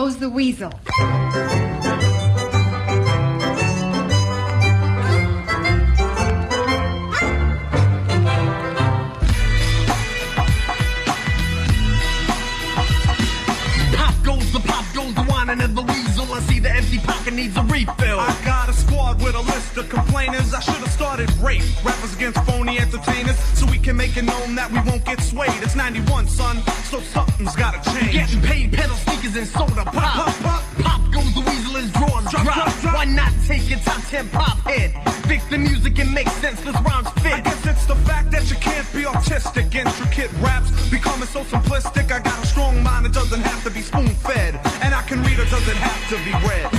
goes the weasel. And the weasel, I see the empty pocket needs a refill. I got a squad with a list of complainers. I should have started rape rappers against phony entertainers, so we can make it known that we won't get swayed. It's 91, son, so something's gotta change. Getting paid, pedal sneakers and soda pop. Pop goes the weasel as drawers drop. Why not take your top 10 pop hit? Fix the music and make sense, this rhymes fit. I guess it's the fact that you can't be artistic. Intricate raps becoming so simplistic. I got a strong mind, it doesn't have to be spoon-fed. And I can read, it doesn't have to be read.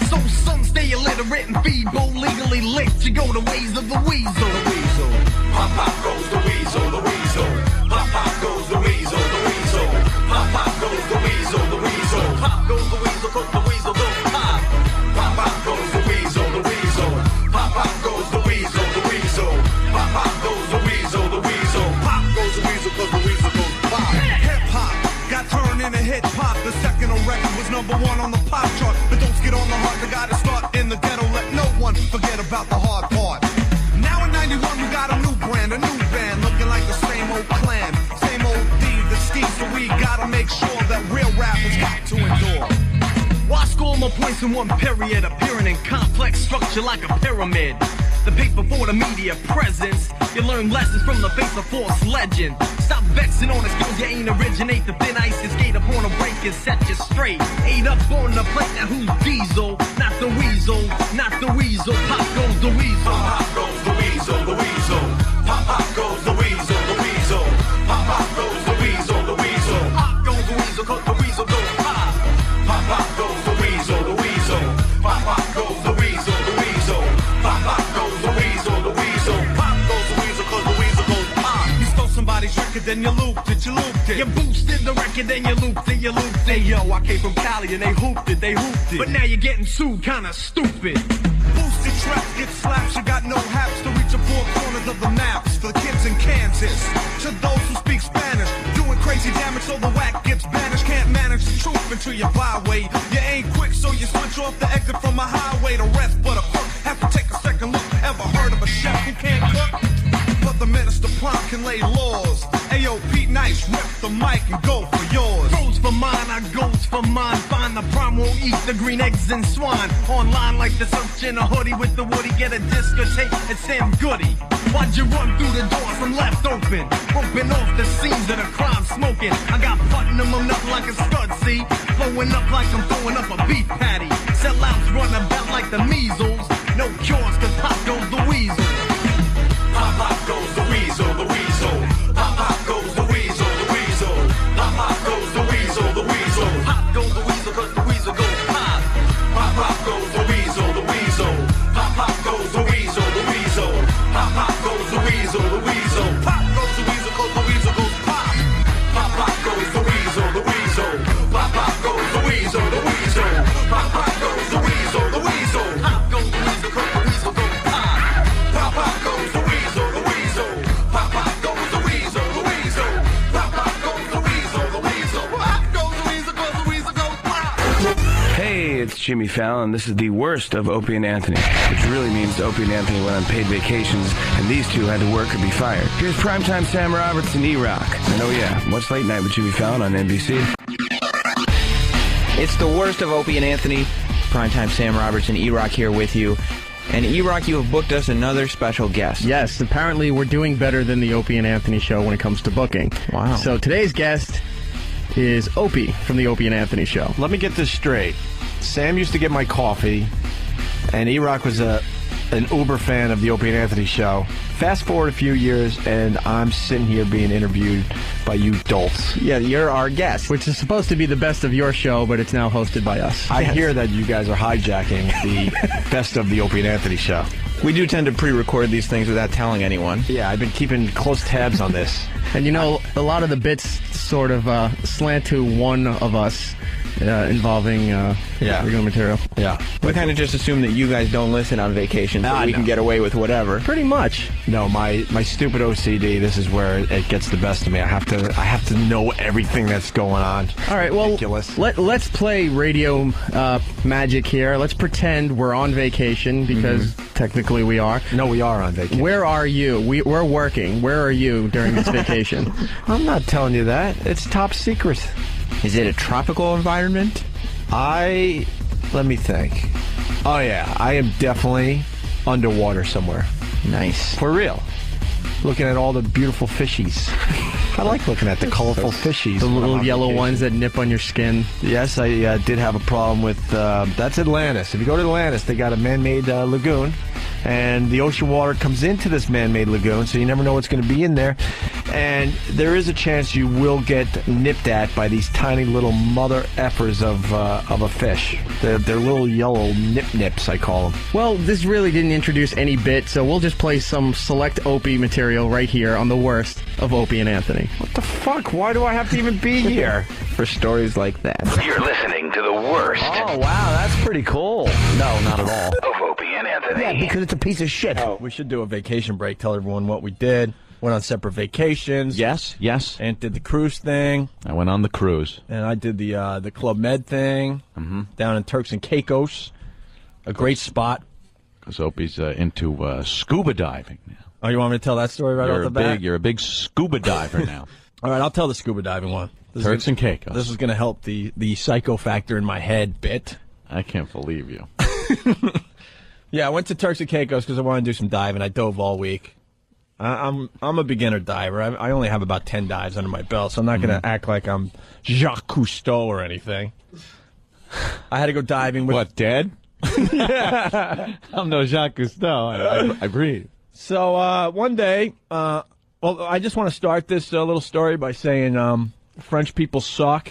So some stay illiterate and feeble, legally licked. You go the ways of the weasel. The weasel. Pop pop goes the weasel, the weasel. Pop pop goes the weasel, the weasel. Pop pop goes the weasel, the weasel. Pop goes the weasel, cause the weasel goes pop. Pop pop goes the weasel, the weasel. Pop pop goes the weasel, the weasel. Pop pop goes the weasel, the weasel. Pop goes the weasel, cause the weasel goes pop. Hip hop got turned into hip hop. The second a record was #1 on the pop chart. But don't get on the heart, they gotta start in the ghetto. Let no one forget about the hard part. Now in 91 we got a new brand, a new band, looking like the same old clan, same old the scheme. So we gotta make sure that real rappers got to endure. Why score more points in one period, appearing in complex structure like a pyramid? The paper for the media presence. You learn lessons from the face of false legend. Stop vexing on the skills you ain't originate. The thin ice and skate upon a break and set you straight. 8 up on the plate, now who's Diesel? Not the weasel, not the weasel. Pop goes the weasel. Pop goes the weasel, the weasel. Pop pop goes the weasel, the weasel. Pop pop goes the weasel, the weasel. Pop goes the weasel, cause the weasel goes pop. Pop pop goes the weasel, the weasel. Pop pop goes the weasel, the weasel. Pop pop goes the weasel, the weasel. Pop goes the weasel, cause the weasel goes pop. You stole somebody's record, then you looped it, you looped it. You boosted the record, then you looped it, you looped it. Yo, I came from Cali and they hooped it, they hooped it. But now you're getting sued, kinda stupid. Boosted tracks get slaps, you got no haps to reach the four corners of the maps. For the kids in Kansas, to those who speak Spanish, doing crazy damage so the whack gets banished. Can't manage the truth until you byway. You ain't quick, so you switch off the exit from a highway. The rest but a crook, have to take a second look. Ever heard of a chef who can't cook? But the minister prompt can lay laws. Ayo, Pete Nice, rip the mic and go for yours. Goes for mine, I goes for mine. Find the prime, won't eat the green eggs and swine. Online like the search in a hoodie with the woody. Get a discotheque at Sam Goody. Why'd you run through the doors and left open? Roping off the scenes of the crime smoking. I got platinum up like a scud, see? Blowing up like I'm throwing up a beef patty. Sellouts run about like the measles. No cures, cause pop goes the weasel. Pop pop goes the weasel, the weasel. Pop pop goes the weasel, the weasel. Pop pop goes the weasel, the weasel. Pop goes the weasel, cause the weasel goes pop. Pop pop goes the weasel, the weasel. Pop pop goes the weasel, the weasel. Pop pop goes the weasel, the weasel. Pop goes the weasel, cause the weasel goes pop. Pop pop goes the weasel, the weasel. Pop pop goes the weasel, the weasel. Pop pop goes the weasel, the weasel. Pop goes the weasel, cause the weasel goes pop. Pop pop goes the weasel, the weasel. Pop pop goes the weasel, the weasel. Pop pop goes the weasel, the weasel. Pop goes the weasel, cause the weasel goes pop. Hey, it's Jimmy Fallon. This is the worst of Opie and Anthony, which really means Opie and Anthony went on paid vacations, and these two had to work or be fired. Here's primetime Sam Roberts and E-Rock. And oh yeah, what's Late Night with Jimmy Fallon on NBC? It's the worst of Opie and Anthony. Primetime Sam Roberts and E-Rock here with you. And E-Rock, you have booked us another special guest. Yes, apparently we're doing better than the Opie and Anthony show when it comes to booking. Wow. So today's guest is Opie from the Opie and Anthony show. Let me get this straight. Sam used to get my coffee, and E-Rock was an uber fan of the Opie and Anthony show. Fast forward a few years, and I'm sitting here being interviewed by you dolts. Yeah, you're our guest, which is supposed to be the best of your show, but it's now hosted by us. I hear that you guys are hijacking the best of the Opie and Anthony show. We do tend to pre-record these things without telling anyone. Yeah, I've been keeping close tabs on this. And you know, a lot of the bits sort of slant to one of us. involving regular material. Yeah. We kind of just assume that you guys don't listen on vacation, so we can get away with whatever. Pretty much. No, my stupid OCD. This is where it gets the best of me. I have to know everything that's going on. All right, well, Ridiculous. let's play radio magic here. Let's pretend we're on vacation because technically we are. No, we are on vacation. Where are you? We're working. Where are you during this vacation? I'm not telling you that. It's top secret. Is it a tropical environment? Let me think. Oh, yeah. I am definitely underwater somewhere. Nice. For real. Looking at all the beautiful fishies. I like looking at the colorful fishies. The when I'm little on yellow vacation. ones that nip on your skin. Yes, I did have a problem with... that's Atlantis. If you go to Atlantis, they got a man-made lagoon. And the ocean water comes into this man-made lagoon, so you never know what's going to be in there. And there is a chance you will get nipped at by these tiny little mother effers of a fish. They're little yellow nip-nips, I call them. Well, this really didn't introduce any bit, so we'll just play some select Opie material right here on the worst of Opie and Anthony. What the fuck? Why do I have to even be here? For stories like that. You're listening to the worst Oh, wow, that's pretty cool. No, not at all. of Opie and Anthony. Yeah, because it's a piece of shit. We should do a vacation break, tell everyone what we did. Went on separate vacations. Yes. And did the cruise thing. I went on the cruise. And I did the Club Med thing down in Turks and Caicos. A great spot. Because Opie's into scuba diving now. Oh, you want me to tell that story right off the bat? You're a big scuba diver now. All right, I'll tell the scuba diving one. Turks and Caicos. This is going to help the psycho factor in my head bit. I can't believe you. Yeah, I went to Turks and Caicos because I wanted to do some diving. I dove all week. I'm a beginner diver. I only have about 10 dives under my belt, so I'm not going to act like I'm Jacques Cousteau or anything. I had to go diving with... What, dead? I'm no Jacques Cousteau. I breathe. So one day, well, I just want to start this little story by saying French people suck.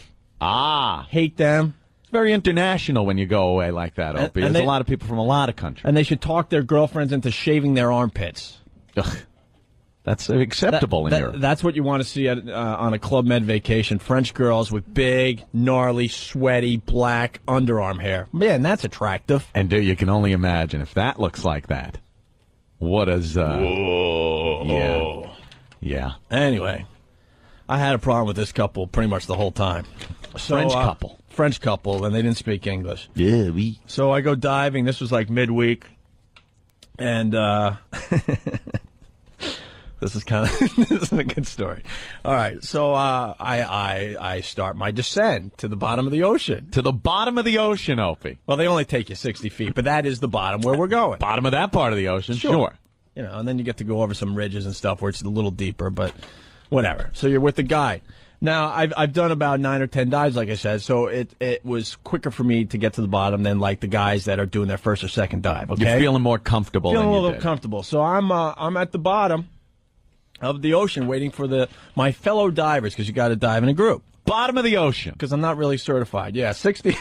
Hate them. It's very international when you go away like that, Opie. There's a lot of people from a lot of countries. And they should talk their girlfriends into shaving their armpits. Ugh. That's acceptable in Europe. That's what you want to see on a Club Med vacation. French girls with big, gnarly, sweaty, black underarm hair. Man, that's attractive. And you can only imagine if that looks like that. What is... Whoa. Yeah. Anyway, I had a problem with this couple pretty much the whole time. French couple, and they didn't speak English. Yeah, we... So I go diving. This was like midweek. And... This is a good story. All right, so I start my descent to the bottom of the ocean. To the bottom of the ocean, Opie. Well, they only take you 60 feet, but that is the bottom where we're going. Bottom of that part of the ocean, sure. You know, and then you get to go over some ridges and stuff where it's a little deeper, but whatever. So you're with the guide. Now, I've done about 9 or 10 dives, like I said, so it was quicker for me to get to the bottom than like the guys that are doing their first or second dive. Okay, You're feeling more comfortable. Feeling than a you little did. comfortable. So I'm at the bottom of the ocean waiting for my fellow divers because you got to dive in a group. Bottom of the ocean. Because I'm not really certified. Yeah, 60.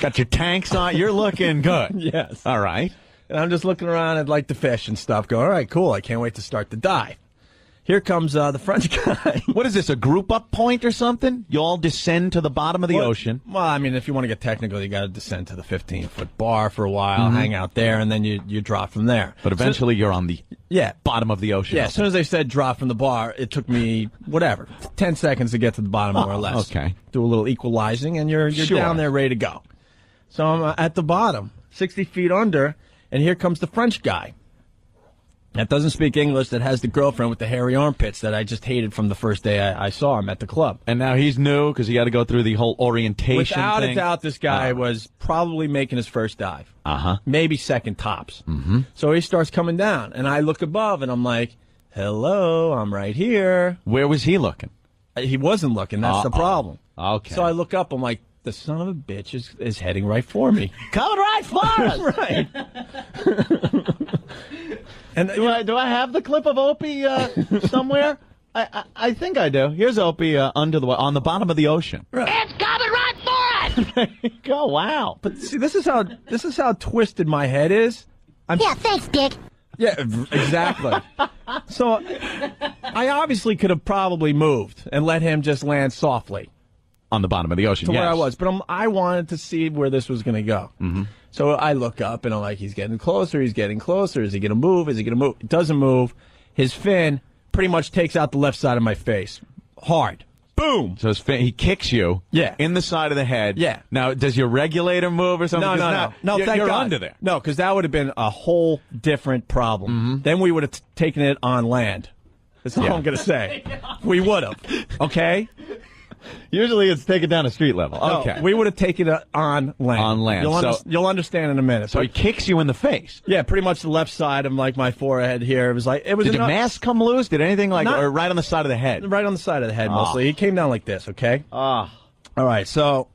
Got your tanks on. You're looking good. Yes. All right. And I'm just looking around at like the fish and stuff going, all right, cool. I can't wait to start the dive. Here comes the French guy. What is this, a group up point or something? You all descend to the bottom of the ocean. Well, I mean, if you want to get technical, you got to descend to the 15-foot bar for a while, hang out there, and then you drop from there. But eventually you're on the bottom of the ocean. Yeah, as soon as they said drop from the bar, it took me, 10 seconds to get to the bottom, more or less. Okay. Do a little equalizing, and you're Sure. down there ready to go. So I'm at the bottom, 60 feet under, and here comes the French guy. That doesn't speak English, that has the girlfriend with the hairy armpits that I just hated from the first day I saw him at the club. And now he's new because he got to go through the whole orientation Without thing. a doubt, this guy was probably making his first dive. Maybe second tops. So he starts coming down, and I look above, and I'm like, hello, I'm right here. Where was he looking? He wasn't looking. That's the problem. Okay. So I look up, I'm like, the son of a bitch is heading right for me. Coming right for us. Right. And Do I have the clip of Opie somewhere? I think I do. Here's Opie on the bottom of the ocean. It's coming right for us! There you go. Wow. But see, this is how twisted my head is. Yeah, thanks, Dick. Yeah, exactly. So I obviously could have probably moved and let him just land softly. on the bottom of the ocean. To where yes. I was. But I wanted to see where this was going to go. Mm-hmm. So I look up, and I'm like, he's getting closer, he's getting closer. Is he going to move? Is he going to move? It doesn't move. His fin pretty much takes out the left side of my face. Hard. Boom. So he kicks you in the side of the head. Yeah. Now, does your regulator move or something? No, thank you're God. under there. No, because that would have been a whole different problem. Mm-hmm. Then we would have taken it on land. That's all I'm going to say. We would have. Okay? Usually it's taken down to street level. Okay. No, we would have taken it on land. On land. You'll understand in a minute. So he kicks you in the face. Yeah, pretty much the left side of like my forehead here. It was Did your mask come loose? Did anything or right on the side of the head? Right on the side of the head mostly. He came down like this, okay? All right, so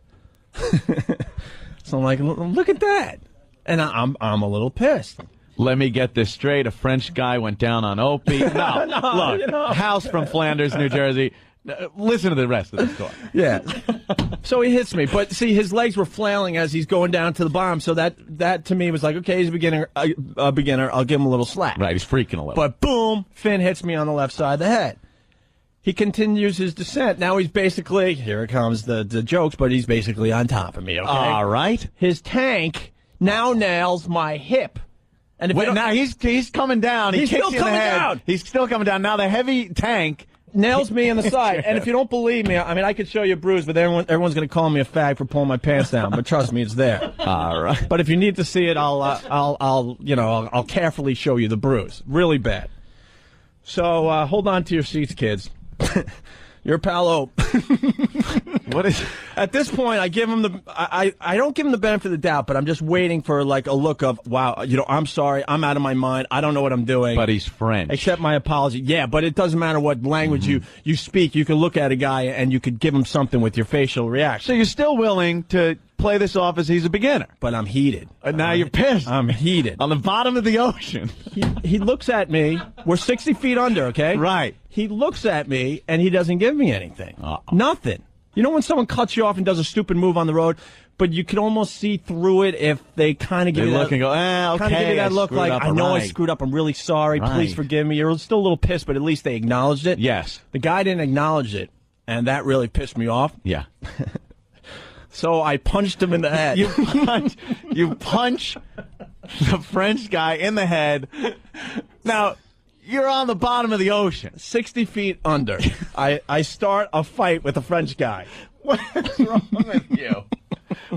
I'm like, look at that. And I'm a little pissed. Let me get this straight. A French guy went down on Opie. No, look, House from Flanders, New Jersey. Listen to the rest of the story. Yeah. So he hits me, but see, his legs were flailing as he's going down to the bottom. So that to me was like, okay, he's a beginner. I'll give him a little slack. Right, he's freaking a little. But boom, Finn hits me on the left side of the head. He continues his descent. Now he's basically, here it comes the jokes, but he's basically on top of me. Okay. All right. His tank now nails my hip. And if now he's coming down. He's kicks still you in the coming head. down. He's still coming down. Now the heavy tank nails me in the side. And if you don't believe me, I mean, I could show you a bruise, but everyone's going to call me a fag for pulling my pants down. But trust me, it's there. All right. But if you need to see it, I'll carefully show you the bruise. Really bad. So hold on to your seats, kids. Your pal Ope. What is? At this point, I give him I don't give him the benefit of the doubt, but I'm just waiting for like a look of, wow, I'm sorry, I'm out of my mind, I don't know what I'm doing. But he's French. Accept my apology. Yeah, but it doesn't matter what language you speak. You can look at a guy and you could give him something with your facial reaction. So you're still willing to play this off as he's a beginner. But I'm heated. Now you're pissed. I'm heated. On the bottom of the ocean. He looks at me. We're 60 feet under, okay? Right. He looks at me, and he doesn't give me anything. Nothing. You know when someone cuts you off and does a stupid move on the road, but you can almost see through it if they kind of give you that, and go, okay, kind of give you that look like, I know I right. screwed up, I'm really sorry, Right. please forgive me. You're still a little pissed, but at least they acknowledged it. Yes. The guy didn't acknowledge it, and that really pissed me off. Yeah. So I punched him in the head. You punch the French guy in the head. Now, you're on the bottom of the ocean. 60 feet under. I start a fight with a French guy. What is wrong with you?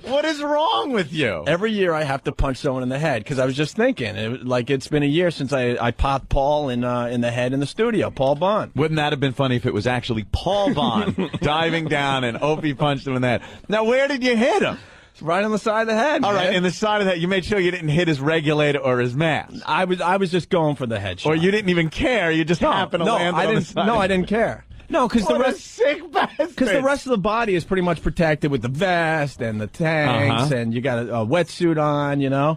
What is wrong with you? Every year I have to punch someone in the head because I was just thinking, it's been a year since I popped Paul in the head in the studio, Paul Bond. Wouldn't that have been funny if it was actually Paul Bond diving down and Opie punched him in the head? Now, where did you hit him? Right on the side of the head. All man. right, in the side of the head. You made sure you didn't hit his regulator or his mask. I was just going for the headshot. Or you didn't even care. You just happened to land on the side. No, I didn't care. No, because the rest sick bastard. Because the rest of the body is pretty much protected with the vest and the tanks, and you got a wetsuit on, you know.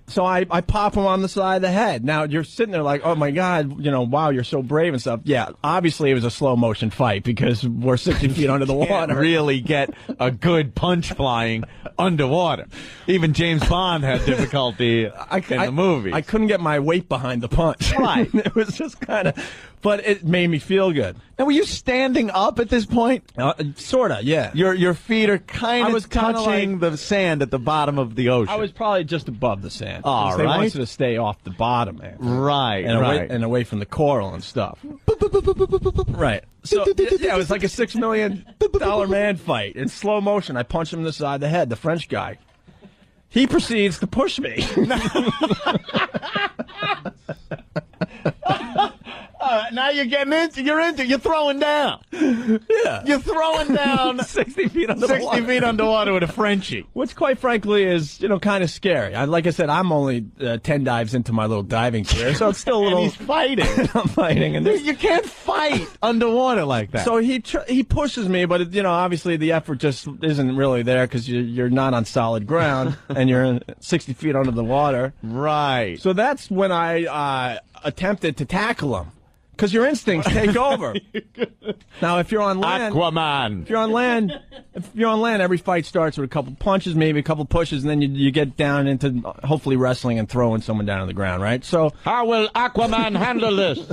So I pop him on the side of the head. Now you're sitting there like, oh my God, wow, you're so brave and stuff. Yeah, obviously it was a slow motion fight because we're 60 feet under the water. Really get a good punch flying underwater. Even James Bond had difficulty in the movie. I couldn't get my weight behind the punch. Right. It was just kind of, but it made me feel good. Now, were you standing up at this point? Sorta, yeah. Your feet are kind of kinda touching the sand at the bottom of the ocean. I was probably just above the sand. All They right. wanted to stay off the bottom, man. Right, And away from the coral and stuff. Right. So, yeah, it was like a $6 million man fight in slow motion. I punched him in the side of the head, the French guy. He proceeds to push me. Now you're getting you're throwing down. Yeah. You're throwing down 60 feet under the 60 water. feet underwater with a Frenchie. Which, quite frankly, is, kind of scary. Like I said, I'm only 10 dives into my little diving career, so it's still a little... And he's fighting. I'm fighting. And You can't fight underwater like that. So he pushes me, but, obviously the effort just isn't really there because you're not on solid ground and you're 60 feet under the water. Right. So that's when I attempted to tackle him. Because your instincts take over. Now, if you're on land, Aquaman. If you're on land, every fight starts with a couple punches, maybe a couple pushes, and then you get down into hopefully wrestling and throwing someone down on the ground, right? So how will Aquaman handle this?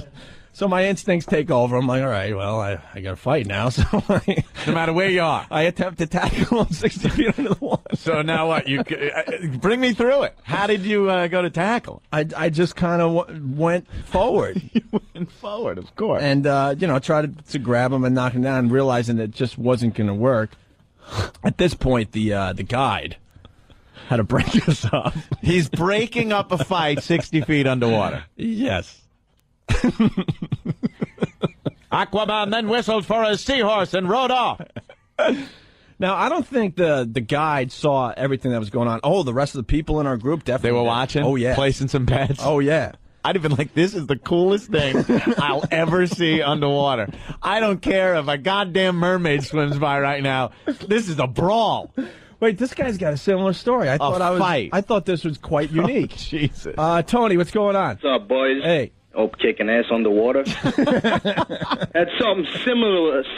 So my instincts take over. I'm like, all right, well, I got to fight now. So No matter where you are. I attempt to tackle him 60 feet under the water. So now what? You bring me through it. How did you go to tackle? I just kind of went forward. You went forward, of course. And, tried to grab him and knock him down, realizing it just wasn't going to work. At this point, the guide had to break us up. He's breaking up a fight 60 feet underwater. Yes. Aquaman then whistled for a seahorse and rode off. Now, I don't think the guide saw everything that was going on. Oh, the rest of the people in our group definitely They were did. watching? Oh, yeah. Placing some bets? Oh, yeah. I'd have been like, this is the coolest thing I'll ever see underwater. I don't care if a goddamn mermaid swims by right now. This is a brawl. Wait, this guy's got a similar story. I fight. I thought this was quite unique. Oh, Jesus. Tony, what's going on? What's up, boys? Hey. Oh, kicking ass underwater. Had something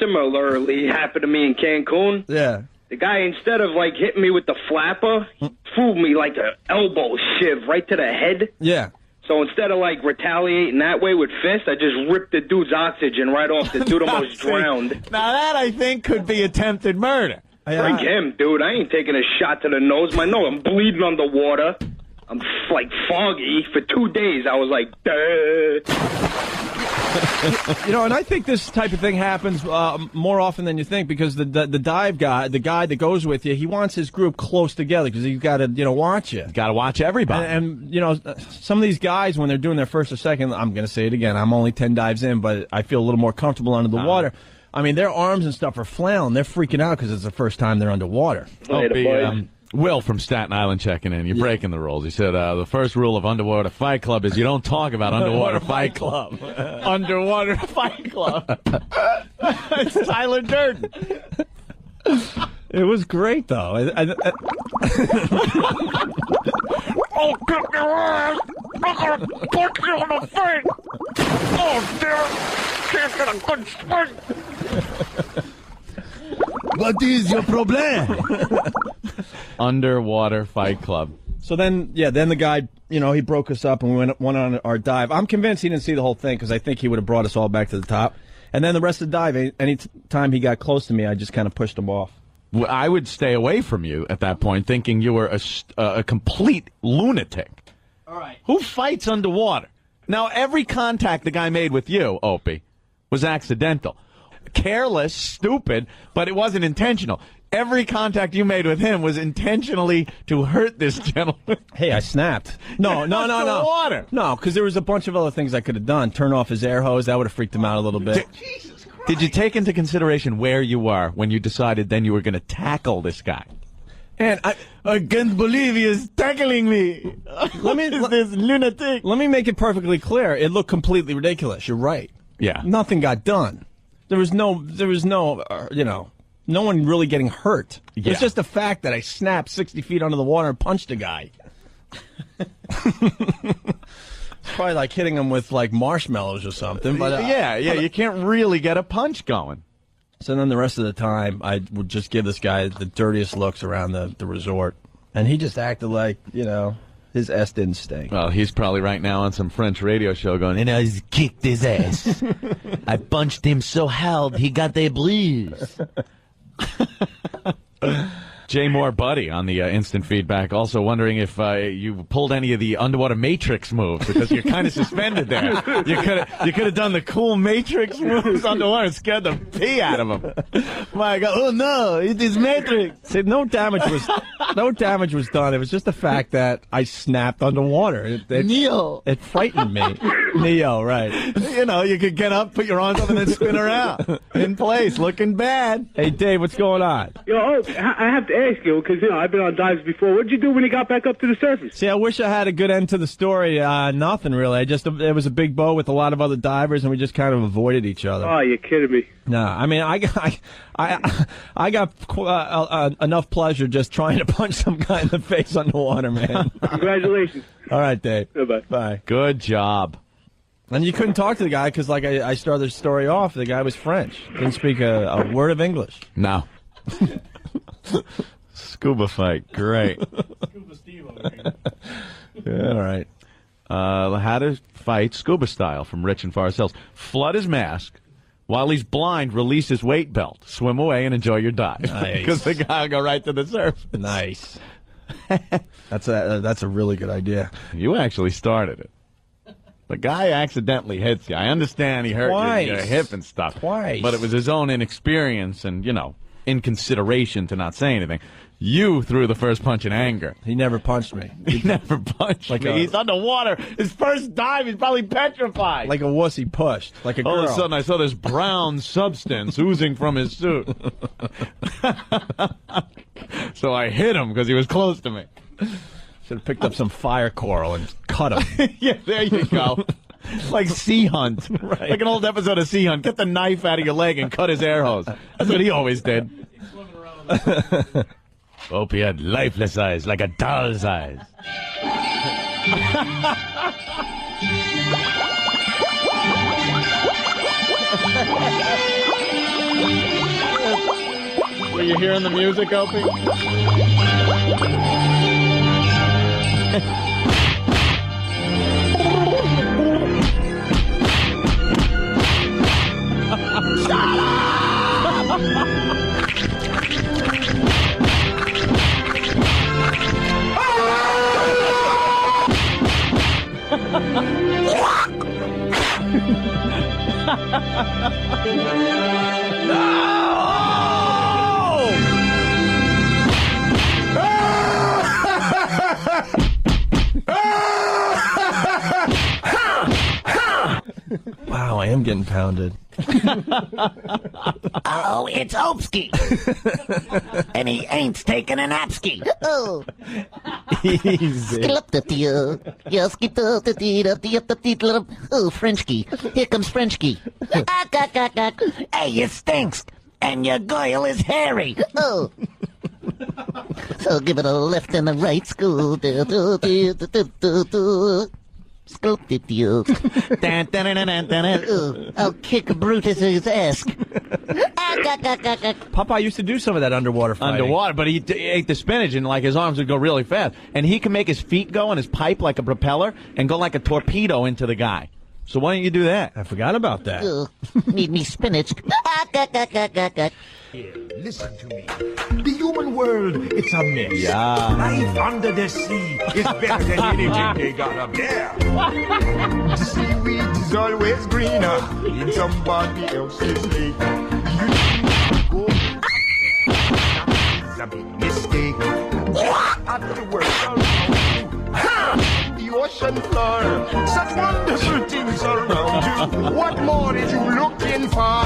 similarly happened to me in Cancun. Yeah. The guy, instead of like hitting me with the flapper, he threw me like an elbow shiv right to the head. Yeah. So instead of like retaliating that way with fists, I just ripped the dude's oxygen right off. The dude almost drowned. Now that I think could be attempted murder. Bring him, dude. I ain't taking a shot to the nose. My nose, I'm bleeding underwater. I'm like foggy. For 2 days, I was like, duh. And I think this type of thing happens more often than you think, because the dive guy, the guy that goes with you, he wants his group close together because he's got to, watch you. Got to watch everybody. And some of these guys, when they're doing their first or second, I'm going to say it again, I'm only 10 dives in, but I feel a little more comfortable under the water. I mean, their arms and stuff are flailing. They're freaking out because it's the first time they're underwater. Will from Staten Island checking in. You're breaking the rules. He said the first rule of Underwater Fight Club is you don't talk about Underwater Fight Club. Underwater Fight Club. It's Tyler Durden. It was great, though. Oh, get your ass! I'm gonna punch you in the face! Oh, dear! Can't get a good swing! What is your problem? Underwater Fight Club. So then the guy, he broke us up and we went on our dive. I'm convinced he didn't see the whole thing because I think he would have brought us all back to the top. And then the rest of the dive, any time he got close to me, I just kind of pushed him off. Well, I would stay away from you at that point, thinking you were a complete lunatic. All right. Who fights underwater? Now, every contact the guy made with you, Opie, was accidental. Careless, stupid, but it wasn't intentional. Every contact you made with him was intentionally to hurt this gentleman. Hey, I snapped. No. Water. No, because there was a bunch of other things I could have done. Turn off his air hose. That would have freaked him out a little bit. Jesus Christ. Did you take into consideration where you were when you decided then you were going to tackle this guy? And I can't believe he is tackling me. This lunatic? Let me make it perfectly clear. It looked completely ridiculous. You're right. Yeah. Nothing got done. There was no, no one really getting hurt. Yeah. It's just the fact that I snapped 60 feet under the water and punched a guy. It's probably like hitting him with like marshmallows or something. But you can't really get a punch going. So then the rest of the time, I would just give this guy the dirtiest looks around the resort. And he just acted like, his ass didn't stink. Well, he's probably right now on some French radio show going, and I kicked his ass. I punched him so hard he got the blues. Jay Moore Buddy on the instant feedback, also wondering if you pulled any of the underwater Matrix moves, because you're kind of suspended there. You could have done the cool Matrix moves underwater and scared the pee out of him. My God! Oh no, it is Matrix. See, no damage was done. It was just the fact that I snapped underwater. Neo. It frightened me. Neo, right? You could get up, put your arms up, and then spin around in place, looking bad. Hey, Dave, what's going on? Yo, I have to ask you, because I've been on dives before. What did you do when you got back up to the surface? See, I wish I had a good end to the story. Nothing really. It was a big boat with a lot of other divers, and we just kind of avoided each other. Oh, you're kidding me. No, I mean I got enough pleasure just trying to punch some guy in the face underwater, man. Congratulations. All right, Dave. Bye. Bye. Good job. And you couldn't talk to the guy because, like I started the story off, the guy was French. Didn't speak a word of English. No. Scuba fight. Great. Scuba Steve over here. Yeah, all right. How to fight scuba style from Rich and Forest Hills. Flood his mask. While he's blind, release his weight belt. Swim away and enjoy your dive. Nice. Because the guy will go right to the surface. Nice. That's a really good idea. You actually started it. The guy accidentally hits you. I understand he hurt your hip and stuff. Twice. But it was his own inexperience and, inconsideration to not say anything. You threw the first punch in anger. He never punched me. He never punched me. He's underwater. His first dive, he's probably petrified. Like a wussy pushed. Like a girl. All of a sudden, I saw this brown substance oozing from his suit. So I hit him because he was close to me. Should have picked up some fire coral and cut him. Yeah, there you go. Like Sea Hunt. Right. Like an old episode of Sea Hunt. Get the knife out of your leg and cut his air hose. That's what he always did. Opie had lifeless eyes, like a doll's eyes. Were you hearing the music, Opie? Wow, I am getting pounded. Oh, it's Opsky. And he ain't taking an Apsky. Oh. Easy. Oh, Frenchky. Here comes Frenchky. Hey, you stinks. And your girl is hairy. Oh. So give it a left and a right. School. I'll kick Brutus's ass. Popeye used to do some of that underwater fighting. Underwater, but he ate the spinach and like his arms would go really fast. And he can make his feet go and his pipe like a propeller and go like a torpedo into the guy. So why don't you do that? I forgot about that. Need me spinach. Here, listen to me. The human world, it's a mess. Yeah. Life under the sea is better than anything they got up there. The seaweed is always greener in somebody else's lake. You go. It's a big mistake. At the world around you. The ocean floor. Such wonderful things around you. What more is you looking for?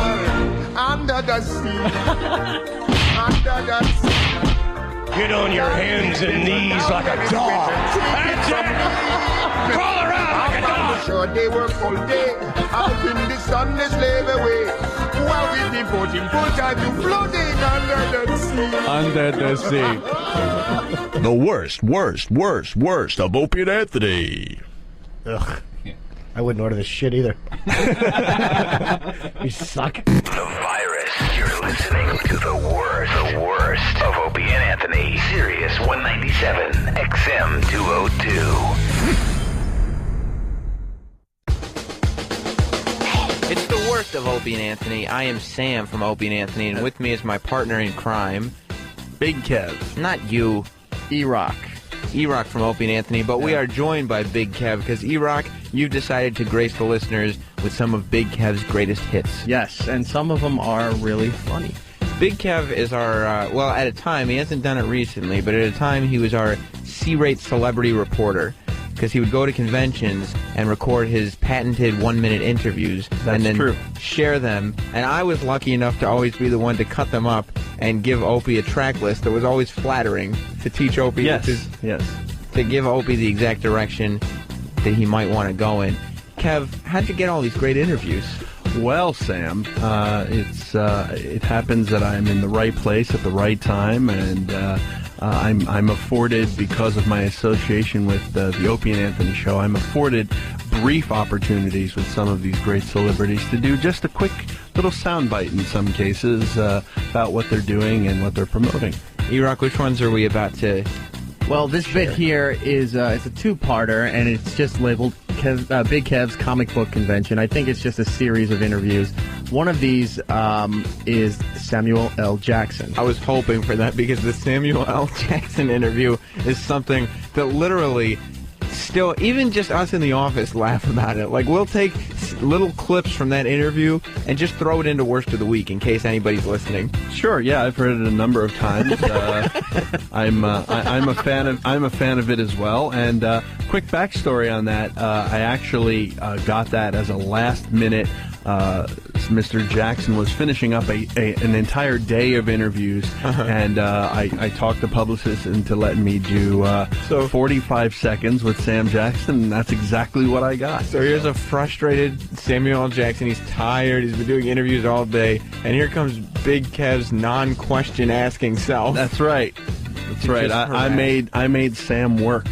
Under the sea. Under the sea. Get on your hands and knees like a dog. That's it. Crawl around like a dog. Sure, they work all day. Out in the sun, they slave away. While we devoting full time to floating under the sea. Under the sea. The worst of Opie and Anthony. Ugh. I wouldn't order this shit either. You suck. The virus. You're listening to the worst of Opie and Anthony. Sirius 197, XM 202. It's the worst of Opie and Anthony. I am Sam from Opie and Anthony, and with me is my partner in crime, Big Kev. Not you, E-Rock. E-Rock from Opie and Anthony, but we are joined by Big Kev because E-Rock, you've decided to grace the listeners with some of Big Kev's greatest hits. Yes, and some of them are really funny. Big Kev is our, well, at a time, he hasn't done it recently, but at a time he was our C-rate celebrity reporter because he would go to conventions and record his patented one-minute interviews and then share them. And I was lucky enough to always be the one to cut them up and give Opie a track list that was always flattering to teach Opie to give Opie the exact direction that he might want to go in. Kev, how'd you get all these great interviews? Well, Sam, it happens that I'm in the right place at the right time, and I'm afforded, because of my association with the Opie and Anthony show, I'm afforded brief opportunities with some of these great celebrities to do just a quick little soundbite in some cases about what they're doing and what they're promoting. E-Rock, which ones are we about to Well, this bit here is it's a two-parter, and it's just labeled Big Kev's Comic Book Convention. I think it's just a series of interviews. One of these is Samuel L. Jackson. I was hoping for that because the Samuel L. Jackson interview is something that literally still, even just us in the office laugh about it. Like, we'll take little clips from that interview and just throw it into Worst of the Week in case anybody's listening. Sure, yeah, I've heard it a number of times. I'm a fan of it as well. And quick backstory on that: I actually got that as a last-minute. Mr. Jackson was finishing up an entire day of interviews, and I talked the publicist into letting me do 45 seconds with Sam Jackson, and that's exactly what I got. So here's a frustrated Samuel L. Jackson. He's tired. He's been doing interviews all day, and here comes Big Kev's non-question asking self. That's right. That's right. I made Sam work.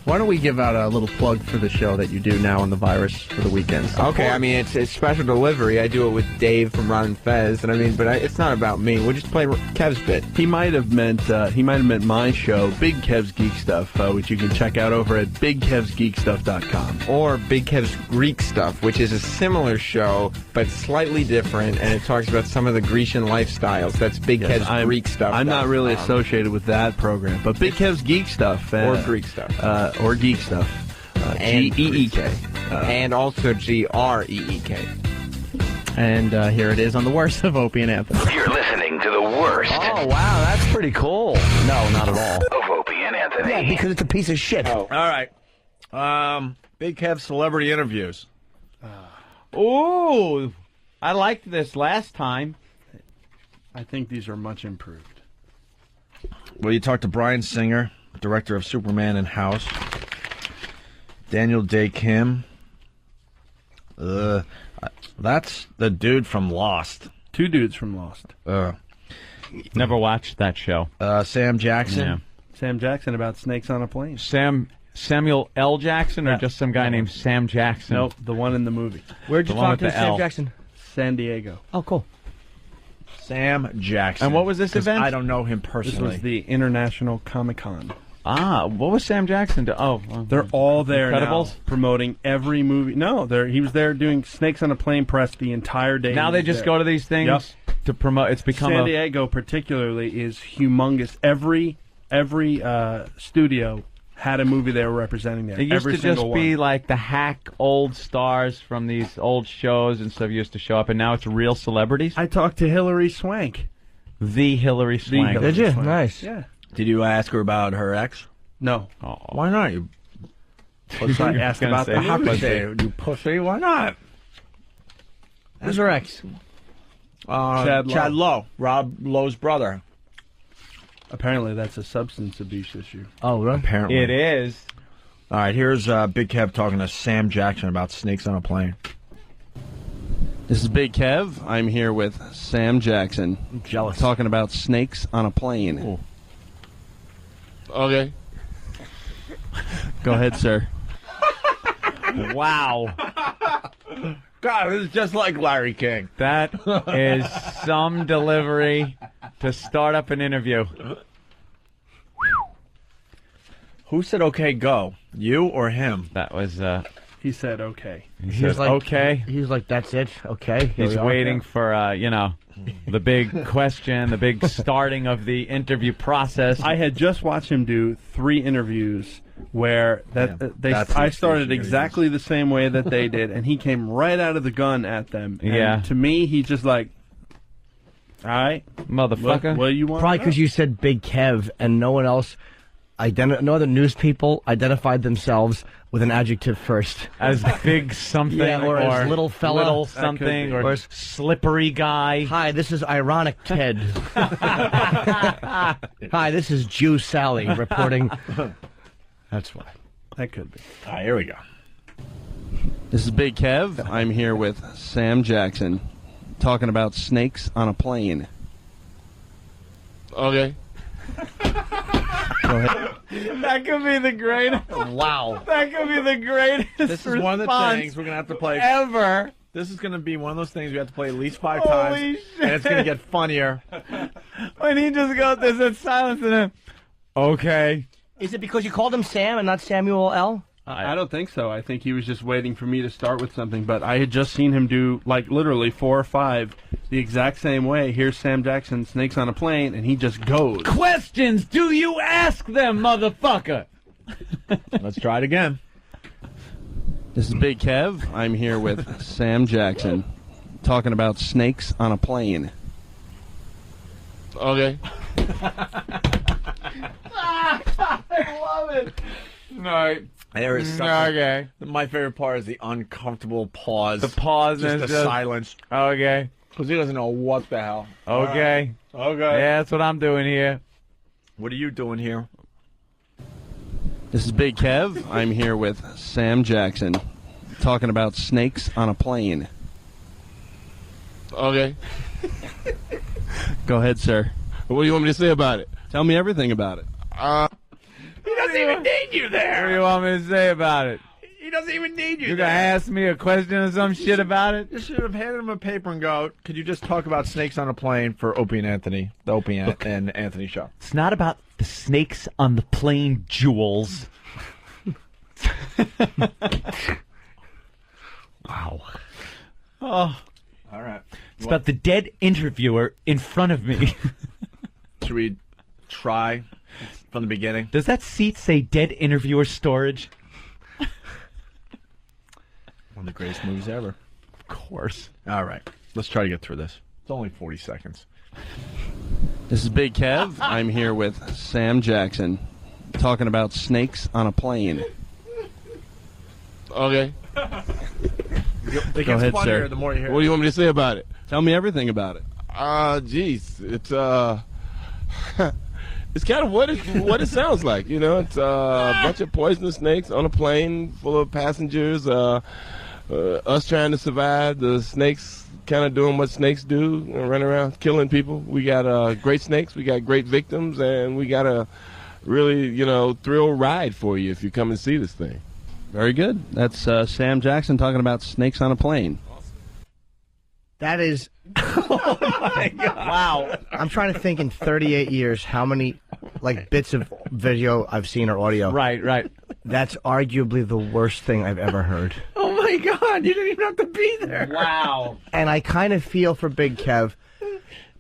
Why don't we give out a little plug for the show that you do now on the Virus for the weekends? Okay, I mean, it's special delivery. I do it with Dave from Ron and Fez, and it's not about me. We'll just play Kev's bit. He might have meant my show, Big Kev's Geek Stuff, which you can check out over at BigKev'sGeekStuff.com. Or Big Kev's Greek Stuff, which is a similar show, but slightly different, and it talks about some of the Grecian lifestyles. That's Big Kev's Greek Stuff. I'm not really associated with that program, but Big Kev's Geek Stuff. Or Greek Stuff. Or Geek Stuff. G-E-E-K. And also G-R-E-E-K. And here it is on the Worst of Opie and Anthony. You're listening to the worst. Oh, wow, that's pretty cool. No, not at all. Of Opie and Anthony. Yeah, because it's a piece of shit. All right. Big Kev celebrity interviews. Ooh, I liked this last time. I think these are much improved. Well, you talked to Bryan Singer, director of Superman and House. Daniel Day Kim. That's the dude from Lost. Two dudes from Lost. Never watched that show. Sam Jackson. Yeah. Sam Jackson about snakes on a plane. Samuel L. Jackson, or just some guy named Sam Jackson? Nope, the one in the movie. Where'd you The one talk with to the Sam L. Jackson? San Diego. Oh, cool. Sam Jackson. And what was this 'Cause event? I don't know him This personally. was the International Comic-Con. What was Sam Jackson do? Oh, They're all there now, Incredibles? promoting every movie. No, he was there doing Snakes on a Plane press the entire day. Now he they was just there. go to these things Yep. to promote. It's become San Diego particularly is humongous. Every studio had a movie they were representing there. It used every to just single be one. like the hack old stars from these old shows and stuff used to show up, and now it's real celebrities. I talked to Hilary Swank. The Hillary Swank. Hilary Did you? Swank. Nice. Yeah. Did you ask her about her ex? No. Oh. Why not? You Let's not ask gonna about say the pussy. movie. You pussy. Why not? Who's her ex? Chad Lowe. Rob Lowe's brother. Apparently, that's a substance abuse issue. Oh, really? Apparently. It is. All right, here's Big Kev talking to Sam Jackson about snakes on a plane. This is Big Kev. I'm here with Sam Jackson. I'm jealous. Talking about snakes on a plane. Ooh. Okay. Go ahead, sir. Wow. God, this is just like Larry King. That is some delivery to start up an interview. Who said okay, go? You or him? That was, He said okay. he said, okay. He was like, that's it. Okay. here He's we are. waiting for, the big question, the big starting of the interview process. I had just watched him do 3 interviews where I started exactly the same way that they did, and he came right out of the gun at them. And Yeah. to me, he's just like, all right, Motherfucker. what do you want? Probably because you said Big Kev and no one else, no other news people identified themselves with an adjective first. As big something, Yeah, or as little fella. little That something, be. or Or slippery guy. Hi, this is Ironic Ted. Hi, this is Jew Sally reporting. That's why. That could be. All right, here we go. This is Big Kev. I'm here with Sam Jackson, talking about snakes on a plane. Okay. Go ahead. That could be the greatest. Wow. That could be the greatest. This is one of the response things we're going to have to play. ever. This is going to be one of those things we have to play at least 5 Holy times. shit. And it's going to get funnier. When he just goes, there's that silence in him. Okay. Is it because you called him Sam and not Samuel L.? I don't think so. I think he was just waiting for me to start with something, but I had just seen him do, like, literally 4 or 5 the exact same way. Here's Sam Jackson, Snakes on a Plane, and he just goes. Questions do you ask them, motherfucker? Let's try it again. This is Big Kev. I'm here with Sam Jackson, talking about Snakes on a Plane. Okay. I love it. No. There is something. Okay. My favorite part is the uncomfortable pause. The pause just and the just- silence. Okay. Because he doesn't know what the hell. Okay. Okay. Yeah, that's what I'm doing here. What are you doing here? This is Big Kev. I'm here with Sam Jackson, talking about Snakes on a Plane. Okay. Go ahead, sir. What do you want me to say about it? Tell me everything about it. He doesn't even need you there. What do you want me to say about it? He doesn't even need You gonna ask me a question or some shit about it? You should have handed him a paper and go, could you just talk about Snakes on a Plane for Opie and Anthony, the Opie and Anthony show? It's not about the snakes on the plane, Jules. Wow. Oh. All right. It's about the dead interviewer in front of me. Should we try from the beginning? Does that seat say dead interviewer storage? One of the greatest movies ever. Of course. All right. Let's try to get through this. It's only 40 seconds. This is Big Kev. I'm here with Sam Jackson, talking about Snakes on a Plane. Okay. They Go ahead, sir. The more you hear. What do you want me to say about it? Tell me everything about it. Geez, it's it's kind of what it sounds like. You know, it's a bunch of poisonous snakes on a plane full of passengers. Us trying to survive. The snakes kind of doing what snakes do, running around killing people. We got great snakes. We got great victims, and we got a really thrill ride for you if you come and see this thing. Very good. That's Sam Jackson talking about Snakes on a Plane. That is. Oh my God. Wow. I'm trying to think in 38 years how many bits of video I've seen or audio. Right. That's arguably the worst thing I've ever heard. Oh my God! You didn't even have to be there. Wow. And I kind of feel for Big Kev,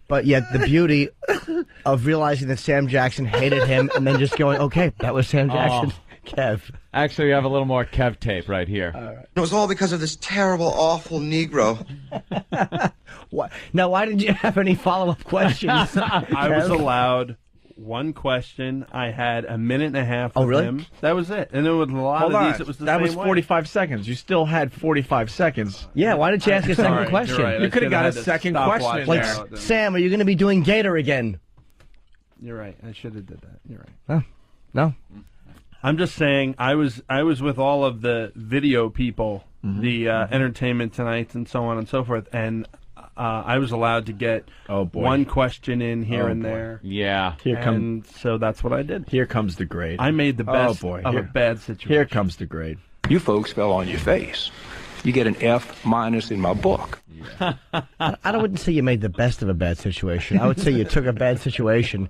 but yet the beauty of realizing that Sam Jackson hated him and then just going, okay, that was Sam Jackson. Kev. Actually, we have a little more Kev tape right here. It was all because of this terrible, awful Negro. Now, why didn't you have any follow-up questions? I was allowed one question. I had a minute and a half with him. That was it. And there was a lot Hold of on. these. It was the that same was way. 45 seconds. You still had 45 seconds. Yeah, why didn't you ask a second Sorry, question? you're right. You I could have should've got a had to second stop question watching there. Sam, are you going to be doing Gator again? You're right. I should have did that. You're right. Oh, no. I'm just saying, I was with all of the video people, the Entertainment Tonight and so on and so forth, and I was allowed to get one question in here and there. Yeah. And so that's what I did. Here comes the grade. I made the best of a bad situation. Here comes the grade. You folks fell on your face. You get an F- in my book. I wouldn't say you made the best of a bad situation. I would say you took a bad situation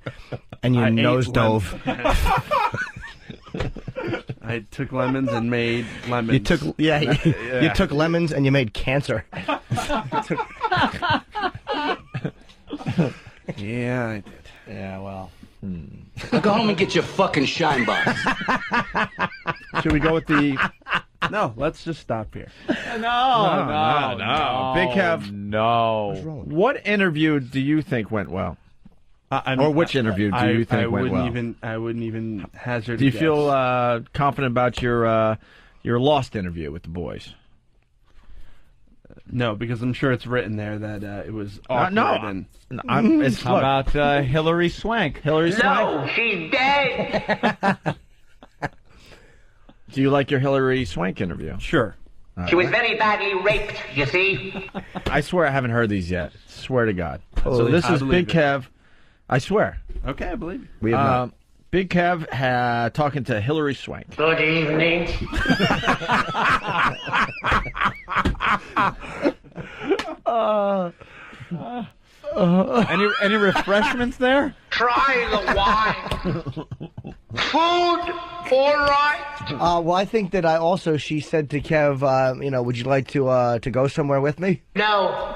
and you nose dove. I took lemons and made lemons. You took lemons and you made cancer. Yeah, I did. Yeah, well. Now go home and get your fucking shine box. Should we go with the... No, let's just stop here. No. Big Kev. No. What interview do you think went well? Or which interview do you think went well? I wouldn't even hazard. Do you a guess. feel confident about your Lost interview with the boys? No, because I'm sure it's written there that it was awkward. How about Hillary Swank? Hillary Swank? No, she's dead. Do you like your Hillary Swank interview? Sure. She was very badly raped, you see. I swear I haven't heard these yet. Swear to God. Oh, So this I is believe Big it. Kev. I swear. Okay, I believe you. We have not. Big Kev talking to Hillary Swank. Good evening. Any refreshments there? Try the wine. food all right? Well, I think that she said to Kev, would you like to go somewhere with me? No,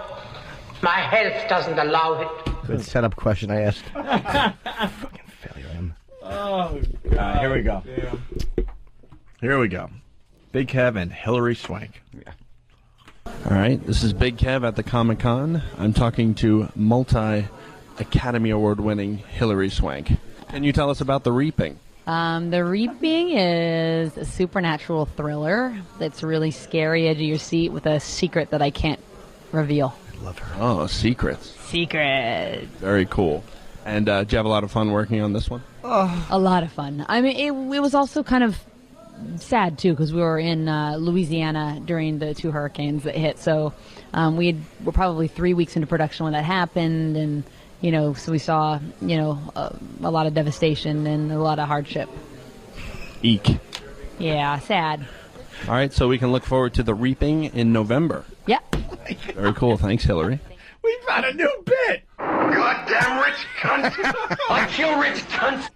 my health doesn't allow it. Good setup question I asked. Oh, God. Here we go. Here we go. Big Kev and Hillary Swank. All right, this is Big Kev at the Comic-Con. I'm talking to multi-Academy Award-winning Hillary Swank. Can you tell us about The Reaping? The Reaping is a supernatural thriller that's really scary, edge of your seat with a secret that I can't reveal. I love her. Oh, secrets. Secret. Very cool. And did you have a lot of fun working on this one? A lot of fun. I mean, it was also kind of sad, too, because we were in Louisiana during the 2 hurricanes that hit. So we were probably 3 weeks into production when that happened. And, so we saw, a lot of devastation and a lot of hardship. Eek. Yeah, sad. All right, so we can look forward to The Reaping in November. Yeah. Very cool. Thanks, Hillary. We found a new bit. Goddamn rich cunt. Aren't you rich cunt?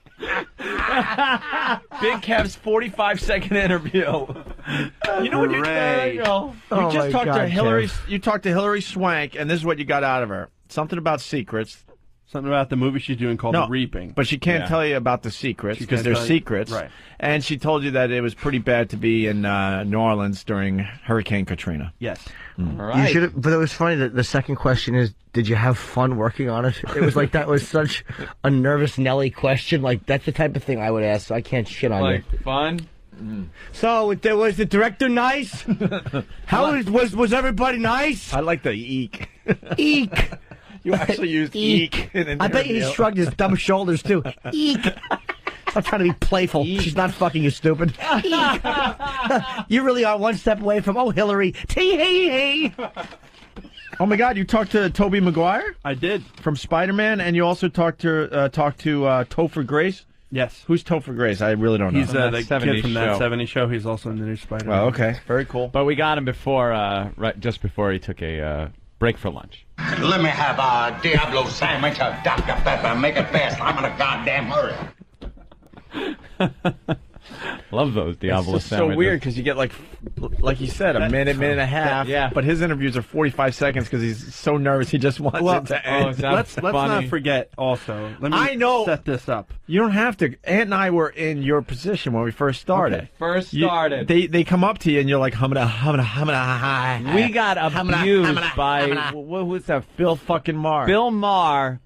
Big Kev's 45-second interview. You know what you Hooray. You just talked to Hillary. You talked to Hillary Swank, and this is what you got out of her. Something about secrets. Something about the movie she's doing called The Reaping. But she can't tell you about the secrets She because can't they're tell you- secrets. right. And she told you that it was pretty bad to be in New Orleans during Hurricane Katrina. Yes. You should, but it was funny that the second question is, did you have fun working on it? It was like that was such a nervous Nelly question. Like that's the type of thing I would ask. So I can't shit on you. Fun? So was the director nice? How was everybody nice? I like the eek. Eek. You actually used eek. In an I bet you he interview. shrugged his dumb shoulders too. Eek. I'm trying to be playful. She's not fucking you, stupid. Eek. You really are one step away from Hillary. Tee-hee-hee. Oh my God! You talked to Tobey Maguire? I did. From Spider-Man, and you also talked to Topher Grace. Yes. Who's Topher Grace? I really don't know. He's the kid from that 70s show. He's also in the new Spider-Man. Oh, okay. Very cool. But we got him before, just before he took a break for lunch. Let me have a Diablo sandwich of Dr. Pepper. Make it fast. I'm in a goddamn hurry. Love those Diablo It's just sandwiches. so weird because you get like you said, a minute and a half. Yeah. But his interviews are 45 seconds because he's so nervous he just wants it to end. let's not forget also. Let me I know. set this up. You don't have to. Ant and I were in your position when we first started. Okay. First started. They come up to you and you're like, humana. We got abused by what was that? Bill fucking Maher. Bill Maher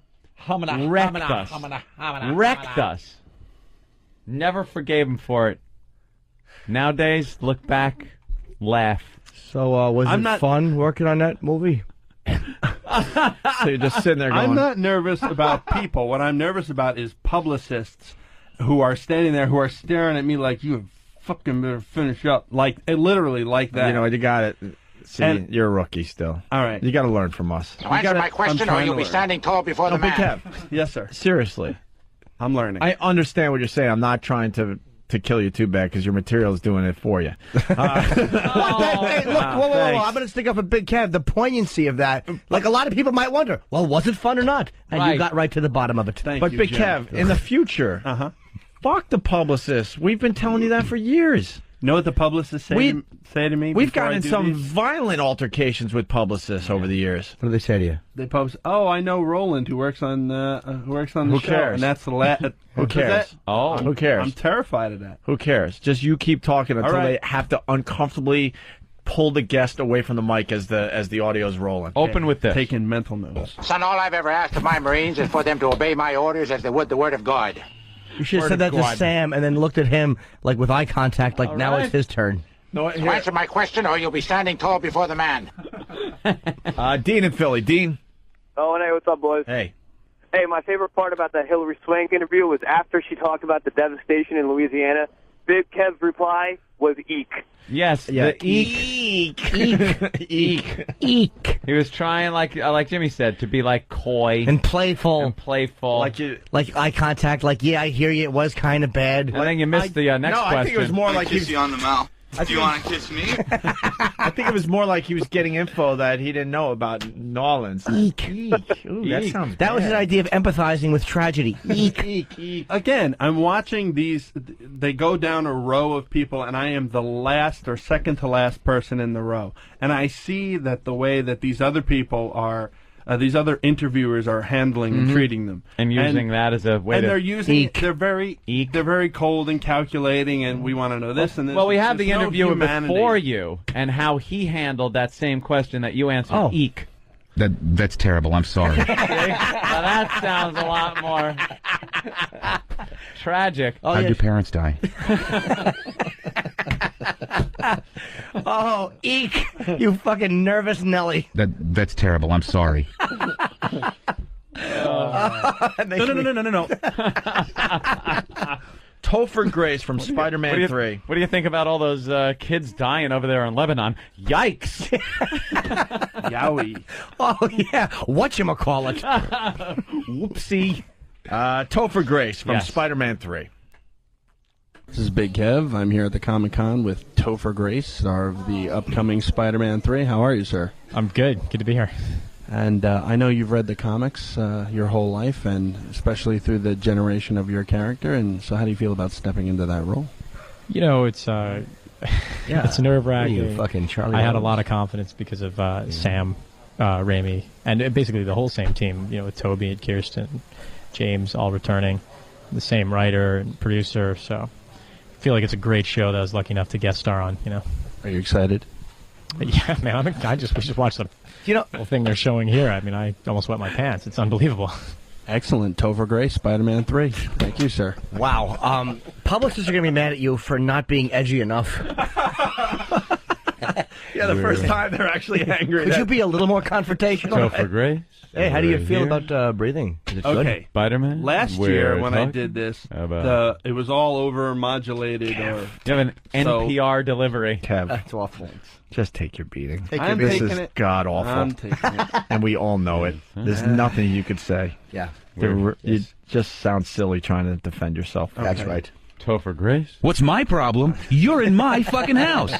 wrecked us. Wrecked us. Never forgave him for it. Nowadays, look back, laugh. So was I'm it not- fun working on that movie? So you're just sitting there going, I'm not nervous about people. What I'm nervous about is publicists who are standing there, who are staring at me like, you fucking better finish up. Like, literally like that. you know, you got it. See, And- you're a rookie still. All right. You got to learn from us. Now answer my question or you'll be standing tall before the Big man. Kev, Yes, sir. seriously. I'm learning. I understand what you're saying. I'm not trying to kill you too bad because your material is doing it for you. Hey, look, whoa. I'm going to stick up a Big Kev. The poignancy of that. Like, a lot of people might wonder, well, was it fun or not? And you Right. got right to the bottom of it. But Big Kev, in the future, fuck the publicists. We've been telling you that for years. Know what the publicists say to me? We've before I gotten in do some these? violent altercations with publicists over the years. What do they say to you? They post, oh, I know Roland who works on the Who show. cares? And that's the last. Who cares? Who cares? I'm terrified of that. Who cares? Just you keep talking until right. they have to uncomfortably pull the guest away from the mic as the audio's rolling. Open with this. Taking mental notes. Son, all I've ever asked of my Marines is for them to obey my orders as they would the word of God. You should have Word said that of to God. Sam and then looked at him, like, with eye contact, like, now right. it's his turn. No, So answer my question or you'll be standing tall before the man. Dean in Philly. Dean. Oh, and hey, what's up, boys? Hey. Hey, my favorite part about that Hillary Swank interview was after she talked about the devastation in Louisiana, Big Kev's reply was eek. Yes, Yeah. the eek. Eek. Eek. He was trying, like Jimmy said, to be like coy And playful. and playful. Like you. Like eye contact, like, yeah, I hear you, it was kind of bad. and then you missed the next no, question. I think it was more like Kiss you on the mouth. Do you want to kiss me? I think it was more like he was getting info that he didn't know about Nolans. Eek. Ooh, that sounds That was his idea of empathizing with tragedy. Eek. Again, I'm watching these. They go down a row of people, and I am the last or second to last person in the row. And I see that the way that these other people are, these other interviewers are handling and treating them, and using that as a way and to they're using. They're very cold and calculating, and we want to know this and this. Well, we have There's the no interviewer humanity. before you and how he handled that same question that you answered. Eek. That's terrible. I'm sorry. Now that sounds a lot more tragic. How'd your parents die? Oh, eek! You fucking nervous Nelly. That's terrible. I'm sorry. No. Topher Grace from Spider-Man 3. What do you think about all those kids dying over there in Lebanon? Yikes! Yowie. Oh, yeah. Whatchamacallit. Whoopsie. Topher Grace from Yes. Spider-Man 3. This is Big Kev. I'm here at the Comic-Con with Topher Grace, star of the upcoming Spider-Man 3. How are you, sir? I'm good. Good to be here. And I know you've read the comics your whole life, and especially through the generation of your character. And so how do you feel about stepping into that role? You know, it's it's nerve-wracking. What are you, fucking Charlie I had a Adams? lot of confidence because of Sam Raimi, and basically the whole same team, you know, with Toby and Kirsten, James, all returning, the same writer and producer, so I feel like it's a great show that I was lucky enough to guest star on, you know. Are you excited? Yeah, man, we just watched the whole thing they're showing here. I mean, I almost wet my pants. It's unbelievable. Excellent. Topher Grace, Spider-Man 3. Thank you, sir. Wow. Publicists are going to be mad at you for not being edgy enough. Yeah, the first time they're actually angry. Could you be a little more confrontational? Topher Grace. Hey, how do you Right feel here. about breathing? Is it Okay. good? Spider-Man? Last We're year when I talking did this, about- it was all over modulated. Or You have an so- NPR delivery. Kev, That's awful. just take your beating. I'm This taking is it. god awful, I'm taking it. and we all know it. There's nothing you could say. Yeah. You just sound silly trying to defend yourself. That's right. Topher Grace. What's my problem? You're in my fucking house.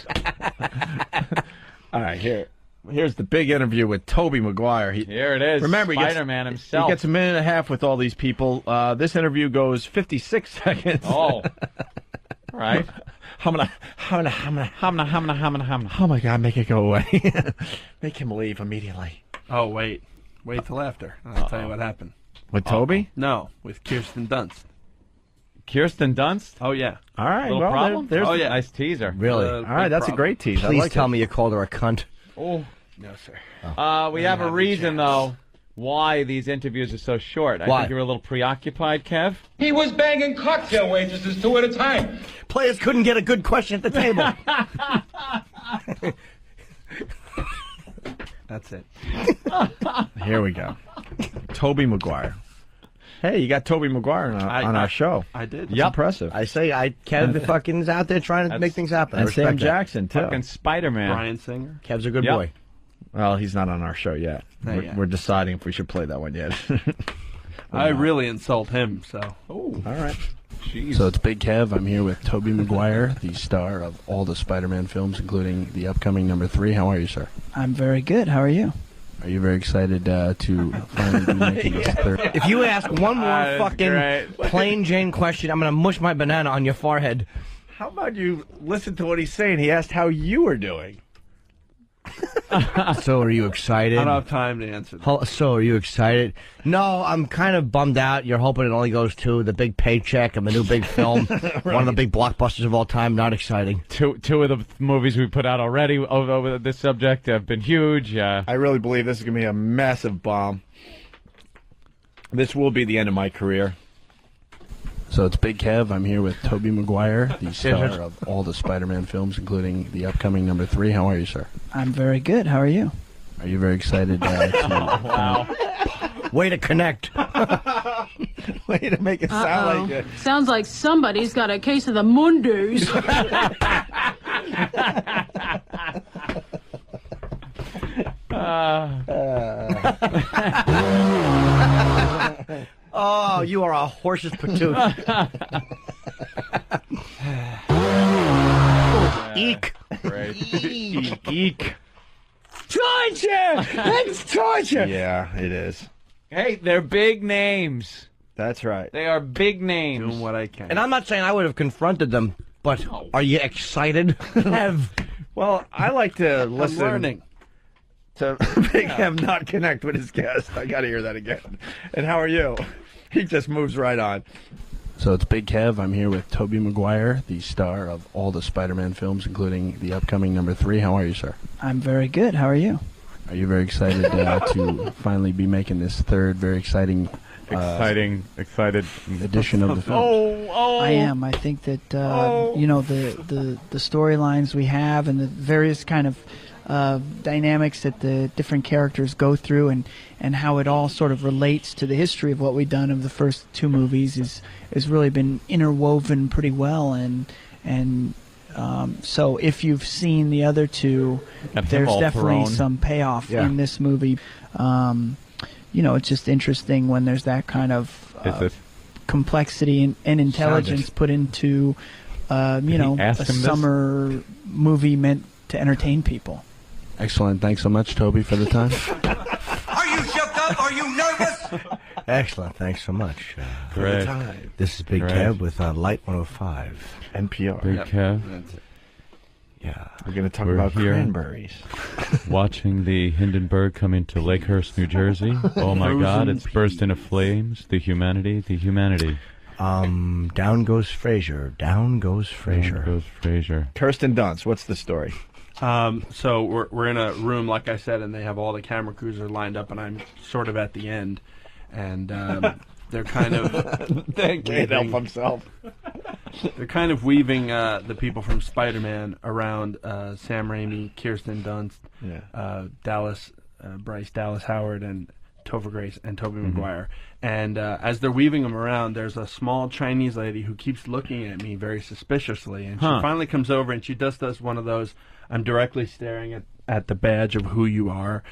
All right, here's the big interview with Tobey Maguire. Here it is. Remember, Spider-Man himself. He gets a minute and a half with all these people. This interview goes 56 seconds. Oh. All right. Oh my God, make it go away. Make him leave immediately. Oh, wait till after. I'll tell you what happened. With Toby? No, with Kirsten Dunst. Kirsten Dunst? Oh, yeah. All right, Little well, problem? there's Oh, yeah. Nice teaser. Really? all right, that's a great tease. I Please like tell it. me you called her a cunt. Oh. No, sir. We have a reason, though, why these interviews are so short. I Why? think you're a little preoccupied, Kev. He was banging cocktail waitresses 2 at a time. Players couldn't get a good question at the table. That's it. Here we go. Tobey Maguire. Hey, you got Tobey Maguire on our show. I did. That's impressive. I say, Kev fucking is out there trying to make things happen. I And Sam respect that. Jackson, too. Fucking Spider-Man. Brian Singer. Kev's a good Yep. boy. Well, he's not on our show yet. We're deciding if we should play that one yet. I really insult him, so. All right. So it's Big Kev. I'm here with Tobey Maguire, the star of all the Spider-Man films, including the upcoming number 3. How are you, sir? I'm very good. How are you? Are you very excited to finally be making this third? If you ask one more That is fucking great. plain Jane question, I'm going to mush my banana on your forehead. How about you listen to what he's saying? He asked how you were doing. So are you excited? I don't have time to answer that. So are you excited? No, I'm kind of bummed out. You're hoping it only goes to the big paycheck of a new big film. One of the big blockbusters of all time. Not exciting. Two of the movies we put out already over this subject have been huge. I really believe this is going to be a massive bomb. This will be the end of my career. So it's Big Kev. I'm here with Tobey Maguire, the star of all the Spider-Man films, including the upcoming number 3. How are you, sir? I'm very good. How are you? Are you very excited to... Wow. Way to connect. Way to make it sound like it. Sounds like somebody's got a case of the Mundus. Oh, you are a horse's patoot. Eek. Great. Eek. Torture! That's torture! Yeah, it is. Hey, they're big names. That's right. They are big names. Doing what I can. And I'm not saying I would have confronted them, but are you excited? Well, I like to listen. learning. To Big Kev not connect with his guest. I got to hear that again. And how are you? He just moves right on. So it's Big Kev. I'm here with Tobey Maguire, the star of all the Spider-Man films, including the upcoming number 3. How are you, sir? I'm very good. How are you? Are you very excited to finally be making this third very exciting excited edition of the film? I am. I think that you know the storylines we have and the various kind of dynamics that the different characters go through and how it all sort of relates to the history of what we've done of the first 2 movies is really been interwoven pretty well and so if you've seen the other 2, there's definitely some payoff in this movie. You know, it's just interesting when there's that kind of complexity and intelligence put into you know, a summer movie meant to entertain people. Excellent. Thanks so much, Toby, for the time. Are you shook up? Are you nervous? Excellent. Thanks so much. Great. This is Big Great. Kev with Light 105. NPR. Big Kev. Yeah. We're going to talk We're about here. cranberries. Watching the Hindenburg come into Lakehurst, New Jersey. Oh my God! It's burst into flames. The humanity. Down goes Fraser. Down goes Fraser. Down goes Fraser. Kirsten Dunst, what's the story? So we're in a room, like I said, and they have all the camera crews are lined up, and I'm sort of at the end, and they're kind of They can't help himself. They're kind of weaving the people from Spider-Man around Sam Raimi, Kirsten Dunst, Bryce Dallas Howard, and Topher Grace and Tobey Maguire. And as they're weaving them around, there's a small Chinese lady who keeps looking at me very suspiciously. And she finally comes over and she does one of those, I'm directly staring at the badge of who you are.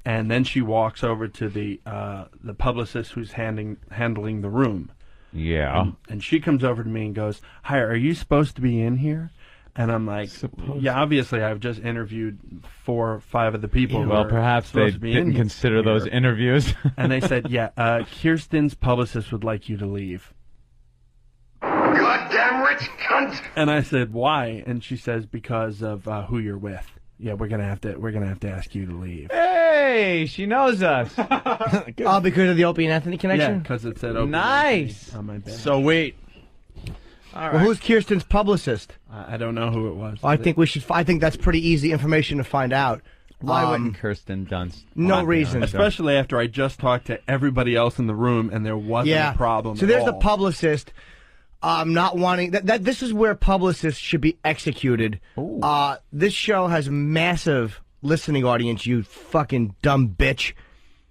And then she walks over to the publicist who's handling the room. Yeah. And she comes over to me and goes, "Hi, are you supposed to be in here?" And I'm like, "Yeah, obviously I've just interviewed 4 or 5 of the people who Well, are perhaps they supposed to be in didn't here." consider those interviews. And they said, "Yeah, Kirsten's publicist would like you to leave." Goddamn rich cunt! And I said, "Why?" And she says, "Because of who you're with. Yeah, we're gonna have to ask you to leave." Hey, she knows us. Oh, because of the Opie and Anthony connection? Yeah, because it said Opie Nice. on my badge. So wait. Well, who's Kirsten's publicist? I don't know who it was. I think I think that's pretty easy information to find out. Why wouldn't Kirsten Dunst? No reason. Especially after I just talked to everybody else in the room and there wasn't a problem. So there's at the all. publicist. Not wanting that. This is where publicists should be executed. This show has a massive listening audience. You fucking dumb bitch.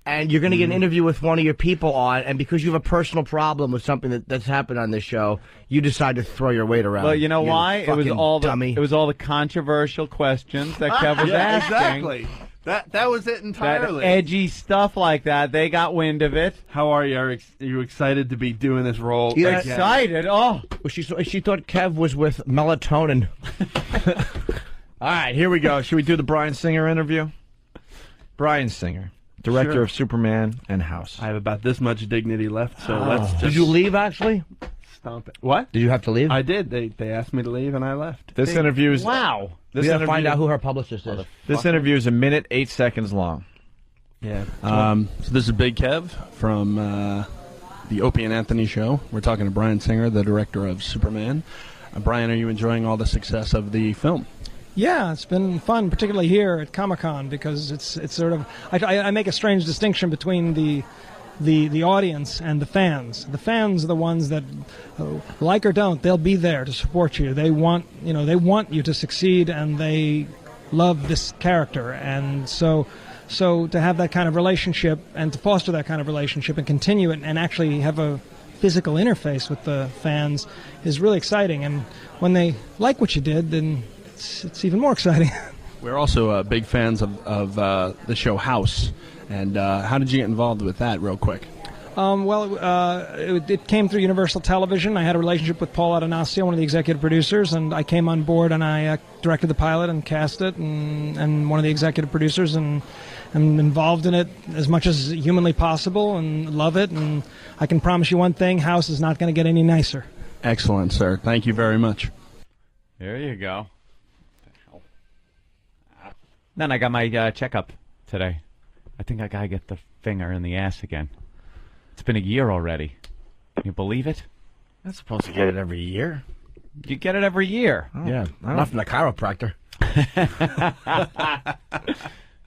And you're going to get an interview with one of your people on, and because you have a personal problem with something that's happened on this show, you decide to throw your weight around. Well, you know why? It was fucking all the dummy. it was all the controversial questions that Kev was asking. Exactly. That was it entirely. That edgy stuff like that. They got wind of it. How are you? Are you excited to be doing this role? Yeah, again? Excited. Oh, well, she thought Kev was with melatonin. All right, here we go. Should we do the Bryan Singer interview? Bryan Singer, director Sure. of Superman and House. I have about this much dignity left, so let's just... Did you leave, actually? Stomp it. What? Did you have to leave? I did. They asked me to leave, and I left. This interview's Wow. This We gotta interview, find out who her publicist is. This interview is 1 minute 8 seconds long. Yeah. Um, So this is Big Kev from the Opie and Anthony Show. We're talking to Bryan Singer, the director of Superman. Bryan, are you enjoying all the success of the film? Yeah, it's been fun, particularly here at Comic-Con, because it's sort of I make a strange distinction between the audience and the fans. The fans are the ones that, like or don't, they'll be there to support you. They want you to succeed, and they love this character, and so to have that kind of relationship and to foster that kind of relationship and continue it and actually have a physical interface with the fans is really exciting. And when they like what you did, then it's even more exciting. We're also big fans of the show House. And how did you get involved with that, real quick? It came through Universal Television. I had a relationship with Paul Adonasio, one of the executive producers, and I came on board and I directed the pilot and cast it, and one of the executive producers, and I'm involved in it as much as humanly possible and love it. And I can promise you one thing, House is not going to get any nicer. Excellent, sir. Thank you very much. There you go. Then I got my checkup today. I think I gotta get the finger in the ass again. It's been a year already. Can you believe it? I'm not supposed to get it every year. You get it every year. Oh, yeah, not from the chiropractor.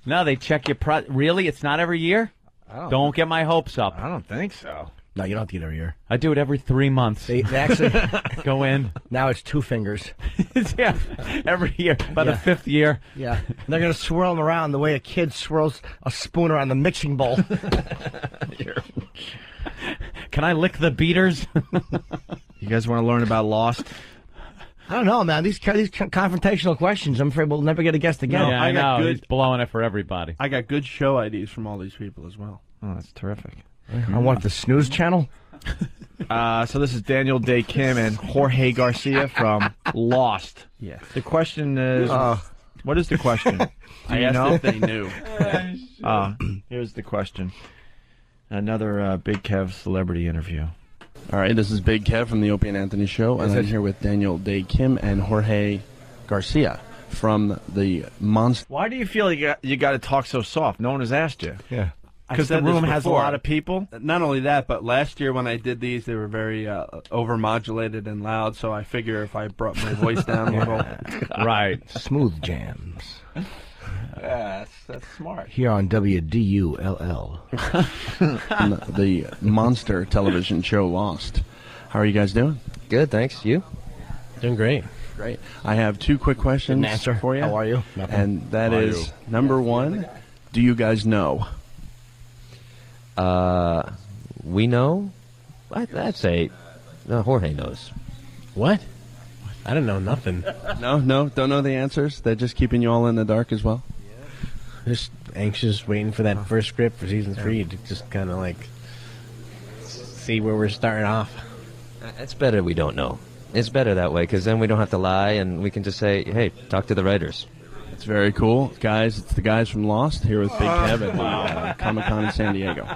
No, they check your really? It's not every year? Don't get my hopes up. I don't think so. No, you don't have to get it every year. I do it every 3 months. They actually go in. Now it's 2 fingers. Yeah, every year. By the 5th year. Yeah. And they're going to swirl them around the way a kid swirls a spoon around the mixing bowl. Can I lick the beaters? You guys want to learn about Lost? I don't know, man. These confrontational questions, I'm afraid we'll never get a guest again. Yeah, I know. He's blowing it for everybody. I got good show ideas from all these people as well. Oh, that's terrific. I want the snooze channel. So this is Daniel Day Kim and Jorge Garcia from Lost. Yes. The question is, what is the question? I asked if they knew. Here's the question. Another Big Kev celebrity interview. All right, this is Big Kev from the Opie and Anthony Show, and I'm here with Daniel Day Kim and Jorge Garcia from the Monster. Why do you feel you got to talk so soft? No one has asked you. Yeah. Because the room has a lot of people? Not only that, but last year when I did these, they were very over-modulated and loud, so I figure if I brought my voice down a little. Right. Smooth jams. That's smart. Here on WDULL. The monster television show Lost. How are you guys doing? Good, thanks. You? Doing great. Great. I have 2 quick questions for you. How are you? Nothing. And that is, number 1, do you guys know? We know? I'd say Jorge knows. What? I don't know nothing. No, don't know the answers? They're just keeping you all in the dark as well? Just anxious, waiting for that first script for season 3 to just kind of like see where we're starting off. It's better we don't know. It's better that way because then we don't have to lie and we can just say, hey, talk to the writers. It's very cool. Guys, it's the guys from Lost here with Big Kev at the Comic-Con in San Diego.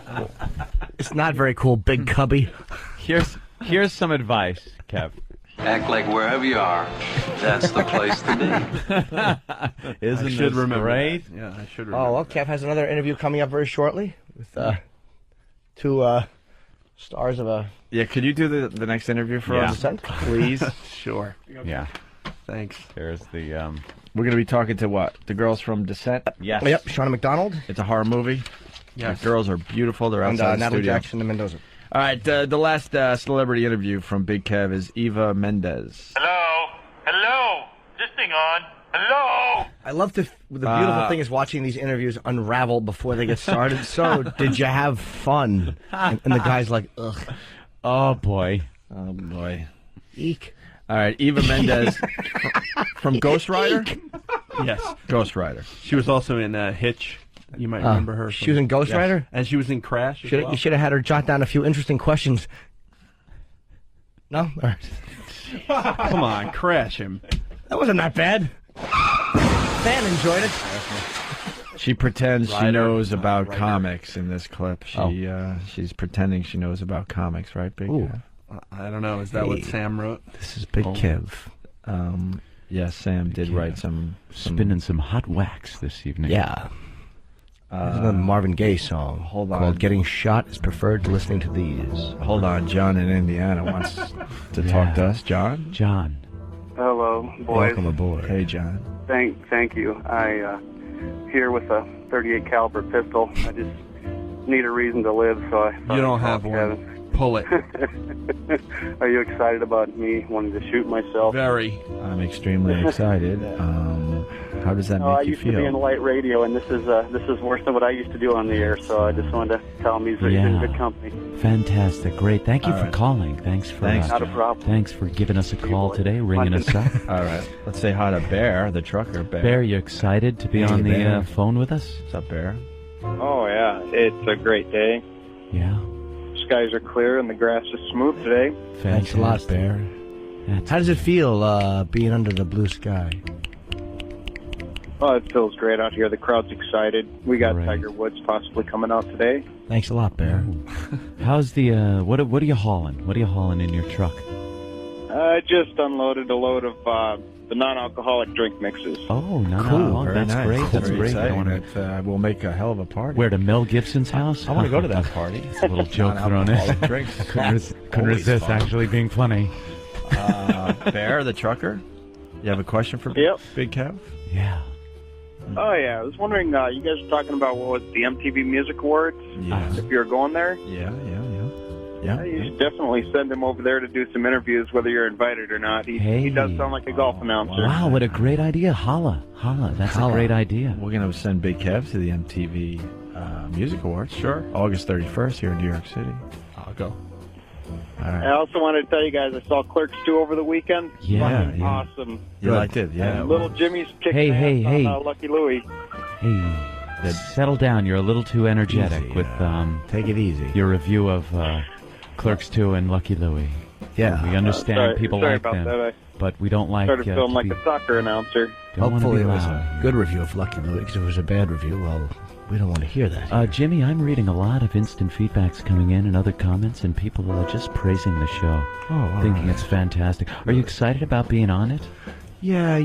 It's not very cool, Big Cubby. Here's some advice, Kev. Act like wherever you are, that's the place to be. Isn't I should this remember great? That. Yeah, I should remember. Oh, well, Kev has another interview coming up very shortly with 2 stars of a... Yeah, could you do the next interview for us, please? Sure. Yeah. Thanks. There's the... We're going to be talking to what? The girls from Descent? Yes. Yep, Shauna McDonald. It's a horror movie. Yes. The girls are beautiful. They're And outside the Natalie studio. Jackson and Mendoza. All right, the last celebrity interview from Big Kev is Eva Mendes. Hello? Hello? Is this thing on? Hello? I love the beautiful thing is watching these interviews unravel before they get started. So, did you have fun? And the guy's like, ugh. Oh, boy. Oh, boy. Eek. All right, Eva Mendes from Ghost Rider? Yes. Ghost Rider. She was also in Hitch. You might remember her. She was in Ghost Rider? And she was in Crash as well. You should have had her jot down a few interesting questions. No? All right. Come on, Crash him. That wasn't that bad. Fan enjoyed it. She pretends she knows about comics in this clip. She's pretending she knows about comics, right, Big Kev? I don't know. Is that what Sam wrote? This is Big Kev. Yes, Sam did write some spinning some hot wax this evening. Yeah. There's another Marvin Gaye song called Getting Shot is Preferred to Listening to These. Hold on, John in Indiana wants to talk to us. John? Hello, boys. Welcome aboard. Hey, John. Thank you. I here with a .38 caliber pistol. I just need a reason to live, so I thought You don't I'd have call one. Kevin. Pull it. Are you excited about me wanting to shoot myself? Very. I'm extremely excited. How does that make I you used to be feel? in light radio, and this is worse than what I used to do on the air. So I just wanted to tell him he's in good company. Fantastic. Great. Thank you All for right. calling. Thanks, Not a problem. Thanks for giving us a call today, ringing us up. All right. Let's say hi to Bear, the trucker. Bear, you excited to be Hey, on the Bear. phone with us? What's up, Bear? Oh, yeah. It's a great day. Yeah. Just skies are clear and the grass is smooth today. Thanks a lot, Bear. How does it feel being under the blue sky? Oh, it feels great out here. The crowd's excited. We got Tiger Woods possibly coming out today. Thanks a lot, Bear. How's the what are you hauling? What are you hauling in your truck? I just unloaded a load of the non-alcoholic drink mixes. Oh, no, Cool. Very that's nice. great. That's Very great. exciting. We'll make a hell of a party. Where, to Mel Gibson's house? I want to go to that party. It's a little joke thrown in. Non-alcoholic drinks. Couldn't resist actually being funny. Bear, the trucker, you have a question for Big Kev? Yeah. Oh, yeah. I was wondering, you guys were talking about, what was the MTV Music Awards? Yeah. If you're going there? Yeah. You should definitely send him over there to do some interviews, whether you're invited or not. He does sound like a golf announcer. Wow, what a great idea. Holla. That's a great idea. We're going to send Big Kev to the MTV Music Awards. Sure. August 31st here in New York City. I'll go. All right. I also wanted to tell you guys I saw Clerks 2 over the weekend. Fucking awesome. You liked it, yeah. And Little Jimmy's kicking ass on Lucky Louie. Hey, settle down. You're a little too energetic with take it easy. Your review of Clerks 2 and Lucky Louie. Yeah. We understand people sorry like about them, that. but we don't like Started feeling to like be- a soccer announcer. Don't wanna Hopefully be it was loud. a good review of Lucky Louie, because if it was a bad review, well, we don't want to hear that. Jimmy, I'm reading a lot of instant feedbacks coming in and other comments, and people are just praising the show, thinking it's fantastic. Are you excited about being on it? Yeah,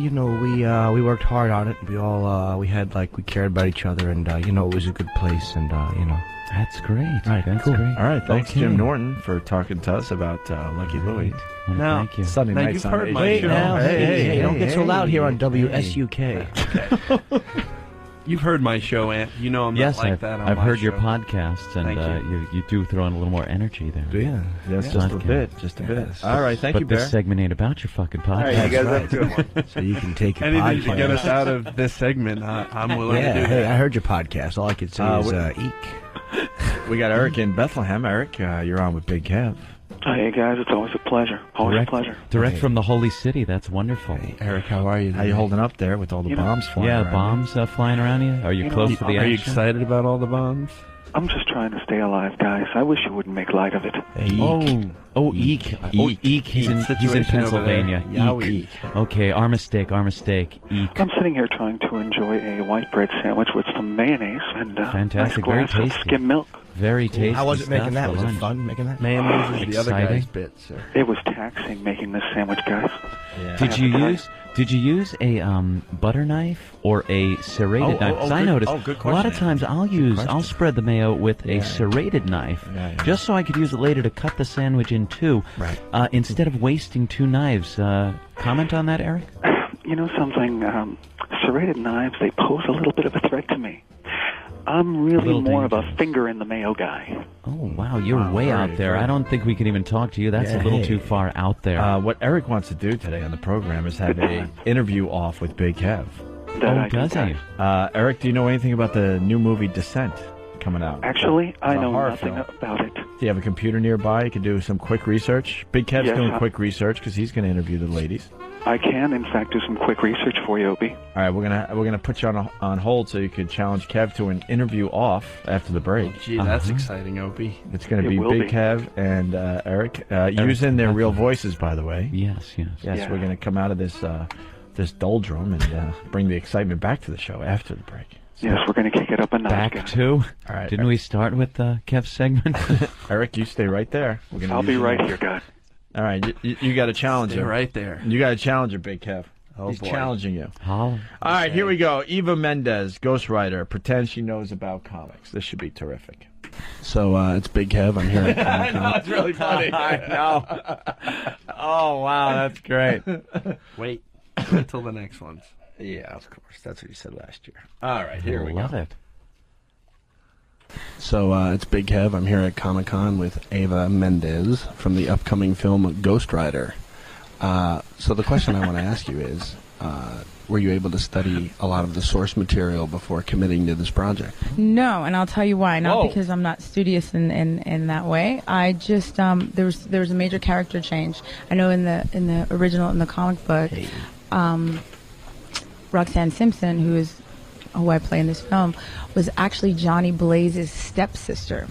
we worked hard on it. We all we cared about each other, and it was a good place, and That's great. All right, That's cool. great. All right, thanks, Okay. Jim Norton, for talking to us about Lucky Louie. Now, thank you. Sunday Now, nights you've on heard my Wait, show. now, Hey, don't get so loud here on WSUK. You've heard my show, Ant. You know I'm Yes, not like that on I've my heard your show. podcasts, and Thank you do throw in a little more energy there. Yeah. Yes, just a bit. Just a bit. All right, thank but you, Bear. this segment ain't about your fucking podcast. All right, you guys have a good one. So you can take your Anything podcast. to get us out of this segment, I'm willing to do. Hey, I heard your podcast. All I could say is eek. We got Eric in Bethlehem. Eric, you're on with Big Kev. Hey guys, it's always a pleasure. Always a pleasure. Direct from the Holy City. That's wonderful. Eric, how are you? How you holding up there with all the bombs flying Yeah, around? bombs flying around you? Are you close to the Are you action? excited about all the bombs? I'm just trying to stay alive, guys. I wish you wouldn't make light of it. Eek. Eek. He's in Situation over Pennsylvania. there. Yowie. Eek. Okay, our mistake. Eek. I'm sitting here trying to enjoy a white bread sandwich with some mayonnaise and Fantastic, a nice very glass of tasty. skim milk. Very tasty. How was it making stuff that? for Was it lunch. fun making that? Mayonnaise is the other Exciting. guy's bit, sir. It was taxing making this sandwich, guys. Did you use a butter knife or a serrated knife? 'Cause I noticed good a lot of question. times I'll spread the mayo with a serrated knife, just so I could use it later to cut the sandwich in two, instead of wasting two knives. Comment on that, Eric? You know something? Serrated knives, they pose a little bit of a threat to me. I'm really little more of a finger in the mayo guy. Oh, wow, you're way out there. I don't think we can even talk to you. That's a little too far out there. What Eric wants to do today on the program is have a interview off with Big Kev. Does he? Eric, do you know anything about the new movie Descent coming out? Actually, It's I a know horror nothing film. about it. Do you have a computer nearby? You could do some quick research. Big Kev's Yes, doing quick research because he's going to interview the ladies. I can, in fact, do some quick research for you, Opie. All right, we're gonna put you on hold so you could challenge Kev to an interview off after the break. Gee, that's exciting, Opie. It's going to It be will Big be. Kev and Eric using their real voices, by the way. Yes. Yes, Yeah. we're going to come out of this this doldrum and bring the excitement back to the show after the break. Yes, we're going to kick it up a notch, Back guys. to? All right, Didn't we start with Kev's segment? Eric, you stay right there. We're gonna I'll use be you right now. here, guys. All right, you got a challenger. Stay right there. You got a challenger, Big Kev. Oh, He's boy. challenging you. All right, here we go. Eva Mendes, ghostwriter, pretends she knows about comics. This should be terrific. So it's Big Kev. I'm here at Comic-Con. No, it's really funny. I know. Oh, wow, that's great. Wait till the next ones. Yeah, of course. That's what you said last year. All right, here we go. Love it. So it's Big Kev. I'm here at Comic-Con with Eva Mendes from the upcoming film Ghost Rider. So the question I want to ask you is, were you able to study a lot of the source material before committing to this project? No, and I'll tell you why. Not Whoa. because I'm not studious in that way. I just there was a major character change. I know in the original, in the comic book, Roxanne Simpson, who I play in this film, was actually Johnny Blaze's stepsister.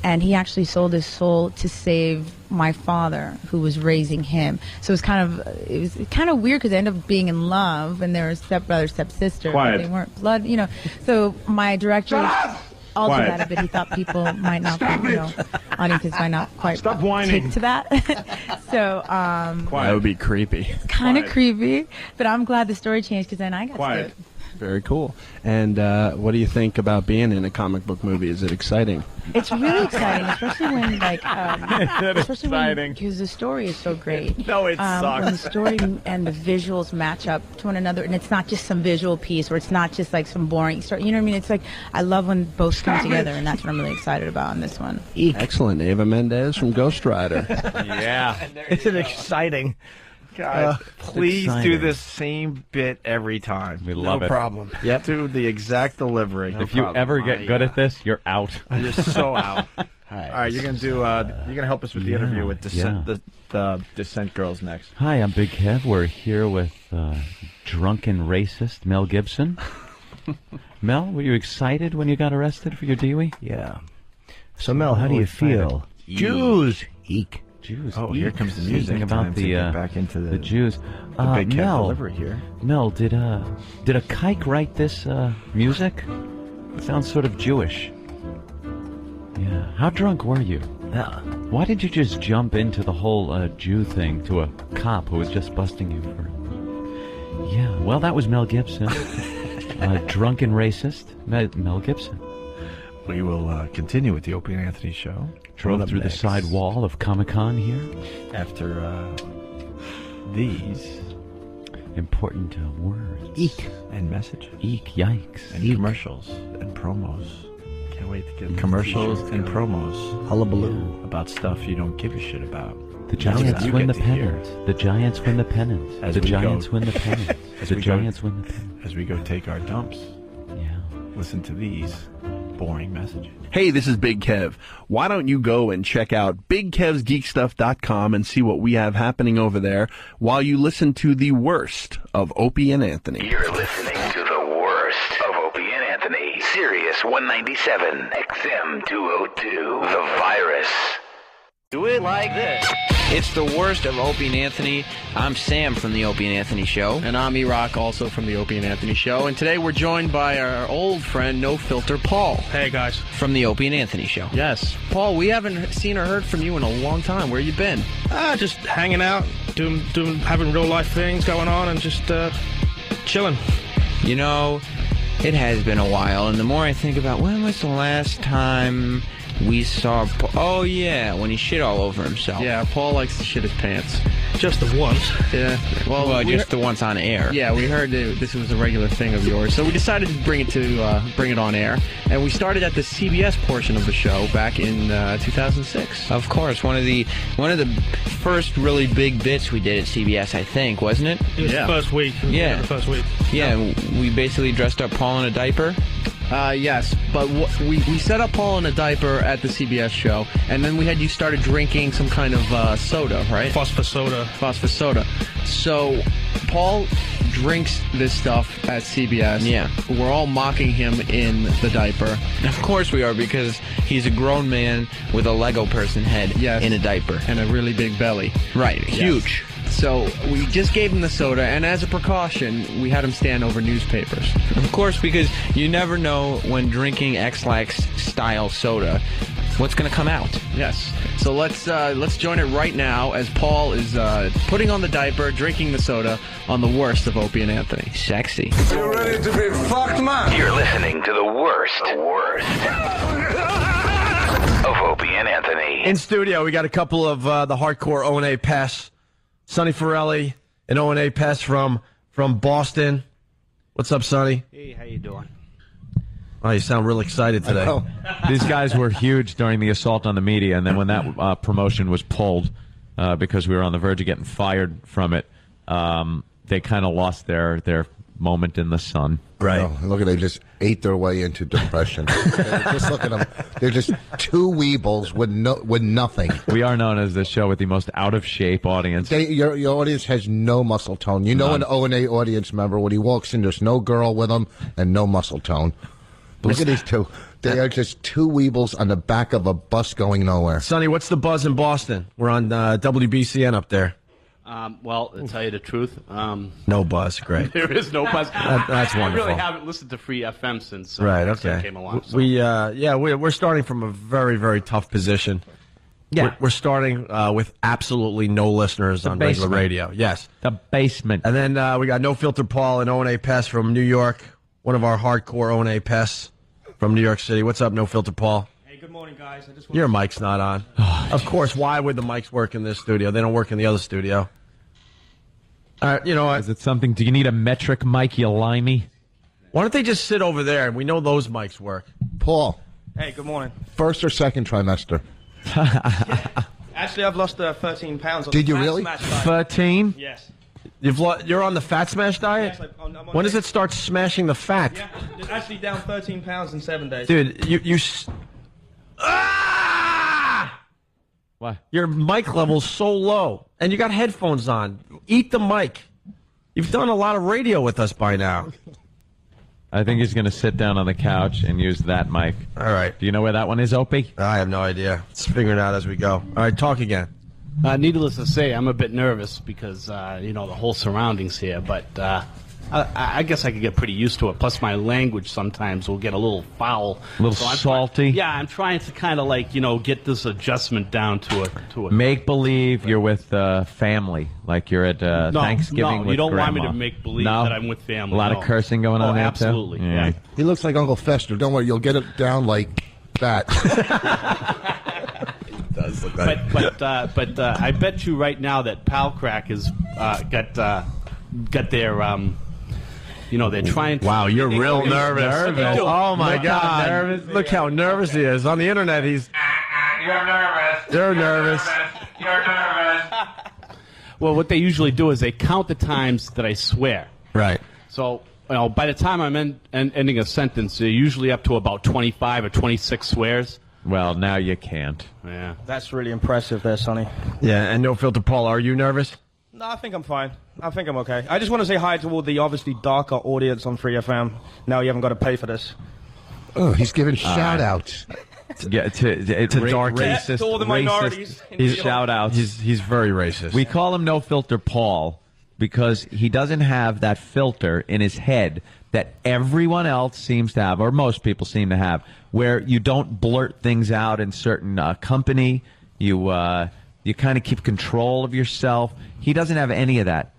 and he actually sold his soul to save my father, who was raising him. So it was kind of weird because they ended up being in love, and they were stepbrother, stepsister. Quiet. But they weren't blood, you know. So my director altered that a bit. He thought people might not, audiences might not quite take to that. So That would be creepy. kind of creepy, but I'm glad the story changed because then I got scared. Very cool. And what do you think about being in a comic book movie? Is it exciting? It's really exciting, especially when because the story is so great. No, it sucks. When the story and the visuals match up to one another, and it's not just some visual piece, or it's not just like some boring story. You know what I mean? It's like I love when both come together, and that's what I'm really excited about in this one. Excellent. Ava Mendez from Ghost Rider. Yeah. Isn't it exciting? God, please do the same bit every time. We love it. No problem. Yep. Do the exact delivery. If you ever get good at this, you're out. I'm just so out. All right, you're gonna do. You're gonna help us with the interview with the Descent Girls next. Hi, I'm Big Kev. We're here with drunken racist Mel Gibson. Mel, were you excited when you got arrested for your DUI? Yeah. So Mel, how do you feel? Jews. Eek. Jews. Oh, here comes the music. Thinking about Time to get back into the Jews. The Big Kev Mel, delivery here. Mel, did a kike write this music? It sounds sort of Jewish. Yeah. How drunk were you? Why did you just jump into the whole Jew thing to a cop who was just busting you for? Yeah. Well, that was Mel Gibson. Drunken racist Mel Gibson. We will continue with the Opie and Anthony show. Drove through the side wall of Comic-Con here. After these important words. Eek. And messages. Eek, yikes. And commercials and promos. Can't wait to get commercials and promos. Hullabaloo. About stuff you don't give a shit about. The Giants win the pennant. The Giants win the pennant. The Giants win the pennant. The Giants win the pennant. As we go take our dumps. Yeah. Listen to these boring messages. Hey, this is Big Kev. Why don't you go and check out BigKevsGeekStuff.com and see what we have happening over there while you listen to the worst of Opie and Anthony. You're listening to the worst of Opie and Anthony. Sirius 197, XM 202, The Virus. Do it like this. It's the worst of Opie and Anthony. I'm Sam from the Opie and Anthony Show. And I'm E-Rock, also from the Opie and Anthony Show. And today we're joined by our old friend, No Filter Paul. Hey, guys. From the Opie and Anthony Show. Yes. Paul, we haven't seen or heard from you in a long time. Where you been? Just hanging out, having real life things going on, and just chilling. You know, it has been a while, and the more I think about when was the last time we saw oh yeah, when he shit all over himself. Yeah, Paul likes to shit his pants. Just the once. Yeah. Well, just the once on air. Yeah, we heard that this was a regular thing of yours, so we decided to bring it on air, and we started at the CBS portion of the show back in 2006. Of course, one of the first really big bits we did at CBS, I think, wasn't it? It was the first week. Yeah, the first week. Yeah, we basically dressed up Paul in a diaper. Yes, but we set up Paul in a diaper at the CBS show, and then you started drinking some kind of soda, right? Phosphor soda. So Paul drinks this stuff at CBS. Yeah. We're all mocking him in the diaper. Of course we are, because he's a grown man with a Lego person head in a diaper. And a really big belly. Right, huge. So we just gave him the soda, and as a precaution, we had him stand over newspapers. Of course, because you never know when drinking X-Lax style soda what's going to come out. Yes. So let's join it right now as Paul is putting on the diaper, drinking the soda on the worst of Opie and Anthony. Sexy. You ready to be fucked, man? You're listening to the worst of Opie and Anthony. In studio, we got a couple of the hardcore O&A Pest. Sonny Forelli and O&A Pest from Boston. What's up, Sonny? Hey, how you doing? Oh, you sound real excited today. These guys were huge during the assault on the media, and then when that promotion was pulled because we were on the verge of getting fired from it, they kind of lost their moment in the sun. Right. Oh, look at they just ate their way into depression. Just look at them. They're just two weebles with nothing. We are known as the show with the most out of shape audience. Your audience has no muscle tone. You know, an O&A audience member when he walks in, there's no girl with him and no muscle tone. Look at these two. They are just two weebles on the back of a bus going nowhere. Sonny, what's the buzz in Boston? We're on WBCN up there. Well, to tell you the truth, no buzz. Great. There is no buzz. That's wonderful. I really haven't listened to Free FM since right. I Okay. came along. So. We're starting from a very, very tough position. Yeah. We're starting with absolutely no listeners on regular radio. Yes. The basement. And then we got No Filter Paul and O&A Pest from New York. One of our hardcore O&A Pests from New York City. What's up, No Filter Paul? Hey, good morning, guys. Your mic's not on. Of course, why would the mics work in this studio? They don't work in the other studio. You know what? Is it something? Do you need a metric mic, you limey? Why don't they just sit over there? We know those mics work. Paul. Hey, good morning. First or second trimester? Actually, I've lost 13 pounds. On Did the you Fat really? Smash diet. 13? Yes. You're on the Fat Smash diet? Yes, I'm on when does it start smashing the fat? Yeah, actually down 13 pounds in 7 days. Dude, What? Your mic level's so low, and you got headphones on. Eat the mic. You've done a lot of radio with us by now. I think he's going to sit down on the couch and use that mic. All right. Do you know where that one is, Opie? I have no idea. Let's figure it out as we go. All right, talk again. Needless to say, I'm a bit nervous because, the whole surroundings here, but I guess I could get pretty used to it. Plus, my language sometimes will get a little foul. A little salty? I'm trying to kind of get this adjustment down to it. Make believe you're with family, like you're at Thanksgiving with you don't Grandma. want me to make believe No? that I'm with family. A lot of cursing going on there, too? Absolutely, yeah. He looks like Uncle Fester. Don't worry, you'll get it down like that. Does look like But I bet you right now that Pal Crack has got their they're trying to. Wow, you're real nervous. Oh my God! nervous. Look how nervous he is. On the internet, he's. You're nervous. They're nervous. You're nervous. Well, what they usually do is they count the times that I swear. Right. So, by the time I'm ending a sentence, they're usually up to about 25 or 26 swears. Well, now you can't. Yeah. That's really impressive there, Sonny. Yeah, and No Filter Paul, are you nervous? No, I think I'm fine. I think I'm okay. I just want to say hi to all the obviously darker audience on Free FM. Now you haven't got to pay for this. Oh, he's giving shout-outs. Yeah, to dark racist, to all the minorities. He's shout outs. He's very racist. We call him No Filter Paul because he doesn't have that filter in his head that everyone else seems to have, or most people seem to have, where you don't blurt things out in certain company. You kind of keep control of yourself. He doesn't have any of that.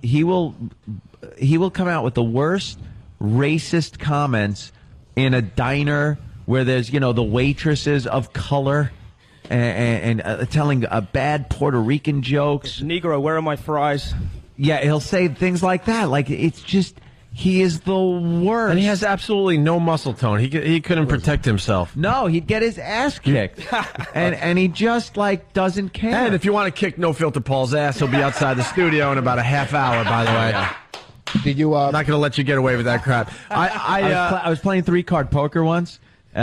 He will come out with the worst racist comments in a diner where there's, the waitresses of color and telling bad Puerto Rican jokes. Negro, where are my fries? Yeah, he'll say things like that. Like, it's just, he is the worst. And he has absolutely no muscle tone. He couldn't protect himself. No, he'd get his ass kicked. and he just, doesn't care. And if you want to kick No Filter Paul's ass, he'll be outside the studio in about a half hour, by the way. Did you? I'm not going to let you get away with that crap. I was playing 3-card poker once in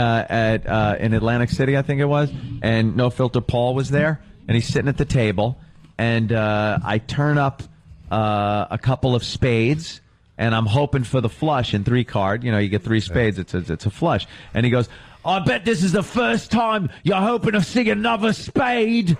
Atlantic City, I think it was, and No Filter Paul was there, and he's sitting at the table, and I turn up a couple of spades, and I'm hoping for the flush in 3-card. You get 3 spades, it's a flush. And he goes, I bet this is the first time you're hoping to see another spade.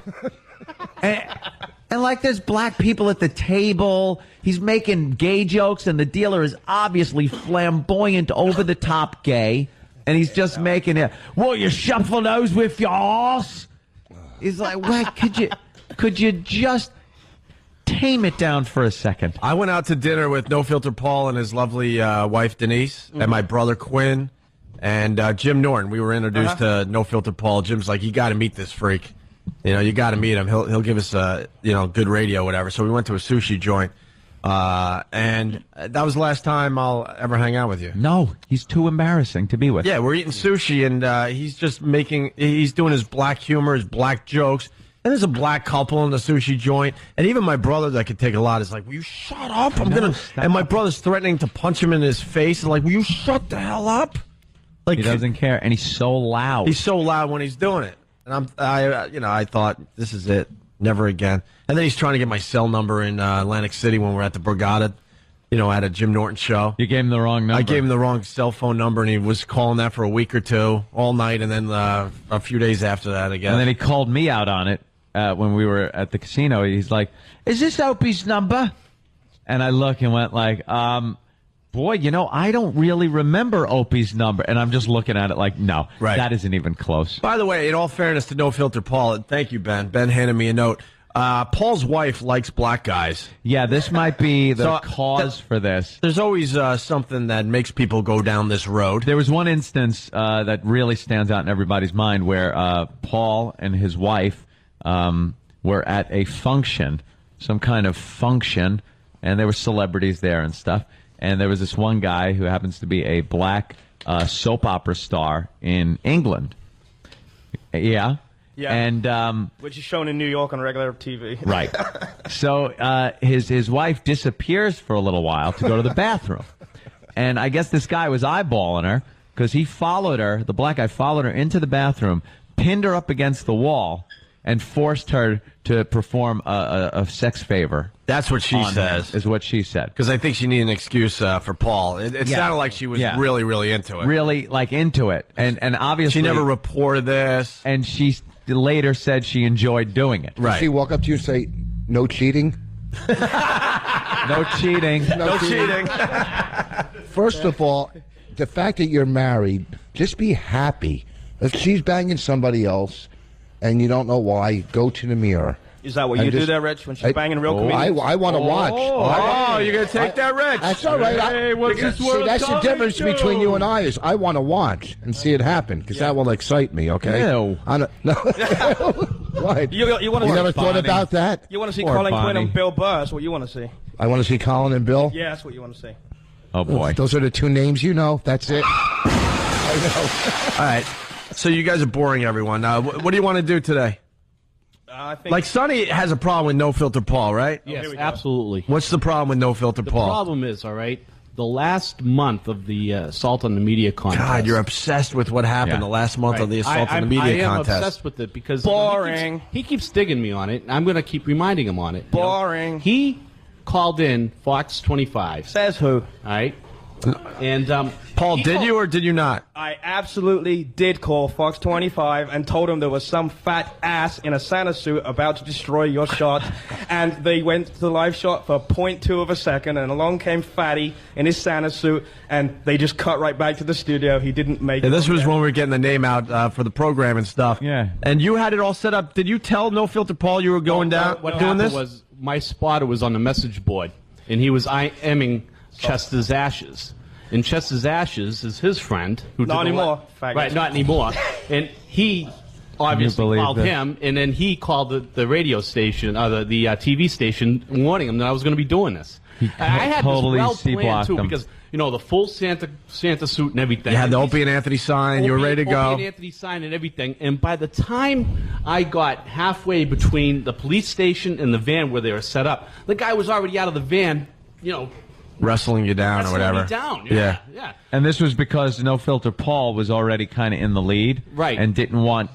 And there's black people at the table. He's making gay jokes, and the dealer is obviously flamboyant, over-the-top gay. And he's just making it, what, you shuffle those with your ass? He's like, what, could you just tame it down for a second? I went out to dinner with No Filter Paul and his lovely wife, Denise, and my brother, Quinn, and Jim Norton. We were introduced to No Filter Paul. Jim's like, you got to meet this freak. You got to meet him. He'll give us good radio, whatever. So we went to a sushi joint, and that was the last time I'll ever hang out with you. No, he's too embarrassing to be with. Yeah, we're eating sushi, and he's just he's doing his black humor, his black jokes. And there's a black couple in the sushi joint, and even my brother that could take a lot is like, will you shut up? And my brother's threatening to punch him in his face. Like, will you shut the hell up? He doesn't care, and he's so loud. He's so loud when he's doing it. And I thought, this is it, never again. And then he's trying to get my cell number in Atlantic City when we're at the Borgata. at a Jim Norton show. You gave him the wrong number. I gave him the wrong cell phone number, and he was calling that for a week or two, all night, and then a few days after that, I guess. And then he called me out on it when we were at the casino. He's like, "Is this Opie's number?" And I look and went like, boy, I don't really remember Opie's number. And I'm just looking at it like, no, that isn't even close. By the way, in all fairness to No Filter Paul, and thank you, Ben. Ben handed me a note. Paul's wife likes black guys. Yeah, this might be the cause for this. There's always something that makes people go down this road. There was one instance that really stands out in everybody's mind where Paul and his wife were at a function, some kind of function, and there were celebrities there and stuff. And there was this one guy who happens to be a black soap opera star in England. Yeah. Yeah. And which is shown in New York on regular TV. Right. So his wife disappears for a little while to go to the bathroom. And I guess this guy was eyeballing her because he followed her, the black guy followed her into the bathroom, pinned her up against the wall, and forced her to perform a sex favor. That's what she says. Is what she said. Because I think she needed an excuse for Paul. It sounded like she was really, really into it. Really, into it. And obviously... She never reported this. And she later said she enjoyed doing it. Did she walk up to you and say, "No cheating"? No cheating. No cheating. First of all, the fact that you're married, just be happy. If she's banging somebody else and you don't know why, go to the mirror. Is that what you do there, Rich, when she's banging real comedians? I want to watch. Oh, you're going to take that, Rich? That's all right. Hey, what's this world that's the coming difference to? between you and I is I want to watch and see it happen because that will excite me, okay? Ew. No. What? You want to never thought about that? You want to see Poor Colin Quinn Bonnie. and Bill Burr? That's what you want to see. I want to see Colin and Bill. Yeah, that's what you want to see. Oh, boy. Those are the two names you know. That's it. I know. All right. So you guys are boring everyone. What do you want to do today? I think Like Sonny has a problem with No Filter Paul, right? Yes, absolutely. What's the problem with No Filter The Paul? problem is, all right, the last month of the Assault on the Media contest. God, you're obsessed with what happened the last month of the Assault on the Media contest. I am obsessed with it because Boring. He keeps digging me on it, and I'm going to keep reminding him on it. Boring. He called in Fox 25. Says who? All right. And Paul, did you or did you not? I absolutely did call Fox 25 and told them there was some fat ass in a Santa suit about to destroy your shot. And they went to the live shot for 0.2 of a second, and along came Fatty in his Santa suit, and they just cut right back to the studio. He didn't make it. And this was when we were getting the name out for the program and stuff. Yeah. And you had it all set up. Did you tell No Filter Paul you were going down What doing happened this? was my spotter was on the message board, and he was IMing Chester's Ashes. And Chester's Ashes is his friend. Who Not did the anymore, faggot. Right, not anymore. And he obviously believe called this? him, and then he called the radio station, the TV station, warning him that I was going to be doing this. I had totally this well planned, C-blocked too, him. because, the full Santa suit and everything. You had the Opie and Anthony sign. You were ready to go. Opie and Anthony sign and everything. And by the time I got halfway between the police station and the van where they were set up, the guy was already out of the van, Wrestling you down or wrestling whatever. me down. Yeah. Yeah. And this was because No Filter Paul was already kind of in the lead. Right. And didn't want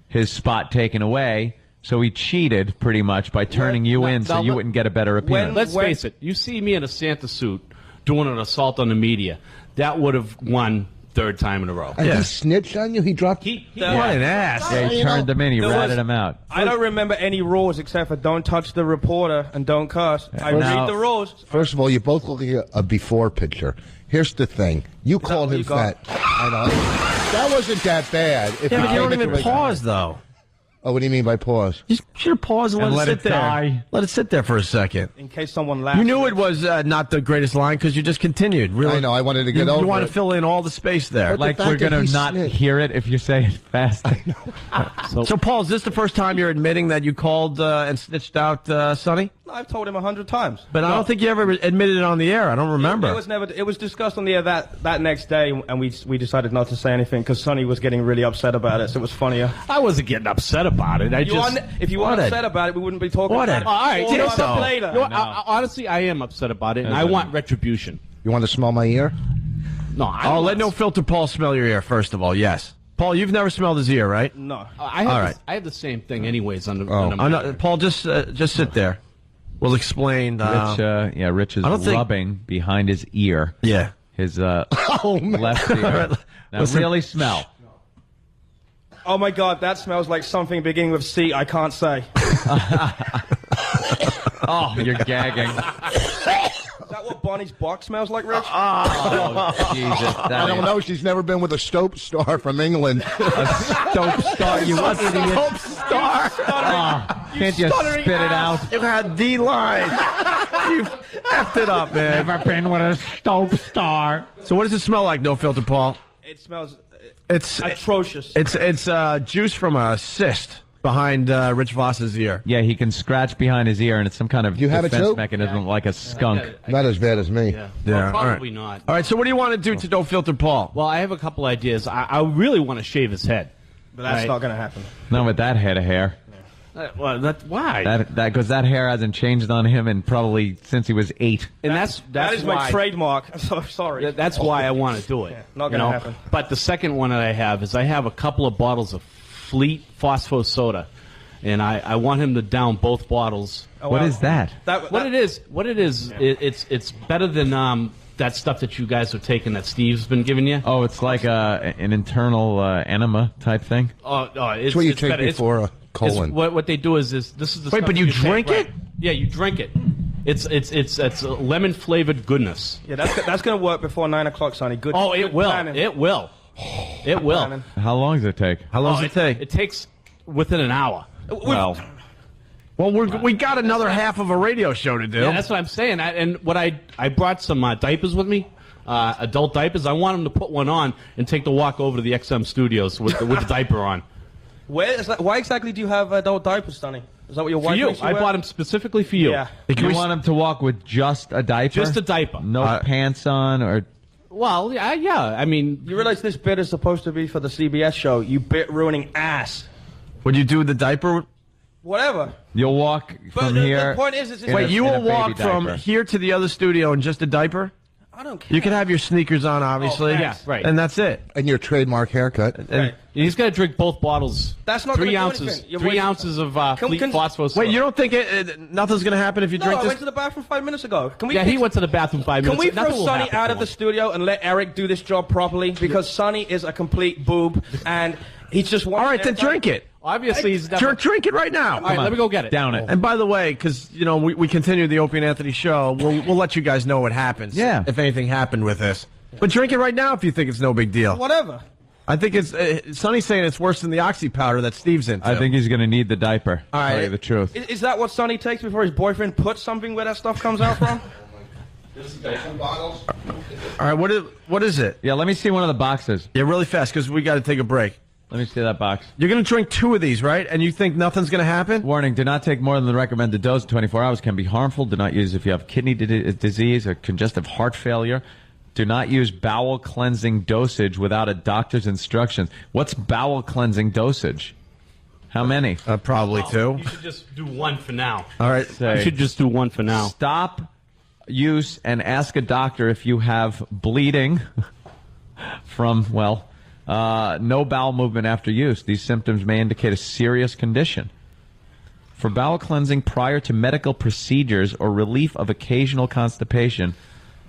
his spot taken away. So he cheated pretty much by turning you in so you wouldn't get a better appearance. Let's face it. You see me in a Santa suit doing an assault on the media. That would have won third time in a row. And he snitched on you? He dropped... What an ass. Yeah, he turned them in. He ratted them out. I don't remember any rules except for don't touch the reporter and don't cuss. I read the rules. First of all, you both look at a before picture. Here's the thing. You called him fat. I know. That wasn't that bad. If Yeah, but you don't take it even the way- pause, though. Oh, what do you mean by pause? You should have paused and, And let let it sit it there. die. Let it sit there for a second. In case someone laughs. You knew it was not the greatest line because you just continued. Really, I know. I wanted to get over You want it. to fill in all the space there. But Like the we're fact that going to he not snitched. hear it if you say it fast. So, Paul, is this the first time you're admitting that you called and snitched out Sonny? I've told him 100 times. But I don't think you ever admitted it on the air. I don't remember. It was never. It was discussed on the air that next day, and we decided not to say anything because Sonny was getting really upset about it. So it was funnier. I wasn't getting upset about it. If you weren't upset about it, we wouldn't be talking about it. All right, 4 months so. later. Honestly, I am upset about it, and I want retribution. You want to smell my ear? No, I'll let No Filter Paul smell your ear, first of all, yes. Paul, you've never smelled his ear, right? No. I have All right. I have the same thing anyways. I'm not, Paul, just sit there. will explain. Rich is I don't think- rubbing behind his ear. Yeah. His Oh, man. left ear. Now Listen. really smell. Oh my God, that smells like something beginning with C. I can't say. Oh, you're gagging. Is that what Bonnie's box smells like, Rich? Oh, Jesus. I don't know. She's never been with a Stope star from England. A Stope star, you Stope idiot. Star. Can't you spit it out? You had D-line. You effed it up, man. Never been with a Stope star. So what does it smell like, No Filter Paul? It smells It's atrocious. It's juice from a cyst behind Rich Voss's ear. Yeah, he can scratch behind his ear, and it's some kind of You have it defense too? mechanism like a skunk. Not as bad as me. Well, all probably right. not. All right, so what do you want to do to No Filter Paul? Well, I have a couple ideas. I really want to shave his head. But that's Right. not going to happen. Not with that head of hair. Why? That hair hasn't changed on him in probably since he was 8. And that's That is why, my trademark. I'm so sorry. That's why I want to do it. not you gonna know? happen. But the second one that I have is I have a couple of bottles of Fleet Phosphor Soda, and I want him to down both bottles. What is that? What it is? It's better than that stuff that you guys are taking that Steve's been giving you. Oh, it's like an internal enema type thing? It's what you it's take better. before a colon. What they do is this is the Wait, stuff but that you take, drink right. it? Yeah, you drink it. It's lemon flavored goodness. Yeah, that's going to work before 9 o'clock, Sonny. Good. Oh, it good will. planning. It will. It will. Planning. How long does it take? How long does it take? It takes within an hour. Well, we got another half of a radio show to do. Yeah, that's what I'm saying. I brought some diapers with me, adult diapers. I want him to put one on and take the walk over to the XM studios with the diaper on. Where is that? Why exactly do you have adult diapers, Sonny? Is that what your For wife you, makes I wear? bought him specifically for you. Yeah. you want him to walk with just a diaper? Just a diaper. No pants on or... Well, yeah. I mean, You realize this bit is supposed to be for the CBS show? You bit ruining ass. Would you do the diaper? Whatever. You'll walk But from the here... point is, it's Wait, you in a will walk baby from diaper. here to the other studio in just a diaper? I don't care. You can have your sneakers on, obviously. Oh, yeah, right. And that's it. And your trademark haircut. And- He's got to drink both bottles. That's not 3 gonna do ounces. anything. Your 3 voice- ounces of Fleet can- Phosphor Soda. Wait, you don't think nothing's going to happen if you No, drink I this? went to the bathroom 5 minutes ago. Can we? Yeah, he went to the bathroom 5 Can minutes. we throw Nothing will Sonny happen out to of the him. studio and let Eric do this job properly? Because Sonny is a complete boob, and he's just. All right, then drink it. Obviously, he's never... Drink it right now. All right, let me go get it. Down it. And by the way, because we continue the Opie and Anthony show, we'll let you guys know what happens. Yeah. If anything happened with this, but drink it right now if you think it's no big deal. Whatever. I think it's Sonny's saying it's worse than the oxy powder that Steve's into. I think he's going to need the diaper. All right. Tell you the truth. Is that what Sonny takes before his boyfriend puts something where that stuff comes out from? All right, what is it? Yeah, let me see one of the boxes. Yeah, really fast because we got to take a break. Let me see that box. You're going to drink 2 of these, right? And you think nothing's going to happen? Warning, do not take more than the recommended dose in 24 hours. Can be harmful. Do not use if you have kidney disease or congestive heart failure. Do not use bowel cleansing dosage without a doctor's instructions. What's bowel cleansing dosage? How many? Probably 2. You should just do one for now. All right. You should just do one for now. Stop use and ask a doctor if you have bleeding from, no bowel movement after use. These symptoms may indicate a serious condition. For bowel cleansing prior to medical procedures or relief of occasional constipation,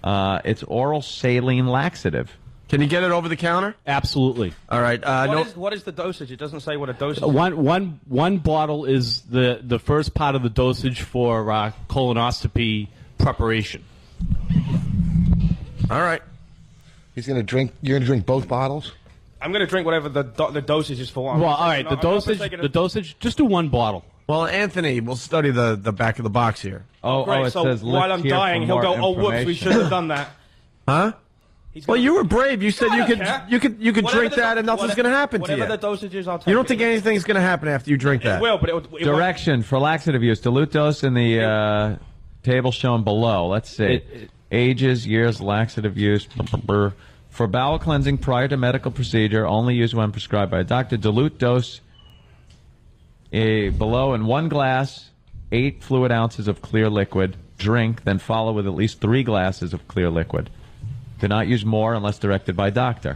it's oral saline laxative. Can you get it over the counter? Absolutely. All right. What is the dosage? It doesn't say what a dosage is. One bottle is the first part of the dosage for colonoscopy preparation. All right. He's going to drink. You're going to drink both bottles? I'm going to drink whatever the dosage is for. Well, all right. The dosage. Just do one bottle. Well, Anthony, we'll study the back of the box here. Great. It so says while lift I'm here dying, for he'll more go, "Oh, whoops, we should have done that." Huh? Well, you were brave. You said No, I you don't could care. you could Whatever drink the that and nothing's whatever- going to happen to you. Whatever the dosage is, I'll take You don't it. think anything's going to happen after you drink that? It will, but it won't. Direction for laxative use. Dilute dose in the table shown below. Let's see. Ages, years, laxative use. For bowel cleansing prior to medical procedure, only use when prescribed by a doctor. Dilute dose below in 1 glass, 8 fluid ounces of clear liquid. Drink, then follow with at least 3 glasses of clear liquid. Do not use more unless directed by doctor.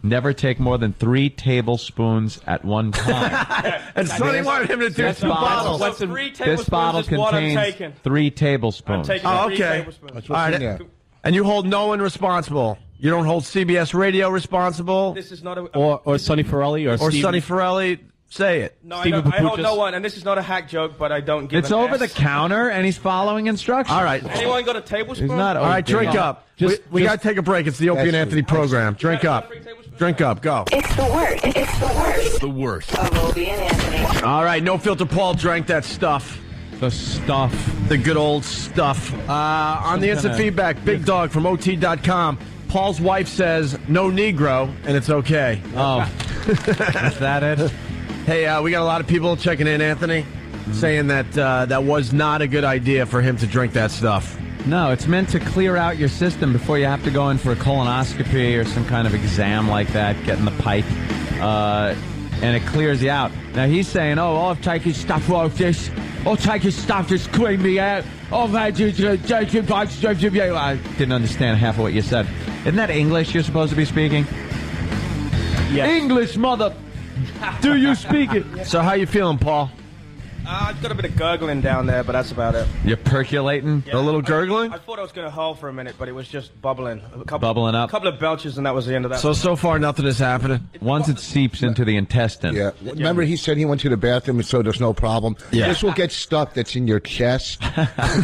Never take more than 3 tablespoons at one time. And Sonny wanted him to do This 2 bottles. bottle- So 3 This tablespoons bottle is what I'm contains taking. 3 tablespoons. I'm taking Oh, 3 okay. tablespoons. All right. And you hold no one responsible. You don't hold CBS Radio responsible. This is not a... Or Sonny Ferrelli or Steve- Sonny Ferrelli. Say it. No, I hold no one, and this is not a hack joke, but I don't give It's an over S. the counter, and he's following instructions. All right. Anyone got a tablespoon? He's not. All right, drink up. We got to take a break. It's the Opie and Anthony program. Drink up. Drink up. Go. It's the worst. It's the worst. The worst. Of Opie and Anthony. All right, No Filter Paul drank that stuff. The stuff. The good old stuff. On the instant feedback, Big Dog from OT.com. Paul's wife says, no Negro, and it's okay. Oh. Is that it? Hey, we got a lot of people checking in, Anthony, saying that that was not a good idea for him to drink that stuff. No, it's meant to clear out your system before you have to go in for a colonoscopy or some kind of exam like that, get in the pipe, and it clears you out. Now, he's saying, I've taken stuff like this. I'll take your stuff to clean me out. I've had you I didn't understand half of what you said. Isn't that English you're supposed to be speaking? Yes. English, mother. Do you speak it? So how you feeling, Paul? I've got a bit of gurgling down there, but that's about it. You're percolating? A little gurgling? I thought I was going to howl for a minute, but it was just bubbling. Bubbling up? A couple of belches, and that was the end of that. So far, nothing is happening. Once it seeps into the intestine. Yeah. Remember, he said he went to the bathroom, so there's no problem. Yeah. This will get stuff that's in your chest,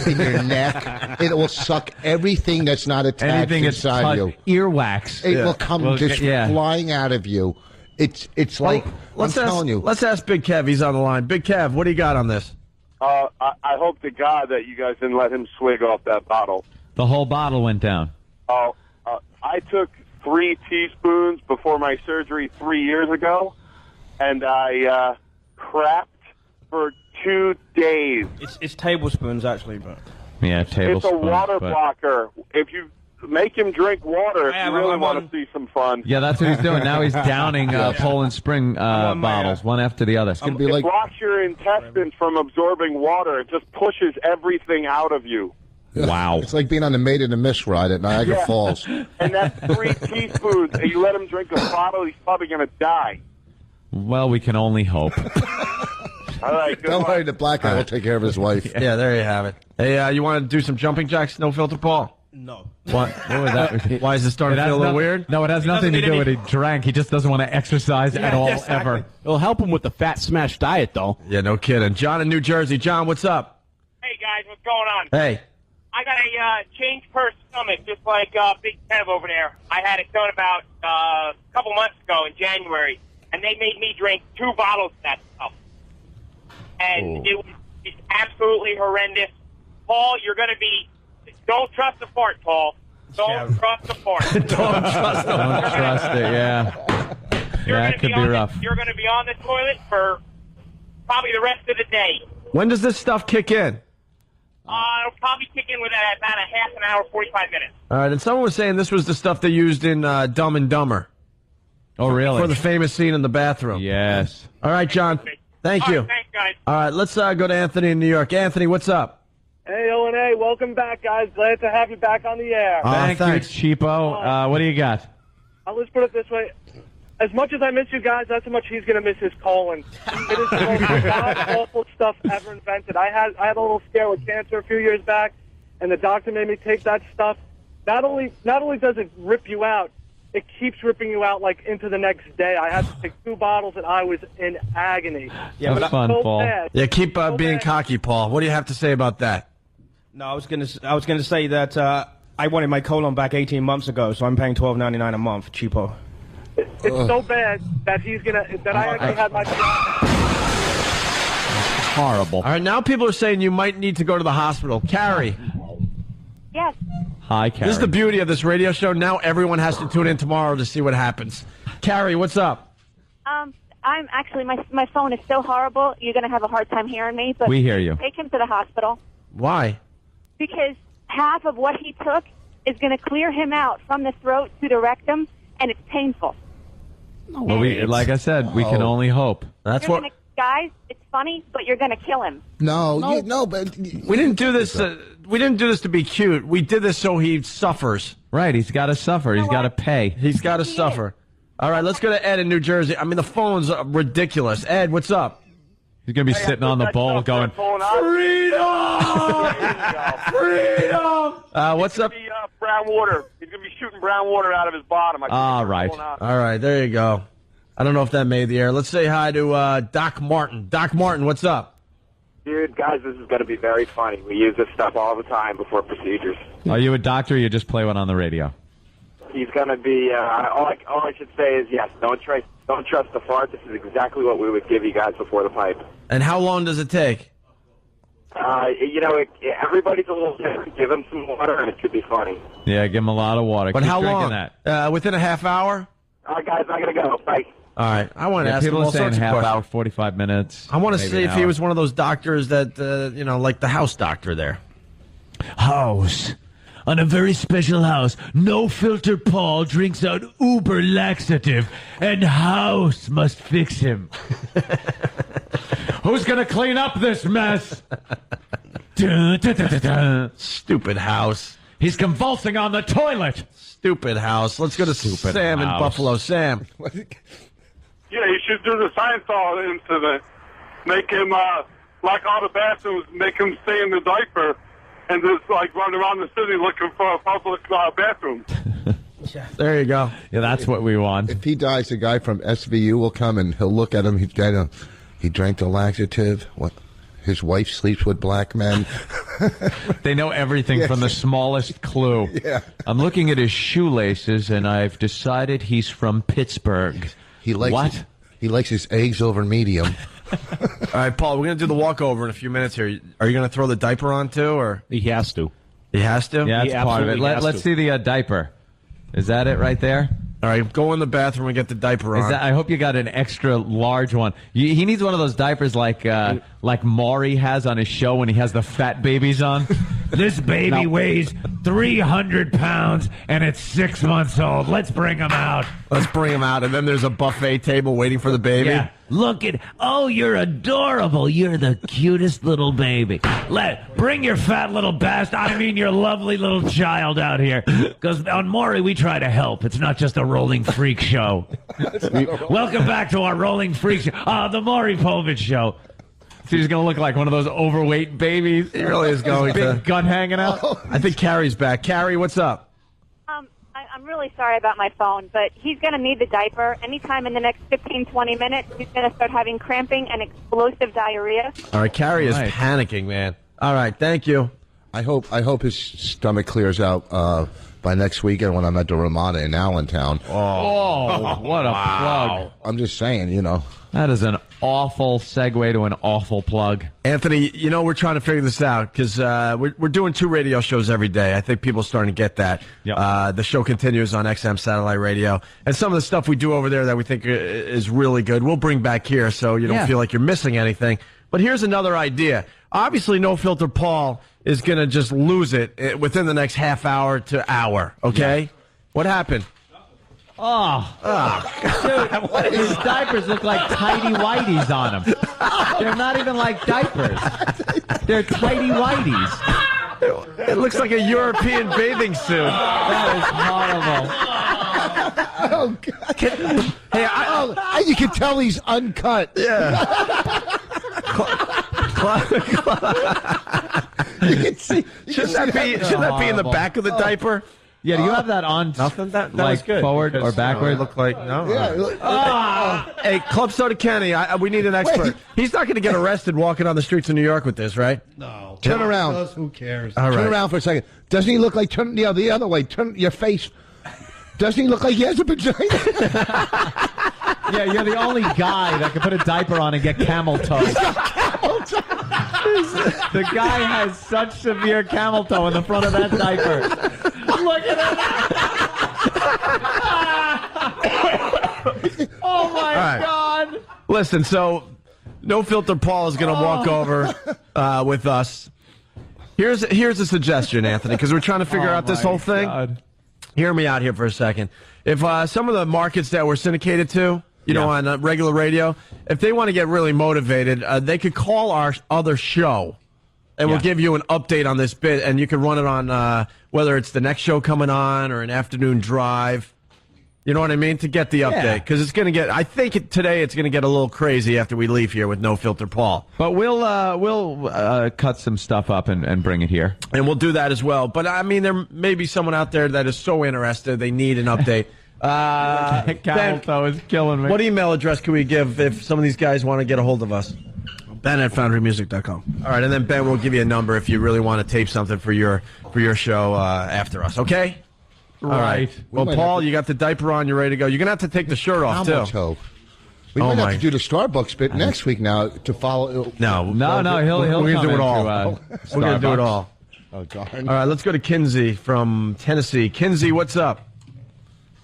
in your neck. It will suck everything that's not attached Anything that's inside you. Earwax. It will come just yeah. flying out of you. It's like I'm telling you. Let's ask Big Kev. He's on the line. Big Kev, what do you got on this? I hope to God that you guys didn't let him swig off that bottle. The whole bottle went down. I took 3 teaspoons before my surgery 3 years ago, and I crapped for 2 days. It's tablespoons, actually, but... Yeah, tablespoons. It's a water blocker. If you make him drink water, if I you am, really I'm want on- to see some fun. Yeah, that's what he's doing. Now he's downing Poland Spring bottles, one after the other. It's gonna be It like blocks your intestines from absorbing water. It just pushes everything out of you. Wow. It's like being on the Maid in the Mist ride at Niagara Yeah. Falls. And that's 3 teaspoons, and you let him drink a bottle, he's probably going to die. Well, we can only hope. All right, good Don't luck. worry, the black guy will take care of his wife. Yeah, there you have it. Hey, you want to do some jumping jacks? No Filter Paul? No. What was that? Why is this starting to feel a little weird? No, it has nothing to do with he drank. He just doesn't want to exercise at all, ever. It'll help him with the fat smash diet, though. Yeah, no kidding. John in New Jersey. John, what's up? Hey guys, what's going on? Hey. I got a change per stomach, just like Big Kev over there. I had it done about a couple months ago in January, and they made me drink 2 bottles of that stuff. And it's absolutely horrendous. Paul, you're going to be... Don't trust the fart, Paul. Don't trust the fart. Don't trust it, yeah. Yeah, it could be rough. You're going to be on the toilet for probably the rest of the day. When does this stuff kick in? It'll probably kick in with about a half an hour, 45 minutes. All right, and someone was saying this was the stuff they used in Dumb and Dumber. Oh, really? For the famous scene in the bathroom. Yes. All right, John. Thank you. All right, thanks, guys. All right, let's go to Anthony in New York. Anthony, what's up? Hey, O&A, welcome back, guys. Glad to have you back on the air. Thank thanks. you, Cheapo. What do you got? Let's put it this way. As much as I miss you guys, that's how much he's going to miss his colon. It is the most god-awful stuff ever invented. I had a little scare with cancer a few years back, and the doctor made me take that stuff. Not only does it rip you out, it keeps ripping you out like into the next day. I had to take 2 bottles, and I was in agony. Yeah, That's fun, Paul. Bad. Yeah, keep being cocky, Paul. What do you have to say about that? No, I was gonna say that I wanted my colon back 18 months ago, so I'm paying $12.99 a month, cheapo. It's so bad that I actually had my... Horrible. All right, now people are saying you might need to go to the hospital. Carrie. Yes. Hi, Carrie. This is the beauty of this radio show. Now everyone has to tune in tomorrow to see what happens. Carrie, what's up? I'm actually, my phone is so horrible, you're going to have a hard time hearing me. But We hear you. Take him to the hospital. Why? Because half of what he took is going to clear him out from the throat to the rectum, and it's painful. Well, like I said, we can only hope. That's You're gonna, guys, it's funny, but you're going to kill him. No, but we didn't do this. We didn't do this to be cute. We did this so he suffers. Right, he's got to suffer. He's got to pay. He's got to suffer. All right, let's go to Ed in New Jersey. I mean, the phone's ridiculous. Ed, what's up? He's going to be sitting on the bowl going, Freedom! What's up? Brown water. He's going to be shooting brown water out of his bottom. All right. All right, there you go. I don't know if that made the air. Let's say hi to Doc Martin. Doc Martin, what's up? Dude, guys, this is going to be very funny. We use this stuff all the time before procedures. Are you a doctor or you just play one on the radio? He's going to be, all I should say is yes, don't trust the fart. This is exactly what we would give you guys before the pipe. And how long does it take? Everybody's a little different. Give him some water and it should be funny. Yeah, give him a lot of water. But Keep how drinking long? That. Within a half hour? All right, guys, I got to go. Bye. All right. I want to ask him people all are saying sorts of half questions. hour, 45 minutes. I want to maybe see an if he hour. was one of those doctors that, like the house doctor there. House. On a very special house, No Filter Paul drinks out uber laxative, and House must fix him. Who's going to clean up this mess? Dun, dun, dun, dun, dun. Stupid House. He's convulsing on the toilet. Stupid House. Let's go to Sam in House. Buffalo. Sam. Yeah, you should do the Seinfeld incident. Make him, like all the bathrooms, make him stay in the diaper and just, like, run around the city looking for a public bathroom. There you go. Yeah, that's what we want. If he dies, the guy from SVU will come and he'll look at him. He drank the laxative. What? His wife sleeps with black men. They know everything from the smallest clue. Yeah. I'm looking at his shoelaces, and I've decided he's from Pittsburgh. He likes What? He likes his eggs over medium. All right, Paul, we're going to do the walkover in a few minutes here. Are you going to throw the diaper on, too? Or He has to. He has to? Yeah, that's part of it. Let's see the diaper. Is that it right there? All right, go in the bathroom and get the diaper on. I hope you got an extra large one. He needs one of those diapers like Maury has on his show when he has the fat babies on. This baby weighs 300 pounds, and it's 6 months old. Let's bring him out. Let's bring him out, and then there's a buffet table waiting for the baby. Yeah. Look at, oh, you're adorable. You're the cutest little baby. Bring your fat little bastard, I mean your lovely little child out here. Because on Maury, we try to help. It's not just a rolling freak show. Welcome back to our rolling freak show. The Maury Povich Show. So he's going to look like one of those overweight babies. He really is going His to. big gut hanging out. I think Carrie's back. Carrie, what's up? I'm really sorry about my phone, but he's going to need the diaper. Anytime in the next 15, 20 minutes, he's going to start having cramping and explosive diarrhea. All right, Carrie is Right. panicking, man. All right, thank you. I hope his stomach clears out by next weekend when I'm at the Ramada in Allentown. Oh, what a plug. I'm just saying, you know. That is an awful segue to an awful plug. Anthony, you know, we're trying to figure this out because we're doing 2 radio shows every day. I think people are starting to get that. Yep. The show continues on XM Satellite Radio. And some of the stuff we do over there that we think is really good, we'll bring back here so you don't feel like you're missing anything. But here's another idea. Obviously, No Filter Paul is going to just lose it within the next half hour to hour, okay? Yeah. What happened? Dude, his diapers look like tidy whities on them. They're not even like diapers. They're tidy whities. It looks like a European bathing suit. That is horrible. Oh, God. Hey, you can tell he's uncut. Yeah. You can see. Shouldn't that be in the back of the diaper? Yeah, do you have that on? Nothing. That like was good. forward or backward? Look like no. Yeah. Hey, Club Soda Kenny, we need an expert. Wait. He's not going to get arrested walking on the streets of New York with this, right? No. Turn around. Who cares? All Turn right. around for a second. Doesn't he look like the other way? Turn your face. Doesn't he look like he has a vagina? Yeah, you're the only guy that can put a diaper on and get camel toe. The guy has such severe camel toe in the front of that diaper. Look at it! Oh my God! Listen, so No Filter Paul is going to walk over with us. Here's a suggestion, Anthony, because we're trying to figure out this whole thing. God. Hear me out here for a second. If some of the markets that we're syndicated to, you know, on regular radio, if they want to get really motivated, they could call our other show, and we'll give you an update on this bit, and you can run it on whether it's the next show coming on or an afternoon drive. You know what I mean? To get the update. Because it's going to get, I think today it's going to get a little crazy after we leave here with No Filter Paul. But we'll cut some stuff up and bring it here. And we'll do that as well. But I mean, there may be someone out there that is so interested, they need an update. Ben, though, is killing me. What email address can we give if some of these guys want to get a hold of us? Ben@FoundryMusic.com. All right, and then Ben will give you a number if you really want to tape something for your show after us, okay? All right. Well, Paul, you got the diaper on. You're ready to go. You're going to have to take the shirt off, How too. much hope? We might have to do the Starbucks bit next week now to follow. No, he'll We're going to come do it all. into, We're going to do it Starbucks. all. Oh, darn. All right, let's go to Kinsey from Tennessee. Kinsey, what's up?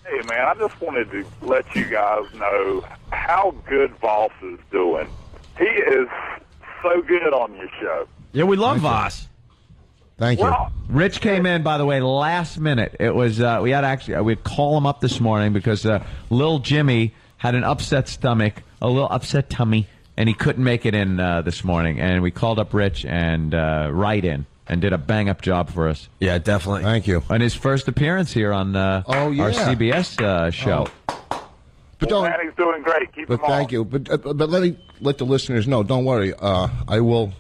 Hey, man, I just wanted to let you guys know how good Voss is doing. He is so good on your show. Yeah, we love Voss. Thank you. Well, Rich came in, by the way, last minute. It was we'd call him up this morning because Lil Jimmy had an upset stomach, a little upset tummy, and he couldn't make it in this morning. And we called up Rich and right in and did a bang-up job for us. Yeah, definitely. Thank you. On his first appearance here on our CBS show. But well, man, he's doing great. Keep him on. thank you. But let the listeners know. Don't worry. I will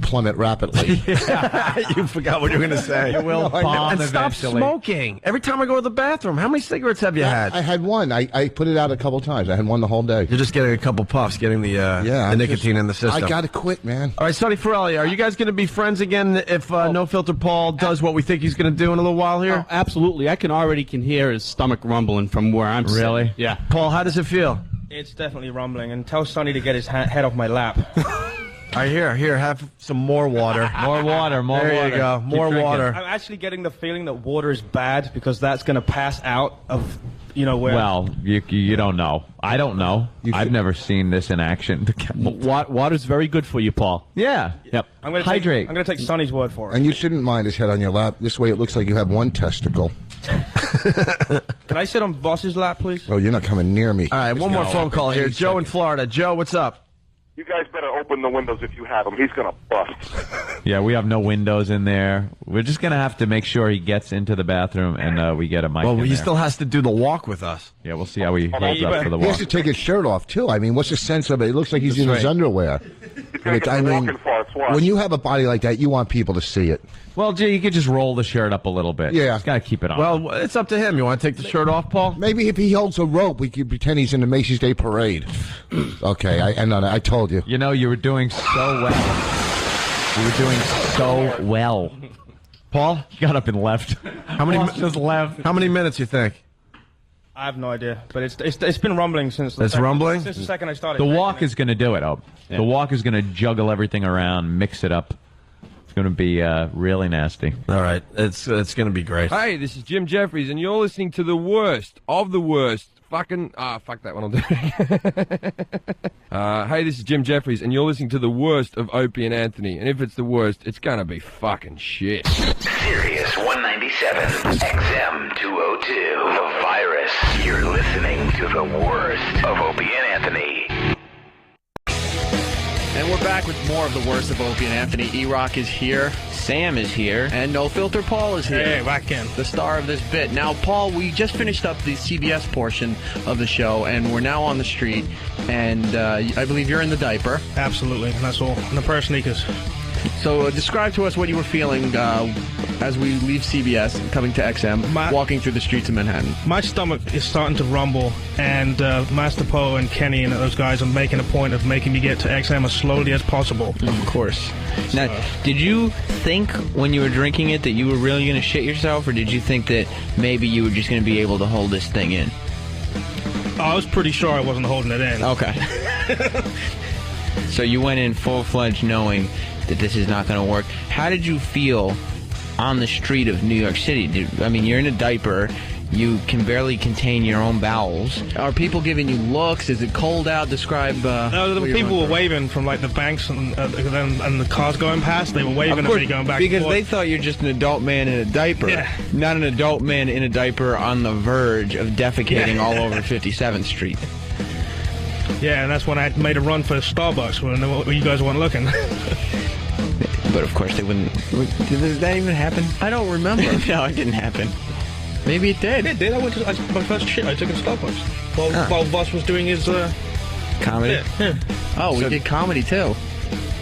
plummet rapidly. You forgot what you were going to say. You will bomb and stop eventually. smoking. Every time I go to the bathroom, how many cigarettes have you had? I had one. I put it out a couple times. I had one the whole day. You're just getting a couple puffs, getting the nicotine in the system. I got to quit, man. All right, Sonny Ferrelli, are you guys going to be friends again if No Filter Paul does what we think he's going to do in a little while here? Oh, absolutely. I can hear his stomach rumbling from where I'm Really? sitting. Yeah. Paul, how does it feel? It's definitely rumbling, and tell Sonny to get his head off my lap. All right, here, have some more water. More water. There you go, more water. I'm actually getting the feeling that water is bad because that's going to pass out of, where... Well, you don't know. I don't know. I've never seen this in action. Water's very good for you, Paul. Yeah. Yep. I'm going Hydrate. to take Sonny's word for it. And you shouldn't mind his head on your lap. This way it looks like you have one testicle. Can I sit on Boss's lap, please? Oh, you're not coming near me. All right, one more phone call here. Joe in Florida. Joe, what's up? You guys better open the windows if you have him. He's going to bust. Yeah, we have no windows in there. We're just going to have to make sure he gets into the bathroom and we get a mic Well, in he there. still has to do the walk with us. Yeah, we'll see how he holds up for the He has walk. to take his shirt off, too. I mean, what's the sense of it? It looks like he's in his underwear. I mean, when you have a body like that, you want people to see it. Well, Jay, you could just roll the shirt up a little bit. Yeah. Just got to keep it on. Well, it's up to him. You want to take the shirt off, Paul? Maybe if he holds a rope, we could pretend he's in the Macy's Day Parade. Okay, I told you. You know, you were doing so well. You were doing so well. Paul? You got up and left. How many just left. How many minutes you think? I have no idea, but it's been rumbling since. It's rumbling? Since the second I started. The walk is going to do it, Hope. Yeah. The walk is going to juggle everything around, mix it up. It's going to be really nasty. All right. It's going to be great. Hey, this is Jim Jeffries, and you're listening to the worst of the worst. Fuck that one. I'll do it. Hey, this is Jim Jeffries, and you're listening to the worst of Opie and Anthony. And if it's the worst, it's gonna be fucking shit. Sirius 197, XM 202, The Virus. You're listening to the worst of Opie and Anthony. And we're back with more of the worst of Opie and Anthony. E-Rock is here. Sam is here. And No Filter Paul is here. Hey, back in. The star of this bit. Now, Paul, we just finished up the CBS portion of the show, and we're now on the street. And I believe you're in the diaper. Absolutely, that's all. And the pair of sneakers. So describe to us what you were feeling as we leave CBS and coming to XM, walking through the streets of Manhattan. My stomach is starting to rumble, and Master Poe and Kenny and those guys are making a point of making me get to XM as slowly as possible. Of course. Now, did you think when you were drinking it that you were really going to shit yourself, or did you think that maybe you were just going to be able to hold this thing in? I was pretty sure I wasn't holding it in. Okay. So you went in full-fledged knowing that this is not going to work. How did you feel on the street of New York City? You're in a diaper. You can barely contain your own bowels. Are people giving you looks? Is it cold out? Describe. No, the people were waving from like the banks and the cars going past. They were waving at me going back. Because and forth. they thought you're just an adult man in a diaper, not an adult man in a diaper on the verge of defecating all over 57th Street. Yeah, and that's when I made a run for Starbucks when you guys weren't looking. But of course they wouldn't. Did that even happen? I don't remember. No, it didn't happen. Maybe it did. It did. My first shit I took in Starbucks while Voss was doing his comedy. Yeah. Oh, we did comedy too.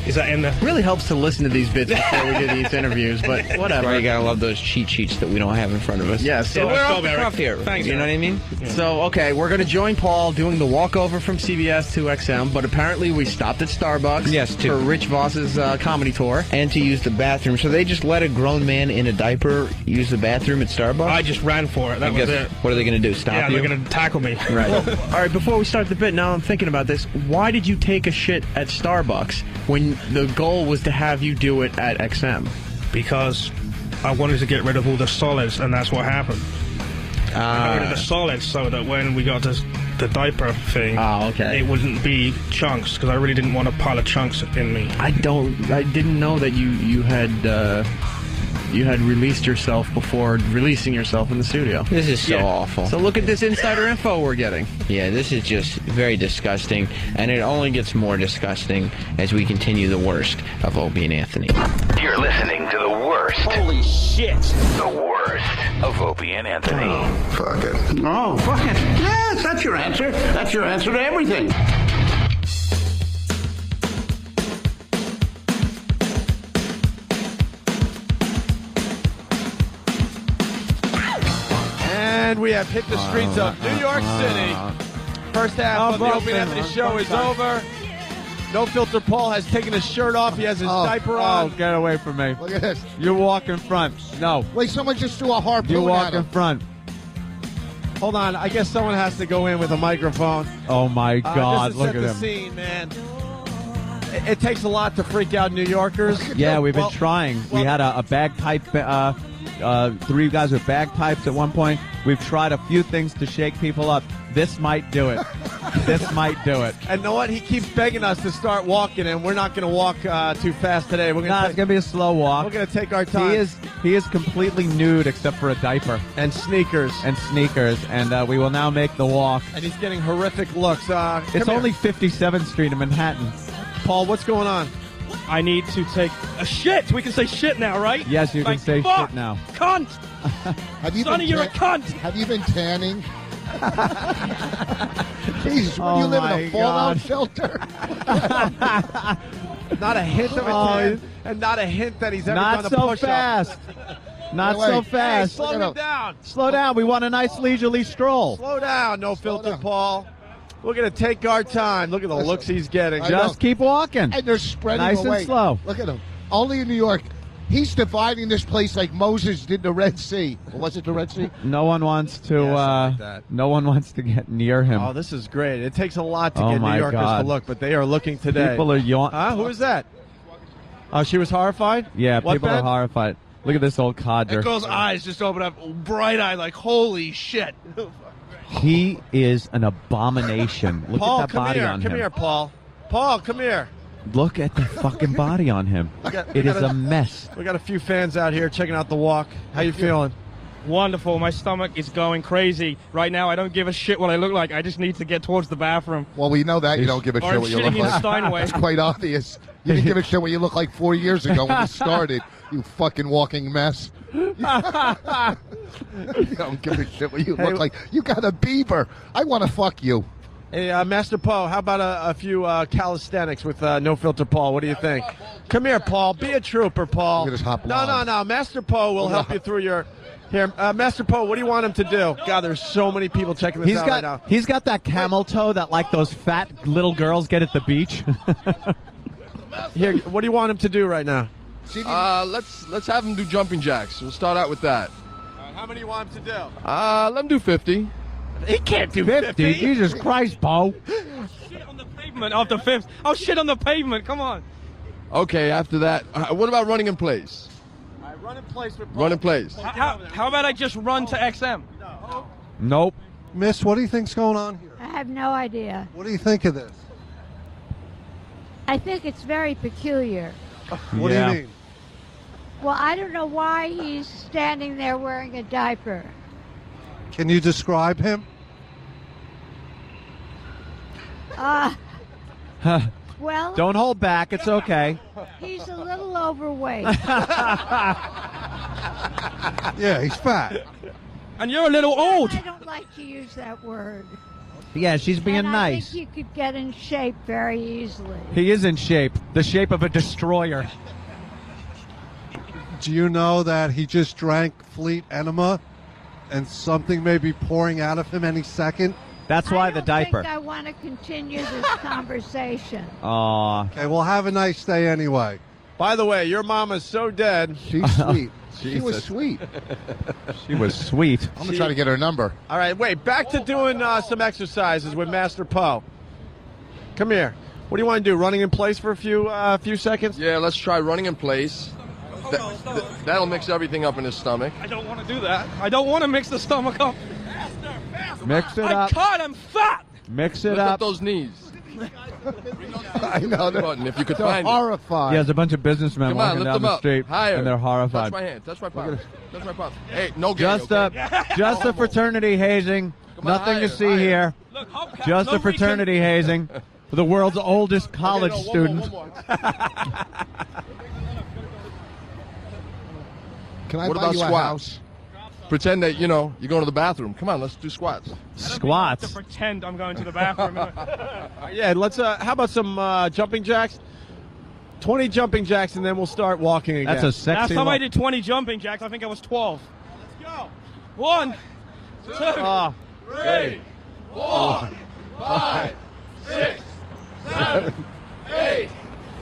Is that in there? Really helps to listen to these bits before we do these interviews, but whatever. That's why you gotta love those cheat sheets that we don't have in front of us. Yeah, so we're off the Eric. cuff here. Thanks, you know what I mean? So, okay, we're going to join Paul doing the walkover from CBS to XM, but apparently we stopped at Starbucks for Rich Voss's comedy tour. And to use the bathroom. So they just let a grown man in a diaper use the bathroom at Starbucks? I just ran for it. That was it. What are they going to do, stop you? Yeah, they're going to tackle me. Right. All right, before we start the bit, now I'm thinking about this. Why did you take a shit at Starbucks when the goal was to have you do it at XM? Because I wanted to get rid of all the solids, and that's what happened. I got rid of the solids so that when we got to the diaper thing, it wouldn't be chunks, because I really didn't want a pile of chunks in me. I didn't know that you had released yourself before releasing yourself in the studio. This is so awful. So look at this insider info we're getting. Yeah, this is just very disgusting, and it only gets more disgusting as we continue the worst of Opie and Anthony. You're listening to the worst. Holy shit. The worst of Opie and Anthony. Fuck it. Oh, fuck it. Yes, that's your answer. That's your answer to everything. And we have hit the streets of New York City. First half of the Opie and Anthony show is over. No Filter Paul has taken his shirt off. He has his diaper on. Oh, get away from me. Look at this. You walk in front. No. Wait, someone just threw a harpoon You at walk him. in front. Hold on. I guess someone has to go in with a microphone. Oh, my God. Just to Look set at the him. scene, man. It takes a lot to freak out New Yorkers. Yeah, we've been Well, trying. We had a bagpipe, three guys with bagpipes at one point. We've tried a few things to shake people up. This might do it. This might do it. And you know what? He keeps begging us to start walking, and we're not going to walk too fast today. We're Nah, it's going to be a slow walk. We're going to take our time. He is completely nude except for a diaper. And sneakers. And we will now make the walk. And he's getting horrific looks. It's only 57th Street in Manhattan. Paul, what's going on? I need to take a shit. We can say shit now, right? Yes, you can say fuck, shit now. Cunt. Have you Sonny, been you're a cunt. Have you been tanning? Jesus, when you Oh, live in my a fallout God. shelter. Not a hint of a tan, and not a hint that he's ever Not done a so push-up. fast. Not Wait, so wait. fast. Hey, slow him down. Slow down. We want a nice leisurely stroll. Slow down, no filter, Paul. We're going to take our time. Look at the looks he's getting. I Just know. keep walking. And they're spreading Nice and away. slow. Look at him. Only in New York. He's dividing this place like Moses did the Red Sea. Or was it the Red Sea? No one wants to. something like that. No one wants to get near him. Oh, this is great. It takes a lot to Oh, get New my Yorkers God. to look, but they are looking today. People are yawning. Huh? Who is that? Oh, she was horrified? Yeah, What, people are Ben? horrified. Look at this old codger. That girl's eyes just open up, bright eyed, like holy shit. He is an abomination. Look Paul, at that come body here. on Come him. here, Paul. Paul, come here. Look at the fucking body on him. It is a mess. We got a few fans out here checking out the walk. How you feeling? Wonderful. My stomach is going crazy. Right now, I don't give a shit what I look like. I just need to get towards the bathroom. Well, we know that you don't give a Or shit I'm what you look shitting in like. Steinway. It's quite obvious. You didn't give a shit what you looked like 4 years ago when you started. You fucking walking mess. You don't give a shit what you look like. You got a beaver. I want to fuck you. Hey, Master Paul, how about a few calisthenics with No Filter Paul? What do you think? Come here, Paul. Be a trooper, Paul. Look at this hop No, line. no. Master Paul will help you through your... Here, Master Paul, what do you want him to do? God, there's so many people checking this out right now. He's got that camel toe that like those fat little girls get at the beach. Here, what do you want him to do right now? Let's have him do jumping jacks. We'll start out with that. How many do you want him to do? Let him do 50. He can't do 50. Jesus Christ, Paul. Shit on the pavement after fifth. Oh, shit on the pavement. Come on. Okay, after that, what about running in place? Run in place with Run in place. How about I just run to XM? Nope. Miss, what do you think's going on here? I have no idea. What do you think of this? I think it's very peculiar. What do you mean? Well, I don't know why he's standing there wearing a diaper. Can you describe him? Well, Don't hold back. It's okay. he's a little overweight. Yeah, he's fat. And you're a little old. I don't like to use that word. Yeah, she's being and nice. I think you could get in shape very easily. He is in shape. The shape of a destroyer. Do you know that he just drank Fleet Enema and something may be pouring out of him any second? That's why the diaper. I think I want to continue this conversation. Aw. Okay, well, have a nice day anyway. By the way, your mama's so dead. She's sweet. She was sweet. She was sweet. I'm gonna try to get her number. All right, wait. Back to doing some exercises with Master Poe. Come here. What do you want to do? Running in place for a few seconds? Yeah, let's try running in place. That'll mix everything up in his stomach. I don't want to do that. I don't want to mix the stomach up. Mix it I up. can't. I'm fat. Mix it Lift up. up those knees. I know. Button, if you could They're find horrified. Yeah, there's a bunch of businessmen Come on, walking lift down them the up. street, Higher. and they're horrified. Touch my hand. Touch my palm. Touch my palm. Hey, no gay, Just okay? just a fraternity hazing. Come on, Nothing higher, to see higher. here. Look, how come Just a nobody fraternity hazing for the world's oldest college Okay, no, student. one more. Can I What buy about you a squats? house? Pretend that, you're going to the bathroom. Come on, let's do squats. Squats. To pretend I'm going to the bathroom. Yeah, let's. How about some jumping jacks? 20 jumping jacks, and then we'll start walking again. That's a sexy Last time I look. did 20 jumping jacks, I think I was 12. Let's go. 1, 2, Oh. 3, 4, 5, 6, 7, 8,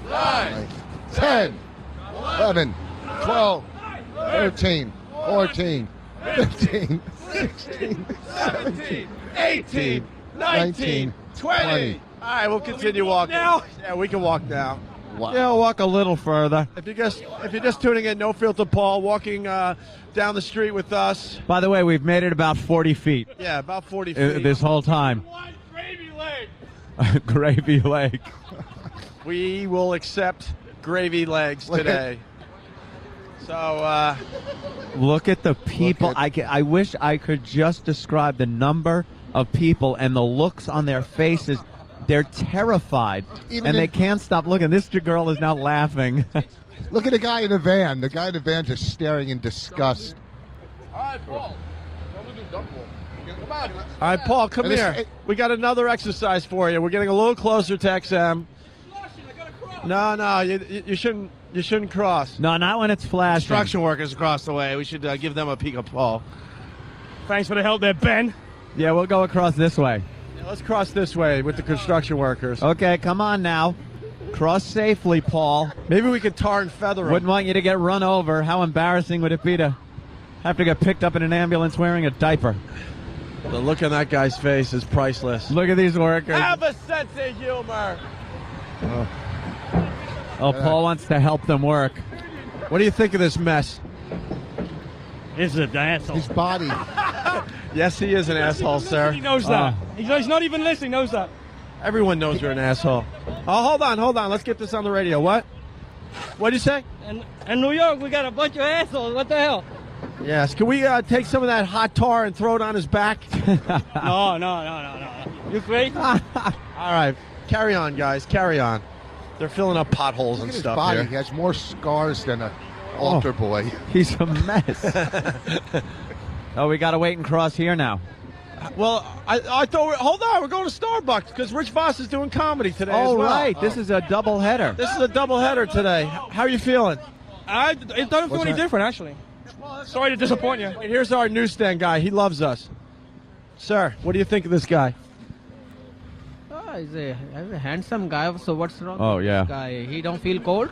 9, 10, 11, 12, 13, 14, 15, 16, 17, 18, 19, 20. All right, we'll continue walking. Now? Yeah, we can walk now. Yeah, walk a little further. If you're just tuning in, No Filter Paul walking down the street with us. By the way, we've made it about 40 feet Yeah, about 40 feet. this whole time. Gravy leg. We will accept gravy legs today. So, Look at the people. I wish I could just describe the number of people and the looks on their faces. They're terrified, and they can't stop looking. This girl is now laughing. Look at the guy in the van. The guy in the van just staring in disgust. All right, Paul. Come on. all right, Paul, come And this- here. We got another exercise for you. We're getting a little closer to XM. No, you shouldn't. You shouldn't cross. No, not when it's flashing. Construction workers across the way. We should give them a peek of Paul. Thanks for the help there, Ben. Yeah, we'll go across this way. Yeah, let's cross this way with the construction workers. Okay, come on now. Cross safely, Paul. Maybe we could tar and feather them. Wouldn't want you to get run over. How embarrassing would it be to have to get picked up in an ambulance wearing a diaper? The look on that guy's face is priceless. Look at these workers. Have a sense of humor. Oh, Paul wants to help them work. What do you think of this mess? This is an asshole. His body. Yes, he is an asshole, sir. He knows that. He's not even listening. He knows that. Everyone knows you're an asshole. Oh, hold on. Let's get this on the radio. What? What'd you say? In New York, we got a bunch of assholes. What the hell? Yes. Can we take some of that hot tar and throw it on his back? No. You crazy? All right. Carry on, guys. Carry on. They're filling up potholes Look and at his stuff body. here. He has more scars than an altar boy. He's a mess. Oh, we got to wait and cross here now. Well, I thought. Hold on. We're going to Starbucks because Rich Voss is doing comedy today. Oh, as well. right. This is a double header. This is a double header today. How are you feeling? It doesn't feel any different, actually. Sorry to disappoint you. Wait, here's our newsstand guy. He loves us. Sir, what do you think of this guy? Oh, he's a handsome guy. So what's wrong Oh, with yeah. this guy? He don't feel cold?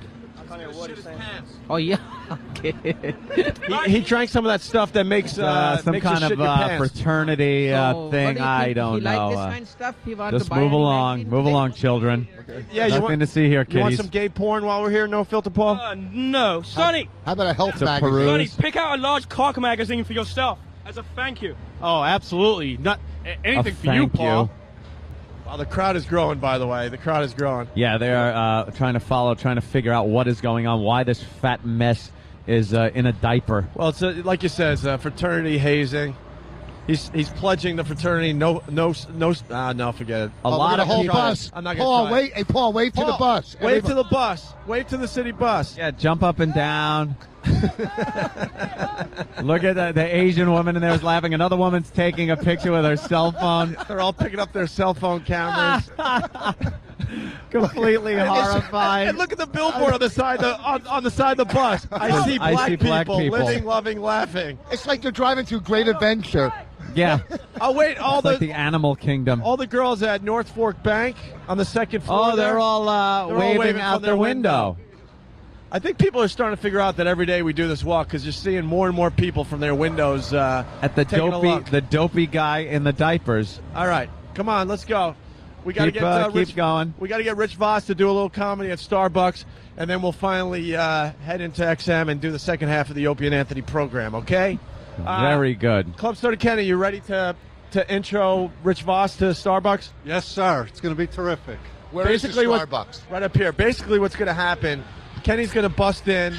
Oh, yeah. Okay. He drank some of that stuff that makes some makes you kind shit of your pants. fraternity So what thing. do you I think? don't He like know. this kind of stuff? He want Just to buy move any along. magazine Move today? along, children. Yeah, you Nothing want, to see here, you want kiddies. some gay porn while we're here? No Filter, Paul? No. Sonny, How about a health It's a magazine? peruse. Sonny, pick out a large cock magazine for yourself as a thank you. Oh, absolutely. Not anything for you, thank Paul. you. Wow, the crowd is growing, by the way. The crowd is growing. Yeah, they are trying to figure out what is going on, why this fat mess is in a diaper. Well, it's like you said, it's fraternity hazing. He's pledging the fraternity. No, forget it. A lot the of whole people. bus. I'm not gonna Paul, try it. wait. Hey, Paul, wave to the bus. Wave to the bus. Wave to the city bus. Yeah, jump up and down. Look at the Asian woman in there is laughing. Another woman's taking a picture with her cell phone. They're all picking up their cell phone cameras. Completely horrified. And look at the billboard on the side on the side of the bus. I see black people living, loving, laughing. It's like they're driving through Great Adventure. Yeah. Oh wait, It's like the Animal Kingdom. all the girls at North Fork Bank on the second floor. Oh, they're all They're all waving out from their window. I think people are starting to figure out that every day we do this walk because you're seeing more and more people from their windows At the taking a look. dopey guy in the diapers. All right, come on, let's go. We got to get keep going. We got to get Rich Voss to do a little comedy at Starbucks, and then we'll finally head into XM and do the second half of the Opie and Anthony program. Okay? Very good. Club Soda Kenny, you ready to intro Rich Voss to Starbucks? Yes, sir. It's going to be terrific. Where is the Basically Starbucks? Right up here. Basically, what's going to happen? Kenny's going to bust in,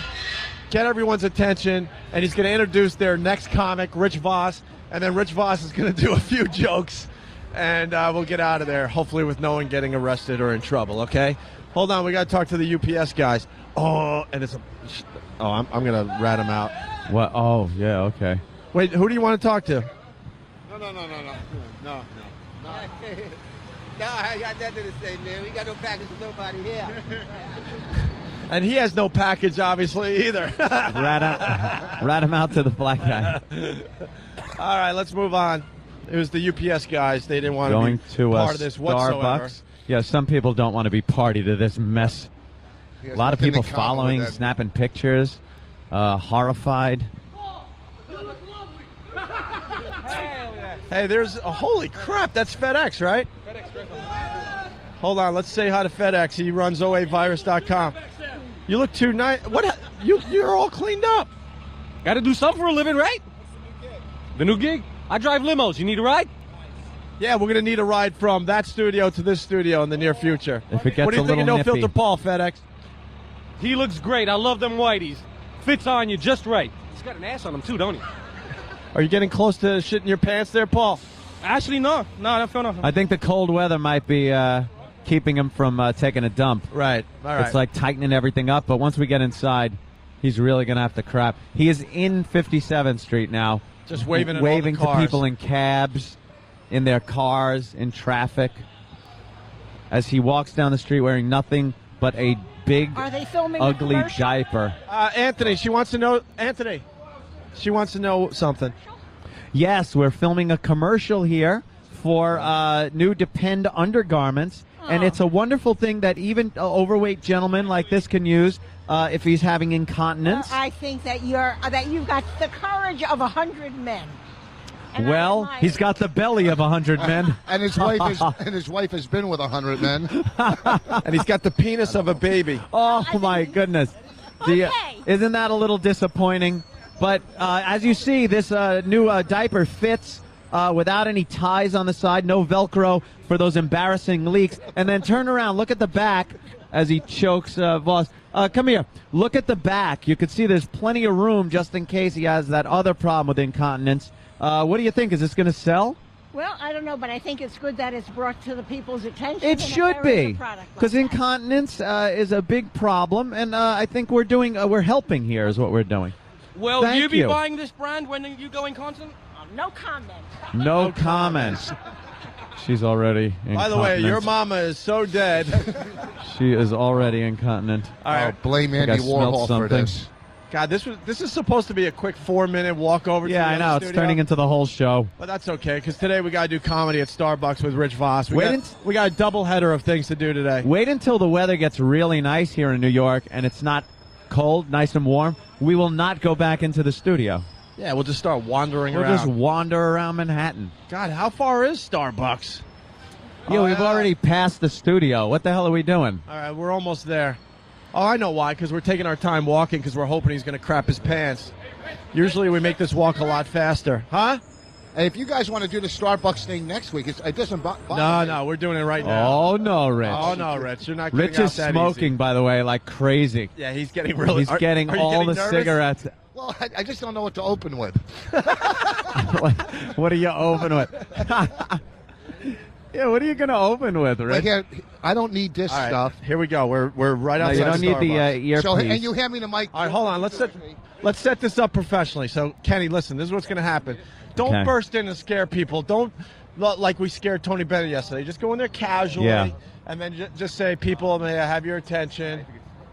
get everyone's attention, and he's going to introduce their next comic, Rich Voss, and then Rich Voss is going to do a few jokes, and we'll get out of there, hopefully with no one getting arrested or in trouble, okay? Hold on, we got to talk to the UPS guys. Oh, and it's a... Oh, I'm going to rat him out. What? Oh, yeah, okay. Wait, who do you want to talk to? No, I got nothing to say, man. We got no package with nobody here. And he has no package, obviously, either. Rat him out to the black guy. All right, let's move on. It was the UPS guys. They didn't want Going to be to part of this whatsoever. Starbucks. Yeah, some people don't want to be party to this mess. A lot of people following, snapping pictures, horrified. Hey, there's a holy crap. That's FedEx, right? Hold on. Let's say hi to FedEx. He runs OAvirus.com. You look too nice. What? You're all cleaned up. Got to do something for a living, right? The new gig? I drive limos. You need a ride? Yeah, we're going to need a ride from that studio to this studio in the near future. If it gets what do you a think of little No Filter nippy. Paul, FedEx? He looks great. I love them whiteys. Fits on you just right. He's got an ass on him, too, don't he? Are you getting close to shitting your pants there, Paul? Actually, no. No, I don't feel nothing. I think the cold weather might be keeping him from taking a dump. Right. All right. It's like tightening everything up, but once we get inside, he's really going to have to crap. He is in 57th Street now. Just waving at all waving the cars. to people in cabs, in their cars, in traffic, as he walks down the street wearing nothing but a big, Are they filming a ugly commercial? diaper. Anthony, she wants to know. Anthony, she wants to know something. Yes, we're filming a commercial here for new Depend undergarments, and it's a wonderful thing that even overweight gentlemen like this can use if he's having incontinence. I think that you've got the courage of 100 men. Well, he's got the belly of 100 men. And his wife has been with 100 men. And he's got the penis of a baby. Oh, my goodness. Isn't that a little disappointing? But as you see, this new diaper fits without any ties on the side, no Velcro for those embarrassing leaks. And then turn around, look at the back as he chokes Voss. Come here. Look at the back. You can see there's plenty of room just in case he has that other problem with incontinence. What do you think? Is this going to sell? Well, I don't know, but I think it's good that it's brought to the people's attention. It should be, because because incontinence is a big problem, and I think we're helping here is what we're doing. Will Thank you be you. buying this brand when you go in constant? No comment. No comments. She's already incontinent. By the way, your mama is so dead. She is already incontinent. All right. Blame Think I Andy smelled Warhol for something. this. God, this is supposed to be a quick 4-minute walk over. Yeah, to the I know. other It's studio. turning into the whole show. But that's okay, because today we got to do comedy at Starbucks with Rich Voss. We Wait got a double header of things to do today. Wait until the weather gets really nice here in New York and it's not cold, nice and warm. We will not go back into the studio. Yeah, we'll just start wandering We'll around. just wander around Manhattan. God, how far is Starbucks? Yeah, we've already passed the studio. What the hell are we doing? All right, we're almost there. Oh, I know why, because we're taking our time walking because we're hoping he's going to crap his pants. Usually we make this walk a lot faster. Huh? Hey, if you guys want to do the Starbucks thing next week, it doesn't bother me. No, we're doing it right now. Oh, no, Rich. Oh, no, Rich. You're not Rich getting is out that smoking, easy. by the way, like crazy. Yeah, he's getting really... He's getting are you all getting the nervous? cigarettes. Well, I just don't know what to open with. What are you open with? Yeah, what are you going to open with, Rich? Wait, here, I don't need this All right, stuff. Here we go. We're right No, outside you don't need the Starbucks. earpiece. So, and you hand me the mic. All right, hold on. Let's set this up professionally. So, Kenny, listen. This is what's going to happen. Don't Okay. burst in and scare people. Don't like we scared Tony Bennett yesterday. Just go in there casually, Yeah. and then just say, "People, may I have your attention?"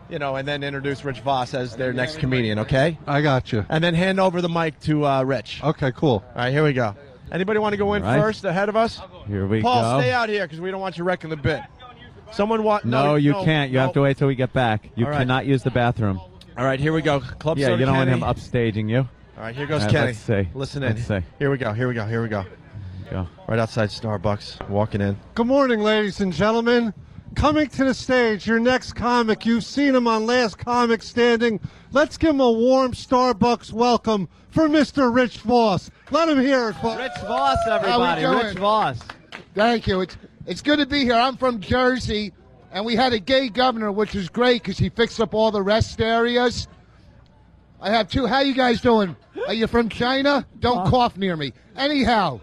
You know, and then introduce Rich Voss as their next comedian. Okay? I got you. And then hand over the mic to Rich. Okay, cool. All right, here we go. Anybody want to go in All right. first ahead of us? Here we Paul, go. stay out here because we don't want you wrecking the bit. Someone want? No, you can't. You have to wait till we get back. You All right. cannot use the bathroom. All right, here we go. Club Yeah, Soda you don't want Kenny. him upstaging you. All right, here goes All right, Kenny. let's see. Listen in. Let's see. Here we go. Here we go. Here we go. Go. Right outside Starbucks. Walking in. Good morning, ladies and gentlemen. Coming to the stage, your next comic. You've seen him on Last Comic Standing. Let's give him a warm Starbucks welcome for Mr. Rich Voss. Let him hear it. Rich Voss, everybody. How we Rich doing? Voss. Thank you. It's good to be here. I'm from Jersey, and we had a gay governor, which was great because he fixed up all the rest areas. I have two. How you guys doing? Are you from China? Don't cough near me. Anyhow,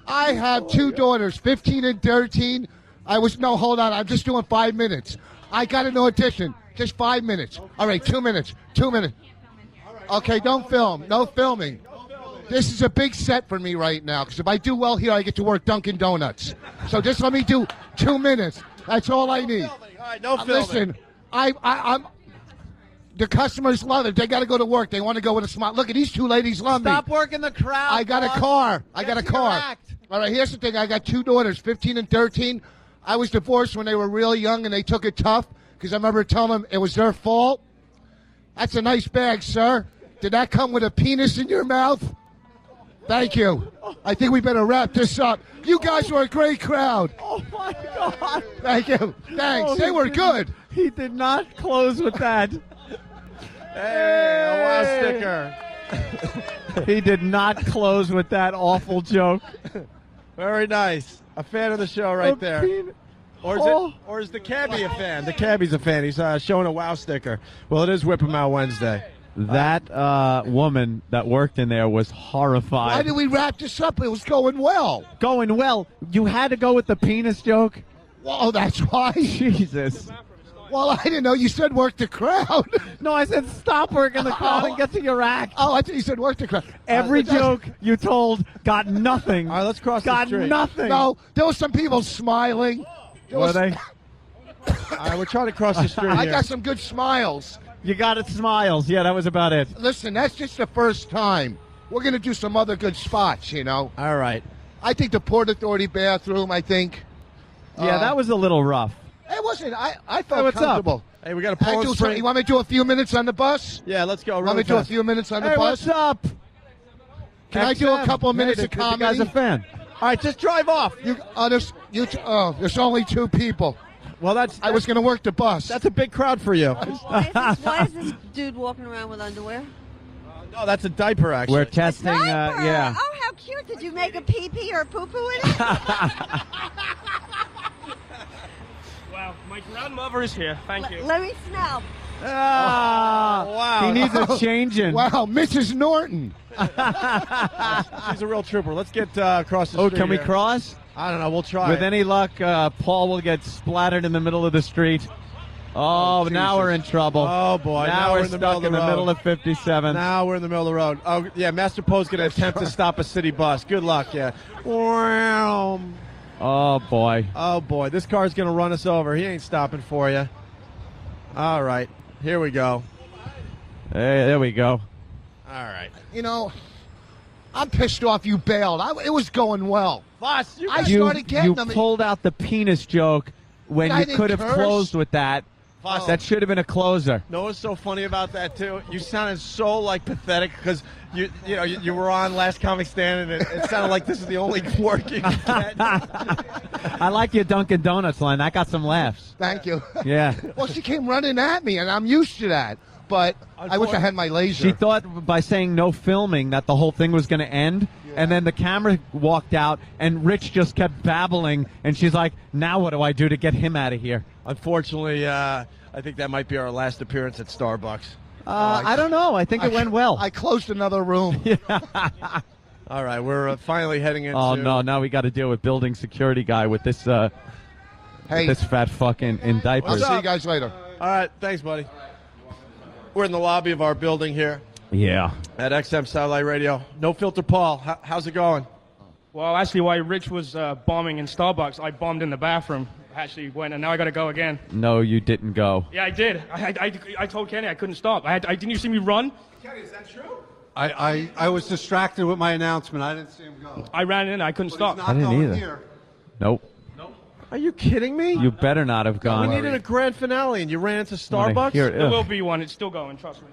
I have two daughters, 15 and 13. Hold on. I'm just doing 5 minutes. I got an audition. Just 5 minutes. All right, 2 minutes. 2 minutes. Okay, don't film. No filming. This is a big set for me right now because if I do well here, I get to work Dunkin' Donuts. So just let me do 2 minutes. That's all I need. All right, no filming. Listen, I'm. The customers love it. They got to go to work. They want to go with a smile. Look at these two ladies. Love me. Stop working the crowd. I got a Voss. car. I got a Get to your car. act. All right, here's the thing. I got two daughters, 15 and 13. I was divorced when they were really young, and they took it tough because I remember telling them it was their fault. That's a nice bag, sir. Did that come with a penis in your mouth? Thank you. I think we better wrap this up. You guys were a great crowd. Oh, my God. Thank you. Thanks. Oh, They were he did- good. He did not close with that. Hey, a wow sticker. He did not close with that awful joke. Very nice. A fan of the show right A there. penis. Or is Oh. it? Or is the cabbie a fan? The cabbie's a fan. He's showing a wow sticker. Well, it is Whip 'em Out Wednesday. That woman that worked in there was horrified. Why did we wrap this up? It was going well. Going well. You had to go with the penis joke? Well, that's why. Jesus. Well, I didn't know you said work the crowd. No, I said stop working the crowd and get to your act. Oh, I thought you said work the crowd. Every That's- joke you told got nothing. All right, let's cross the got street. nothing. No, there was some people smiling. There Were was- they? All right, we're trying to cross the street I here. got some good smiles. You got it, smiles. Yeah, that was about it. Listen, that's just the first time. We're going to do some other good spots, you know. All right. I think the Port Authority bathroom, I think. Yeah, that was a little rough. It wasn't. I Hey, felt what's up? comfortable. Hey, we got a Can I Poland do Spring. some- you want me to do a few minutes on the bus? Yeah, let's go. Want Really me to do a fast. few minutes on the Hey, bus? what's up? Can I do a XM? couple of minutes Hey, of the guy's comedy? a fan. All right, just drive off. There's only two people. Well, I was going to work the bus. That's a big crowd for you. Why is this dude walking around with underwear? No, that's a diaper, actually. We're testing, Diaper! yeah. Oh, how cute. Did you make a pee-pee or a poo-poo in it? Wow, my grandmother is here. Thank you. Let me smell. Ah, wow. He needs a changing. Wow, Mrs. Norton. She's a real trooper. Let's get across the Oh, street can we here. cross? I don't know. We'll try. With any luck, Paul will get splattered in the middle of the street. Oh, now Jesus. we're in trouble. Oh, boy. Now we're in the stuck middle in the road. middle of 57. Now we're in the middle of the road. Oh, yeah, Master Poe's going to attempt to stop a city bus. Good luck, yeah. Wow. Oh, boy. Oh, boy. This car's going to run us over. He ain't stopping for you. All right. Here we go. Hey, there we go. All right. You know, I'm pissed off you bailed. It was going well. Boss, I started getting You them. pulled out the penis joke when I you didn't could have curse. closed with that. Boss. That should have been a closer. Know what's so funny about that too? You sounded so like pathetic because you were on Last Comic Stand and it sounded like this is the only work you could get. I like your Dunkin' Donuts line. That got some laughs. Thank you. Yeah. Well, she came running at me, and I'm used to that. But I wish I had my laser. She thought by saying no filming that the whole thing was going to end. And then the camera walked out, and Rich just kept babbling. And she's like, now what do I do to get him out of here? Unfortunately, I think that might be our last appearance at Starbucks. I don't know. I think it went well. I closed another room. All right, we're finally heading into... Oh, no, now we got to deal with building security guy with this, Hey. this fat fuck in diapers. I'll see you guys later. All right, thanks, buddy. We're in the lobby of our building here Yeah. at XM Satellite Radio. No Filter Paul, how's it going? Well, actually, while Rich was bombing in Starbucks, I bombed in the bathroom. Actually went, and now I got to go again. No, you didn't go. Yeah, I did. I told Kenny I couldn't stop. Didn't you see me run? Kenny, is that true? I was distracted with my announcement. I didn't see him go. I ran in. I couldn't stop. I didn't either. Here. Nope. Are you kidding me? You better not have gone. We needed a grand finale, and you ran into Wanna Starbucks? hear it. There will be one. It's still going. Trust me.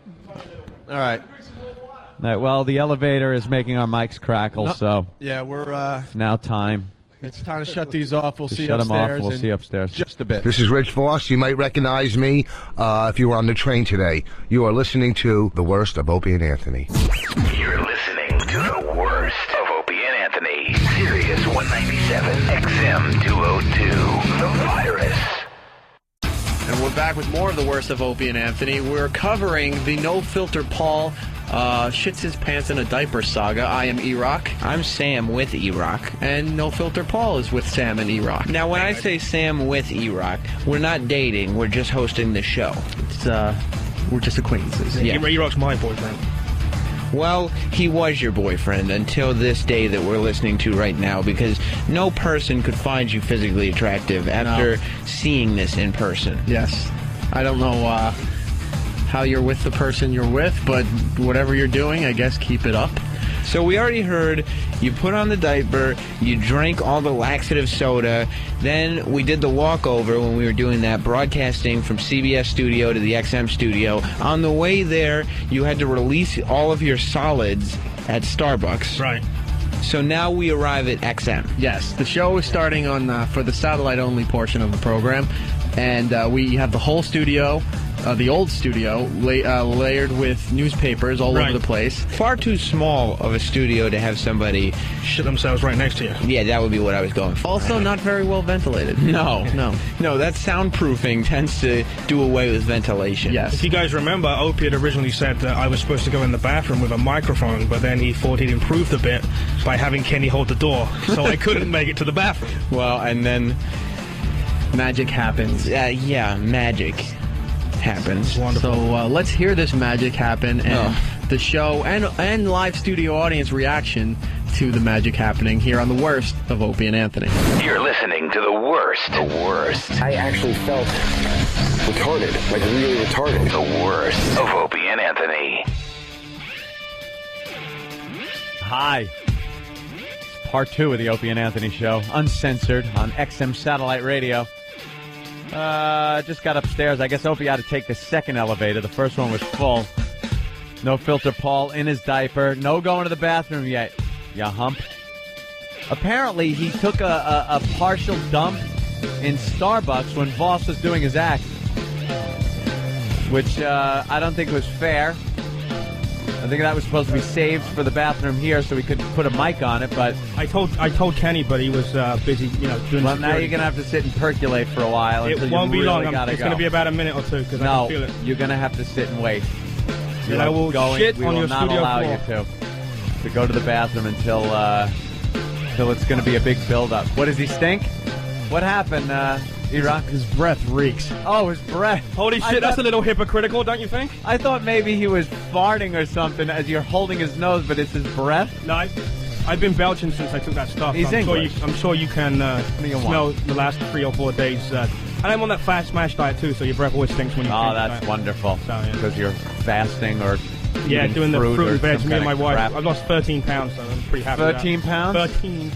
All right. All right, well, the elevator is making our mics crackle, so Yeah, we're... it's now time. It's time to shut these off. We'll to see shut them upstairs. off. We'll in see upstairs. Just a bit. This is Rich Voss. You might recognize me if you were on the train today. You are listening to The Worst of Opie and Anthony. You're listening to the worst of Opie and Anthony. Sirius 197 XM 202. The Virus. And we're back with more of the worst of Opie and Anthony. We're covering the No Filter Paul shits his pants in a diaper saga. I am E-Rock. I'm Sam with E-Rock. And No Filter Paul is with Sam and E-Rock. Now, when I say Sam with E-Rock, we're not dating. We're just hosting the show. It's, we're just acquaintances. Yeah. E-Rock's my boyfriend. Well, he was your boyfriend until this day that we're listening to right now, because no person could find you physically attractive after seeing this in person. Yes. I don't know how you're with the person you're with, but whatever you're doing, I guess keep it up. So we already heard you put on the diaper, you drank all the laxative soda, then we did the walkover when we were doing that, broadcasting from CBS studio to the XM studio. On the way there, you had to release all of your solids at Starbucks. Right. So now we arrive at XM. Yes, the show is starting on for the satellite-only portion of the program, and we have the whole studio, the old studio, layered with newspapers all over the place. Far too small of a studio to have somebody shit themselves right next to you. Yeah, that would be what I was going for. Also, not very well ventilated. No. No, that soundproofing tends to do away with ventilation. Yes. If you guys remember, Opie had originally said that I was supposed to go in the bathroom with a microphone, but then he thought he'd improved a bit by having Kenny hold the door, so I couldn't make it to the bathroom. Well, and then magic happens. Yeah, magic happens. Wonderful. So let's hear this magic happen, and the show and live studio audience reaction to the magic happening here on the worst of Opie and Anthony. You're listening to the worst. The worst. I actually felt retarded, like really retarded. The worst of Opie and Anthony. Hi. Part 2 of the Opie and Anthony Show, uncensored on XM Satellite Radio. Just got upstairs. I guess Opie had to take the second elevator. The first one was full. No Filter Paul in his diaper. No going to the bathroom yet. Ya hump. Apparently, he took a partial dump in Starbucks when Voss was doing his act, which I don't think was fair. I think that was supposed to be saved for the bathroom here, so we could put a mic on it. But I told Kenny, but he was busy, doing. Well, now you're gonna have to sit and percolate for a while. It won't be long. It's gonna be about a minute or two because I can feel it. You're gonna have to sit and wait. And I will shit on your studio floor. We will not allow you to go to the bathroom until it's gonna be a big build-up. What does he stink? What happened? E-Rock? His breath reeks. Oh, his breath. Holy shit, that's a little hypocritical, don't you think? I thought maybe he was farting or something as you're holding his nose, but it's his breath? No, I've been belching since I took that stuff. He's English. I'm sure you can smell the last 3 or 4 days. And I'm on that fast smash diet too, so your breath always stinks when you Oh, that's wonderful. Because you're fasting or doing the fruit and veg. Me and my wife. Crap. I've lost 13 pounds, so I'm pretty happy 13 with that. pounds?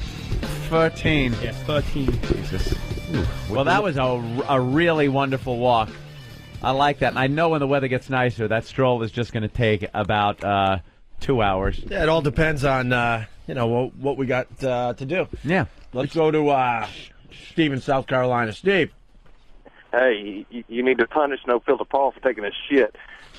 13. Yes, 13. Jesus. Well, that was a really wonderful walk. I like that. And I know when the weather gets nicer, that stroll is just going to take about 2 hours. Yeah, it all depends on, what we got to do. Yeah. Let's go to Steve in South Carolina. Steve. Hey, you need to punish No Filter Paul for taking a shit.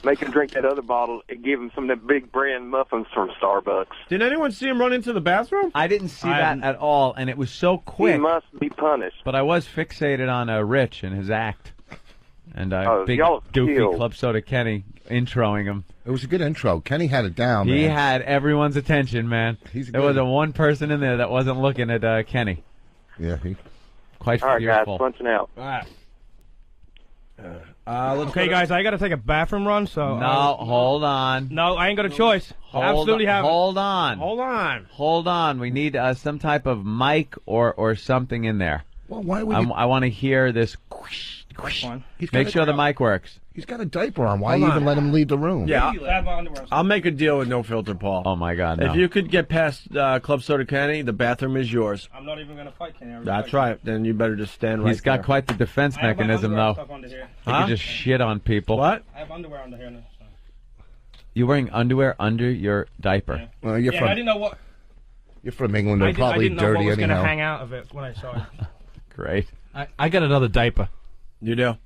Make him drink that other bottle and give him some of them big brand muffins from Starbucks. Did anyone see him run into the bathroom? I didn't see that at all, and it was so quick. He must be punished. But I was fixated on Rich and his act. And big y'all goofy killed. Club Soda Kenny introing him. It was a good intro. Kenny had it down, He man. had everyone's attention, man. There wasn't one person in there that wasn't looking at Kenny. Yeah, quite All right, guys, fearful. punching out. All right. Okay, guys, I got to take a bathroom run, so... No, hold on. No, I ain't got a choice. Absolutely have. Hold on. Hold on. We need some type of mic or something in there. Well, why would I want to hear this. That's fine. Make sure the mic works. He's got a diaper on. Why Hold you on. even let him leave the room? Yeah, I have my underwear. I'll make a deal with No Filter Paul. Oh my God! No. If you could get past Club Soda Kenny, the bathroom is yours. I'm not even going to fight Kenny. That's right. Then you better just stand right He's got there. quite the defense I have my mechanism, underwear though. stuck under here. He can just shit on people. What? I have underwear under here now. So. You wearing underwear under your diaper? Well, you're I from didn't know what... you're from England. They're I probably didn't know what dirty was going to anyhow. hang out of it when I saw it. Great. I got another diaper. You do?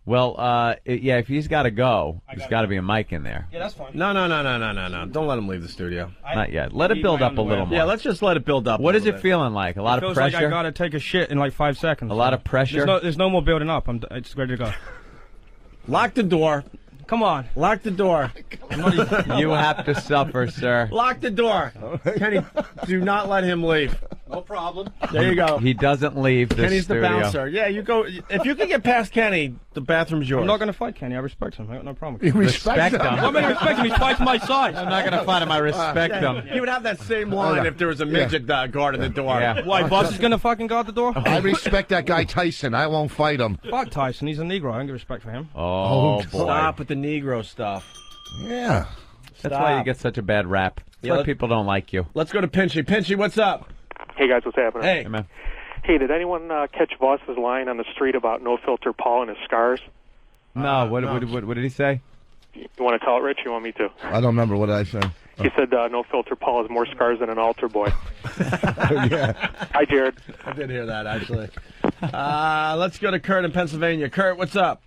Well, yeah. If he's got to go, there's got to be a mic in there. Yeah, that's fine. No. Don't let him leave the studio. Not yet. Let it build up a little more. Yeah, let's just let it build up. What a is little it bit. feeling like? A lot of Feels pressure. like I got to take a shit in like 5 seconds. A lot of pressure. There's no more building up. It's ready to go. Lock the door. Come on. Lock the door. You have to suffer, sir. Lock the door. Kenny, do not let him leave. No problem. There you go. He doesn't leave the Kenny's studio. the bouncer. Yeah, you go. If you can get past Kenny, the bathroom's yours. I'm not going to fight Kenny. I respect him. I got no problem. You respect him. I'm going to respect him. He's twice my size. I'm not going to fight him. I respect him. He would have that same line if there was a midget guarding the door. Yeah. Why, boss is going to fucking guard the door? I respect that guy Tyson. I won't fight him. Fuck Tyson. He's a Negro. I don't give respect for him. Oh, boy. Stop with the Negro stuff. Yeah. That's why you get such a bad rap. That's Yeah, why people don't like you. Let's go to Pinchy. Pinchy, what's up? Hey guys, what's happening? Hey. man. Hey, did anyone catch Voss's line on the street about No Filter Paul and his scars? No, what did he say? You want to tell it, Rich? You want me to? I don't remember what I said. He said No Filter Paul has more scars than an altar boy. Yeah. Hi, Jared. I did hear that, actually. Let's go to Kurt in Pennsylvania. Kurt, what's up?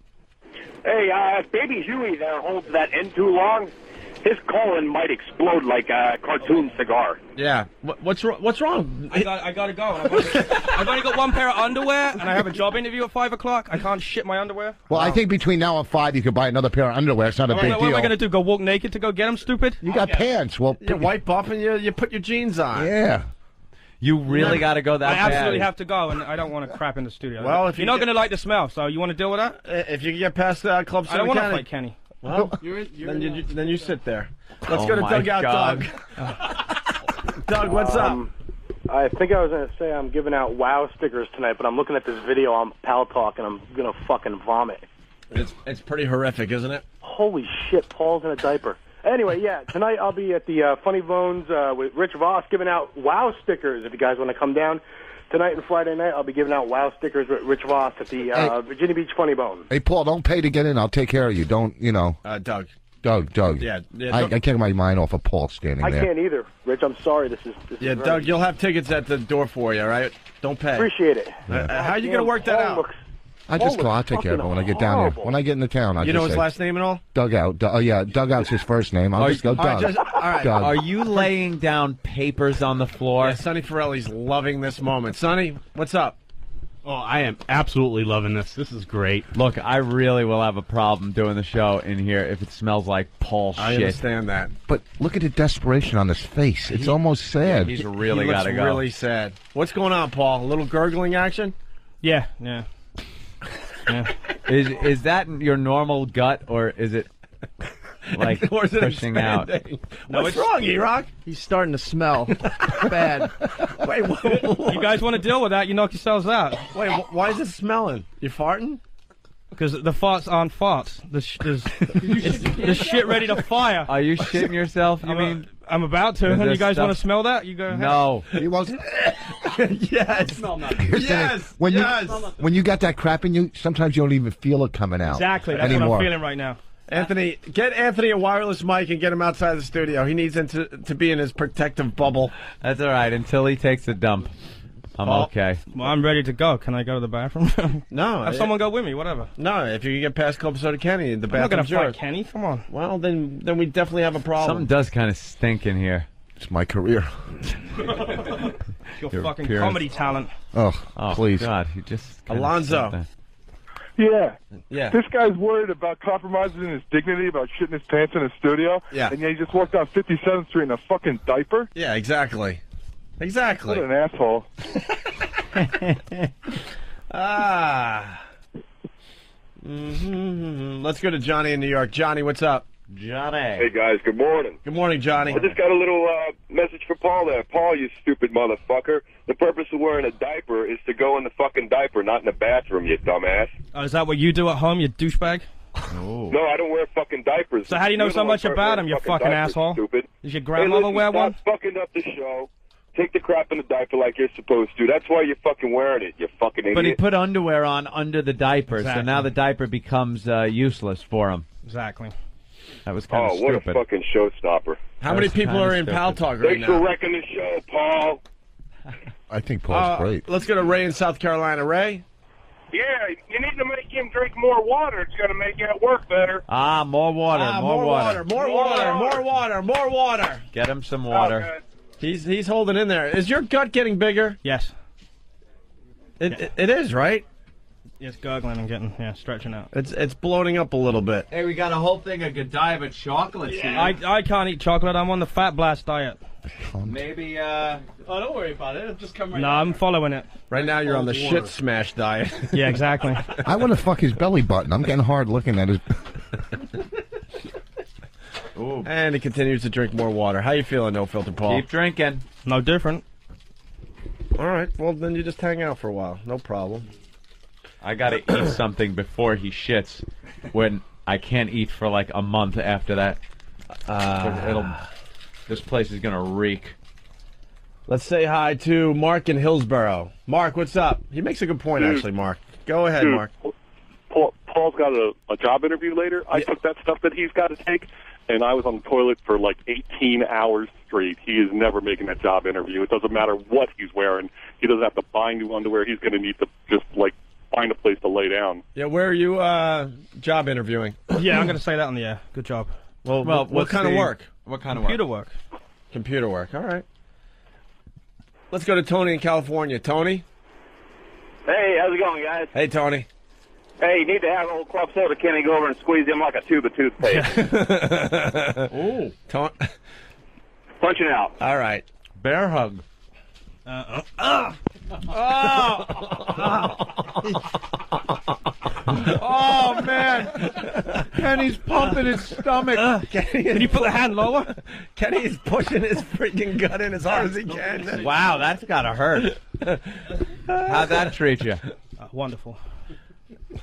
Hey, Baby Huey there holds that end too long. His colon might explode like a cartoon cigar. Yeah. What's wrong? I got to go. I've only got one pair of underwear, and I have a job interview at 5 o'clock. I can't shit my underwear. Well, I think between now and 5, you could buy another pair of underwear. It's not a big What deal. am I going to do? Go walk naked to go get them, stupid? You got pants. Well, You wipe up and you put your jeans on. yeah. You really got to go that I bad. absolutely have to go, and I don't want to crap in the studio. Well, if you're not going to like the smell, so you want to deal with that? If you can get past Club Soda I don't want to Kenny. fight Kenny. Well, then you sit there. Let's go to Dugout Doug. Doug, what's up? I think I was going to say I'm giving out WOW stickers tonight, but I'm looking at this video on Pal Talk, and I'm going to fucking vomit. It's pretty horrific, isn't it? Holy shit, Paul's in a diaper. Anyway, yeah, tonight I'll be at the Funny Bones with Rich Voss giving out WOW stickers if you guys want to come down. Tonight and Friday night, I'll be giving out WOW stickers with Rich Voss at the Virginia Beach Funny Bone. Hey, Paul, don't pay to get in. I'll take care of you. Don't, Doug. Doug. Yeah, I can't get my mind off of Paul standing I there. can't either, Rich. I'm sorry. This is Yeah, very- Doug, you'll have tickets at the door for you, all right? Don't pay. Appreciate it. How are you going to work that out? I just go. I'll take care of it when I get down there. When I get into town, I You just know his say, last name and all? Dugout. Yeah, Dugout's his first name. I'll just go Doug. Doug. Are you laying down papers on the floor? Yeah, Sonny Forelli's loving this moment. Sonny, what's up? Oh, I am absolutely loving this. This is great. Look, I really will have a problem doing the show in here if it smells like Paul I shit. understand that. But look at the desperation on his face. It's almost sad. He's really He got to looks go. really sad. What's going on, Paul? A little gurgling action? Yeah. Is that your normal gut, or is it like Or is it pushing out? expanding? What's wrong, E-Rock? He's starting to smell bad. Wait, You guys want to deal with that? You knock yourselves out. Wait, why is it smelling? You farting? Because the farts aren't farts. The shit ready to fire. Are you shitting yourself? You mean? I'm about to. Is And there you guys stuff- want to smell that? You go ahead. No. He wasn't. Yes. Yes. When yes. when you got that crap in you, sometimes you don't even feel it coming out. Exactly. That's anymore. what I'm feeling right now. Anthony, get Anthony a wireless mic and get him outside the studio. He needs him to be in his protective bubble. That's all right until he takes a dump. I'm okay. Well, I'm ready to go. Can I go to the bathroom? No. Have someone go with me, whatever. No, if you can get past Club Soda Kenny, the I'm not going bathroom's to fight yours. Kenny. Come on. Well, then we definitely have a problem. Something does kind of stink in here. It's my career. Your Your fucking appearance. comedy talent. Oh, Oh, please. God, you just kinda Alonzo. said Yeah. This guy's worried about compromising his dignity, about shitting his pants in his studio. Yeah. And yet he just walked down 57th Street in a fucking diaper. Yeah, exactly. Exactly. What an asshole. Let's go to Johnny in New York. Johnny, what's up? Johnny. Hey, guys, good morning. Good morning, Johnny. I just got a little message for Paul there. Paul, you stupid motherfucker. The purpose of wearing a diaper is to go in the fucking diaper, not in the bathroom, you dumbass. Oh, is that what you do at home, you douchebag? No, I don't wear fucking diapers. So how do you know You're the so one much wearing about him, you fucking diapers, asshole? Stupid. Does your grandmother wear one? Stop fucking up the show. Take the crap in the diaper like you're supposed to. That's why you're fucking wearing it, you fucking idiot. But he put underwear on under the diaper, so Exactly. now the diaper becomes useless for him. Exactly. That was kind of what stupid. a fucking showstopper. How many people are in Pal Talk right Thanks now? for wrecking the show, Paul. I think Paul's great. Let's go to Ray in South Carolina. Ray? Yeah, you need to make him drink more water. It's going to make it work better. More water, more water. More water. Get him some water. He's holding in there. Is your gut getting bigger? Yes. It is, right? It's gurgling and stretching out. It's bloating up a little bit. Hey, we got a whole thing of Godiva chocolates here. I can't eat chocolate. I'm on the Fat Blast diet. Maybe, Oh, don't worry about it. It'll just come right No, out. I'm following it. Right now you're on the Water. shit smash diet. Yeah, exactly. I want to fuck his belly button. I'm getting hard looking at his. And he continues to drink more water. How you feeling, No Filter Paul? Keep drinking. No different. All right. Well, then you just hang out for a while. No problem. I gotta eat something before he shits. When I can't eat for like a month after that. This place is gonna reek. Let's say hi to Mark in Hillsborough. Mark, what's up? He makes a good point, Dude. actually, Mark. Go ahead, Dude, Mark. Paul's got a job interview later. I took that stuff that he's got to take, and I was on the toilet for like 18 hours straight. He is never making that job interview. It doesn't matter what he's wearing. He doesn't have to buy new underwear. He's going to need to just, like, find a place to lay down. Yeah, where are you job interviewing? Yeah, I'm going to say that on the air. Good job. Well, what kind of work? What kind of Computer work. Computer work. All right. Let's go to Tony in California. Tony? Hey, how's it going, guys? Hey, Tony. Hey, you need to have old club soda Kenny go over and squeeze him like a tube of toothpaste. Ooh. Punching out. All right. Bear hug. Oh, man. Kenny's pumping his stomach. Can you put the hand lower? Kenny's pushing his freaking gut in as hard as he can. Wow, that's gotta hurt. How'd that treat you? Wonderful.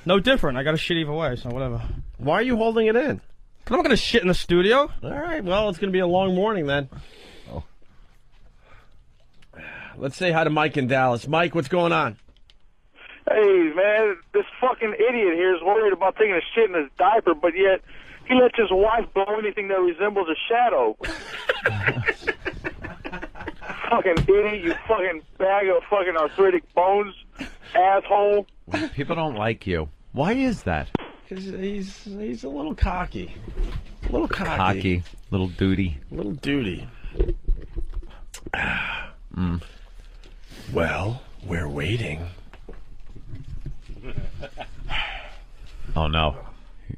No different. I got a shit either way, so whatever. Why are you holding it in? Because I'm not going to shit in the studio. All right, well, it's going to be a long morning then. Oh. Let's say hi to Mike in Dallas. Mike, what's going on? Hey, man, this fucking idiot here is worried about taking a shit in his diaper, but yet he lets his wife blow anything that resembles a shadow. Fucking idiot, you fucking bag of fucking arthritic bones, asshole. People don't like you. Why is that? He's a little cocky. A little Cocky. Little duty. Little duty. Well, we're waiting. Oh, no.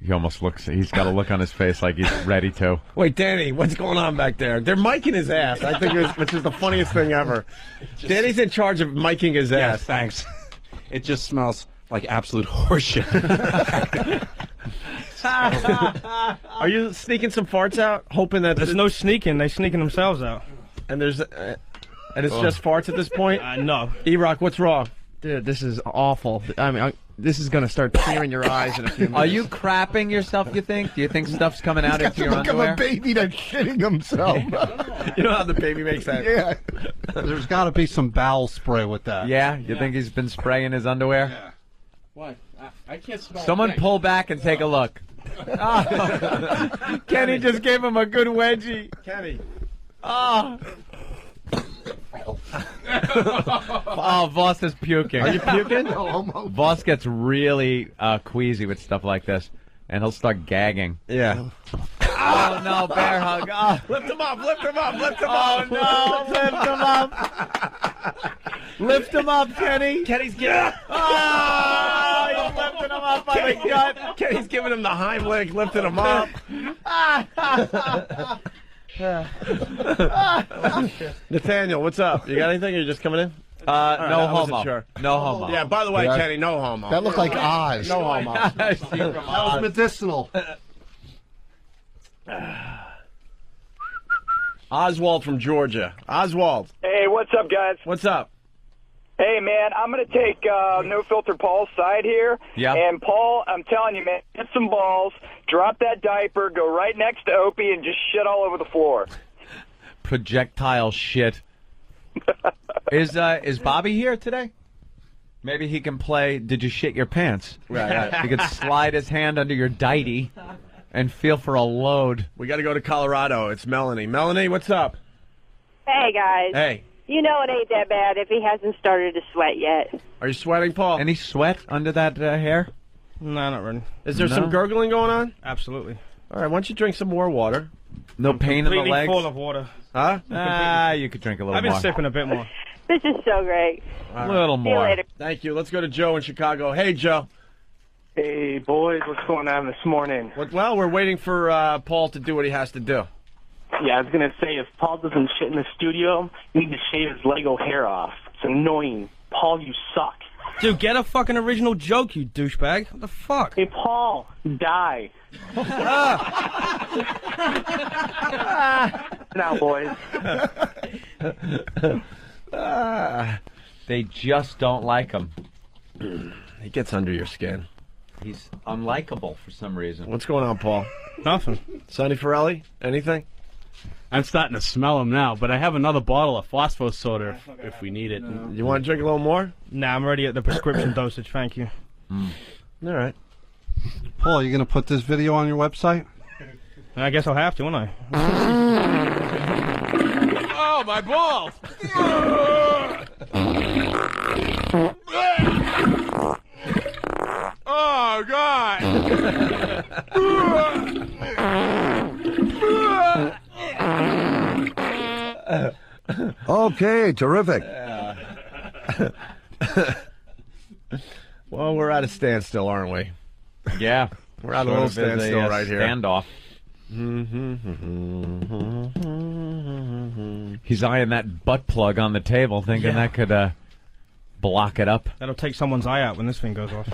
He almost looks, he's got a look on his face like he's ready to. Wait, Danny, what's going on back there? They're miking his ass. I think which is the funniest thing ever. Danny's in charge of miking his ass. Yes, thanks. It just smells like absolute horseshit. Are you sneaking some farts out, hoping that There's no sneaking. They sneaking themselves out. and there's and it's just farts at this point? No. E-Rock, what's wrong? Dude, this is awful. I mean, this is going to start tearing your eyes in a few minutes. Are you crapping yourself, you think? Do you think stuff's coming out He's into got your the look of underwear? a baby that's shitting himself. You know how the baby makes that? Yeah. There's got to be some bowel spray with that. Yeah? You think he's been spraying his underwear? Yeah. What? I can't smell. Someone a thing. pull back and take a look. Oh. Kenny just gave him a good wedgie. Kenny. Oh. Oh, Voss is puking. Are you puking? Voss gets really queasy with stuff like this, and he'll start gagging. Yeah. Oh, no, bear hug. Oh, Lift him up, lift him up, lift him oh up. no, lift him up. Lift him up, Kenny. Kenny's getting Oh, you lift lifting him up by the gut. Kenny's giving him the Heimlich, lifting him up. Nathaniel, what's up? You got anything, or you just coming in? No homo. Sure. No homo. Yeah, by the way, Kenny, no homo. That looked like Oz. No homo. That was medicinal. Oswald from Georgia. Oswald. Hey, what's up, guys? What's up? Hey, man, I'm going to take No Filter Paul's side here. Yeah. And, Paul, I'm telling you, man, get some balls, drop that diaper, go right next to Opie, and just shit all over the floor. Projectile shit. Is Bobby here today? Maybe he can play Did You Shit Your Pants? Right. He could slide his hand under your dighty and feel for a load. We got to go to Colorado. It's Melanie. Melanie, what's up? Hey, guys. Hey. You know it ain't that bad if he hasn't started to sweat yet. Are you sweating, Paul? Any sweat under that hair? No, not really. Is there some gurgling going on? Absolutely. All right, why don't you drink some more water? No pain in the Completely legs? full of water. Huh? You could drink a little I've been more. sipping a bit more. This is so great. All A little See you more. later. Thank you. Let's go to Joe in Chicago. Hey, Joe. Hey, boys, what's going on this morning? Well, we're waiting for Paul to do what he has to do. Yeah, I was going to say, if Paul doesn't shit in the studio, you need to shave his Lego hair off. It's annoying. Paul, you suck. Dude, get a fucking original joke, you douchebag. What the fuck? Hey, Paul, die. Now, boys. They just don't like him. He gets under your skin. He's unlikable for some reason. What's going on, Paul? Nothing. Sonny Forelli? Anything? I'm starting to smell them now, but I have another bottle of phosphor soda if we need it. You want to drink a little more? Nah, I'm already at the prescription dosage, thank you. All right. Paul, you going to put this video on your website? I guess I'll have to, won't I? Oh, my balls! Oh, God! Okay, terrific. Well, we're at a standstill, aren't we? Yeah. We're at a little standstill right here. Standoff. He's eyeing that butt plug on the table, thinking that could block it up. That'll take someone's eye out when this thing goes off.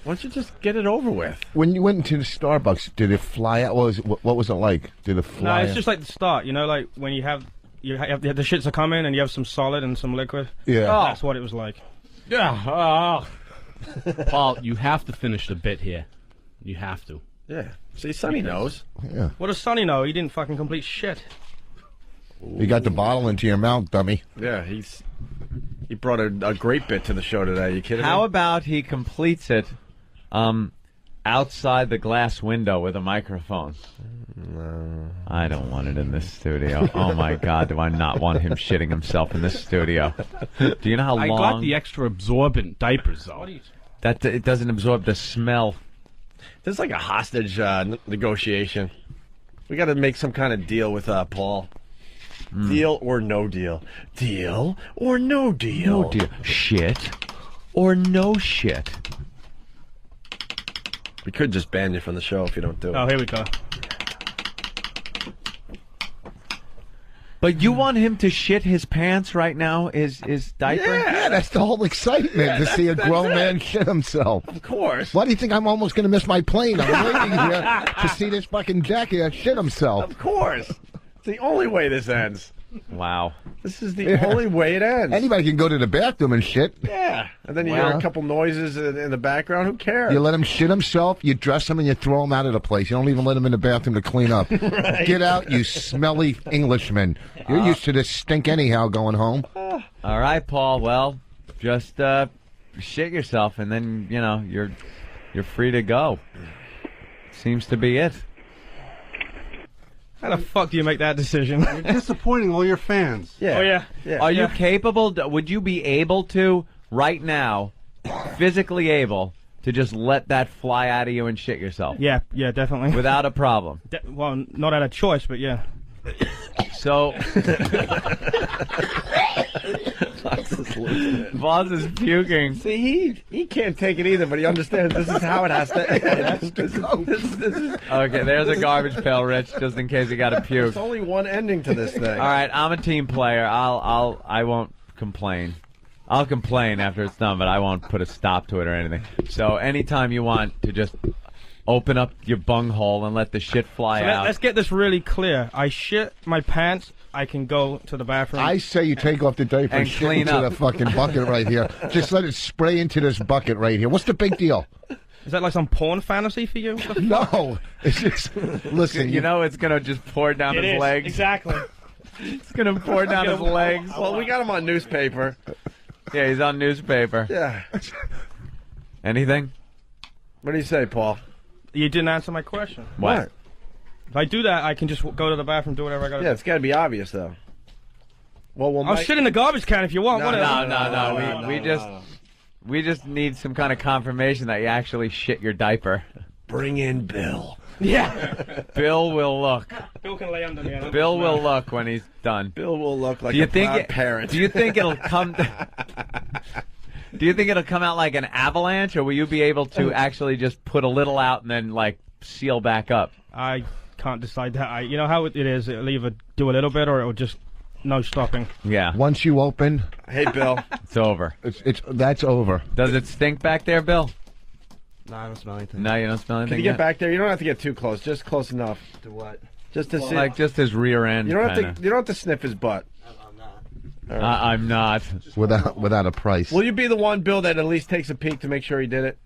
Why don't you just get it over with? When you went into the Starbucks, did it fly out? What was it like? Did it fly No, out? it's just like the start, you know, like when you have the shits are coming and you have some solid and some liquid. Yeah. That's what it was like. Yeah. Paul, you have to finish the bit here. You have to. Yeah. See, Sonny knows. Yeah. What does Sonny know? He didn't fucking complete shit. You got the bottle into your mouth, dummy. Yeah, he brought a great bit to the show today. You kidding How me? about he completes it outside the glass window with a microphone? No. I don't want it in this studio. Oh, my God, do I not want him shitting himself in this studio. Do you know how I long... got the extra absorbent diapers, though. That it doesn't absorb the smell. This is like a hostage negotiation. We got to make some kind of deal with Paul. Deal or no deal? Deal or no deal? No deal. Shit or no shit? We could just ban you from the show if you don't do it. Oh, here we go. But you want him to shit his pants right now? Is diaper? Yeah, that's the whole excitement to see a grown man shit himself. Of course. Why do you think I'm almost going to miss my plane? I'm waiting here to see this fucking jackass shit himself. Of course. It's the only way this ends. Wow. This is the only way it ends. Anybody can go to the bathroom and shit. Yeah. And then you hear a couple noises in the background. Who cares? You let him shit himself, you dress him, and you throw him out of the place. You don't even let him in the bathroom to clean up. Right. Get out, you smelly Englishman. You're used to this stink anyhow going home. All right, Paul. Well, just shit yourself, and then you're free to go. Seems to be it. How the fuck do you make that decision? You're disappointing all your fans. Yeah. Oh, yeah. Are you capable? Would you be able to, right now, physically able to just let that fly out of you and shit yourself? Yeah, definitely. Without a problem? Well, not out of choice, but yeah. So... Boss is puking. See, he can't take it either, but he understands this is how it has to end. Okay, there's a garbage pail, Rich, just in case you got to puke. There's only one ending to this thing. All right, I'm a team player. I won't complain. I'll complain after it's done, but I won't put a stop to it or anything. So anytime you want to just open up your bunghole and let the shit fly out. Let's get this really clear. I shit my pants. I can go to the bathroom. I say you take off the diaper and shit clean into up. the fucking bucket right here. Just let it spray into this bucket right here. What's the big deal? Is that like some porn fantasy for you? No, it's just listen. You know it's gonna just pour down It his is, legs. exactly. It's gonna pour down his legs. Well, we got him on newspaper. Yeah, he's on newspaper. Yeah. Anything? What do you say, Paul? You didn't answer my question. What? If I do that, I can just go to the bathroom, do whatever I gotta do. Yeah, it's got to be obvious, though. Well, I'll shit in the garbage can if you want. No, whatever. We just need some kind of confirmation that you actually shit your diaper. Bring in Bill. Yeah. Bill will look. Bill can lay under me. Bill will look when he's done. Bill will look like do you a think proud parent. Do you think it'll come? Do you think it'll come out like an avalanche, or will you be able to actually just put a little out and then like seal back up? I can't decide that. You know how it is. It'll either do a little bit or it'll just no stopping. Yeah. Once you open, hey Bill, it's over. That's over. Does it stink back there, Bill? No, I don't smell anything. No, you don't smell anything. Can you yet? get back there? You don't have to get too close. Just close enough. To what? Just to see. Like just his rear end. You don't have kinda. to. You don't have to sniff his butt. I'm not. Without a price. Will you be the one, Bill, that at least takes a peek to make sure he did it?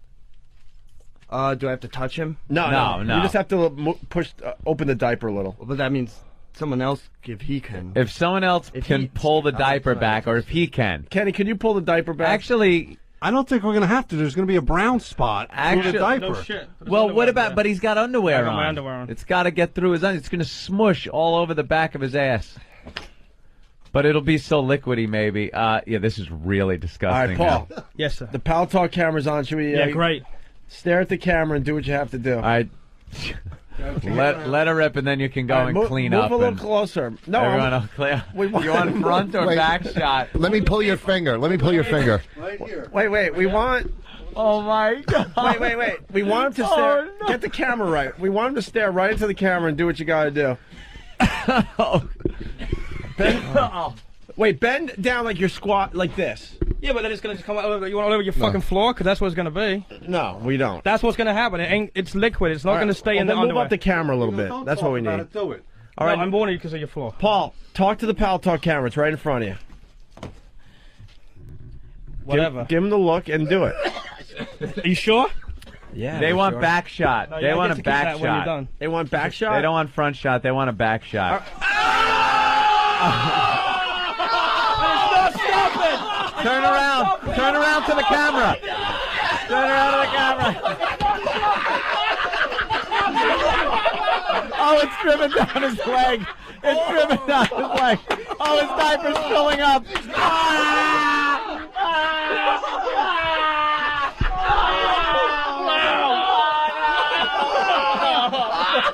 Do I have to touch him? No. You just have to push, open the diaper a little. Well, but that means someone else, if he can. If someone else can pull the diaper back, or if he can. Kenny, can you pull the diaper back? Actually, I don't think we're going to have to. There's going to be a brown spot through the diaper. No shit. Well, what about? But he's got underwear I got on. my underwear on. It's got to get through his. It's going to smush all over the back of his ass. But it'll be so liquidy, maybe. Yeah, this is really disgusting. All right, Paul. now. Yes, sir. The Pal Talk camera's on. Should we? Yeah, great. Stare at the camera and do what you have to do. All right. Let her rip, and then you can go and clean move up. a little and closer. No, everyone will clear. You want front or Wait. back shot? Let me pull your finger. Right here. Wait. We want. Oh my God. Wait. We want him to stare. Get the camera right. We want him to stare right into the camera and do what you got to do. Wait, bend down like you're squat like this. Yeah, but then it's gonna just come out. You want all over your fucking floor, because that's what it's gonna be. No, we don't. That's what's gonna happen. It's liquid. It's not All right, gonna stay well, in the then move underwear. up the camera a little bit. That's what we need. Do it. All right, I'm warning you because of your floor. Paul, talk to the Pal Talk camera. It's right in front of you. Whatever. Give him the look and do it. Are you sure? Yeah. They we're want sure. back shot. No, They you want get a to keep back that when you're shot. done. They want back shot? They don't want front shot. They want a back shot. Turn around. Turn around to the camera. Turn around to the camera. Oh, it's driven down his leg. It's driven down his leg. Oh, his diaper's filling up.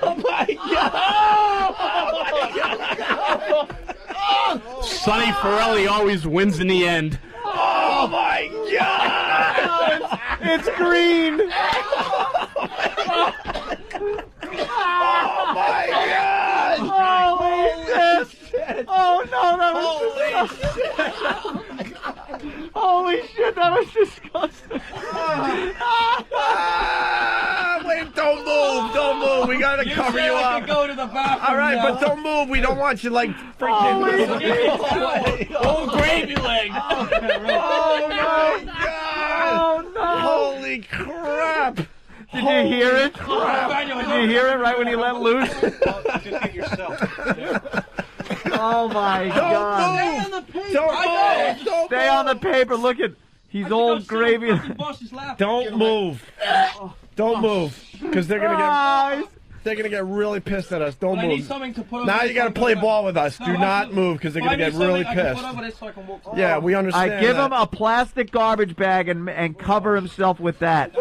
Oh my God! Sonny Forelli always wins in the end. Oh my God! It's green. Oh my God! Holy shit! Oh no, that was Holy shit, that was disgusting. Wait, don't move. We gotta cover you up. Go to the bathroom. All right, now. but don't move. We don't want you like freaking. Old gravy leg. Oh my God! Oh no! Holy crap! Did you hear it? Did you hear it right when he let loose? Just get yourself. Oh my God! Don't Stay on the paper. Look at he's old gravy. Don't move. Don't move, because they're gonna get really pissed at us. Don't I need move. something to put over Now this you gotta so play I can- ball with us. No, Do I not need- move, because they're I gonna need get really something I can pissed. put over this so I can walk. Yeah, we understand. I give that. him a plastic garbage bag and cover himself with that.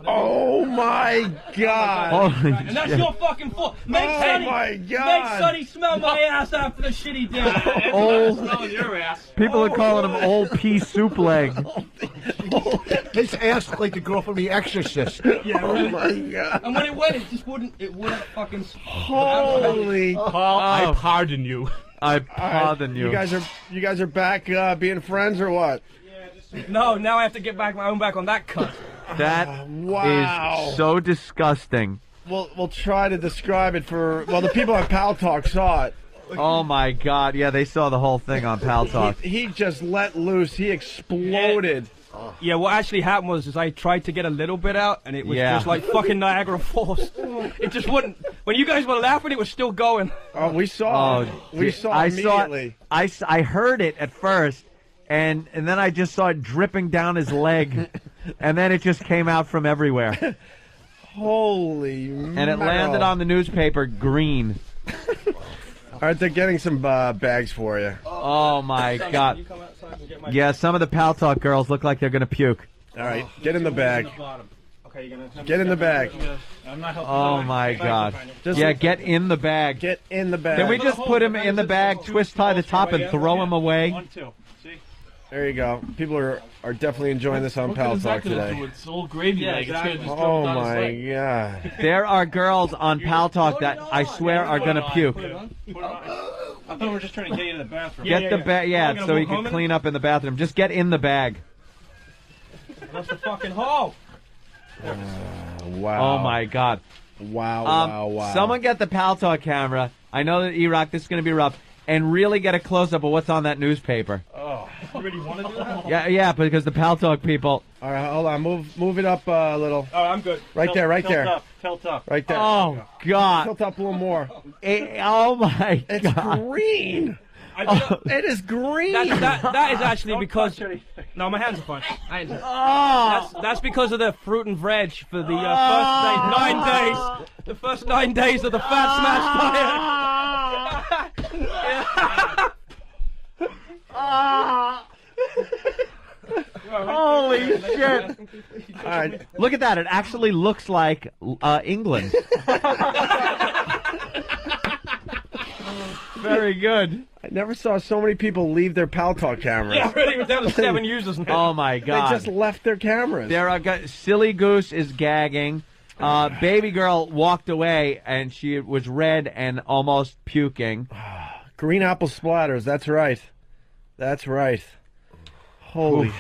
Oh my God! And that's your fucking fault. Make my God! Make Sonny smell my ass after the shit he did. Old- Smelling your ass. People are calling him old pea soup leg. His ass like the girl from The Exorcist. Yeah, Oh my God! And when it went, it just wouldn't. It wouldn't fucking. Holy! Paul, I pardon you. I pardon you. You guys are back being friends or what? No, now I have to get back my own back on that cunt. That Wow. is so disgusting. We'll try to describe it for the people on Pal Talk saw it. Oh my God! Yeah, they saw the whole thing on Pal Talk. He just let loose. He exploded. Yeah, what actually happened was I tried to get a little bit out, and it was Yeah. just like fucking Niagara Falls. It just wouldn't. When you guys were laughing, it was still going. Oh, we saw. We saw I immediately. I heard it at first, and then I just saw it dripping down his leg, and then it just came out from everywhere, Holy! and it landed on the newspaper green. All right, they're getting some bags for you. Oh my God! Yeah, some of the Pal Talk girls look like they're gonna puke. All right, get in the bag. Get in the bag. Oh my God! Just- Yeah, get in the bag. Get in the bag. Can we just put him in the bag, twist tie the top, and throw him away? There you go. People are definitely enjoying this on Pal Talk today. It's old gravy leg. It's gonna just drop Oh down his my leg. God! There are girls on Pal Talk that I swear are gonna puke. I thought we were just trying to get you in the bathroom. Get the bag, yeah, so he can clean up in the bathroom. Just get in the bag. That's the fucking hole. Wow! Oh my God! Wow! Someone get the Pal Talk camera. I know that E-Rock, this is going to be rough, and really get a close up of what's on that newspaper. Oh, you really want to do that? Yeah, because the Pal Talk people. All right, hold on. Move it up a little. Oh, I'm good. Right there. Tilt up. Right there. Oh God! Tilt up a little more. Oh my It's God! green. It is green. That is actually because. No, my hands are fine. That's because of the fruit and veg for the first 9 days. The first 9 days of the Fat Smash diet. Holy shit! All right. Look at that. It actually looks like England. Very good. I never saw so many people leave their Pal Talk cameras. Yeah, really, we're down to 7 users now. Oh my God! They just left their cameras. There are Silly Goose is gagging. Baby girl walked away and she was red and almost puking. Green apple splatters. That's right. Holy.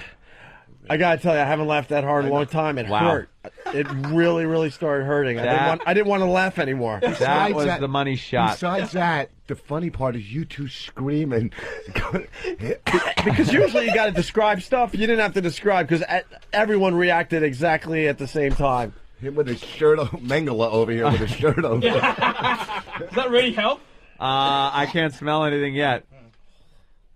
I gotta tell you, I haven't laughed that hard in a long time. It hurt. It really, really started hurting. I didn't want to laugh anymore. That was the money shot. Besides that, the funny part is you two screaming. Because usually you got to describe stuff. You didn't have to describe because everyone reacted exactly at the same time. Him with his shirt on, Mengele over here with his shirt on. Does that really help? I can't smell anything yet.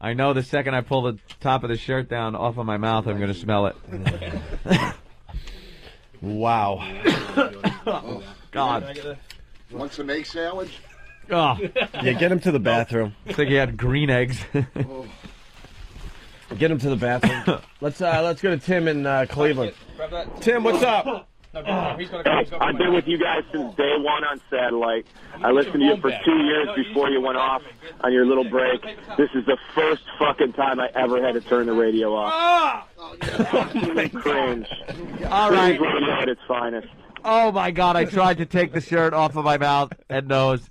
I know the second I pull the top of the shirt down off of my mouth, I'm going to smell it. Wow. Oh, God. Want some egg sandwich? Oh. Yeah, get him to the bathroom. Looks like he had green eggs. Get him to the bathroom. Let's go to Tim in Cleveland. Tim, what's up? I've been with you guys since day one on satellite. I listened to you for 2 years before you went off on your little break. This is the first fucking time I ever had to turn the radio off. Cringe. All right. Cringe radio at its finest. Oh my God! I tried to take the shirt off of my mouth and nose,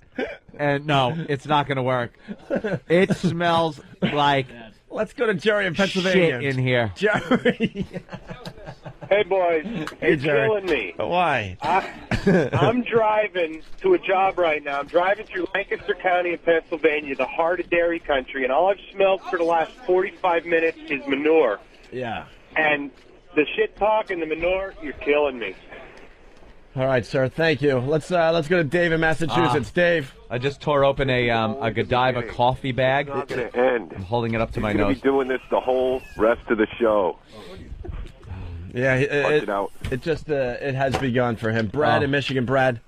and no, it's not going to work. It smells like. Let's go to Jerry in Pennsylvania. Shit in here. Jerry. Hey, boys. Hey, You're Jerry. killing me. Why? I'm driving to a job right now. I'm driving through Lancaster County in Pennsylvania, the heart of dairy country, and all I've smelled for the last 45 minutes is manure. Yeah. And the shit talk and the manure, you're killing me. All right, sir. Thank you. Let's go to Dave in Massachusetts. Dave. I just tore open a Godiva coffee bag. It's not going to end. I'm holding it up to my He's going nose. to be doing this the whole rest of the show. Yeah, Punch it out. It just it has begun for him. Brad in Michigan. Brad.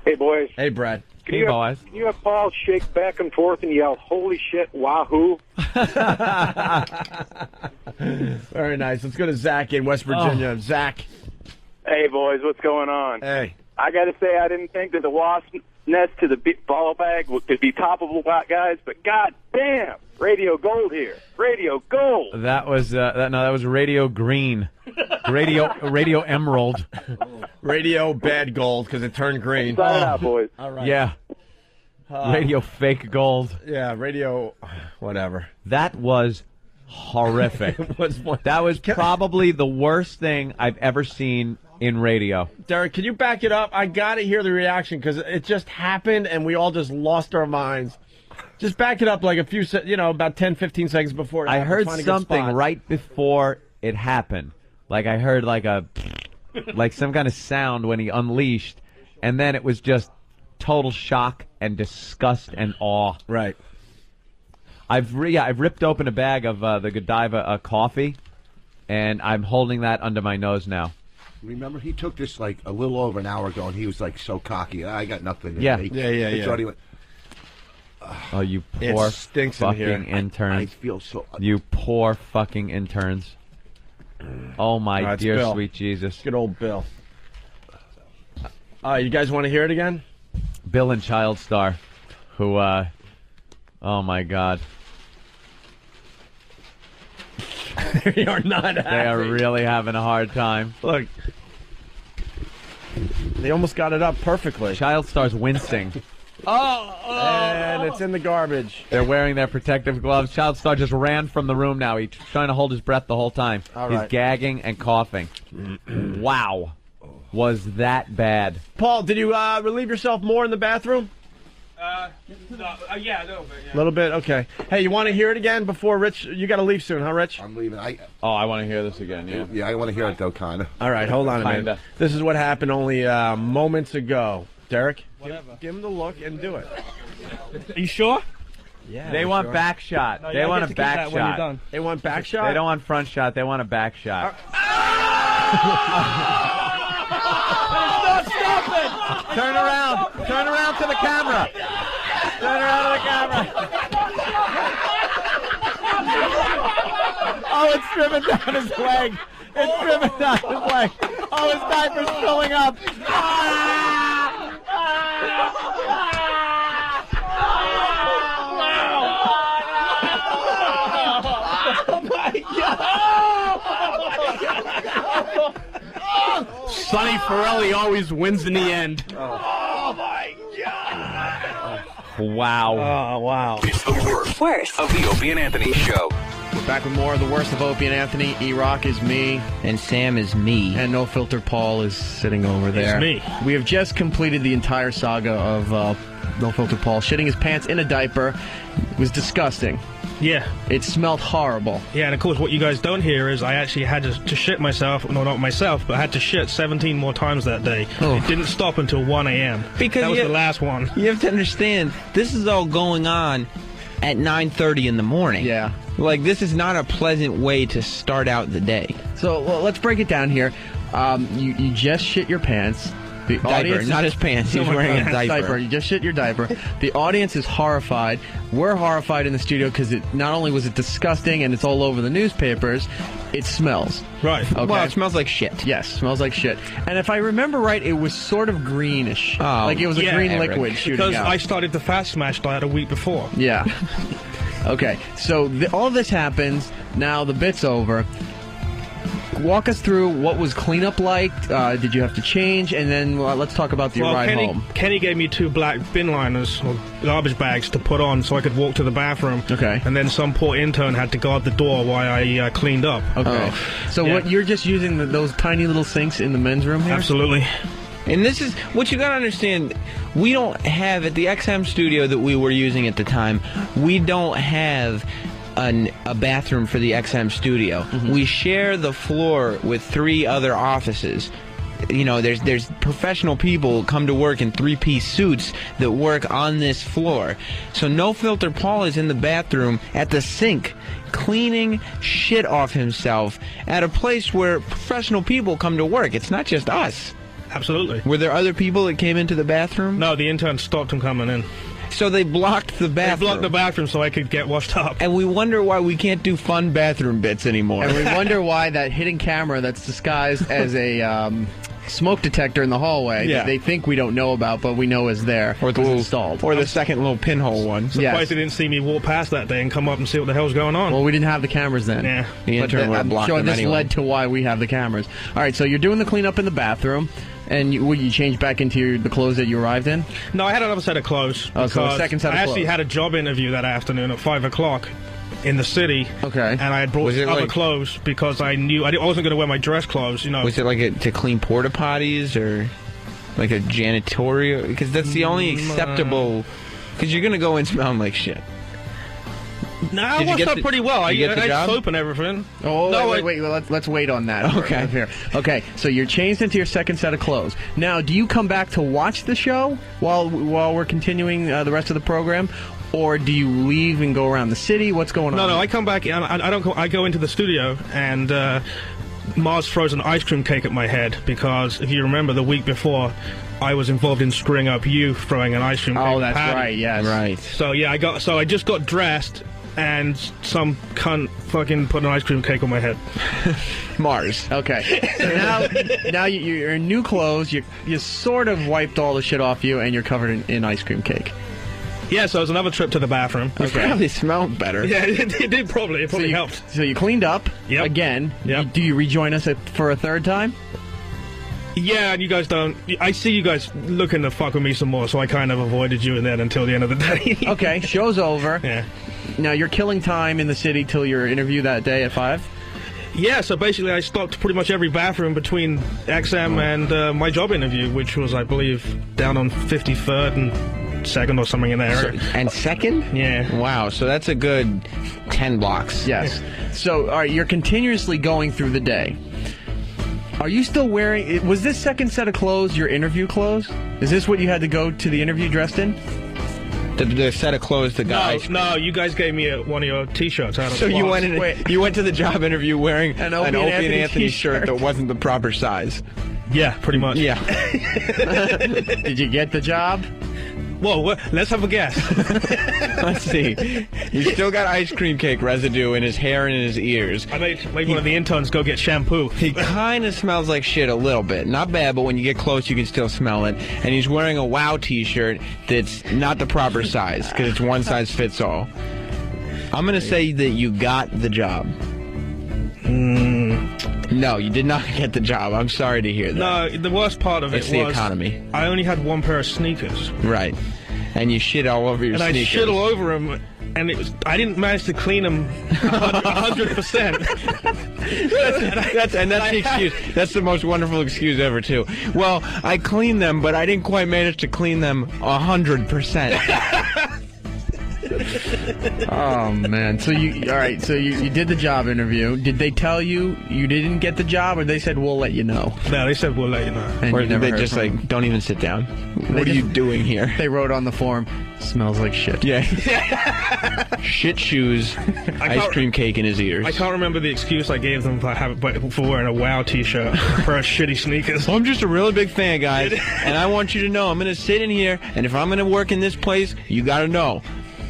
Hey, boys. Hey, Brad. Can you have Paul shake back and forth and yell, holy shit, wahoo? Very nice. Let's go to Zach in West Virginia. Zach. Hey, boys, what's going on? Hey. I got to say, I didn't think that the wasp nest to the ball bag could be toppable, guys, but god damn, Radio Gold here. Radio Gold. That was that was Radio Green. Radio Emerald. Radio Bad Gold because it turned green. Sign it out, boys. All right. Yeah. Radio Fake Gold. Yeah, radio whatever. That was horrific. That was probably the worst thing I've ever seen in radio. Derek, can you back it up? I got to hear the reaction because it just happened and we all just lost our minds. Just back it up like a few, about 10, 15 seconds before it happened. I heard Find a good something spot. right before it happened. Like I heard like some kind of sound when he unleashed, and then it was just total shock and disgust and awe. Right. I've ripped open a bag of the Godiva coffee, and I'm holding that under my nose now. Remember, he took this like a little over an hour ago, and he was like so cocky. I got nothing. Yeah. He thought he went, Oh, you It poor stinks in here. fucking interns. I feel so. You poor fucking interns. Oh, my it's dear Bill. sweet Jesus. Good old Bill. You guys want to hear it again? Bill and Childstar, who, oh, my God. They are not happy. They are really having a hard time. Look. They almost got it up perfectly. Childstar's wincing. And it's in the garbage. They're wearing their protective gloves. Childstar just ran from the room now. He's trying to hold his breath the whole time. All He's right. gagging and coughing. Wow. Was that bad? Paul, did you relieve yourself more in the bathroom? Yeah, a little bit. A little bit? Okay. Hey, you want to hear it again before Rich? You got to leave soon, huh, Rich? I'm leaving. I want to hear this again, yeah. Yeah, I want to hear it though, kind of. All right, hold on a minute. Kinda. This is what happened only moments ago. Derek, give him the look and do it. Are you sure? Yeah. They want back shot. No, They yeah, I want get a to keep back that when you're shot. done. They want back shot? They don't want front shot. They want a back shot. Stop it! Turn around. Turn around to the camera. Turn around to the camera. Oh, it's driven down his leg. It's driven down his leg. Oh, his diaper's filling up. Sonny Forelli always wins in the end. Wow. Oh, wow. It's the worst of the Opie and Anthony Show. We're back with more of the worst of Opie and Anthony. E-Rock is me. And Sam is me. And No Filter Paul is sitting over there. me. We have just completed the entire saga of No Filter Paul shitting his pants in a diaper. It was disgusting. Yeah. It smelled horrible. Yeah, and of course, what you guys don't hear is I actually had to shit myself. No, not myself, but I had to shit 17 more times that day. Oh. It didn't stop until 1 a.m. Because that was the last one. You have to understand, this is all going on at 9:30 in the morning. Yeah. Like, this is not a pleasant way to start out the day. So, well, let's break it down here. You just shit your pants. The Diaper, audience not his pants. He's wearing a diaper. You just shit your diaper. The audience is horrified. We're horrified in the studio because it not only was it disgusting and it's all over the newspapers, it smells. Right. Okay. Well, it smells like shit. Yes, smells like shit. And if I remember right, it was sort of greenish. Oh, like it was a yeah, green Eric. liquid shooting Because out. I started the fast smash diet a week before. Yeah. Okay, so all this happens. Now the bit's over. Walk us through what was cleanup like. Did you have to change? And then let's talk about the ride home. Kenny gave me 2 black bin liners or garbage bags to put on so I could walk to the bathroom. Okay. And then some poor intern had to guard the door while I cleaned up. Okay. So Yeah. what you're just using those tiny little sinks in the men's room here? Absolutely. And this is what you gotta understand. We don't have at the XM studio that we were using at the time. We don't have a bathroom for the XM studio. Mm-hmm. We share the floor with 3 other offices. You know, there's professional people come to work in 3-piece suits that work on this floor. So No Filter Paul is in the bathroom at the sink cleaning shit off himself at a place where professional people come to work. It's not just us. Absolutely. Were there other people that came into the bathroom? No, the intern stopped him coming in. So they blocked the bathroom. They blocked the bathroom so I could get washed up. And we wonder why we can't do fun bathroom bits anymore. And we wonder why that hidden camera that's disguised as a smoke detector in the hallway that they think we don't know about, but we know is there. Or the little installed. Or the second little pinhole one. Surprised they didn't see me walk past that day and come up and see what the hell's going on. Well, we didn't have the cameras then. Yeah. The intern would have blocked them this anyway. led to why we have the cameras. All right, so you're doing the cleanup in the bathroom, and you change back into the clothes that you arrived in? No, I had another set of clothes. Oh, so a because second set of I actually clothes. had a job interview that afternoon at 5 o'clock in the city. Okay. And I had brought Was it other like- clothes because I knew I wasn't going to wear my dress clothes, you know. Was it like to clean porta potties or like a janitorial? Because that's the only acceptable. Because you're gonna go in smelling like shit. No, I Did you washed get up the- pretty well. I did you get the had job? soap and everything. Oh, No, wait. Let's wait on that. Okay. Here. Okay, so you're changed into your second set of clothes. Now, do you come back to watch the show while we're continuing the rest of the program? Or do you leave and go around the city? What's going on? No, I come back. I don't. I go into the studio and Mars throws an ice cream cake at my head because if you remember the week before, I was involved in screwing up you throwing an ice cream cake. Oh, at that's Patty. right. Yes. Right. So yeah, I just got dressed and some cunt fucking put an ice cream cake on my head. Mars. Okay. So now you're in new clothes. You sort of wiped all the shit off you, and you're covered in ice cream cake. Yeah, so it was another trip to the bathroom. It probably smelled better. Yeah, it did probably. It probably you, helped. So you cleaned up again. Yep. Do you rejoin us for a third time? Yeah, and you guys don't. I see you guys looking to fuck with me some more, so I kind of avoided you in there until the end of the day. Okay, show's over. Yeah. Now you're killing time in the city till your interview that day at 5? Yeah, so basically I stopped pretty much every bathroom between XM and my job interview, which was, I believe, down on 53rd and 2nd or something in that area. And 2nd? Yeah. Wow, so that's a good 10 blocks. Yes. So, all right, you're continuously going through the day. Are you still wearing... Was this second set of clothes your interview clothes? Is this what you had to go to the interview dressed in? The set of clothes the guys. No, you guys gave me one of your T-shirts out of So the you box. you went to the job interview wearing An an Opie and Opie and Anthony Anthony t-shirt. shirt that wasn't the proper size. Yeah, pretty much. Yeah. Did you get the job? Whoa, let's have a guess. Let's see. You still got ice cream cake residue in his hair and in his ears. I made one of the interns go get shampoo. He kind of smells like shit a little bit. Not bad, but when you get close, you can still smell it. And he's wearing a WOW t-shirt that's not the proper size, because it's one size fits all. I'm going to say that you got the job. No, you did not get the job. I'm sorry to hear that. No, the worst part of It's it the was economy. I only had one pair of sneakers. Right. And you shit all over your And sneakers. I shit all over them, and I didn't manage to clean them 100%. That's the excuse. That's the most wonderful excuse ever, too. Well, I cleaned them, but I didn't quite manage to clean them 100%. Oh man! So you did the job interview. Did they tell you didn't get the job, or they said we'll let you know? No, they said we'll let you know. And Or you did never they heard just from them? like, don't even sit down? What are just- you doing here? They wrote on the form, smells like shit. Yeah. Shit shoes, ice can't- cream cake in his ears. I can't remember the excuse I gave them for wearing a WOW T-shirt for shitty sneakers. I'm just a really big fan, guys, and I want you to know I'm going to sit in here, and if I'm going to work in this place, you got to know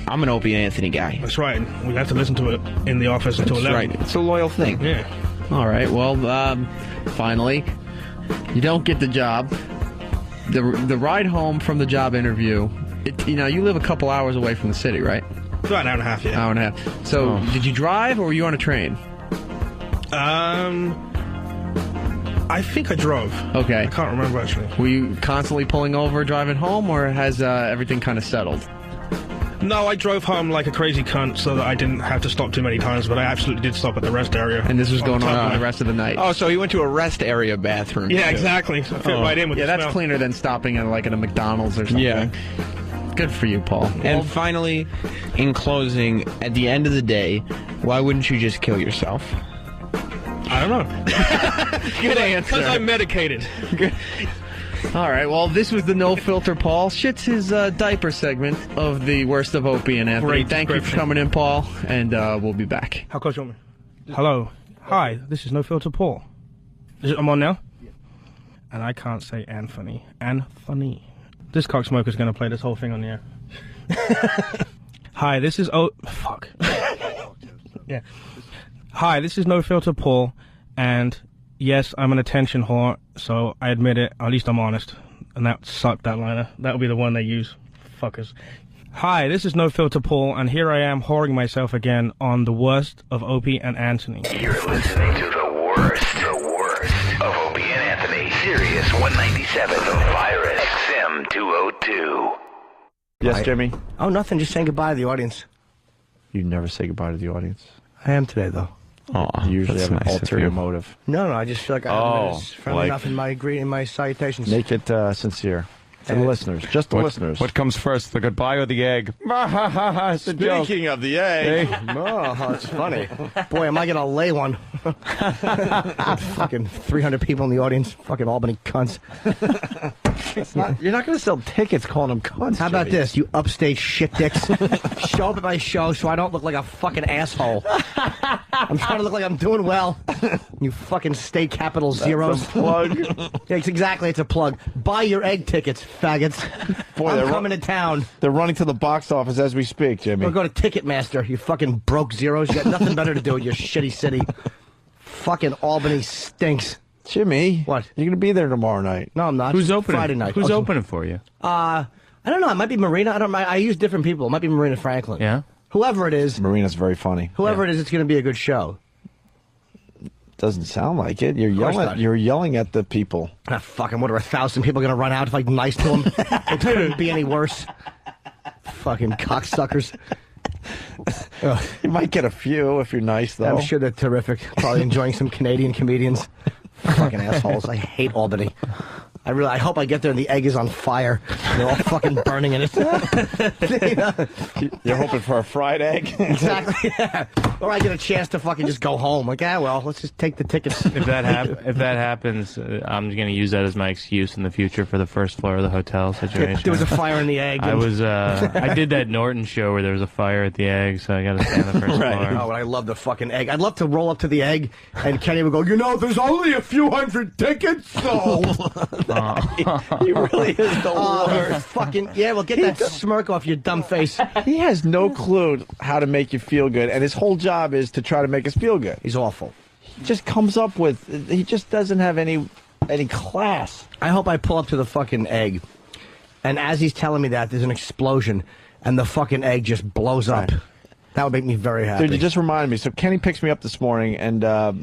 I'm an Opie and Anthony guy. That's right. We have to listen to it in the office until That's 11. right. It's a loyal thing. Yeah. All right. Well, finally, you don't get the job. The ride home from the job interview. You live a couple hours away from the city, right? About an hour and a half, yeah. Hour and a half. So, did you drive or were you on a train? I think I drove. Okay. I can't remember, actually. Were you constantly pulling over driving home, or has everything kind of settled? No, I drove home like a crazy cunt so that I didn't have to stop too many times, but I absolutely did stop at the rest area. And this was going top on of the rest of the night? Oh, so he went to a rest area bathroom. Yeah, too. exactly. So fit right in with Yeah, the that's smell. cleaner than stopping at a McDonald's or something. Yeah. Good for you, Paul. And finally, in closing, at the end of the day, why wouldn't you just kill yourself? I don't know. Good answer. Because I'm medicated. All right, well, this was the No Filter Paul. Shits his diaper segment of the Worst of Opie and Anthony. Great Thank you for description. coming in, Paul, and we'll be back. How close you want me? Hello. Hi, this is No Filter Paul. I'm on now? Yeah. And I can't say Anthony. Anthony. This cocksmoker's going to play this whole thing on the air. Hi, this is... Oh, fuck. Yeah. Hi, this is No Filter Paul, and yes, I'm an attention whore, so I admit it. At least I'm honest. And that sucked, that liner. That'll be the one they use. Fuckers. Hi, this is No Filter Paul, and here I am whoring myself again on The Worst of Opie and Anthony. You're listening to the worst of Opie and Anthony. Sirius 197, the Virus XM 202. Yes, Jimmy? Oh, nothing. Just saying goodbye to the audience. You never say goodbye to the audience. I am today, though. Oh, you usually have an ulterior motive. No, I just feel like I haven't been friendly enough in my salutations. Make it sincere. To the listeners. Just the listeners. What comes first, the goodbye or the egg? Speaking of the egg. Oh, that's funny. Boy, am I going to lay one. Fucking 300 people in the audience. Fucking Albany cunts. You're not going to sell tickets calling them cunts. How about this, you upstate shit dicks? Show up at my show so I don't look like a fucking asshole. I'm trying to look like I'm doing well. You fucking state capital zeros. That's a plug. Yeah, exactly, it's a plug. Buy your egg tickets, faggots. Boy, I'm coming to town. They're running to the box office as we speak, Jimmy. Or go to Ticketmaster, you fucking broke zeros. You got nothing better to do with your shitty city. Fucking Albany stinks. Jimmy, what? You're going to be there tomorrow night. No, I'm not. Who's opening? Friday night. Who's opening for you? I don't know. It might be Marina. I use different people. It might be Marina Franklin. Yeah. Whoever it is. Marina's very funny. Whoever it is, it's going to be a good show. Doesn't sound like it. You're yelling. You're yelling at the people. Ah, fucking what are 1,000 people going to run out if I'm nice to them? It couldn't be any worse. Fucking cocksuckers. You might get a few if you're nice, though. I'm sure they're terrific. Probably enjoying some Canadian comedians. Fucking assholes. I hate Albany. I hope I get there and the egg is on fire. They're all fucking burning in it. You're hoping for a fried egg? Exactly, yeah. Or I get a chance to fucking just go home. Like, well, let's just take the tickets. If that happens, I'm going to use that as my excuse in the future for the first floor of the hotel situation. There was a fire in the egg. I did that Norton show where there was a fire at the egg, so I got to stay on the first floor. Oh, and I love the fucking egg. I'd love to roll up to the egg, and Kenny would go, there's only a few hundred tickets, so... He really is the worst. Fucking well, get that smirk off your dumb face. He has no clue how to make you feel good, and his whole job is to try to make us feel good. He's awful. He just comes up with. He just doesn't have any class. I hope I pull up to the fucking egg, and as he's telling me that, there's an explosion, and the fucking egg just blows up. That would make me very happy. Dude, you just reminded me. So Kenny picks me up this morning, and I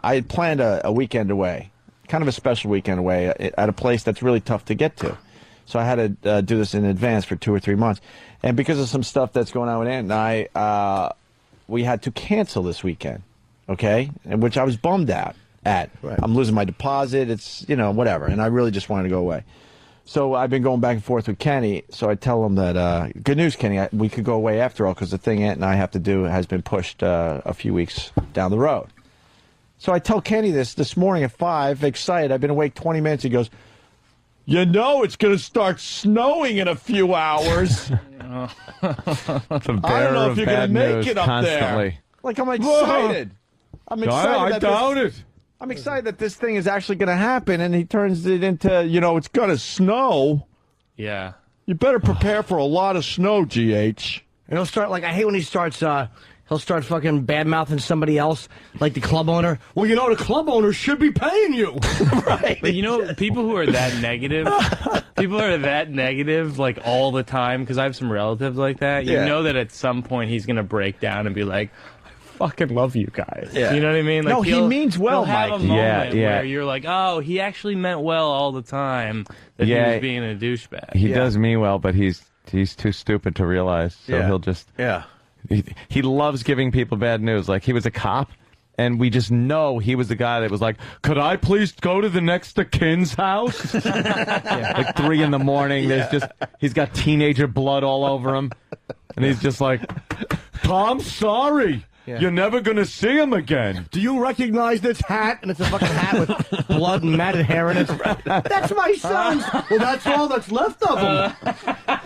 had planned a weekend away. Kind of a special weekend away at a place that's really tough to get to. So I had to do this in advance for 2 or 3 months. And because of some stuff that's going on with Ant and I, we had to cancel this weekend, okay? And which I was bummed out at. Right. I'm losing my deposit. It's, whatever. And I really just wanted to go away. So I've been going back and forth with Kenny. So I tell him that, good news, Kenny, we could go away after all because the thing Ant and I have to do has been pushed a few weeks down the road. So I tell Kenny this morning at 5, excited. I've been awake 20 minutes. He goes, it's going to start snowing in a few hours. The I don't know if you're going to make it up there. Like, I'm excited. I'm excited. I doubt it. I'm excited that this thing is actually going to happen, and he turns it into, it's going to snow. Yeah. You better prepare for a lot of snow, GH. And he'll start, I hate when he starts... He'll start fucking bad-mouthing somebody else, like the club owner. Well, the club owner should be paying you. Right. But people who are that negative, all the time, because I have some relatives like that, you know that at some point he's going to break down and be like, I fucking love you guys. Yeah. You know what I mean? No, he means well, Mike. He'll have a moment yeah. where you're like, oh, he actually meant well all the time that he was being a douchebag. He does mean well, but he's too stupid to realize, so he'll just... Yeah. He loves giving people bad news. Like, he was a cop, and we just know he was the guy that was like, could I please go to the next of kin's house? Like 3 in the morning. There's he's got teenager blood all over him. And he's just like, Tom, sorry. You're never going to see him again. Do you recognize this hat? And it's a fucking hat with blood and matted hair in it. That's my son's. Well, that's all that's left of him.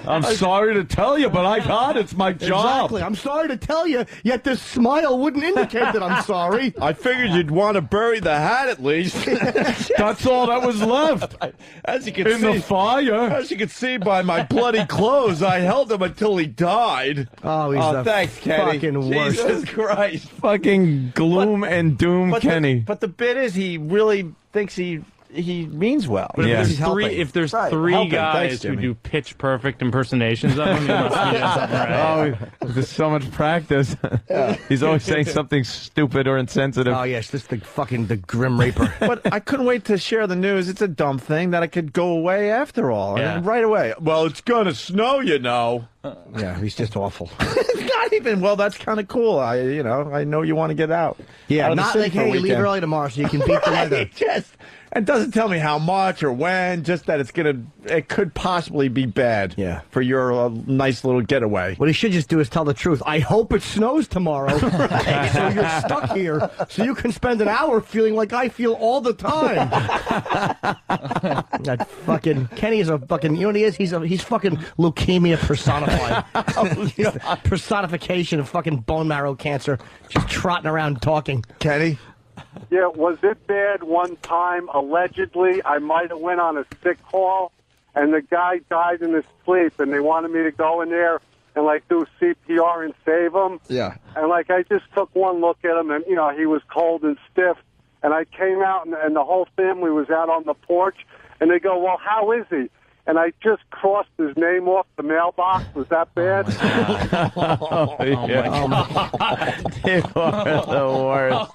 I'm sorry to tell you, but I got it. It's my job. Exactly. I'm sorry to tell you, yet this smile wouldn't indicate that I'm sorry. I figured you'd want to bury the hat at least. That's all that was left. As you can in see, the fire. As you can see by my bloody clothes, I held him until he died. Oh, he's the thanks, Kenny. fucking worst. Jesus Christ. Fucking gloom and doom, Kenny. But the bit is, he really thinks he means well. But Yeah. if there's three Helping. guys Thanks, who Jimmy. do pitch perfect impersonations of him, he must be doing something right. Oh, there's so much practice. He's always saying something stupid or insensitive. Oh, yes, this is the Grim Reaper. But I couldn't wait to share the news. It's a dumb thing that it could go away after all. Yeah. And right away. Well, it's going to snow, you know. Yeah, he's just awful. It's not even, well, that's kind of cool. I know you want to get out. Yeah, out of the not city like, for a hey, leave weekend. early tomorrow so you can beat the weather. It doesn't tell me how much or when, just that it could possibly be bad. Yeah. For your nice little getaway. What he should just do is tell the truth. I hope it snows tomorrow. So you're stuck here, so you can spend an hour feeling like I feel all the time. That fucking Kenny is a fucking, you know what he is? He's fucking leukemia personified. He's the personification of fucking bone marrow cancer, just trotting around talking. Kenny? Yeah, was it bad one time, allegedly, I might have went on a sick call, and the guy died in his sleep, and they wanted me to go in there and, like, do CPR and save him? Yeah. And, like, I just took one look at him, and, he was cold and stiff, and I came out, and the whole family was out on the porch, and they go, well, how is he? And I just crossed his name off the mailbox. Was that bad? Oh, yeah. They are the worst.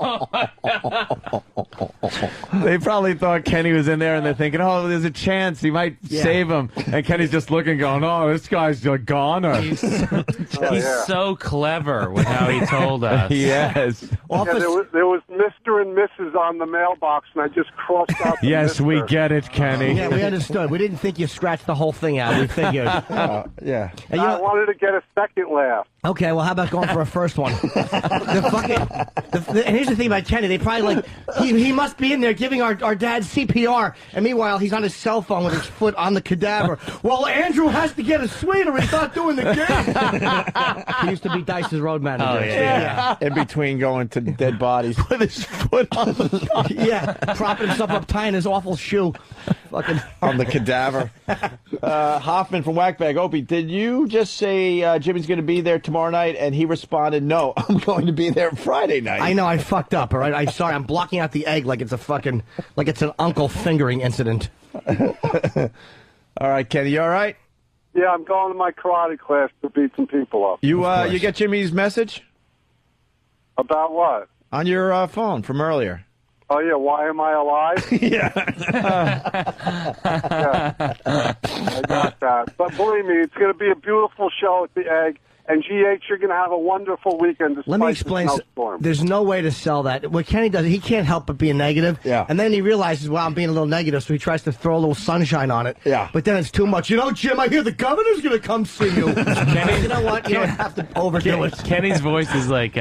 They probably thought Kenny was in there, and they're thinking, oh, there's a chance he might save him. And Kenny's just looking, going, oh, this guy's a goner. He's so clever with how he told us. Yes. Yeah, there was Mr. and Mrs. on the mailbox, and I just crossed out the Yes, Mr. we get it, Kenny. Yeah, we understood. We didn't think you scratched the whole thing out. We figured. Yeah. And I wanted to get a second laugh. Okay, well, how about going for a first one? And here's the thing about Kenny. They probably like, he must be in there giving our dad CPR, and meanwhile, he's on his cell phone with his foot on the cadaver. Well, Andrew has to get a suite or he's not doing the game. He used to be Dice's road manager. Oh, yeah. In between going to dead bodies. With his foot on the Yeah, propping himself up, tying his awful shoe. Fucking on the cadaver. Hoffman from Whackbag. Opie, did you just say Jimmy's going to be there tomorrow night? And he responded, no, I'm going to be there Friday night. I know, I fucked up, all right? I'm sorry, I'm blocking out the egg like it's an uncle fingering incident. All right, Kenny, you all right? Yeah, I'm going to my karate class to beat some people up. You get Jimmy's message? About what? On your phone from earlier. Oh, yeah, why am I alive? Yeah. I got that. But believe me, it's going to be a beautiful show at the Egg. And GH, you're going to have a wonderful weekend despite Let me explain. the snowstorm. There's no way to sell that. What Kenny does, he can't help but be negative. Yeah. And then he realizes, well, I'm being a little negative, so he tries to throw a little sunshine on it. Yeah. But then it's too much. You know, Jim, I hear the governor's going to come see you. You know what? You don't have to overdo it. Kenny's voice is like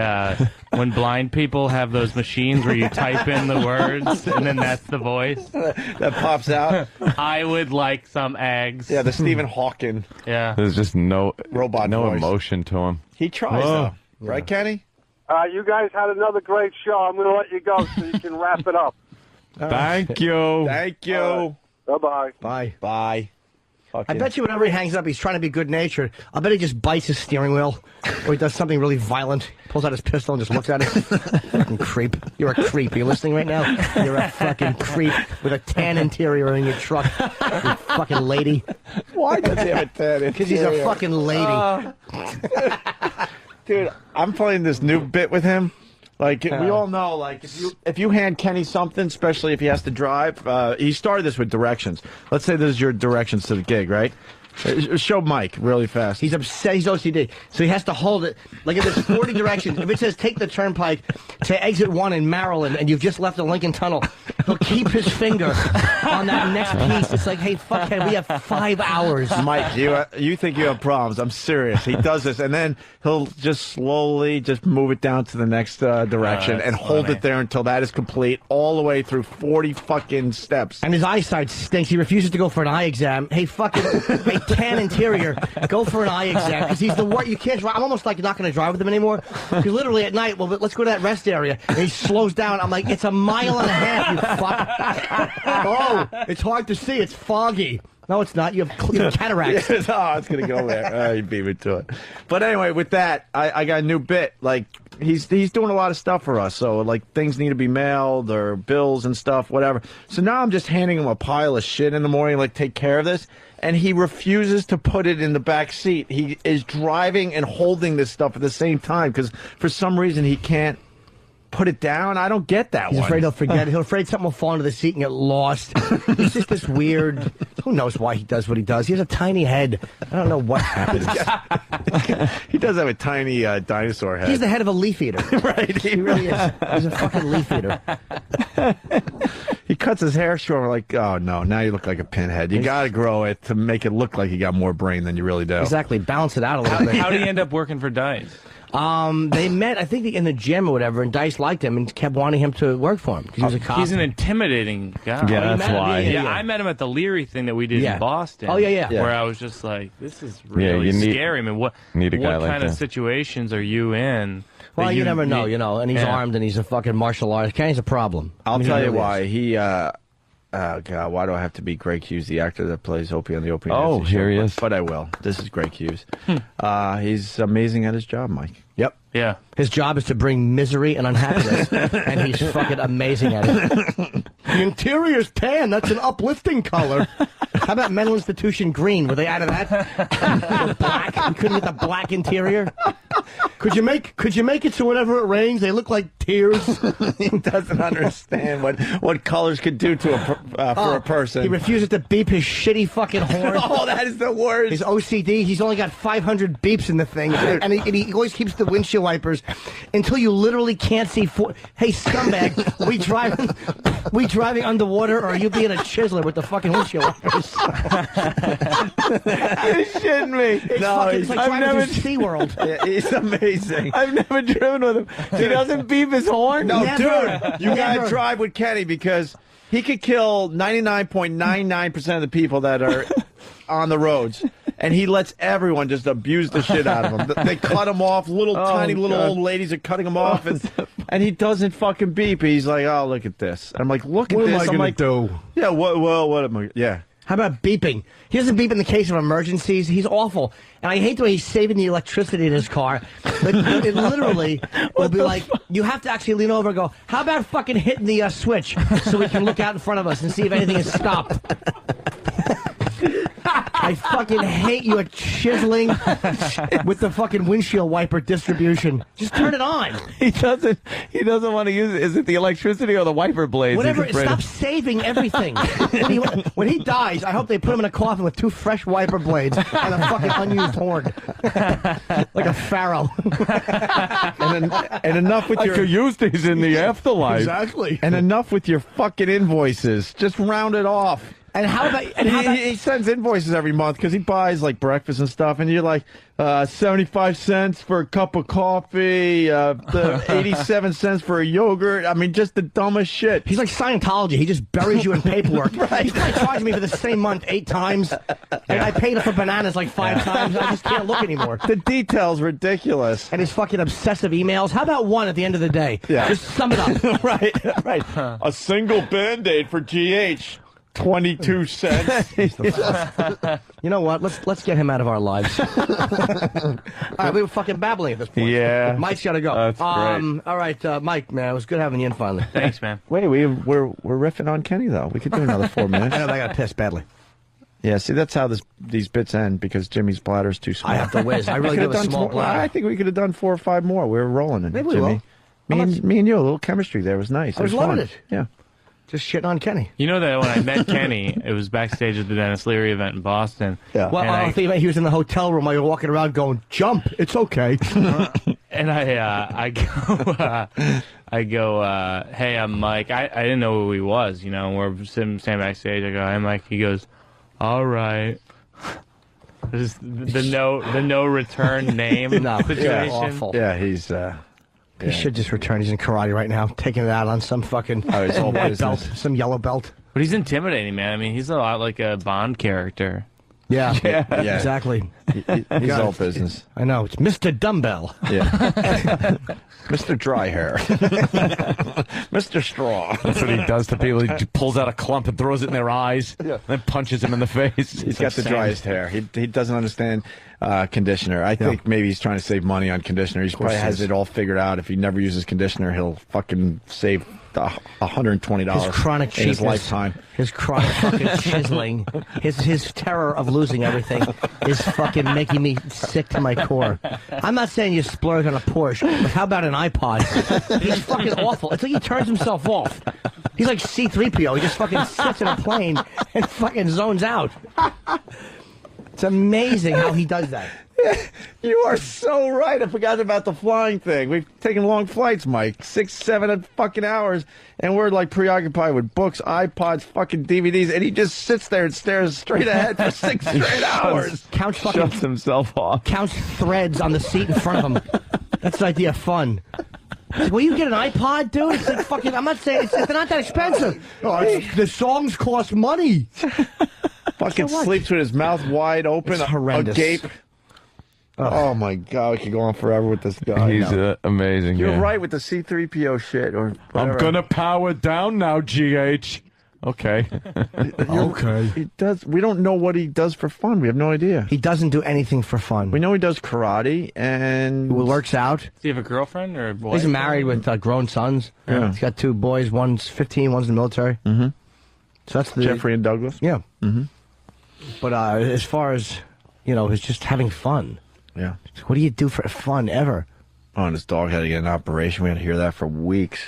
when blind people have those machines where you type in the words, and then that's the voice. That pops out. I would like some eggs. Yeah, the Stephen Hawking. Yeah. There's just no robot no voice. emotion to him. He tries, though. Right, Kenny? You guys had another great show. I'm going to let you go so you can wrap it up. Thank you. Thank you. All right. Bye-bye. Bye. Bye. I bet you whenever he hangs up, he's trying to be good-natured. I bet he just bites his steering wheel, or he does something really violent, pulls out his pistol and just looks at it. Fucking creep. You're a creep. You're listening right now? You're a fucking creep with a tan interior in your truck. You fucking lady. Why does he have a tan interior? Because he's a fucking lady. Dude, I'm playing this new bit with him. Like, we all know, like, if you hand Kenny something, especially if he has to drive, he started this with directions. Let's say this is your directions to the gig, right? Show Mike really fast. He's upset. He's OCD. So he has to hold it. Like if there's 40 directions, if it says take the turnpike to exit 1 in Maryland and you've just left the Lincoln Tunnel, he'll keep his finger on that next piece. It's like, hey, fuckhead, we have 5 hours. Mike, you think you have problems. I'm serious. He does this, and then he'll just slowly just move it down to the next direction and hold it there until that is complete, all the way through 40 fucking steps. And his eyesight stinks. He refuses to go for an eye exam. Hey, fucking, hey, tan interior, go for an eye exam, because he's the worst. You can't drive. I'm almost like not going to drive with him anymore, because literally at night, well, let's go to that rest area, and he slows down. I'm like, it's a mile and a half, you fuck. Oh, it's hard to see. It's foggy. No, it's not. You have cataracts. Yes, oh, it's going to go there. You beat me to it. But anyway, with that, I got a new bit. Like, he's doing a lot of stuff for us. So, like, things need to be mailed or bills and stuff, whatever. So now I'm just handing him a pile of shit in the morning, like, take care of this. And he refuses to put it in the back seat. He is driving and holding this stuff at the same time because for some reason he can't put it down. I don't get that He's one. afraid he'll forget it. He's afraid something will fall into the seat and get lost. He's just this weird... Who knows why he does what he does? He has a tiny head. I don't know what happens. He does have a tiny dinosaur head. He's the head of a leaf eater. Right, he really is. He's a fucking leaf eater. He cuts his hair short. We're like, oh, no, now you look like a pinhead. You got to grow it to make it look like you got more brain than you really do. Exactly. Balance it out a little bit. How did he end up working for Dice? They met, I think, in the gym or whatever, and Dice liked him and kept wanting him to work for him because he was a cop. He's an intimidating guy. Yeah, that's why. Yeah, I met him at the Leary thing that we did in Boston. Oh, yeah. Where I was just like, this is really scary. I mean, what kind of situations are you in? Well, you never know, and he's armed and he's a fucking martial artist. Kenny's a problem. I'll tell you why. He, oh, God, why do I have to be Greg Hughes, the actor that plays Opie on the Opie? Oh, here he is. But I will. This is Greg Hughes. He's amazing at his job, Mike. Yep. Yeah. His job is to bring misery and unhappiness, and he's fucking amazing at it. The interior's tan. That's an uplifting color. How about mental institution green? Were they out of that? Black. You couldn't get the black interior. Could you make it so whenever it rains, they look like tears? He doesn't understand what colors could do to for a person. He refuses to beep his shitty fucking horn. Oh, that is the worst. His OCD. He's only got 500 beeps in the thing, and he always keeps the windshield wipers until you literally can't see. Hey, scumbag, we driving underwater, or are you being a chiseler with the fucking windshield wipers? You're shitting me. It's like driving through SeaWorld. Yeah, he's amazing. I've never driven with him. He doesn't beep his horn? No, Never. dude, you Never. gotta drive with Kenny because he could kill 99.99% of the people that are on the roads. And he lets everyone just abuse the shit out of him. They cut him off. Tiny old ladies are cutting him off. And he doesn't fucking beep. He's like, oh, look at this. And I'm like, look at this. What am I going to do? Yeah, what am I... Yeah. How about beeping? He doesn't beep in the case of emergencies. He's awful. And I hate the way he's saving the electricity in his car. But it literally will be like, you have to actually lean over and go, how about fucking hitting the switch so we can look out in front of us and see if anything is stopped? I fucking hate you at chiseling with the fucking windshield wiper distribution. Just turn it on. He doesn't want to use it. Is it the electricity or the wiper blades? Whatever. Stop saving everything. When he dies, I hope they put him in a coffin with 2 fresh wiper blades and a fucking unused horn. Like a pharaoh. and enough with I could use these in the afterlife. Exactly. And enough with your fucking invoices. Just round it off. And how about... He sends invoices every month because he buys, like, breakfast and stuff, and you're like, 75 cents for a cup of coffee, 87 cents for a yogurt. I mean, just the dumbest shit. He's like Scientology. He just buries you in paperwork. Right. He's probably charged me for the same month 8 times, and I paid him for bananas like 5 times. I just can't look anymore. The detail's ridiculous. And his fucking obsessive emails. How about one at the end of the day? Yeah. Just sum it up. Right. A single Band-Aid for GH. 22 cents. You know what? Let's get him out of our lives. All right, we were fucking babbling at this point. Yeah. Mike's got to go. That's great. All right, Mike, man, it was good having you in finally. Thanks, man. Wait, we're riffing on Kenny though. We could do another 4 minutes. I know, I got to piss badly. Yeah, see, that's how these bits end because Jimmy's bladder's too small. I have to whiz. I really do have a small bladder. I think we could have done 4 or 5 more. We were rolling in Maybe we Jimmy. will. Me and you, a little chemistry there was nice. I was loving fun. it. Yeah. Just shitting on Kenny. You know that when I met Kenny, it was backstage at the Dennis Leary event in Boston. Yeah. Well, I don't think he was in the hotel room while you're walking around going, jump, it's okay. And I go, hey, I'm Mike. I didn't know who he was, you know. We're standing backstage. I go, hey, Mike. He goes, all right. This is the no return name situation. Yeah, awful. Yeah, he's. He should just return. He's in karate right now, taking it out on some fucking white belt, some yellow belt. But he's intimidating, man. I mean, he's a lot like a Bond character. Yeah, exactly. He's all business. I know. It's Mr. Dumbbell. Yeah. Mr. Dry Hair. Mr. Straw. That's what he does to people. He pulls out a clump and throws it in their eyes, then punches them in the face. He's got the driest hair. He doesn't understand conditioner. I think maybe he's trying to save money on conditioner. He probably has it all figured out. If he never uses conditioner, he'll fucking save $120 his chronic in his cheapness, lifetime. His chronic fucking chiseling, his terror of losing everything is fucking making me sick to my core. I'm not saying you splurge on a Porsche, but how about an iPod? He's fucking awful. It's like he turns himself off. He's like C-3PO. He just fucking sits in a plane and fucking zones out. It's amazing how he does that. You are so right. I forgot about the flying thing. We've taken long flights, Mike. 6, 7 fucking hours, and we're like preoccupied with books, iPods, fucking DVDs, and he just sits there and stares straight ahead for 6 straight hours. Counts fucking Shuts himself off. Counts threads on the seat in front of him. That's the idea of fun. Like, will you get an iPod, dude? It's like fucking. I'm not saying they're not that expensive. The songs cost money. Fucking sleeps with his mouth wide open, It's horrendous. agape. Oh my God, we could go on forever with this guy. He's amazing. You're right with the C-3PO shit. Or I'm gonna power down now, GH. Okay. Okay. He does. We don't know what he does for fun. We have no idea. He doesn't do anything for fun. We know he does karate and He works out. Does he have a girlfriend or a boy? He's married with grown sons. Yeah. He's got 2 boys. One's 15. One's in the military. Mm-hmm. So that's the Jeffrey and Douglas. Yeah. Mm-hmm. But as far as it's just having fun. Yeah. What do you do for fun ever? Oh, and his dog had to get an operation. We had to hear that for weeks.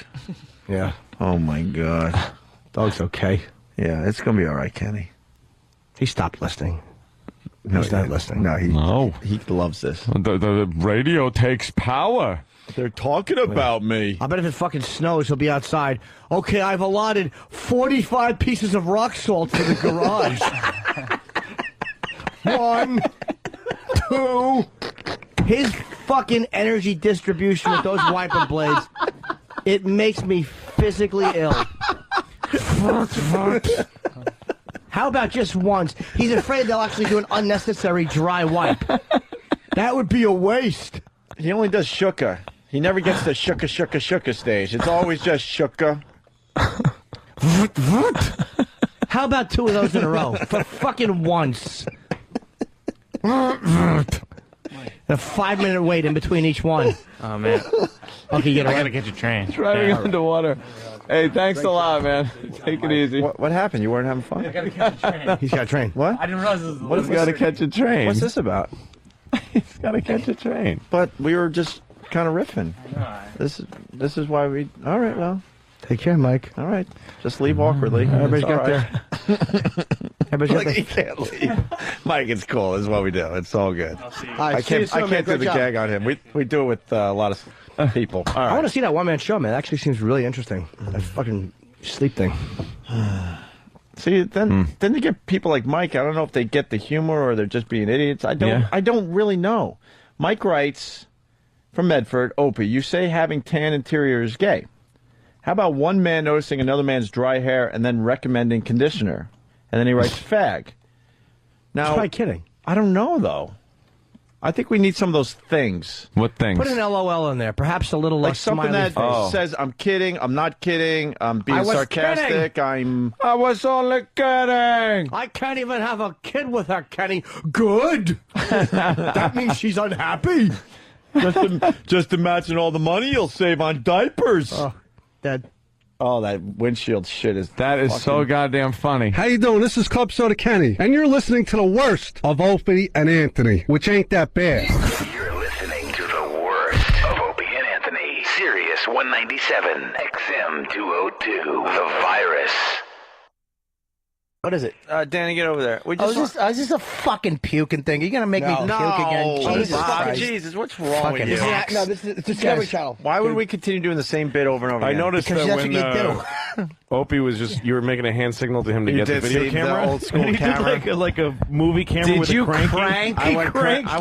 Yeah. Oh my God. Dog's okay. Yeah, it's gonna be all right, Kenny. He stopped listening. No, He's not listening. No, he loves this. The radio takes power. They're talking about me. I bet if it fucking snows, he'll be outside. Okay, I've allotted 45 pieces of rock salt for the garage. 1, 2. His fucking energy distribution with those wiper blades, it makes me physically ill. How about just once? He's afraid they'll actually do an unnecessary dry wipe. That would be a waste. He only does shuka. He never gets the shuka stage. It's always just shuka. How about 2 of those in a row? For fucking once. A 5-minute wait in between each one. Oh, man. Okay, I gotta catch a train. Driving underwater. Hey, thanks a lot, man. Take it easy. What happened? You weren't having fun? I gotta catch a train. He's got a train. What? I didn't realize this was He's got to catch a train. What's this about? He's got to catch a train. But we were just kind of riffing. This is why we. All right, well. Take care, Mike. All right. Just leave awkwardly. Everybody's got there. Everybody's got He can't leave. Mike, it's cool. This is what we do. It's all good. I see you can't. soon, I man. can't do Great the job. gag on him. We do it with a lot of people. All I right. want to see that one-man show, man. It actually seems really interesting. That fucking sleep thing. See, then you get people like Mike. I don't know if they get the humor or they're just being idiots. I don't really know. Mike writes from Medford, Opie, you say having tan interior is gay. How about one man noticing another man's dry hair and then recommending conditioner? And then he writes fag. Now, He's probably kidding. I don't know, though. I think we need some of those things. What things? Put an LOL in there. Perhaps a little Like something smiley that face. says, I'm kidding, I'm not kidding, I'm being I was sarcastic, kidding. I was only kidding. I can't even have a kid with her, Kenny. Good. That means she's unhappy. Just imagine all the money you'll save on diapers. That windshield shit is so goddamn funny. How you doing? This is Club Soda Kenny, and you're listening to the worst of Opie and Anthony, which ain't that bad. You're listening to the worst of Opie and Anthony. Sirius 197, XM 202, The Virus. What is it? Danny, get over there. I was just a fucking puking thing. You're going to make me puke again? Jesus Christ. Jesus, what's wrong with you? No, this is Discovery Channel. Why would we continue doing the same bit over and over I again? noticed Because that that's when what you do. Opie was you were making a hand signal to him to You get the did video see the camera. old school He did camera. like a movie camera Did with you a cranky. crank? I went crank. Oh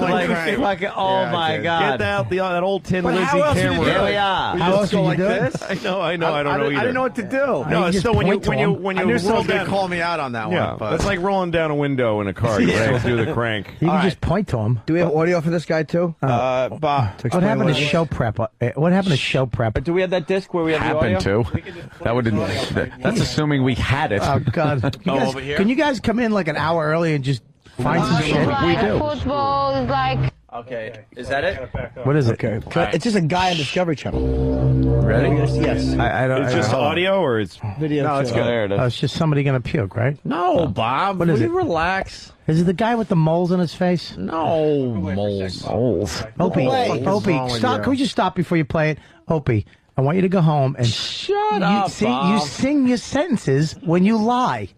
my did. God! Get out that old tin But Lizzie how else camera. would you do it? Yeah. We How just else go would you like do it? this? I know. I don't know either. I didn't know what to do. No, You it's just still when you point to him. when I you knew roll someone was going down. to call me out on that Yeah, one. But that's like rolling down a window in a car. You're supposed to do the crank. You can just point to him. Do we have audio for this guy too? Bob, What happened to show prep? What happened to show prep? Do we have that disc where we have the audio? Happened to. That would. That's assuming we had it. Oh God! You guys, over here? can you guys come in like an hour early and just find some shit? We do. Football is like. okay, is that it? What is it? Okay. It's just a guy on Discovery Channel. Ready? Yes. I don't. It's just audio or it's video. No, it's good. There it is. It's just somebody gonna puke, right? No, Bob. What is will it? you relax? Is it the guy with the moles on his face? No, moles. Opie, What's wrong Opie, with stop! you? Can we just stop before you play it? Opie, I want you to go home and Shut up, Bob. you sing your sentences when you lie.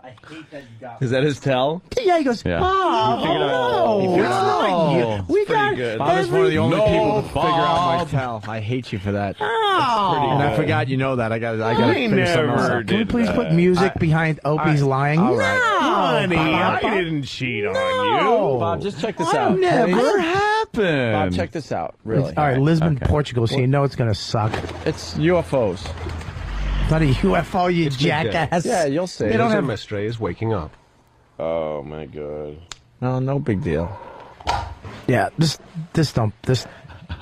Is that his tell? Yeah, he goes, Yeah. Bob, You figured it out. oh, You no, figured it out. no, we got good. Bob is one of the only every- people to figure out my Bob. tell. I hate you for that. Oh. And I forgot you know that. I got to finish something else. never up. Can we did please that. put music behind Opie's lying? all right. Honey, Bob. I didn't cheat on No. you. Bob, just check this I out. never What happened? Bob, check this out. Really. All right, Lisbon, Okay. Portugal, so you know it's going to suck. It's UFOs. It's not a UFO, you jackass. Yeah, you'll see. They don't have... Mestre is waking up. Oh my God. No big deal. Yeah, this don't... This...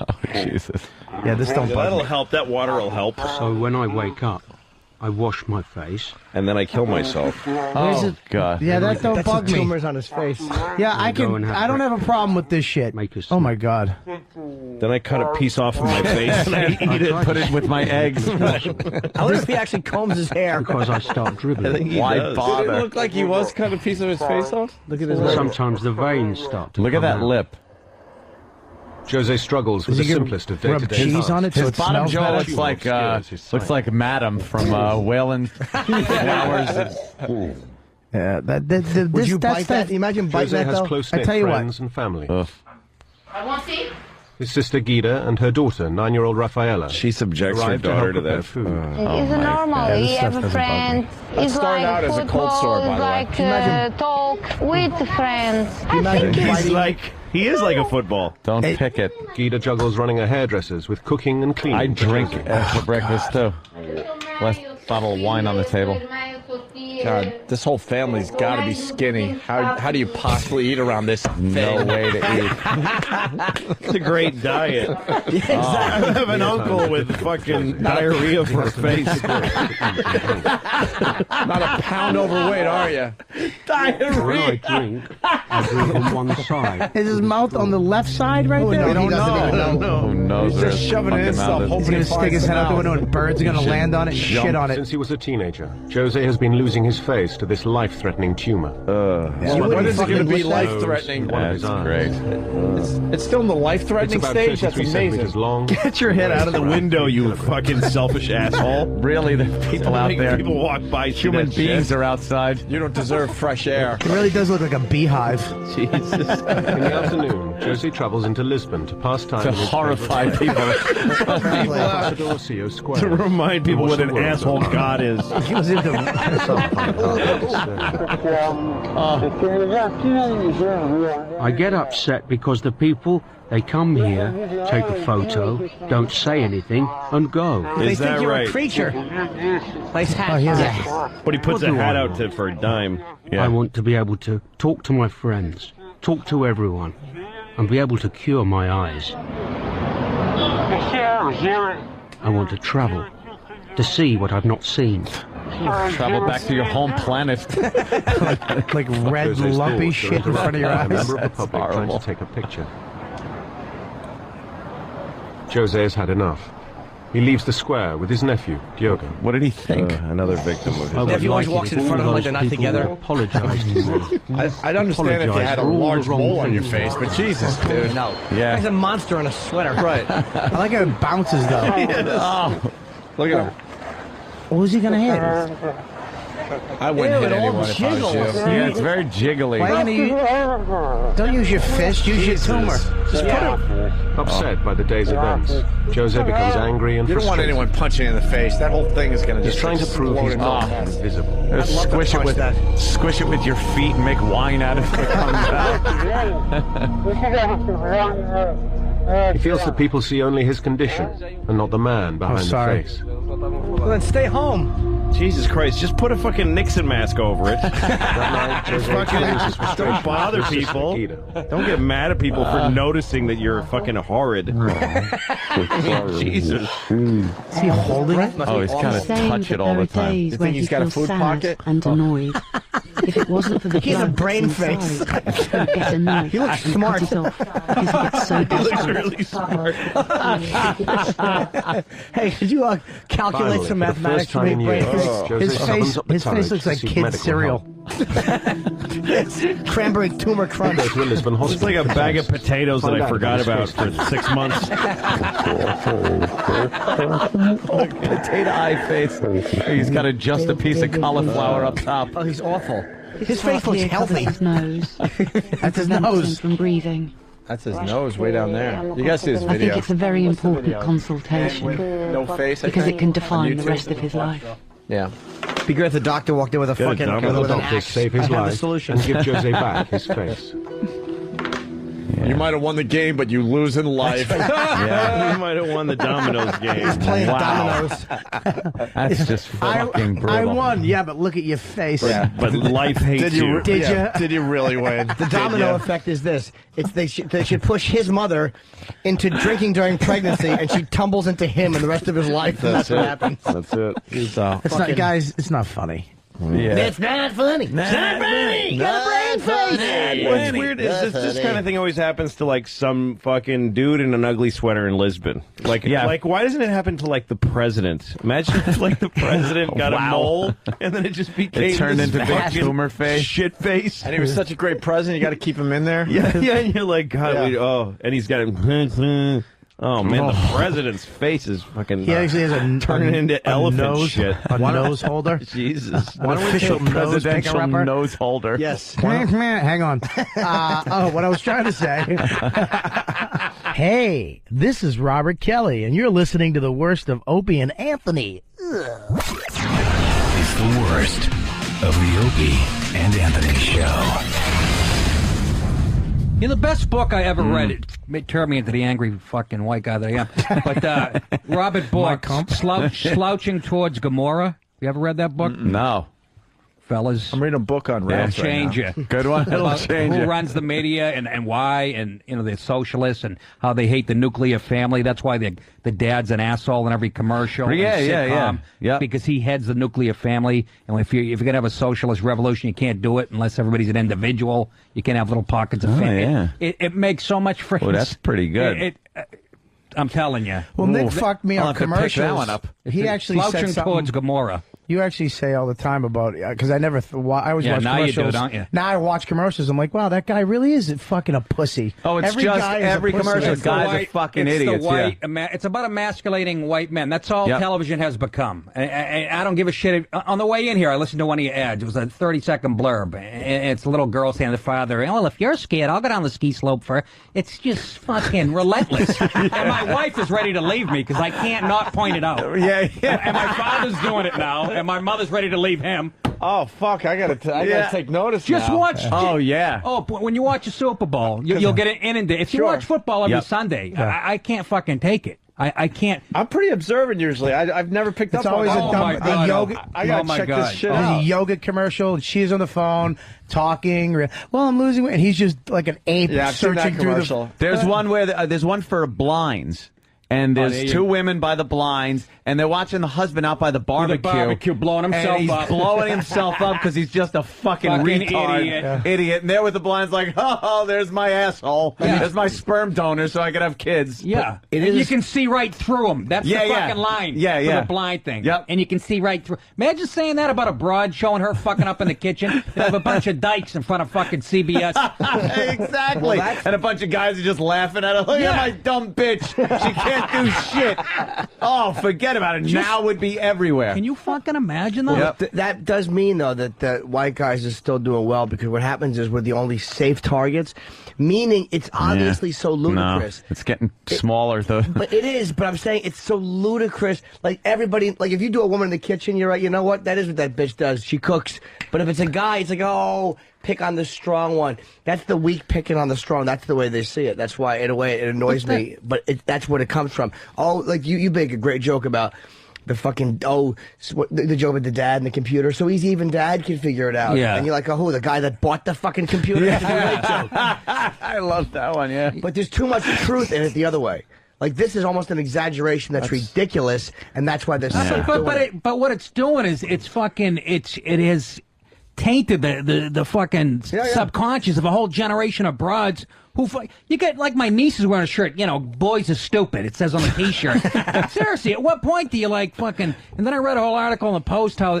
Oh Jesus! Yeah, this don't bug That'll me. help. That water will help. So when I wake up, I wash my face. And then I kill myself. Where's it? God. Yeah, that don't That's bug the me. tumors on his face. Yeah, I Go can. and have I don't have a problem with this shit. Oh my God. Then I cut a piece off of my face and I eat it. Put it with my eggs. I wonder if he actually combs his hair. Because I start dribbling. Why Did it bother? look like he was cut a piece of his face off? Look at his Sometimes the veins start to Look at come that out. lip. Jose struggles with the Does he simplest of rub day-to-day cheese tasks. on it so His it bottom smells jaw better? looks like looks like Madam from Whalen Flowers. Yeah, Would you bite that? Imagine biting Jose that has though. I close-knit tell you what. friends and family. I want to see. His sister Gida and her daughter, 9-year-old Rafaela. She subjects her arrived to daughter help to prepare that. food. It's normal. Yeah, this You stuff have a doesn't bug friend. me. It's started like out as a cold football, sore, by it's the way. like Imagine- talk with friends. Imagine He's biting. like he is like a football. Don't pick it. Gida juggles running a hairdresser's with cooking and cleaning. I drink for breakfast too. Last bottle of wine on the table. God, this whole family's got to be skinny. How do you possibly eat around this thing? No way to eat. It's a great diet. exactly. I have an uncle with fucking diarrhea for a face. Not a pound overweight, are you? When I drink on one side. Is his mouth on the left side right there? We don't know. Who knows? He's where just his shoving it in fucking himself, mouth is. hoping He's he gonna finds stick his head out the out. window and birds are gonna land on it and shit on it. Since he was a teenager, Jose has been losing his face to this life-threatening tumor. When is it going to be wish that- life-threatening? That's great. It's still in the It's life-threatening about stage? That's 33 amazing. centimeters long. Get your head out of the window, you fucking selfish asshole. Really, there are people out there. People walk by. see Human that beings shit. are outside. You don't deserve fresh air. It really does look like a beehive. Jesus. In the afternoon, Jose travels into Lisbon to pass time To in his horrify favorite people. Ambassador Orsio Square. To remind people what an World asshole over. God is. He was into. I get upset because the people, they come here, take a photo, don't say anything, and go. They Is think that you're right? a creature. Nice hat. Oh, he has a- But he puts What a do hat I out want? for a dime. I want to be able to talk to my friends, talk to everyone, and be able to cure my eyes. I want to travel, to see what I've not seen. Travel back to your home planet. like red Jose's lumpy thoughts shit are in front of your a eyes. member of the public trying to take a picture. Jose has had enough. He leaves the square with his nephew, Diogo. What did he think? Another victim of I would Nephew always like walks it in if front of all him like they're not those people together. apologise to me. I'd understand if you had a Apologise for all large the wrong mole on your things. face, but Jesus, dude. No. Yeah. He's a monster in a sweater. Right. I like how it bounces though. Oh, look at him. What was he gonna hit? I wouldn't Ew, hit it all anyone if I was you. jiggles. Yeah, it's very jiggly. Why are you gonna don't use your fist, use your tumor. Just put it. Upset by the day's events, Jose becomes angry and You don't want frustrated. anyone punching you in the face. That whole thing is going to He's just trying to prove he's explode not in his invisible. Just love to squish it punch with that. Squish it with your feet and make wine out of it. He feels that people see only his condition and not the man behind the sorry. face. Well, then stay home. Jesus Christ, just put a fucking Nixon mask over it. That night, Jose clears his Don't frustration bother with Sister people. Nikita. Don't get mad at people for noticing that you're fucking horrid. Jesus. Is he holding it? Oh, he's kind of touch it all the time. You think he's got a food pocket? And annoyed. If it wasn't for the He's a blood brain inside, face. he would get annoyed. He looks and smart. cut it off because he gets so He looks desperate. really smart. Hey, could you calculate Finally, some for the mathematics first for me? time in Brain years, face? Jose His summons face, up the his face courage looks to like seek kid medical cereal. Cranberry tumor crunch. Go to a Lisbon It's hospital. like a bag of potatoes that Find I out forgot if about his for 6 months. Potato eye face. He's got just a piece of cauliflower up top. Oh, he's awful. His His face part looks here covers healthy. His nose. That's his Prevents him nose. from breathing. That's his nose way down there. You guys see this I think video? it's a very important consultation No face, I because think, it can on define the YouTube. rest of his life. Yeah. Be great if the doctor walked in with a Get it fucking done. Can the with an doctors axe. save his I have the life solution. and give Jose back his face? You might have won the game, but you lose in life. Yeah, he might have won the dominoes game. He's playing dominoes. That's just fucking brutal. I won, yeah, but look at your face. But life hates Did you? Did yeah. you? Did you really win? The domino effect is this: it's they should push his mother into drinking during pregnancy, and she tumbles into him and the rest of his life. And that's what happens. That's it. It's not, guys. It's not funny. Yeah. It's not funny. It's not funny. Got a brain face. What's weird is this kind of thing always happens to like some fucking dude in an ugly sweater in Lisbon. Like, like why doesn't it happen to like the president? Imagine if like the president got a mole and then it just became It turned this into big fucking tumor face. shit face. And he was such a great president. You got to keep him in there. Yeah, yeah. And you're like, God, Yeah. and he's got him. Oh man, the president's face is fucking. He actually has a turning into elephant nose, shit. a nose holder. Jesus. An official nose Presidential picker-upper. nose holder. Yes. Hang on. What I was trying to say. Hey, this is Robert Kelly, and you're listening to the worst of Opie and Anthony. It's the worst of the Opie and Anthony Show. You know, the best book I ever read, it turned me into the angry fucking white guy that I am, but Robert Bork, Slouching Towards Gomorrah. You ever read that book? No. Fellas. I'm reading a book on It'll rats change right now. you. Good one. It'll About change who you. runs the media and why, and you know they're socialists and how they hate the nuclear family. That's why the dad's an asshole in every commercial. Yeah, and yeah, sitcom, yeah. Because he heads the nuclear family, and if you're gonna have a socialist revolution, you can't do it unless everybody's an individual. You can't have little pockets of family. yeah. It makes so much friends. Oh, that's pretty good. I'm telling you. Well, Nick fucked me I'll on have to pick commercials. that one up. He actually said Slouching something. Towards Gomorrah. You actually say all the time about because I never I always Yeah, watch now you commercials. do, don't you? Now I watch commercials. I'm like, wow, that guy really is fucking a pussy. Oh, it's every just guy is a every pussy. commercial. It's the Guys are white- fucking it's idiots, The white, it's about emasculating white men. That's all Yep. television has become. I don't give a shit. On the way in here, I listened to one of your ads. It was a 30-second blurb. And it's a little girl saying to the father, well, if you're scared, I'll go down the ski slope for It's just fucking relentless. And my wife is ready to leave me because I can't not point it out. Yeah. And my father's doing it now, and my mother's ready to leave him. Oh fuck! I gotta take notice. Just now. watch. Oh, yeah. Oh, but when you watch a Super Bowl, you'll get inundated. If you watch football every Yep. Sunday, I can't fucking take it. I can't. I'm pretty observant usually. I've never picked It's up always on a that. dumb my God. yoga. I gotta Oh, my check God. this shit There's out. a yoga commercial, and she's on the phone talking. Well, I'm losing weight, and he's just like an ape Yeah, I've seen that searching through commercial. There's one where there's one for blinds. And there there's you two go. women by the blinds, and they're watching the husband out by the barbecue. blowing and himself he's up. blowing himself up because he's just a fucking retard. Idiot. And there with the blinds like, oh, there's my asshole. There's my sperm donor so I can have kids. Yeah, It and you is- can see right through them. That's Yeah, the yeah. fucking line. Yeah, for yeah. the blind thing. Yep. And you can see right through. Imagine saying that about a broad showing her fucking up in the kitchen. They have a bunch of dykes in front of fucking CBS. Exactly. Well, and a bunch of guys are just laughing at her. Look Yeah. at my dumb bitch. She can't can't do shit. Oh, forget about it. Now would be everywhere. Can you fucking imagine that? That does mean, though, that the white guys are still doing well, because what happens is we're the only safe targets, meaning it's obviously so ludicrous. No, it's getting smaller, though. But it is, but I'm saying it's so ludicrous. Like, everybody, like, if you do a woman in the kitchen, you're right, you know what? That is what that bitch does. She cooks. But if it's a guy, it's like, oh, pick on the strong one. That's the weak picking on the strong. That's the way they see it. That's why, in a way, it annoys me. But that's where it comes from. Oh, like, you make a great joke about the fucking, the joke with the dad and the computer. So even dad can figure it out. Yeah. And you're like, oh, who? The guy that bought the fucking computer? That's a great joke. I love that one, yeah. But there's too much truth in it the other way. Like, this is almost an exaggeration that's ridiculous, and that's why they're so But what it's doing is it has tainted the fucking subconscious of a whole generation of broads who you get, like, my niece is wearing a shirt, boys are stupid, it says on the t-shirt. Seriously, at what point do you like fucking, and then I read a whole article in the Post how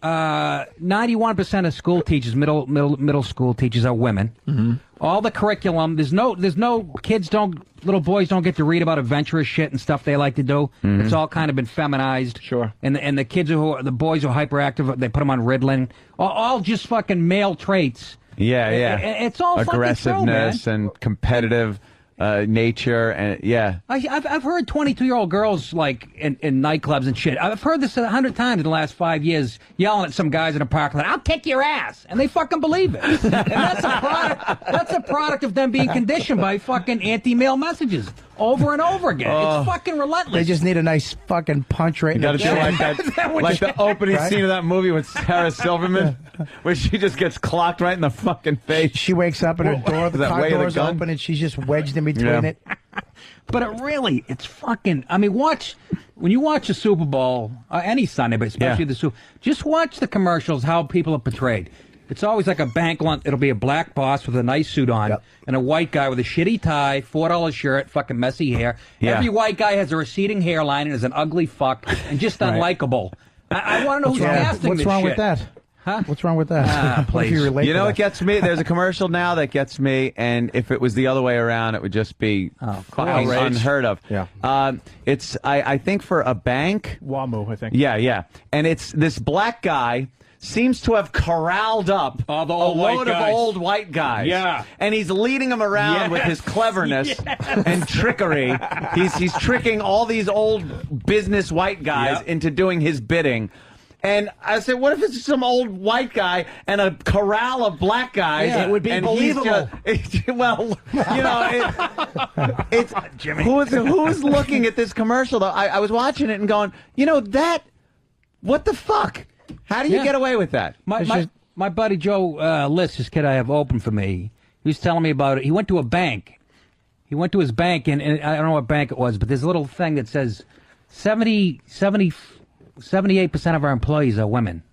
91% of school teachers, middle school teachers, are women. Mm-hmm. All the curriculum, there's no little boys don't get to read about adventurous shit and stuff they like to do. Mm-hmm. It's all kind of been feminized. Sure. And the kids the boys who are hyperactive, they put them on Ritalin. All just fucking male traits. Yeah. It's all aggressiveness fucking true, man. and competitive nature, and I've heard 22-year-old girls, like, in nightclubs and shit. I've heard this 100 times in the last 5 years, yelling at some guys in a parking lot, "I'll kick your ass," and they fucking believe it. And that's a product of them being conditioned by fucking anti-male messages over and over again. It's fucking relentless. They just need a nice fucking punch right in the chin. like that, like the opening scene of that movie with Sarah Silverman, where she just gets clocked right in the fucking face. She wakes up and her door, the car door's open, and she's just wedged in between it. But it's fucking, I mean, when you watch the Super Bowl, any Sunday, but especially the Super, just watch the commercials, how people are portrayed. It's always like a bank lunch. It'll be a black boss with a nice suit on, and a white guy with a shitty tie, $4 shirt, fucking messy hair. Yeah. Every white guy has a receding hairline and is an ugly fuck and just unlikable. I want to know who's casting What's this wrong shit. with that? Huh? What's wrong with that? Please. You know what gets me? There's a commercial now that gets me, and if it was the other way around, it would just be fucking unheard of. Yeah. It's I think for a bank. WAMU, I think. Yeah. And it's this black guy seems to have corralled up a load of old white guys. Yeah. And he's leading them around with his cleverness and trickery. He's tricking all these old business white guys into doing his bidding. And I said, what if it's some old white guy and a corral of black guys? Yeah, it would be and believable. It's Jimmy. Who's looking at this commercial, though? I was watching it and going, what the fuck? How do you get away with that? My buddy Joe List, this kid I have open for me, he was telling me about it. He went to a bank. He went to his bank, and I don't know what bank it was, but there's a little thing that says 78% of our employees are women.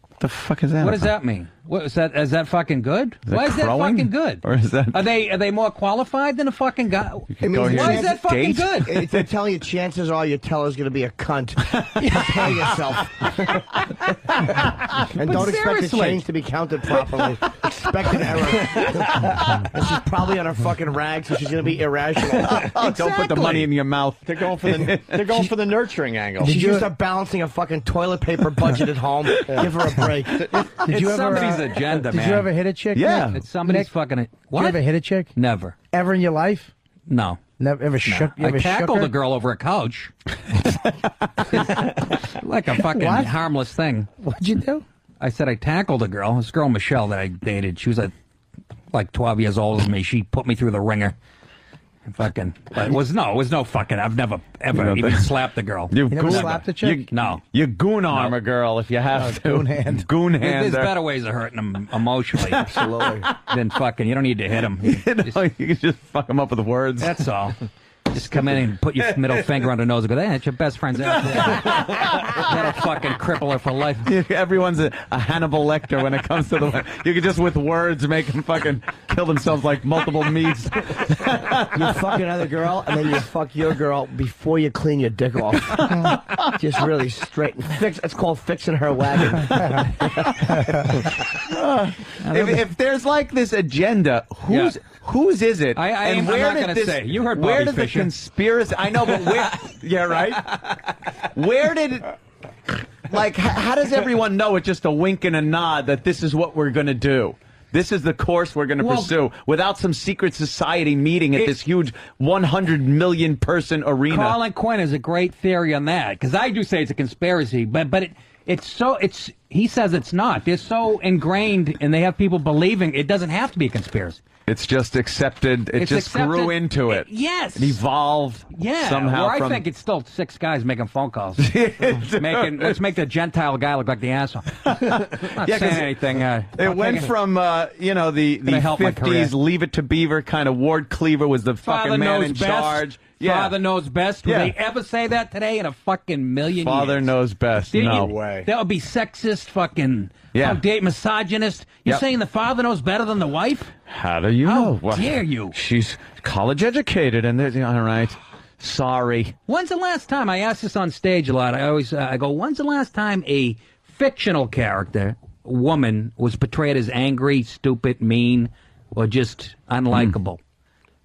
What the fuck is that? What does that mean? What is that? Is that fucking good? Why is that crowing? fucking good? Or is that? Are they more qualified than a fucking guy? Go Why is that fucking good? They're telling you chances are your teller's going to be a cunt. Prepare yourself. And don't expect the change to be counted properly. Expect an error. And she's probably on her fucking rag, so she's going to be irrational. Don't put the money in your mouth. They're going for the nurturing angle. She's used to balancing a fucking toilet paper budget at home. Give her a break. Did you ever, somebody's agenda, did man. you ever hit a chick? Yeah. Nick? It's somebody's Nick, fucking. Did What? you ever hit a chick? Never. Ever in your life? No. Never ever shook. You I ever tackled shook a girl over a couch. Like a fucking What? harmless thing. What'd you do? I said I tackled a girl. This girl, Michelle, that I dated. She was like 12 years older than me. She put me through the ringer. Fucking. But it was no fucking. I've never ever even slapped a girl. You never slapped a chick? No. You goon arm a girl if you have to. Goon hand. Goon hand. There's her. better ways of hurting them emotionally. Absolutely. Than fucking. You don't need to hit them. You can just fuck them up with words. That's all. Just come in and put your middle finger on her nose and go, hey, it's your best friend's out there. That'll fucking cripple her for life. Everyone's a Hannibal Lecter when it comes to the. You can just with words make them fucking kill themselves like multiple meats. You fuck another girl, and then you fuck your girl before you clean your dick off. Just really straight and fix. It's called fixing her wagon. If there's like this agenda, whose is it? I'm not going to say. You heard Bobby where did Fischer. the conspiracy? I know, but where? Yeah, right. Where did it? Like, how does everyone know it's just a wink and a nod that this is what we're going to do? This is the course we're going to pursue without some secret society meeting at this huge 100 million person arena. Colin Quinn has a great theory on that, because I do say it's a conspiracy, but he says it's not. They're so ingrained, and they have people believing it doesn't have to be a conspiracy. It's just accepted. It just grew into it. Yes. It evolved somehow. Well, I think it's still 6 guys making phone calls. Let's make the Gentile guy look like the asshole. Not saying anything. It went from, the 50s, Leave It to Beaver kind of Ward Cleaver was the fucking man in charge. Father knows best. Would they ever say that today in a fucking million years? Father knows best. No way. That would be sexist, fucking misogynist. You're saying the father knows better than the wife? How do you know? How dare you? She's college educated, and they're all right. Sorry. When's the last time, I ask this on stage a lot, I go, when's the last time a fictional character, woman, was portrayed as angry, stupid, mean, or just unlikable?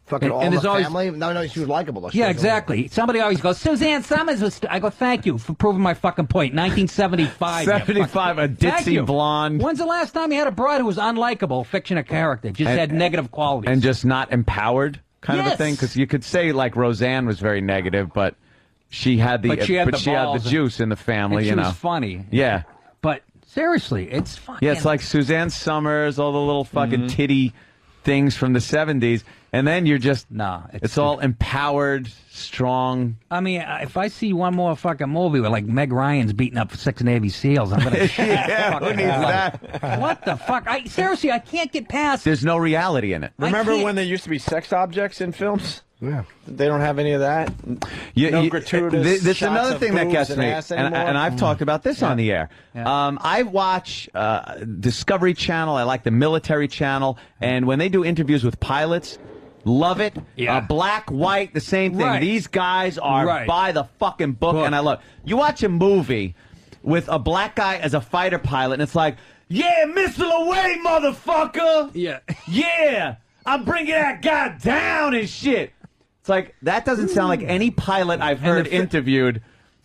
Fucking all the family? No, she was likable, though. Yeah, exactly. Somebody always goes, Suzanne Summers was... I go, thank you for proving my fucking point. 1975. 75, a ditzy blonde. When's the last time you had a broad who was unlikable, fictional character, just had negative qualities? And just not empowered kind of a thing? Because you could say, like, Roseanne was very negative, but she had the, she had the juice in the family, and she was funny. Yeah. But seriously, it's fucking... Yeah, it's like Suzanne Summers, all the little fucking titty things from the 70s. And then you're just it's all empowered, strong. I mean, if I see one more fucking movie where like Meg Ryan's beating up 6 Navy SEALs, I'm gonna shit. Yeah, who needs that? What the fuck? Seriously, I can't get past. There's no reality in it. Remember when there used to be sex objects in films? Yeah, they don't have any of that. No gratuitous. This is shots another of thing that boobs gets and me, ass and anymore. I've talked about this on the air. I watch Discovery Channel. I like the Military Channel, and when they do interviews with pilots. Love it. Black, white, the same thing. Right. These guys are by the fucking book, and I love it. You watch a movie with a black guy as a fighter pilot, and it's like, yeah, missile away, motherfucker. Yeah. Yeah, I'm bringing that guy down and shit. It's like, that doesn't sound like any pilot I've heard interviewed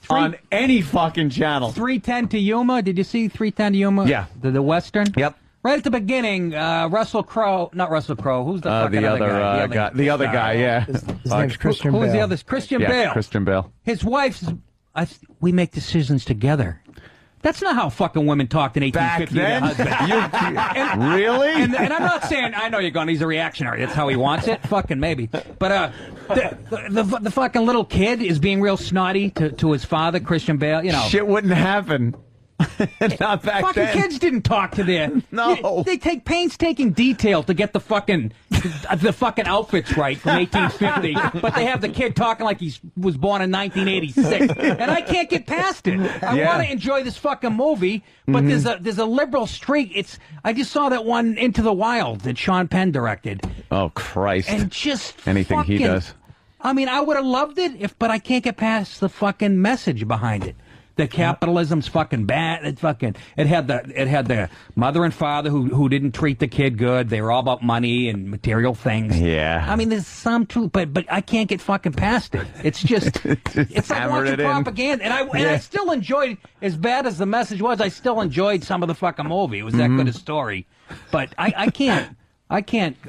on any fucking channel. 310 to Yuma. Did you see 310 to Yuma? Yeah. The Western? Yep. Right at the beginning, Russell Crowe, not Russell Crowe, who's the fucking other guy? The other guy, yeah. His name's Christian Bale. Who was the other? Christian Bale. Christian Bale. His wife's, we make decisions together. That's not how fucking women talked in 1850 to their husband. Really? And I'm not saying, I know you're going, he's a reactionary. That's how he wants it. Fucking maybe. But the fucking little kid is being real snotty to his father, Christian Bale. You know, shit wouldn't happen. Not back fucking then. Kids didn't talk to their... No. They take painstaking detail to get the fucking outfits right from 1850, but they have the kid talking like he was born in 1986, and I can't get past it. I want to enjoy this fucking movie, but there's a liberal streak. I just saw that one Into the Wild that Sean Penn directed. Oh, Christ. And just anything he does. I mean, I would have loved it, but I can't get past the fucking message behind it. The capitalism's fucking bad. It had the mother and father who didn't treat the kid good. They were all about money and material things. Yeah. I mean, there's some truth, but I can't get fucking past it. It's just it's like watching propaganda. And I still enjoyed, as bad as the message was, I still enjoyed some of the fucking movie. It was that good a story. But I can't.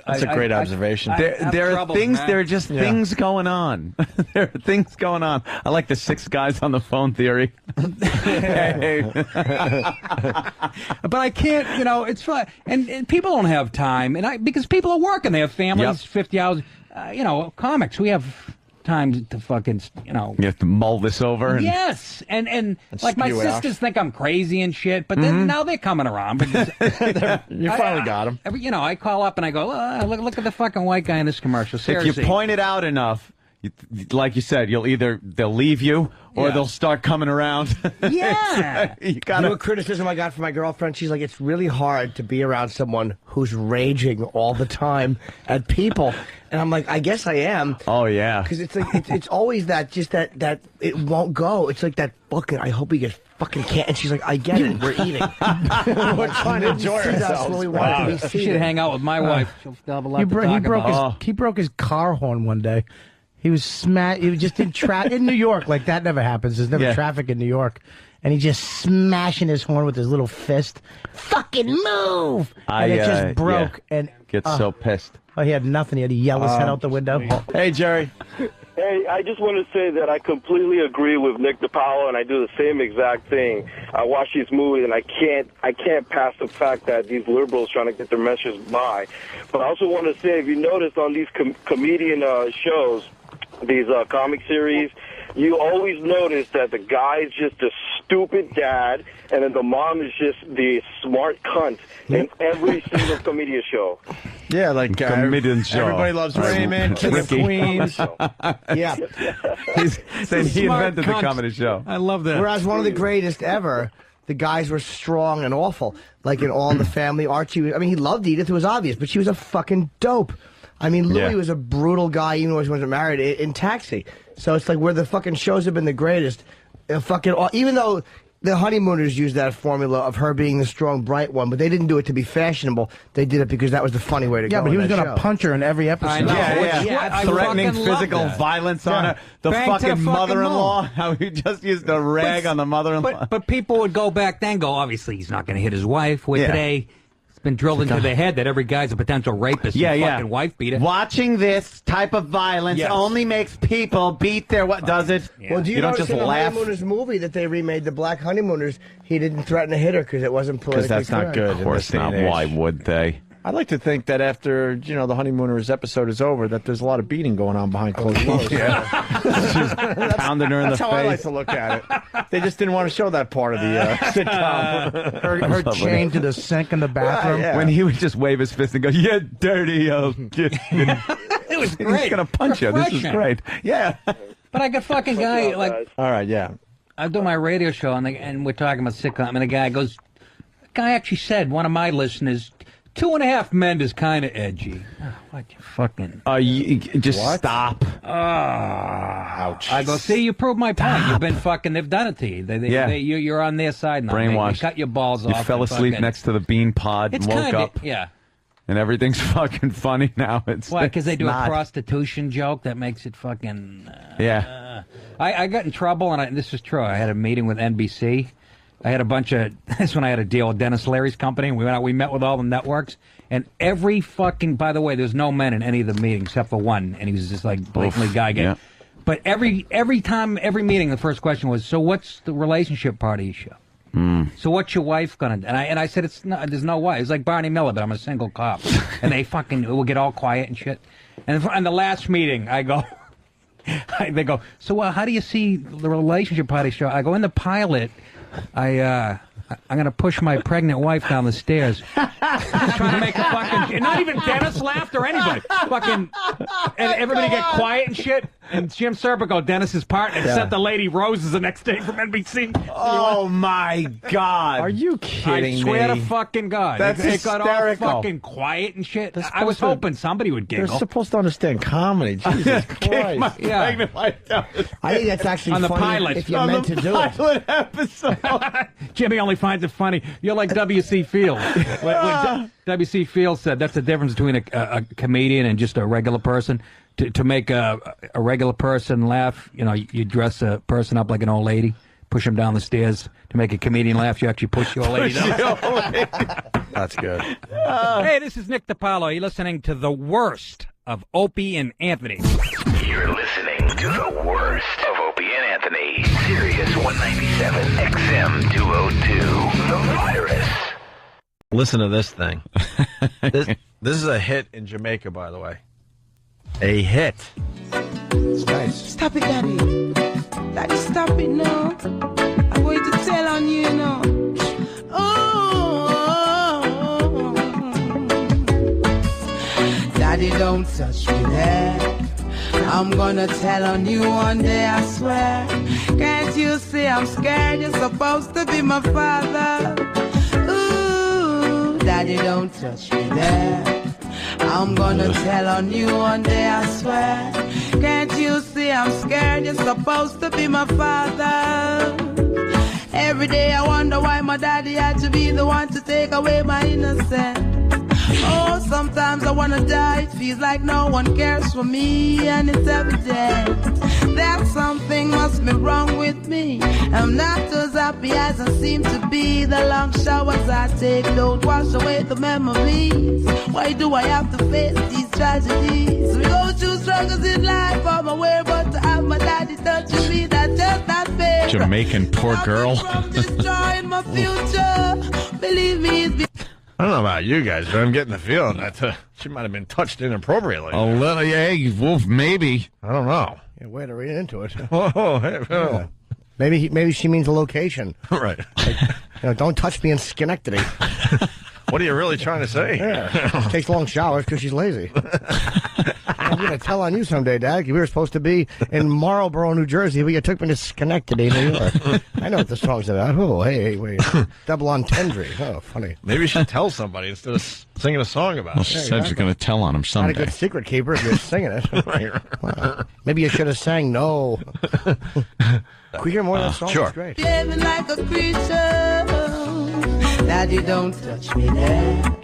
That's a great observation. There are things. There are just things going on. There are things going on. I like the 6 guys on the phone theory. But I can't. You know, it's fun, and people don't have time, because people are working. They have families, 50 hours. Comics. We have time to fucking, You have to mull this over. Yes, and like my sisters think I'm crazy and shit, but then now they're coming around. Because you finally got them. I call up and I go, look at the fucking white guy in this commercial. Seriously. If you point it out enough, like you said, they'll leave you or they'll start coming around. Yeah. You You know what criticism I got from my girlfriend? She's like, it's really hard to be around someone who's raging all the time at people. And I'm like, I guess I am. Oh, yeah. Because it's like, it's always that it won't go. It's like that fucking, I hope he gets fucking can't. And she's like, I get it. We're eating. We're trying to enjoy ourselves. We want to be You should hang out with my wife. She'll have a lot to talk about. He broke his car horn one day. He was He was just in New York. Like, that never happens. There's never traffic in New York. And he just smashing his horn with his little fist. Fucking move! And it just broke. And gets so pissed. Oh, he had nothing. He had to yell his head out the window. Hey, Jerry. Hey, I just want to say that I completely agree with Nick DiPaolo, and I do the same exact thing. I watch these movies, and I can't pass the fact that these liberals trying to get their message by. But I also want to say, if you notice on these comedian shows, these comic series, you always notice that the guy is just a stupid dad, and then the mom is just the smart cunt in every single comedian show. Yeah, like comedian show. Everybody Loves Raymond, King of Queens. Yeah. He's saying he invented the comedy show. I love that. Whereas one of the greatest ever, the guys were strong and awful. Like in All in the Family, Archie, I mean, he loved Edith, it was obvious, but she was a fucking dope. I mean, Louis was a brutal guy, even though he wasn't married, in Taxi. So it's like where the fucking shows have been the greatest. Even though the Honeymooners used that formula of her being the strong, bright one, but they didn't do it to be fashionable. They did it because that was the funny way to go. Yeah, but he was going to punch her in every episode. I know. Yeah. Threatening physical violence on her. The fucking mother-in-law. How he just used to rag on the mother-in-law. But people would go back then, obviously he's not going to hit his wife. Where today, it's been drilled into their head that every guy's a potential rapist and fucking wife beater. Watching this type of violence only makes people beat their does it? Well, do you don't notice just in the laugh? Honeymooners movie that they remade, The Black Honeymooners, he didn't threaten to hit her because it wasn't politically Because that's not good. Of course not. Why would they? I'd like to think that after, the Honeymooners episode is over, that there's a lot of beating going on behind closed doors. Pounding her in the face. That's how I like to look at it. They just didn't want to show that part of the sitcom. Her chained to the sink in the bathroom. When he would just wave his fist and go, "Yeah, dirty old kid." It was great. He's gonna punch you. This is great. Yeah. But I got fucking guy All right, yeah. I do my radio show and we're talking about sitcom, and the guy goes, actually said, one of my listeners, 2.5 Men is kind of edgy. Oh, what you fucking... Just stop. Ouch. I go, see, you proved my point. You've been fucking... They've done it to you. You're on their side now. Brainwashed. They cut your balls you off. You fell asleep next to the bean pod and woke up. Yeah. And everything's fucking funny now. Why? Because they do a prostitution joke that makes it fucking... I got in trouble, and this is true. I had a meeting with NBC. I had a bunch of... This when I had a deal with Dennis Leary's company. We went out, we met with all the networks. And every fucking... By the way, there's no men in any of the meetings except for one. And he was just like blatantly guy. Yeah. But every time, every meeting, the first question was, so what's the relationship part of your show? So what's your wife gonna do? And I said, there's no wife. It's like Barney Miller, but I'm a single cop. And they fucking will get all quiet and shit. And in the last meeting, I go... they go, so how do you see the relationship part of the show? I go, in the pilot... I'm going to push my pregnant wife down the stairs. Just trying to make a fucking... Not even Dennis laughed or anybody. Fucking... And everybody get quiet and shit. And Jim Serpico, Dennis's partner, sent the lady roses the next day from NBC. Oh, my God. Are you kidding me? I swear to fucking God. That's it got all hysterical. fucking quiet and shit. I was hoping somebody would giggle. They're supposed to understand comedy. Jesus Christ. My pregnant wife down the I think that's actually on the funny pilot. if you're meant to do it. pilot episode. Jimmy only finds it funny. You're like W.C. Fields. When W.C. Fields said that's the difference between a comedian and just a regular person. To make a regular person laugh, you dress a person up like an old lady, push him down the stairs. To make a comedian laugh, you actually push your old lady down. That's good. Hey, this is Nick DiPaolo. You're listening to the worst of Opie and Anthony. You're listening to the worst of Opie and Anthony. Sirius 197 XM 202. The Virus. Listen to this thing. This is a hit in Jamaica, by the way. A hit. It's nice. Stop it, Daddy. Daddy, stop it now. I'm going to tell on you, Daddy, don't touch me there. I'm gonna tell on you one day, I swear. Can't you see I'm scared? You're supposed to be my father. Ooh, daddy, don't touch me there. I'm gonna tell on you one day, I swear. Can't you see I'm scared? You're supposed to be my father. Every day I wonder why my daddy had to be the one to take away my innocence. Oh, sometimes I wanna die. It feels like no one cares for me, and it's evident that something must be wrong with me. I'm not as happy as I seem to be. The long showers I take don't wash away the memories. Why do I have to face these tragedies? We go through struggles in life, I'm aware, but to have my daddy touching me, that's just not fair. Jamaican poor girl. Destroying my future. Believe me, it's I don't know about you guys, but I'm getting the feeling that she might have been touched inappropriately. A little, yeah, Wolf, maybe. I don't know. Yeah, way to read into it. Oh, hey, Yeah. Maybe she means a location. Right. Like, don't touch me in Schenectady. What are you really trying to say? Yeah. Takes long showers because she's lazy. I'm going to tell on you someday, Dad. We were supposed to be in Marlboro, New Jersey, but you took me to Schenectady, New York. I know what the song's about. Oh, hey, wait. Double entendre. Oh, funny. Maybe you should tell somebody instead of singing a song about Well, it. she said she's going to tell on him Not a someday. good secret keeper if you're singing it. Wow. Maybe you should have sang No. Can we hear more of that song? Sure. It's great. living like a creature. Daddy, don't touch me there.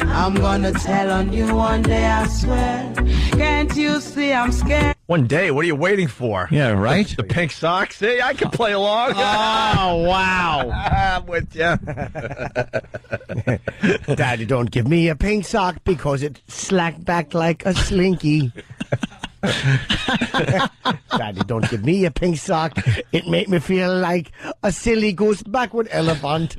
I'm gonna tell on you one day, I swear. Can't you see I'm scared? One day, what are you waiting for? Yeah, right? The pink socks? See, I can play along. Oh, wow. I'm with you. Daddy, don't give me a pink sock because it slacked back like a slinky. Daddy, don't give me a pink sock. It made me feel like a silly goose backward elephant.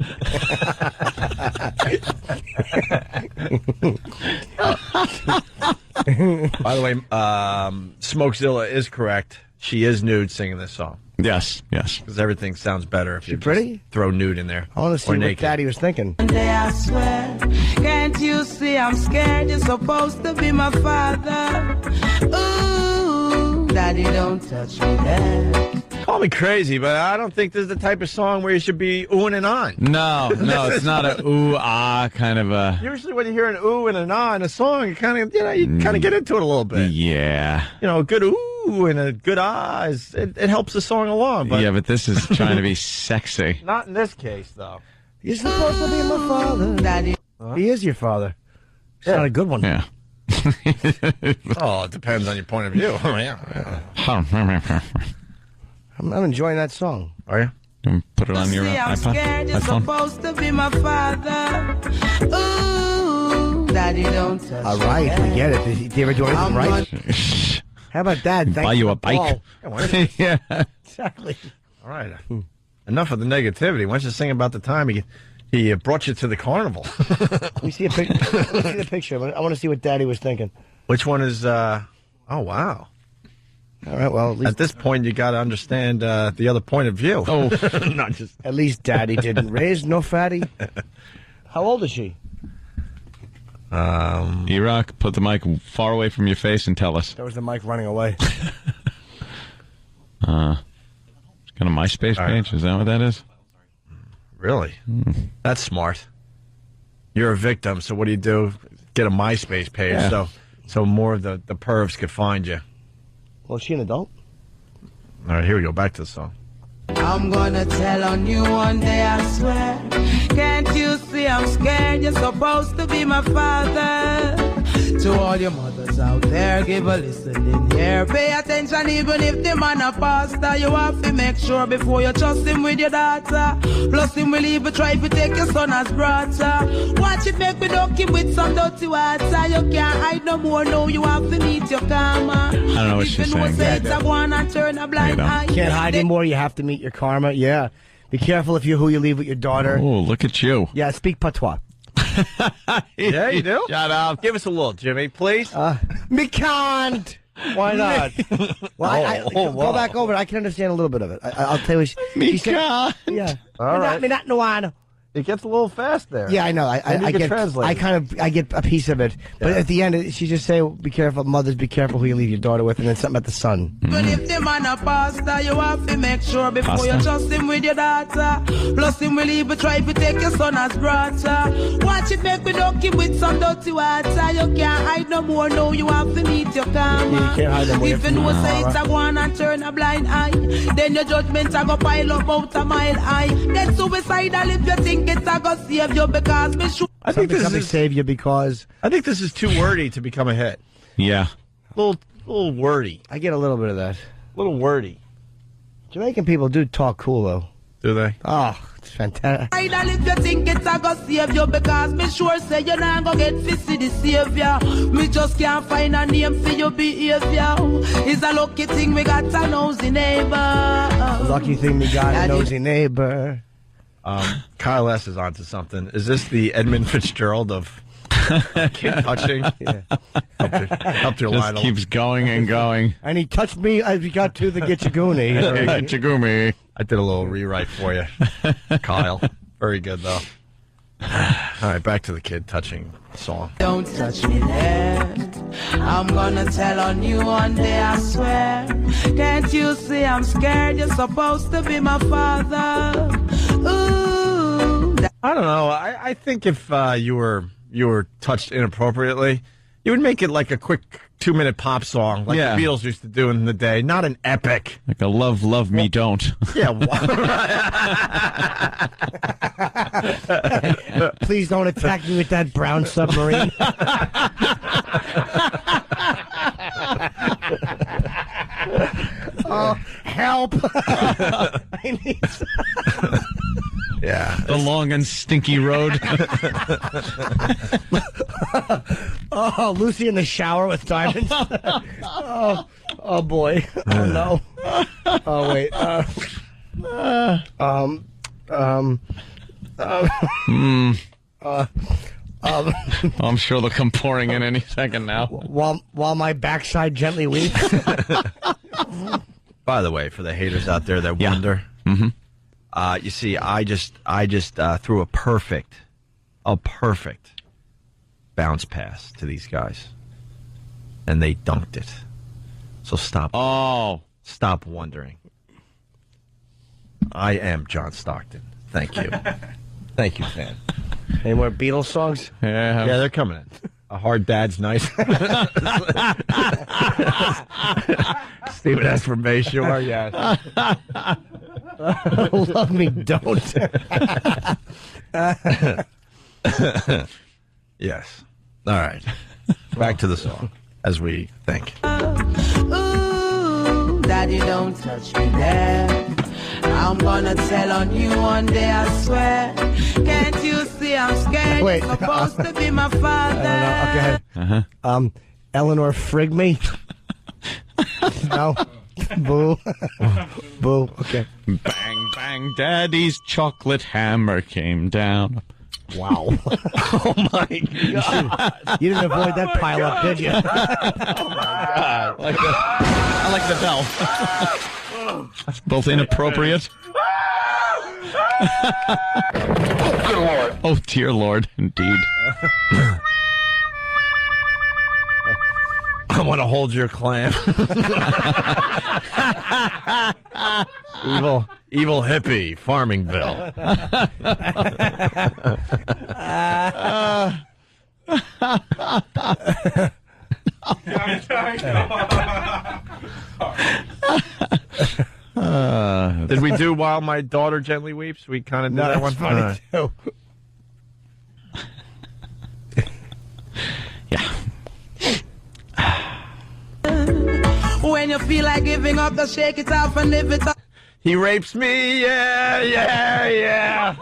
By the way, Smokezilla is correct. She is nude singing this song. Yes, yes. Because everything sounds better if you pretty? just throw nude in there. I want to see Or what naked. Daddy was thinking. One day, I swear. Can't you see I'm scared? You're supposed to be my father. Ooh, Daddy, don't touch me there. Call me crazy, but I don't think this is the type of song where you should be oohing and on. No, it's not a ooh-ah kind of a... Usually when you hear an ooh and an ah in a song, you kind of get into it a little bit. Yeah. You know, a good ooh and a good ah, it helps the song along. But Yeah, but this is trying to be sexy. not in this case, though. You're supposed to be my father. Daddy. He is your father. It's not a good one. Yeah. Oh, it depends on your point of view. Yeah. I'm enjoying that song. Are you? Put it on your See, I'm iPod? scared. You're iPhone? supposed to be my father. Ooh, Daddy, don't touch All right, me we get it. Did you ever do anything right? How about that? Buy you a bike. Yeah. Exactly. All right. Enough of the negativity. Why don't you sing about the time he brought you to the carnival? Let me see a picture. Let me see the picture. I want to see what Daddy was thinking. Which one is? Oh, wow. All right. Well, At this point, you got to understand the other point of view. Oh, not just. At least Daddy didn't raise no fatty. How old is she? E-Rock, put the mic far away from your face and tell us. That was the mic running away. Got a MySpace page? Is that what that is? Really? That's smart. You're a victim, so what do? Get a MySpace page Yeah. so more of the pervs could find you. Well, is she an adult? All right, here we go. Back to the song. I'm gonna tell on you one day, I swear. Can't you see I'm scared? You're supposed to be my father. To all your mothers out there, give a listening here. Pay attention even if the man a pastor. You have to make sure before you trust him with your daughter. Plus him will even try to take your son as brother. Watch it make me duck him with some dirty water. You can't hide no more, no, you have to meet your karma. I don't know what she's saying. Can't hide anymore. You have to meet your karma. Yeah. Be careful if you're who you leave with your daughter. Oh, look at you. Yeah, speak patois. Yeah, you do? Shut up. Give us a little, Jimmy, please. Me can't. Why not? Well, go wow. back over it. I can understand a little bit of it. I'll tell you. Me said, can't. yeah. All right. Me not no one. It gets a little fast there. Yeah, I know. I get translate. I get a piece of it, but at the end, she just say, "Be careful, mothers. Be careful who you leave your daughter with," and then something about the son. But if the man a pastor, you have to make sure before you trust him with your daughter. Plus him will even try to take your son as brother. Watch it make me donkey with some dirty water. You can't hide no more. No, you have to meet your karma. Yeah, you can't hide no more. If you know say it's a go on and turn a blind eye, then your judgment a go pile up out a mile high. Then suicidal if you think it's a go save you because me sure. I think this is save you because I think this is too wordy to become a hit. Yeah. Little wordy. I get a little bit of that. Little wordy. Jamaican people do talk cool though. Do they? Oh, it's fantastic. Suicidal if you think it's a go save you because me sure say you're not gonna get fishy the savior. Me just can't find a name for your behavior. It's a lucky thing we got a nosy neighbor. Lucky thing we got a nosy neighbor. Kyle S. is onto something. Is this the Edmund Fitzgerald of kid touching? Yeah. Helped your line. Just keeps going and going. And he touched me as we got to the Gitchaguni. Gitchagumi. I did a little rewrite for you, Kyle. Very good, though. All right, back to the kid touching song. Don't touch me there. I'm gonna tell on you one day, I swear. Can't you see I'm scared? You're supposed to be my father. Ooh. I don't know. I think if you were touched inappropriately, you would make it like a quick 2-minute pop song, like the Beatles used to do in the day. Not an epic, like a love me don't. Yeah. Please don't attack me with that brown submarine. Oh, help! I need. Yeah, the long and stinky road. Oh, Lucy in the shower with diamonds. Oh boy. Oh no. Oh wait. I'm sure they'll come pouring in any second now. While my backside gently weeps. By the way, for the haters out there that wonder, you see, I just threw a perfect bounce pass to these guys, and they dunked it. So stop. Stop wondering. I am John Stockton. Thank you. Thank you, fan. Any more Beatles songs? Yeah, they're coming in. A Hard Dad's Night. Stephen S. from Bayshore, yeah. Love me, don't. Yes. All right. Back to the song, as we think. Ooh, Daddy, don't touch me there. I'm gonna tell on you one day, I swear. Can't you see I'm scared? Wait. You're supposed to be my father. Okay. Eleanor Frigme. No. Boo. Boo. Okay. Bang, bang, Daddy's chocolate hammer came down. Wow. Oh my God. You didn't avoid that pileup, did you? Oh my God. I like the bell. That's both inappropriate. Oh, good Lord. Oh, dear Lord, indeed. I want to hold your clam. Evil hippie, Farmingville. Did we do While My Daughter Gently Weeps? We kind of did that one. Funny too. When you feel like giving up, just shake it off and live it up. He rapes me, yeah.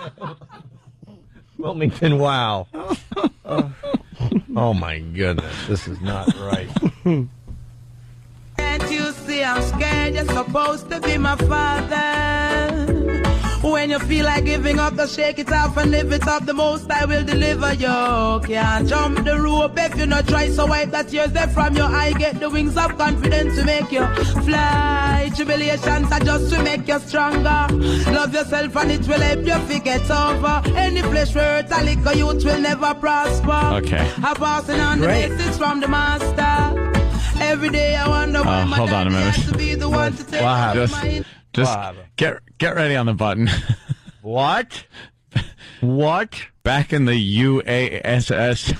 Wilmington, wow. Oh my goodness, this is not right. Can't you see I'm scared? You're supposed to be my father. When you feel like giving up, just shake it off and live it up. The most I will deliver you. Can't jump the rope if you not try. So wipe that tears there from your eye. Get the wings of confidence to make you fly. Tribulations are just to make you stronger. Love yourself and it will help you forget over. Any flesh where a liquor youth will never prosper. Okay. I'm passing on the message from the master. Every day I wonder why my hold on a daddy minute. has to be the one to take my... Just get ready on the button. What? What? Back in the UASS.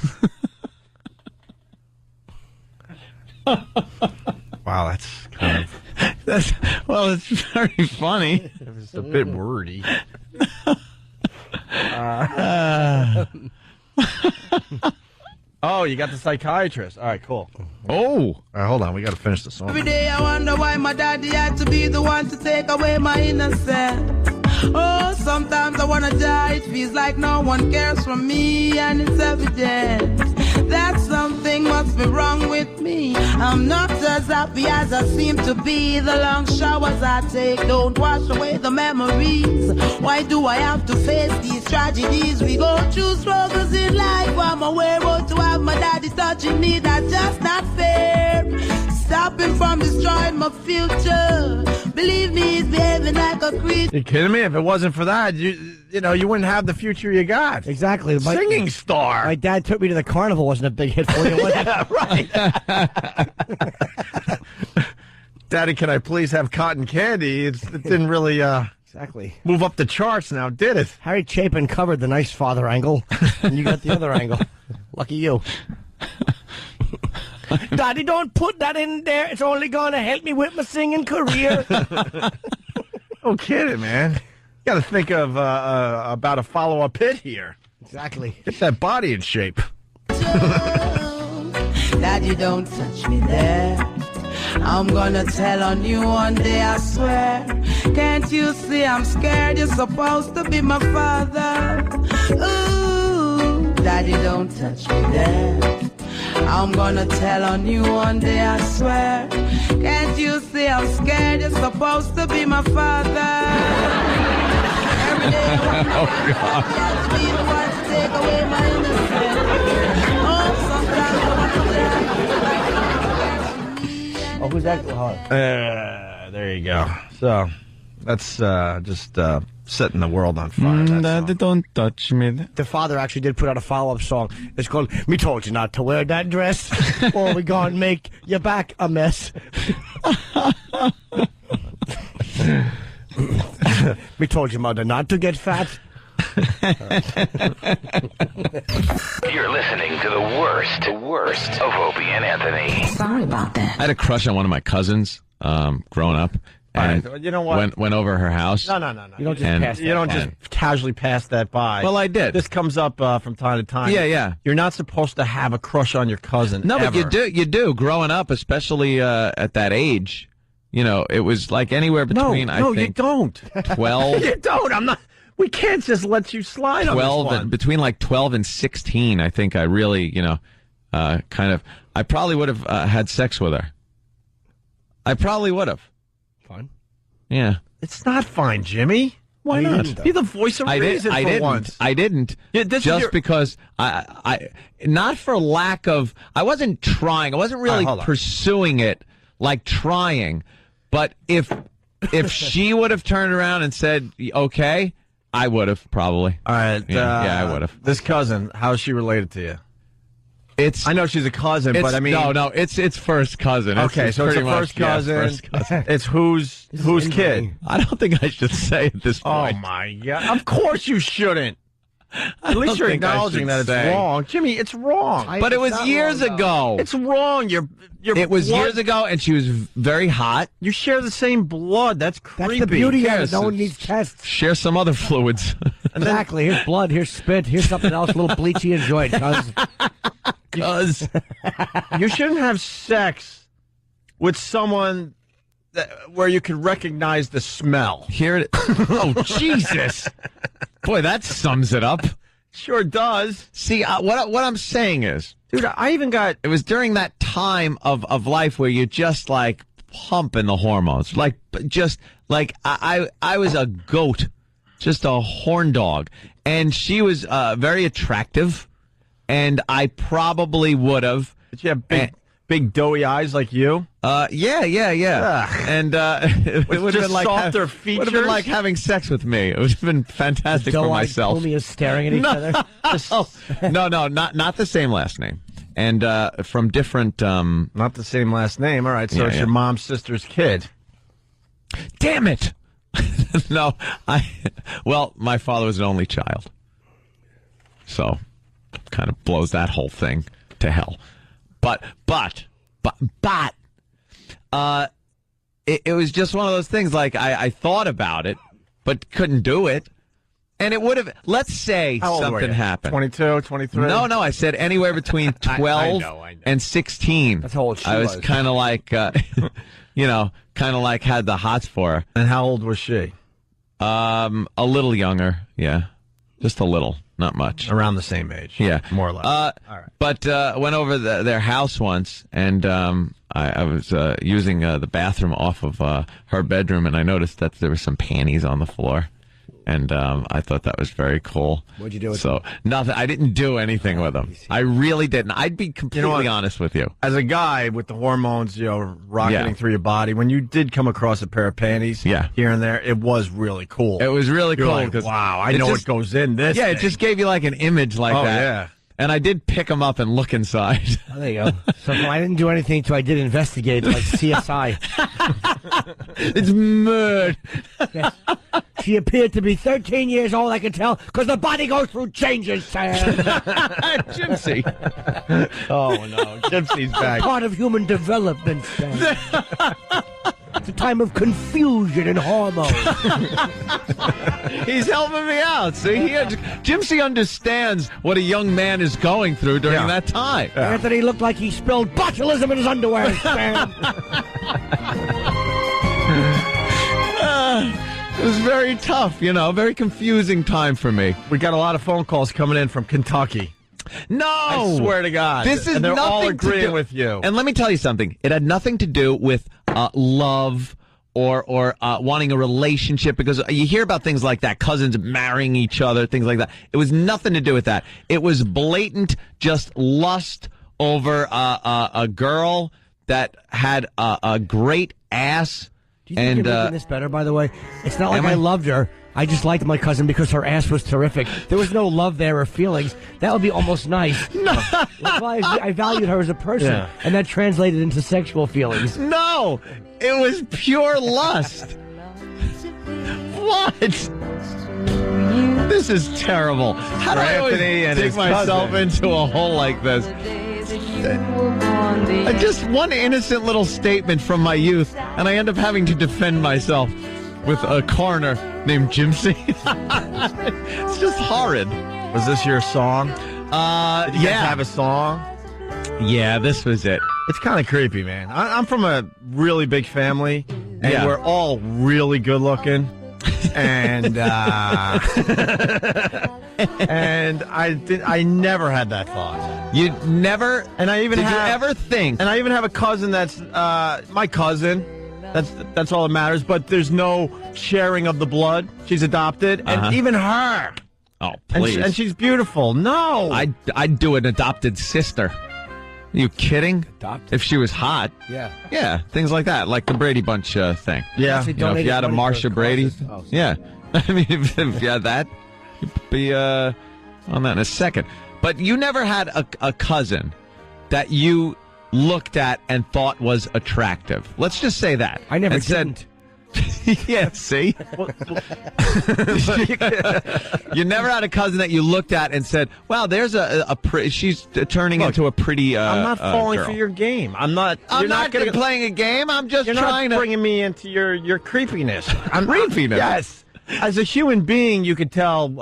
Wow, that's kind of... It's very funny. It's a bit wordy. Oh, you got the psychiatrist. All right, cool. Oh. All right, hold on. We got to finish the song. Every day I wonder why my daddy had to be the one to take away my innocence. Oh, sometimes I wanna die. It feels like no one cares for me, and it's evident that something must be wrong with me. I'm not as happy as I seem to be. The long showers I take don't wash away the memories. Why do I have to face these tragedies? We go through struggles in life. I'm aware to have my daddy touching me. That's just not fair. Stop him from destroying my future. Believe me, he's behaving like a creature. You kidding me? If it wasn't for that, you wouldn't have the future you got. Exactly. Singing star. My dad took me to the carnival. Wasn't a big hit for you. Yeah, right. Daddy, can I please have cotton candy? It didn't really exactly move up the charts now, did it? Harry Chapin covered the nice father angle, and you got the other angle. Lucky you. Daddy, don't put that in there. It's only going to help me with my singing career. No kidding, man. You got to think of about a follow-up hit here. Exactly. Get that body in shape. Daddy, don't touch me there. I'm gonna tell on you one day, I swear. Can't you see I'm scared? You're supposed to be my father. Ooh, Daddy, don't touch me there. I'm gonna tell on you one day, I swear. Can't you see I'm scared? You're supposed to be my father. Every day I want to be the one to take away my innocence. Oh, sometimes I want to die. Oh, who's that? There you go. So that's just setting the world on fire. Don't touch me. The father actually did put out a follow-up song. It's called "Me Told You Not to Wear That Dress, or We Gonna Make Your Back a Mess." Me told your mother not to get fat. You're listening to the worst of Opie and Anthony. Sorry about that. I had a crush on one of my cousins growing up. And you know what? Went over her house. No. You don't just pass that. You don't just casually pass that by. Well, I did. This comes up from time to time. Yeah. You're not supposed to have a crush on your cousin. No, ever. but you do. Growing up, especially at that age, it was like anywhere between. I think you don't. 12. You don't. I'm not. We can't just let you slide on 12 this one. between like 12 and 16. I think I really, kind of. I probably would have had sex with her. I probably would have. Fine. Yeah. It's not fine, Jimmy. Why not? You're the voice of reason for once. I didn't. Yeah, because I not for lack of. I wasn't trying. I wasn't really pursuing it like trying. But if she would have turned around and said, "Okay," I would have probably. All right. I would have. This cousin, how is she related to you? I know she's a cousin, but I mean, no, it's first cousin. Okay, so it's a first cousin. First cousin. It's whose kid? I don't think I should say at this point. Oh my God! Of course you shouldn't. At least you're acknowledging that it's wrong, Jimmy. It's wrong. But it was years ago. It's wrong. It was years ago, and she was very hot. You share the same blood. That's creepy. That's the beauty of it. No one needs tests. Share some other fluids. Exactly. Here's blood. Here's spit. Here's something else. A little bleachy. Enjoy it, cuz. You shouldn't have sex with someone where you can recognize the smell. Oh, Jesus. Boy, that sums it up. Sure does. See, what I'm saying is, dude, I even got. It was during that time of life where you're just like pumping the hormones, like just like I was a goat, just a horn dog. And she was very attractive, and I probably would have. Did she have big doughy eyes like you? Yeah. And it would have been like softer features. Would have been like having sex with me. It would have been fantastic for myself. Doe-eyed is staring at each other. No, not the same last name, and from different. Not the same last name. All right, so it's your mom's sister's kid. Damn it! No, well, my father was an only child, so kind of blows that whole thing to hell. But it was just one of those things. Like I thought about it, but couldn't do it, and it would have. Let's say something happened. 22, 23. No, I said anywhere between 12 I know. and 16. That's how old she I was kind of like, kind of like had the hots for her. And how old was she? A little younger, yeah, just a little, not much. Around the same age, yeah, more or less. All right. But went over their house once, and I was using the bathroom off of her bedroom, and I noticed that there were some panties on the floor. And I thought that was very cool. What'd you do with them? Nothing. I didn't do anything with them. I really didn't. I'd be completely honest with you. As a guy with the hormones, rocketing through your body, when you did come across a pair of panties here and there, it was really cool. It was really cool. Like, wow, I know what goes in this. Yeah, thing. it just gave you like an image like that. Yeah. And I did pick them up and look inside. Oh, there you go. So I didn't do anything until I did investigate, like CSI. It's murder. Yes. She appeared to be 13 years old, I can tell, because the body goes through changes, Sam. Gypsy. Oh, no. Gypsy's back. Part of human development, Sam. It's a time of confusion and hormones. He's helping me out. See, Gypsy understands what a young man is going through during that time. Anthony looked like he spilled botulism in his underwear, Sam. It was very tough, very confusing time for me. We got a lot of phone calls coming in from Kentucky. No! I swear to God. This is and they're all nothing agreeing to do with you. And let me tell you something. It had nothing to do with love or wanting a relationship, because you hear about things like that, cousins marrying each other, things like that. It was nothing to do with that. It was blatant, just lust over a girl that had a great ass. Do you think you're making this better, by the way? It's not like I loved her. I just liked my cousin because her ass was terrific. There was no love there or feelings. That would be almost nice. No. That's why I valued her as a person, and that translated into sexual feelings. No, it was pure lust. What? This is terrible. How do I always dig myself into a hole like this? Just one innocent little statement from my youth, and I end up having to defend myself with a coroner named Gypsy. It's just horrid. Was this your song? Did you guys have a song? Yeah, this was it. It's kind of creepy, man. I'm from a really big family, and we're all really good looking. And and I never had that thought. You never? And I even did you ever think? And I even have a cousin that's my cousin. That's all that matters. But there's no sharing of the blood. She's adopted, and even her. Oh, please! And she's beautiful. No, I'd do an adopted sister. Are you kidding? Adopted? If she was hot. Yeah, things like that, like the Brady Bunch thing. Yeah. If you had a Marsha Brady. Yeah. I mean, if you had that, you'd be on that in a second. But you never had a cousin that you looked at and thought was attractive. Let's just say that. I never didn't. Yeah, see? You never had a cousin that you looked at and said, wow, there's a pretty, she's turning into a pretty I'm not falling girl. for your game. I'm not playing a game. I'm just you're trying not to bringing me into your creepiness. Creepiness? Yes. As a human being, you could tell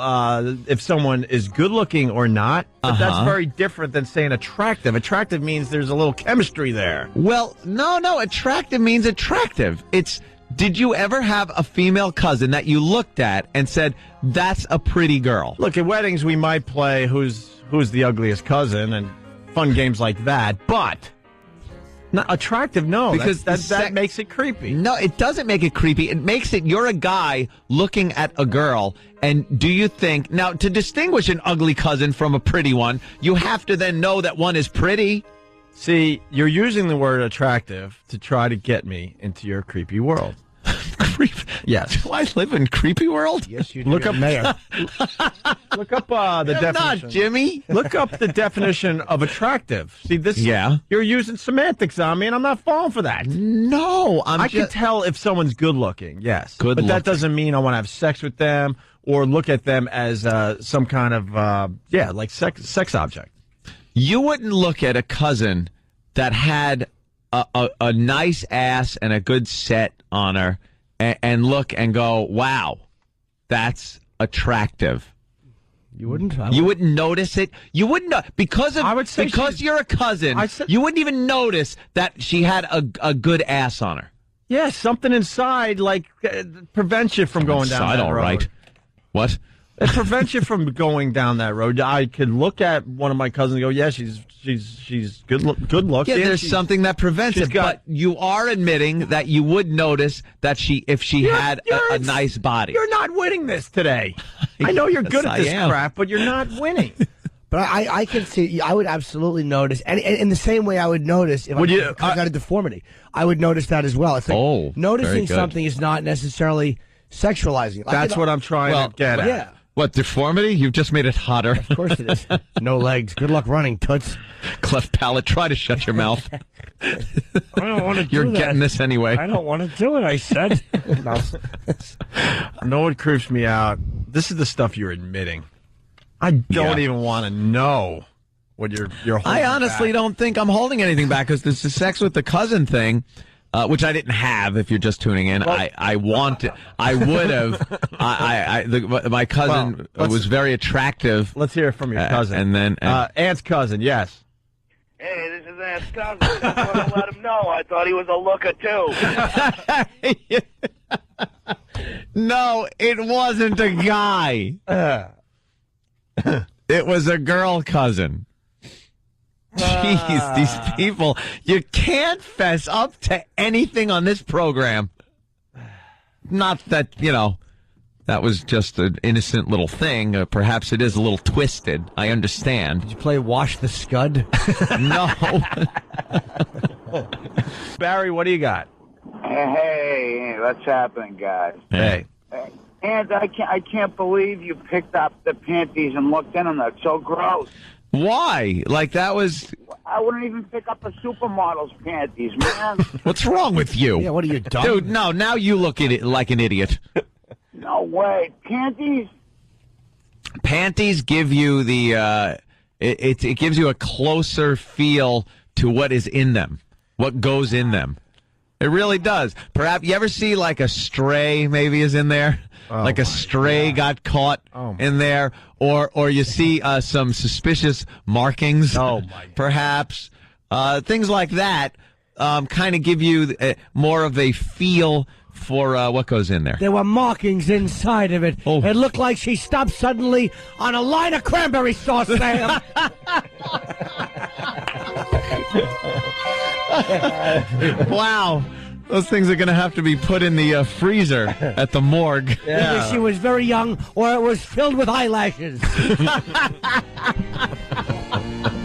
if someone is good looking or not, but that's very different than saying attractive. Attractive means there's a little chemistry there. Well, no, attractive means attractive. Did you ever have a female cousin that you looked at and said, that's a pretty girl? Look, at weddings we might play who's the ugliest cousin and fun games like that, but not attractive, no. Because that makes it creepy. No, it doesn't make it creepy. It makes it, you're a guy looking at a girl And do you think, now, to distinguish an ugly cousin from a pretty one, you have to then know that one is pretty? See, you're using the word attractive to try to get me into your creepy world. Yes. Do I live in creepy world? Yes, you do. Look up Mayor. Look up the I'm definition. not, Jimmy. Look up the definition of attractive. See, this. Yeah. You're using semantics on me, and I'm not falling for that. No, I can tell if someone's good looking. Yes, but that Good-looking. doesn't mean I want to have sex with them or look at them as some kind of like sex object. You wouldn't look at a cousin that had a nice ass and a good set on her and look and go, wow, that's attractive. You wouldn't? You wouldn't notice it. You wouldn't know because she's- you're a cousin. You wouldn't even notice that she had a good ass on her. Yeah, something inside like prevents you from going down Inside, that all road. right. What? It prevents you from going down that road. I could look at one of my cousins and go, yeah, she's good look. Yeah, there's something that prevents it, but you are admitting that you would notice that if she had a nice body. You're not winning this today. I know you're good Yes, at this I am. crap, but you're not winning. But I can see, I would absolutely notice, and in the same way I would notice if I got a deformity, I would notice that as well. It's like noticing very good. something is not necessarily sexualizing. Like, That's what I'm trying to get at. Yeah. What, deformity? You've just made it hotter. Of course it is. No legs. Good luck running, toots. Cleft palate. Try to shut your mouth. I don't want to do You're that. getting this anyway. I don't want to do it, I said. No one creeps me out. This is the stuff you're admitting. I don't even want to know what you're holding I honestly back. don't think I'm holding anything back because this is sex with the cousin thing, which I didn't have. If you're just tuning in, I want it. I would have. My cousin was very attractive. Let's hear it from your cousin. And then Aunt's cousin, yes. Hey, this is Aunt's cousin. I just want to let him know. I thought he was a looker, too. No, it wasn't a guy. It was a girl cousin. Jeez, these people, you can't fess up to anything on this program. Not that, that was just an innocent little thing. Perhaps it is a little twisted. I understand. Did you play Wash the Scud? No. Barry, what do you got? Hey, what's happening, guys? Hey. And I can't believe you picked up the panties and looked in them. That's so gross. Why? Like that was... I wouldn't even pick up a supermodel's panties, man. What's wrong with you? Yeah, what are you, dumb? Dude, no, now you look at it like an idiot. No way. Panties? Panties give you the... It gives you a closer feel to what is in them, what goes in them. It really does. Perhaps you ever see like a stray maybe is in there? Like a stray got caught in there, or you see some suspicious markings. Perhaps things like that kind of give you more of a feel for what goes in there. There were markings inside of it. It looked like she stopped suddenly on a line of cranberry sauce, Sam. Wow. Those things are going to have to be put in the freezer at the morgue. Either she was very young or it was filled with eyelashes.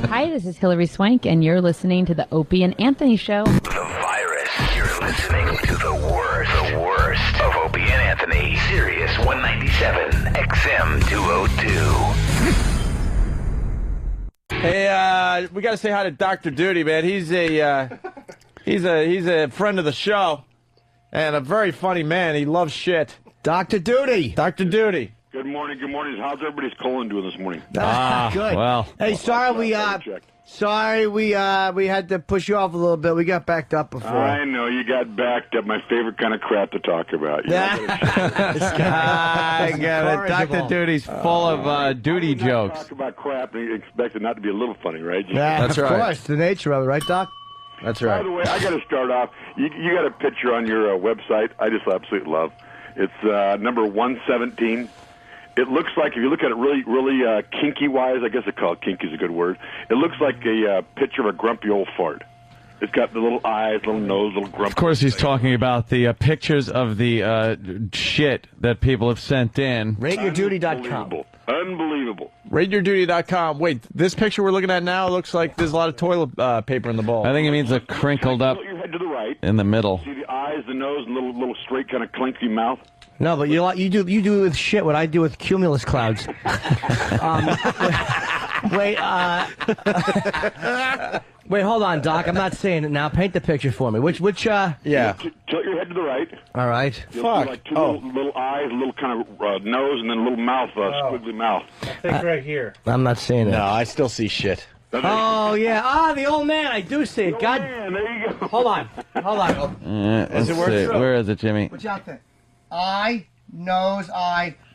Hi, this is Hillary Swank, and you're listening to the Opie and Anthony Show. The Virus. You're listening to the worst of Opie and Anthony. Sirius 197, XM 202. Hey, we got to say hi to Dr. Duty, man. He's a friend of the show and a very funny man. He loves shit. Dr. Duty. Dr. Duty. Good morning. How's everybody's colon doing this morning? Good. Well. Hey, sorry we had to push you off a little bit. We got backed up before. I know you got backed up. My favorite kind of crap to talk about. You know, I get it. Dr. Duty's full of duty jokes. Talk about crap and you expect it not to be a little funny, right? Yeah, That's of right. course. The nature of it, right, Doc? That's By right. the way, I got to start off. You got a picture on your website. I just absolutely love. It's number 117. It looks like, if you look at it really kinky-wise, I guess I call it kinky is a good word. It looks like a picture of a grumpy old fart. It's got the little eyes, little nose, little grump. Of course, he's talking about the pictures of the shit that people have sent in. RateYourDuty.com. Unbelievable. RateYourDuty.com. Wait, this picture we're looking at now looks like there's a lot of toilet paper in the bowl. I think it means a crinkled up Tilt your head to the right. in the middle. See the eyes, the nose, and little straight kind of clinky mouth. No, but you do with shit what I do with cumulus clouds. Wait, hold on, Doc. I'm not saying it now. Paint the picture for me. Which? Yeah. Tilt your head to the right. All right. You'll see like two little eyes, a little kind of nose, and then a little mouth, squiggly mouth. I think right here. I'm not saying it. No, I still see shit. Oh yeah. The old man. I do see it. God. Man, there you go. Hold on. Let's see. Where is it, Jimmy? What's out there? Eye, nose,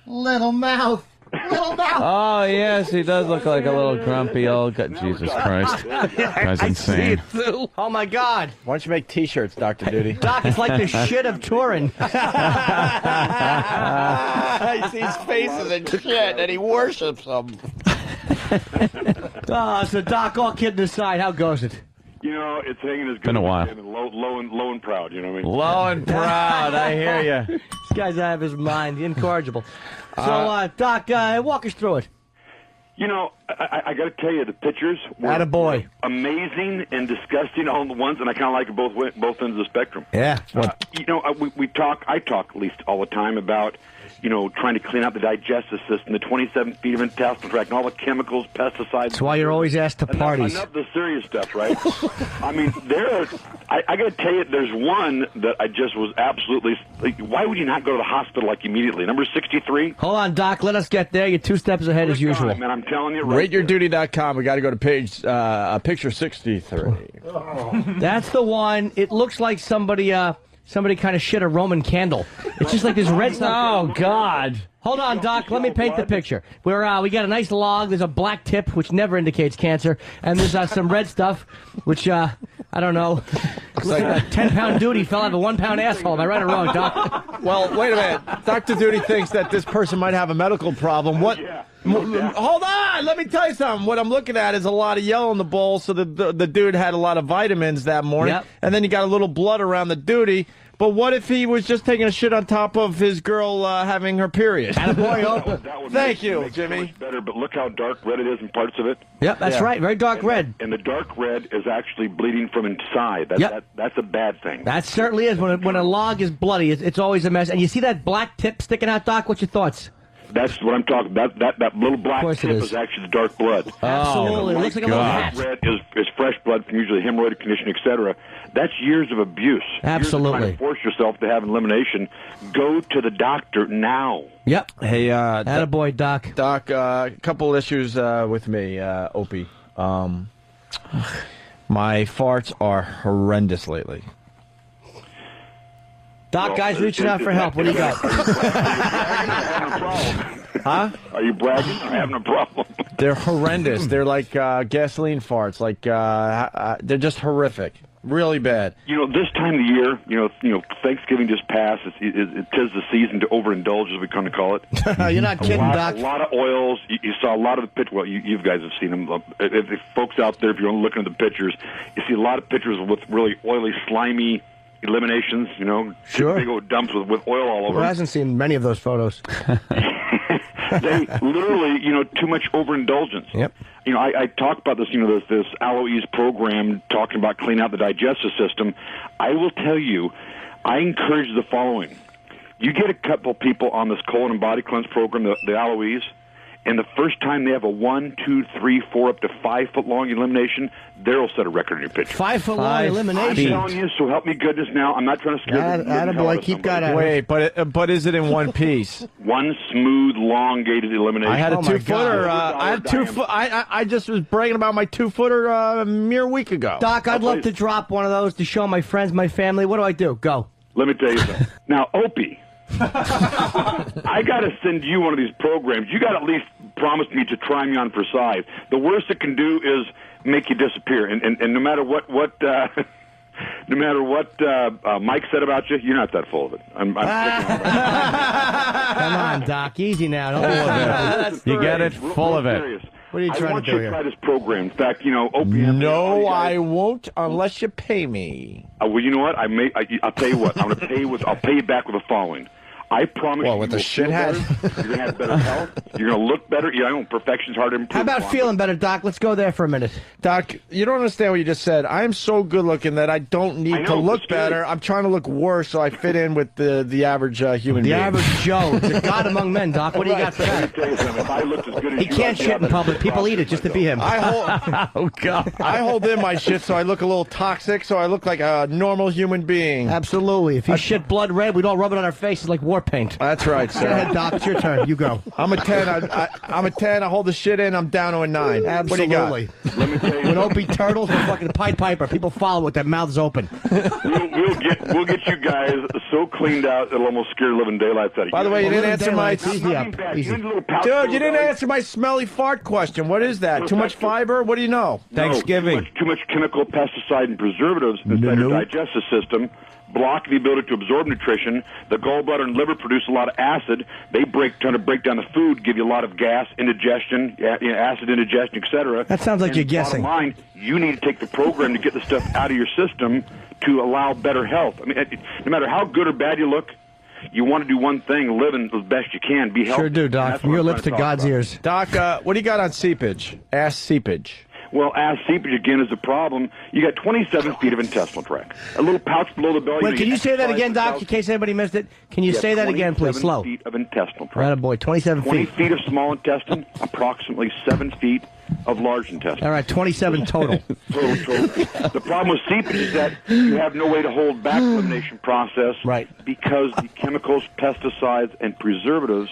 little mouth. Little mouth. Oh, yes, he does look like a little grumpy old guy. Jesus Christ. Guy's insane. Oh, my God. Why don't you make T-shirts, Dr. Duty? Doc, it's like the shit of Turin. He sees faces and shit, and he worships them. So, Doc, all kidding aside, how goes it? You know, it's hanging as good Been a while. and low and proud, you know what I mean? Low and proud, I hear you. This guy's out of his mind, incorrigible. So, Doc, walk us through it. You know, I got to tell you, the pictures were amazing and disgusting all at once, and I kind of like it both ends of the spectrum. Yeah. You know, I talk at least all the time about, you know, trying to clean out the digestive system, the 27 feet of intestinal tract, and all the chemicals, pesticides. That's why you're always asked to parties. Enough the serious stuff, right? I mean, I got to tell you, there's one that I just was absolutely, like, why would you not go to the hospital, like, immediately? Number 63? Hold on, Doc, let us get there. You're 2 steps ahead as usual. Man, I'm telling you, right RateYourDuty.com. We got to go to picture 63. That's the one. It looks like somebody kind of shit a Roman candle. It's just like this red stuff. Oh, God. Hold on, Doc. Let me paint the picture. We got a nice log. There's a black tip, which never indicates cancer. And there's some red stuff, which, I don't know. Looks like a 10-pound duty fell out of a 1-pound asshole. Am I right or wrong, Doc? Well, wait a minute. Dr. Duty thinks that this person might have a medical problem. What? Yeah. Hold on. Let me tell you something. What I'm looking at is a lot of yellow in the bowl, so the dude had a lot of vitamins that morning. Yep. And then you got a little blood around the duty. But what if he was just taking a shit on top of his girl having her period? Thank you, Jimmy. Much better, but look how dark red it is in parts of it. Yep, that's right. Very dark red. And the dark red is actually bleeding from inside. That's a bad thing. That certainly is. When a log is bloody, it's always a mess. And you see that black tip sticking out, Doc? What's your thoughts? That's what I'm talking about. That little black tip is actually the dark blood. Absolutely. It looks like a little hat. Red is fresh blood from usually hemorrhoid condition, etc. That's years of abuse. Absolutely. Years of trying to force yourself to have an elimination. Go to the doctor now. Yep. Hey, attaboy, Doc. Doc, a couple issues with me, Opie. My farts are horrendous lately. Doc, guys reaching out for help. What do you got? Huh? Are you bragging? I'm having a problem. They're horrendous. They're like gasoline farts. Like they're just horrific. Really bad. You know, this time of year, you know, Thanksgiving just passed. It is the season to overindulge, as we kind of call it. You're not kidding, Doc. A lot of oils. You saw a lot of the pictures. Well, you guys have seen them. If folks out there, if you're only looking at the pictures, you see a lot of pictures with really oily, slimy eliminations. You know, sure. Big old dumps with oil all over. Who hasn't seen many of those photos? They literally, you know, too much overindulgence. Yep. You know, I talk about this, you know, this Aloe's program talking about cleaning out the digestive system. I will tell you, I encourage the following. You get a couple people on this colon and body cleanse program, the Aloe's, and the first time they have a 1, 2, 3, 4, up to 5 foot long elimination, they'll set a record in your picture. 5 foot long elimination. I'm telling you, so help me goodness now. I'm not trying to scare you. Attaboy, keep that out. Wait, but is it in one piece? One smooth, elongated elimination. I had a 2-footer. I had 2 foot. I just was bragging about my 2-footer a mere week ago. Doc, I'd love to drop one of those to show my friends, my family. What do I do? Go. Let me tell you something. Now, Opie, I got to send you one of these programs. You got to at least promise me to try me on for size. The worst it can do is make you disappear. And no matter what no matter what Mike said about you, you're not that full of it. I'm Come on, Doc. Easy now. Don't you get it full of it. Serious. What are you I trying want to you do to here? try this program. In fact, Opie. No, I won't unless you pay me. Well, you know what? I'll tell you what. I'll pay you back with the following. I promise you. With you the will feel shithead? better. You're gonna have better health. You're gonna look better. Perfection's hard to improve. How about feeling better, Doc? Let's go there for a minute. Doc, you don't understand what you just said. I am so good looking that I don't need to look better. I'm trying to look worse so I fit in with the average human being. The average Joe. It's a God among men, Doc. What do you got for that? If I looked as good as He can't shit in public. People eat it just to be him. Oh, God. I hold in my shit so I look a little toxic, so I look like a normal human being. Absolutely. If you shit blood red, we'd all rub it on our faces like war paint. That's right, sir. Go ahead, Doc. It's your turn. You go. I'm a 10. I'm a 10. I hold the shit in. I'm down to a 9. Absolutely. What do you got? Let me tell you. When Opie turtles the fucking Pied Piper, people follow with their mouths open. We'll get you guys so cleaned out it'll almost scare living daylights out of you. By the way, you didn't answer my... Easy up. Easy. Dude, you didn't answer my smelly fart question. What is that? Too much fiber? What do you know? Thanksgiving. Too much chemical, pesticide, and preservatives inside your digestive system block the ability to absorb nutrition. The gallbladder and liver produce a lot of acid. They trying to break down the food, give you a lot of gas, indigestion, acid indigestion, etc. That sounds like you're guessing. Bottom line, you need to take the program to get the stuff out of your system to allow better health. I mean, no matter how good or bad you look, you want to do one thing, live as best you can, be healthy. Sure do, Doc. From your lips to God's ears. Doc, what do you got on seepage? Ass seepage. Well, ass seepage, again, is a problem. You got 27 feet of intestinal tract. A little pouch below the belly. Wait, can you say that again, Doc, in case anybody missed it? Can you say that again, please? Slow. 27 feet of intestinal tract. Right, boy, 27 20 feet. feet of small intestine, approximately 7 feet of large intestine. All right, 27 total. Total. The problem with seepage is that you have no way to hold back the elimination process because the chemicals, pesticides, and preservatives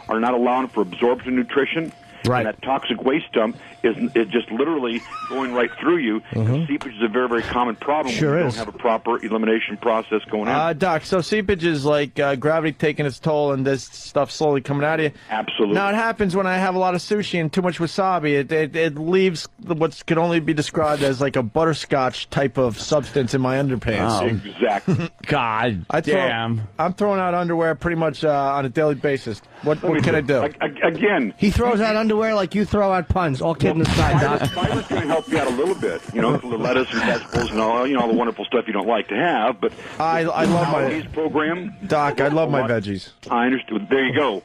are not allowing for absorption of nutrition. Right. And that toxic waste dump is just literally going right through you. Seepage is a very, very common problem when you don't have a proper elimination process going on. Doc, so seepage is like gravity taking its toll and this stuff slowly coming out of you? Absolutely. Now, it happens when I have a lot of sushi and too much wasabi. It leaves what can only be described as like a butterscotch type of substance in my underpants. Oh. Exactly. God damn. I'm throwing out underwear pretty much on a daily basis. What can I do? Again. He throws out underwear like you throw out puns. All kidding aside, Doc. Fiber's going to help you out a little bit. The lettuce and vegetables and all, all the wonderful stuff you don't like to have. But I love my program. Doc, I love my veggies. I understood. There you go.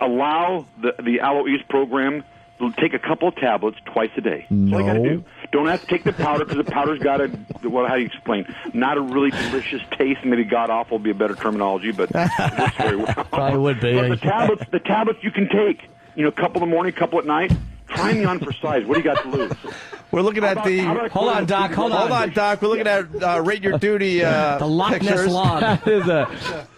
Allow the Aloe Ease program. Take a couple of tablets twice a day. That's all you got to do. Don't have to take the powder because the powder's got how do you explain? Not a really delicious taste. Maybe god-awful would be a better terminology, but it works very well. Probably would be. But the tablets you can take, a couple in the morning, a couple at night. Try me on for size. What do you got to lose? We're looking at Hold on, Doc. Hold on, Doc. We're looking at Rate Your Duty the Loch Ness log.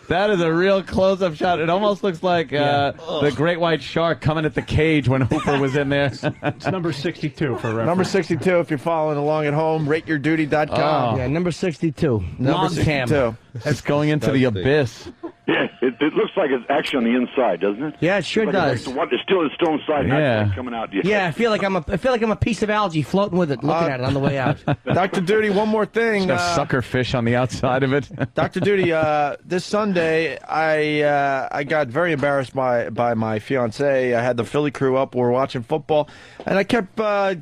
That is a real close-up shot. It almost looks like the great white shark coming at the cage when Hooper was in there. It's number 62 for reference. Number 62, if you're following along at home, rateyourduty.com. Yeah, number 62. Number 62. It's going into the abyss. Yeah, it looks like it's actually on the inside, doesn't it? Yeah, it sure does. It's still inside. Yeah. Not coming out. Yeah, I feel like I'm a piece of algae floating with it, looking at it on the way out. Dr. Duty, one more thing. It's got sucker fish on the outside of it. Dr. Duty, this Sunday, I got very embarrassed by my fiance. I had the Philly crew up. We were watching football, and I kept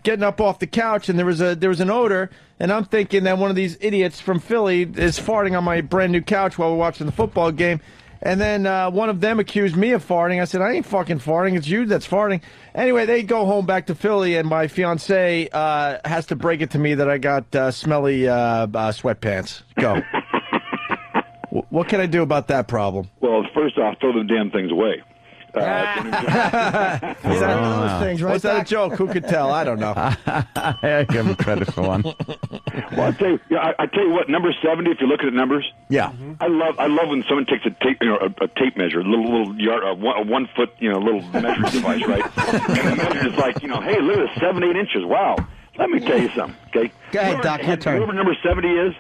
getting up off the couch, and there was an odor. And I'm thinking that one of these idiots from Philly is farting on my brand new couch while we're watching the football game. And then one of them accused me of farting. I said, I ain't fucking farting. It's you that's farting. Anyway, they go home back to Philly, and my fiance has to break it to me that I got smelly sweatpants. Go. What can I do about that problem? Well, first off, throw the damn things away. Is that one of those things, right? Was that a joke? Who could tell? I don't know. I give him credit for one. Well, I tell you what, number 70. If you're looking at numbers, yeah, I love when someone takes a tape, a tape measure, a little yard, a 1 foot, little measuring device, right? And the measure is like, hey, look at this, 7, 8 inches. Wow. Let me tell you something, okay? Go ahead, Doc. Your turn. Whatever number 70 is,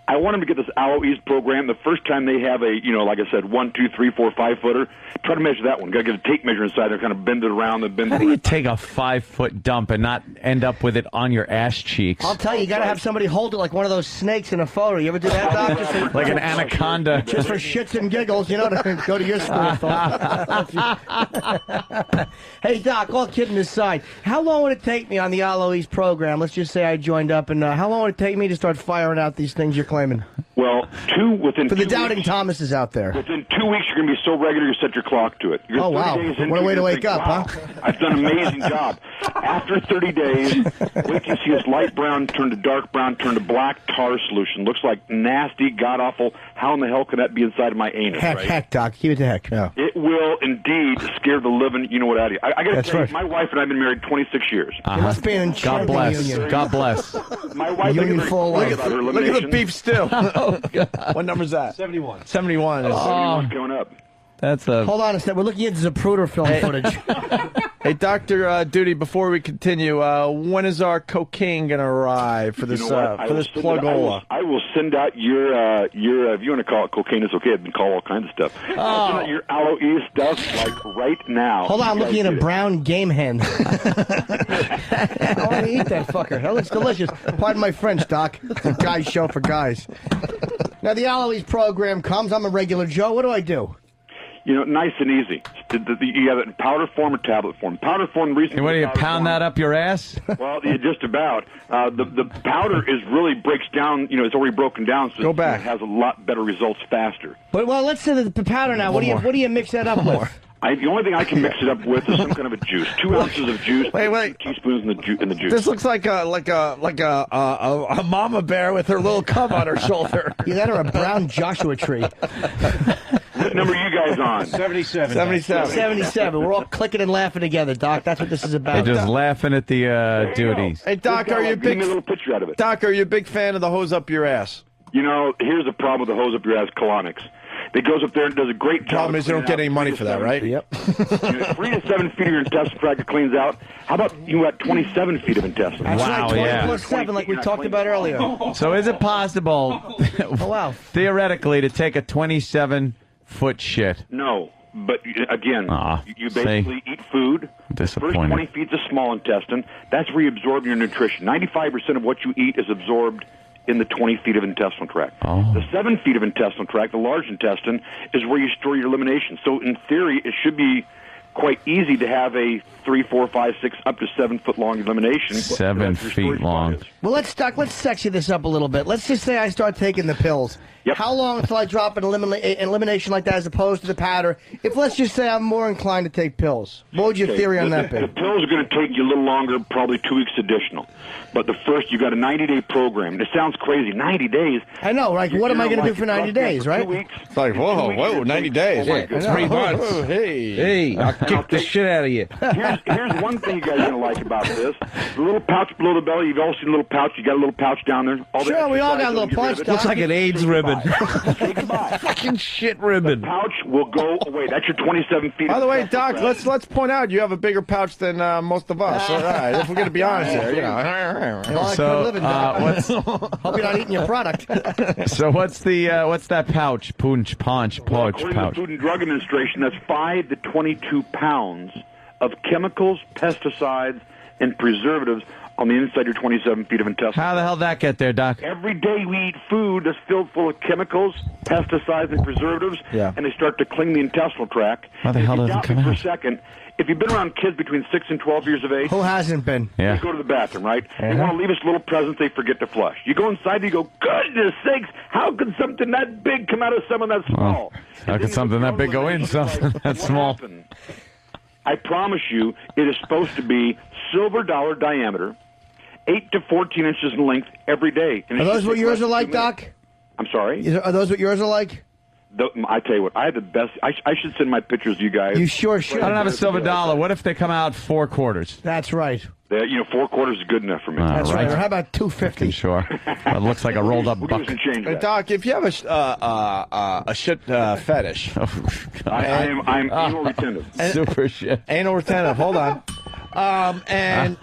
I want them to get this Aloe Ease program. The first time they have a, like I said, 1, 2, 3, 4, 5 footer, try to measure that one. Got to get a tape measure inside there, kind of bend it around and bend it. How do you take a 5-foot dump and not end up with it on your ass cheeks? I'll tell you, you got to have somebody hold it like one of those snakes in a photo. You ever do that, Doc? Just for, like an anaconda. Just for shits and giggles, to go to your school of thought. Hey, Doc, all kidding aside, how long would it take me on the Aloe Ease program? Let's just say I joined up, and how long would it take me to start firing out these things you're claiming? Well, within For the 2 doubting weeks, Thomases out there. Within 2 weeks, you're going to be so regular you set your clock to it. You're Oh, 30 wow. days into What a way it, to you wake think, up, wow, huh? I've done an amazing job. After 30 days, wait till you see this light brown turn to dark brown, turn to black tar solution. Looks like nasty, god-awful. How in the hell can that be inside of my anus, right? Heck, Doc. Keep it to heck. Yeah. It will indeed scare the living, out of you. I got to That's tell right. you, my wife and I have been married 26 years. You must be an God enchanting bless. union. God bless. My wife Union is full very life. about her Look at the elimination. beef stew. What number's that? 71. 71. What's going up? That's a. Hold on a second. We're looking at Zapruder film footage. Hey, Dr. Duty, before we continue, when is our cocaine going to arrive for this plugola? I will send out your if you want to call it cocaine, it's okay. I've been called all kinds of stuff. I'll send out your Aloe Ease stuff right now. Hold on, I'm You looking at guys a get it. brown game hen. I want to eat that fucker. That looks delicious. Pardon my French, Doc. It's a guy's show for guys. Now, the Aloe Ease program comes. I'm a regular Joe. What do I do? Nice and easy. You have it in powder form or tablet form. Powder form, the reason... What do you powder pound form- that up your ass? Well, just about. The powder really breaks down, it's already broken down, so it has a lot better results faster. But let's say the powder now. What do you mix that up with? The only thing I can mix it up with is some kind of a juice. 2 ounces of juice. Wait. 2 teaspoons in the juice. This looks like a mama bear with her little cub on her shoulder. Either that or a brown Joshua tree. What number are you guys on? 77. 77. We're all clicking and laughing together, Doc. That's what this is about. They're just laughing at the duties. Hey, Doc, are you a Give me big a little picture out of it. Doc? Are you a big fan of the hose up your ass? Here's the problem with the hose up your ass colonics. It goes up there and does a great job. Problem is they don't get any money for that, right? Yep. 3 to 7 feet of your intestine tract it cleans out. How about you got 27 feet of intestine? That's Wow, right, 20 yeah. plus 7, like we talked about earlier. So is it possible, wow. theoretically, to take a 27-foot shit? No, but again, you see? basically eat food. First Disappointed. 20 feet is the small intestine. That's where you absorb your nutrition. 95% of what you eat is absorbed in the 20 feet of intestinal tract. Oh. The 7 feet of intestinal tract, the large intestine, is where you store your elimination. So in theory, it should be quite easy to have a 3, 4, 5, 6, up to 7 foot long elimination. 7 feet long. Well, let's sexy this up a little bit. Let's just say I start taking the pills. Yep. How long until I drop an elimination like that as opposed to the powder? If let's just say I'm more inclined to take pills, what would your theory on that be? The pills are going to take you a little longer, probably 2 weeks additional. But the first, you got a 90-day program. It sounds crazy, 90 days. I know, right? What am I going to do for 90 days, right? 2 weeks. It's like, whoa, 90 days. Oh, my goodness. 3 months. Oh, hey. I'll kick the shit out of you. Here's one thing you guys are going to like about this. The little pouch below the belly, you've all seen a little pouch. You got a little pouch down there. Sure, we all got a little pouch. Looks like an AIDS ribbon. Say goodbye. Fucking shit ribbon. The pouch will go away. That's your 27 feet. By the way, Doc, let's point out you have a bigger pouch than most of us. All right, if we're going to be honest here, So, Hope you're not eating your product. So what's that pouch? Pouch According pouch. to the Food and Drug Administration, that's 5 to 22 pounds of chemicals, pesticides, and preservatives on the inside of your 27 feet of intestine. How the hell did that get there, Doc? Every day we eat food that's filled full of chemicals, pesticides, and preservatives, and they start to cling the intestinal tract. How the hell does it come For a out? second, if you've been around kids between 6 and 12 years of age, Who hasn't been? Yeah. you go to the bathroom, right? They want to leave us little presents they forget to flush. You go inside and you go, goodness sakes, how could something that big come out of someone that small? How could something that big go in something that small? Happened? I promise you, it is supposed to be silver dollar diameter, 8 to 14 inches in length every day. And Are it those should what take yours less are than like, 2 minutes. Doc? I'm sorry? Are those what yours are like? I tell you what, I have the best. I should send my pictures to you guys. You sure should. I don't have a silver dollar. What if they come out 4 quarters? That's right. 4 quarters is good enough for me. That's right. right. Or how about 250? Sure. That looks like a rolled up We'll buck. give you some change. Hey, Doc, if you have a shit fetish, I'm anal retentive. Super shit. anal retentive, hold on. And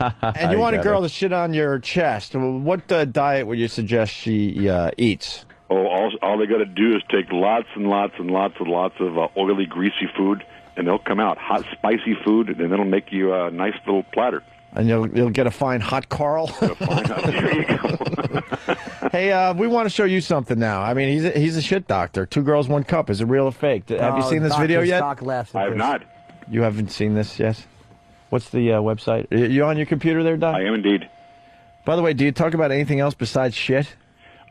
you want a got girl it. to shit on your chest, what diet would you suggest she eats? Oh, all they got to do is take lots and lots and lots and lots of oily, greasy food, and they'll come out hot, spicy food, and then it'll make you a nice little platter. And you'll get a fine hot Carl. There you go. Hey, we want to show you something now. I mean, he's a shit doctor. 2 girls, 1 cup. Is it real or fake? Have you seen this video yet? I have not. You haven't seen this, yes? What's the website? Are you on your computer there, Doc? I am indeed. By the way, do you talk about anything else besides shit?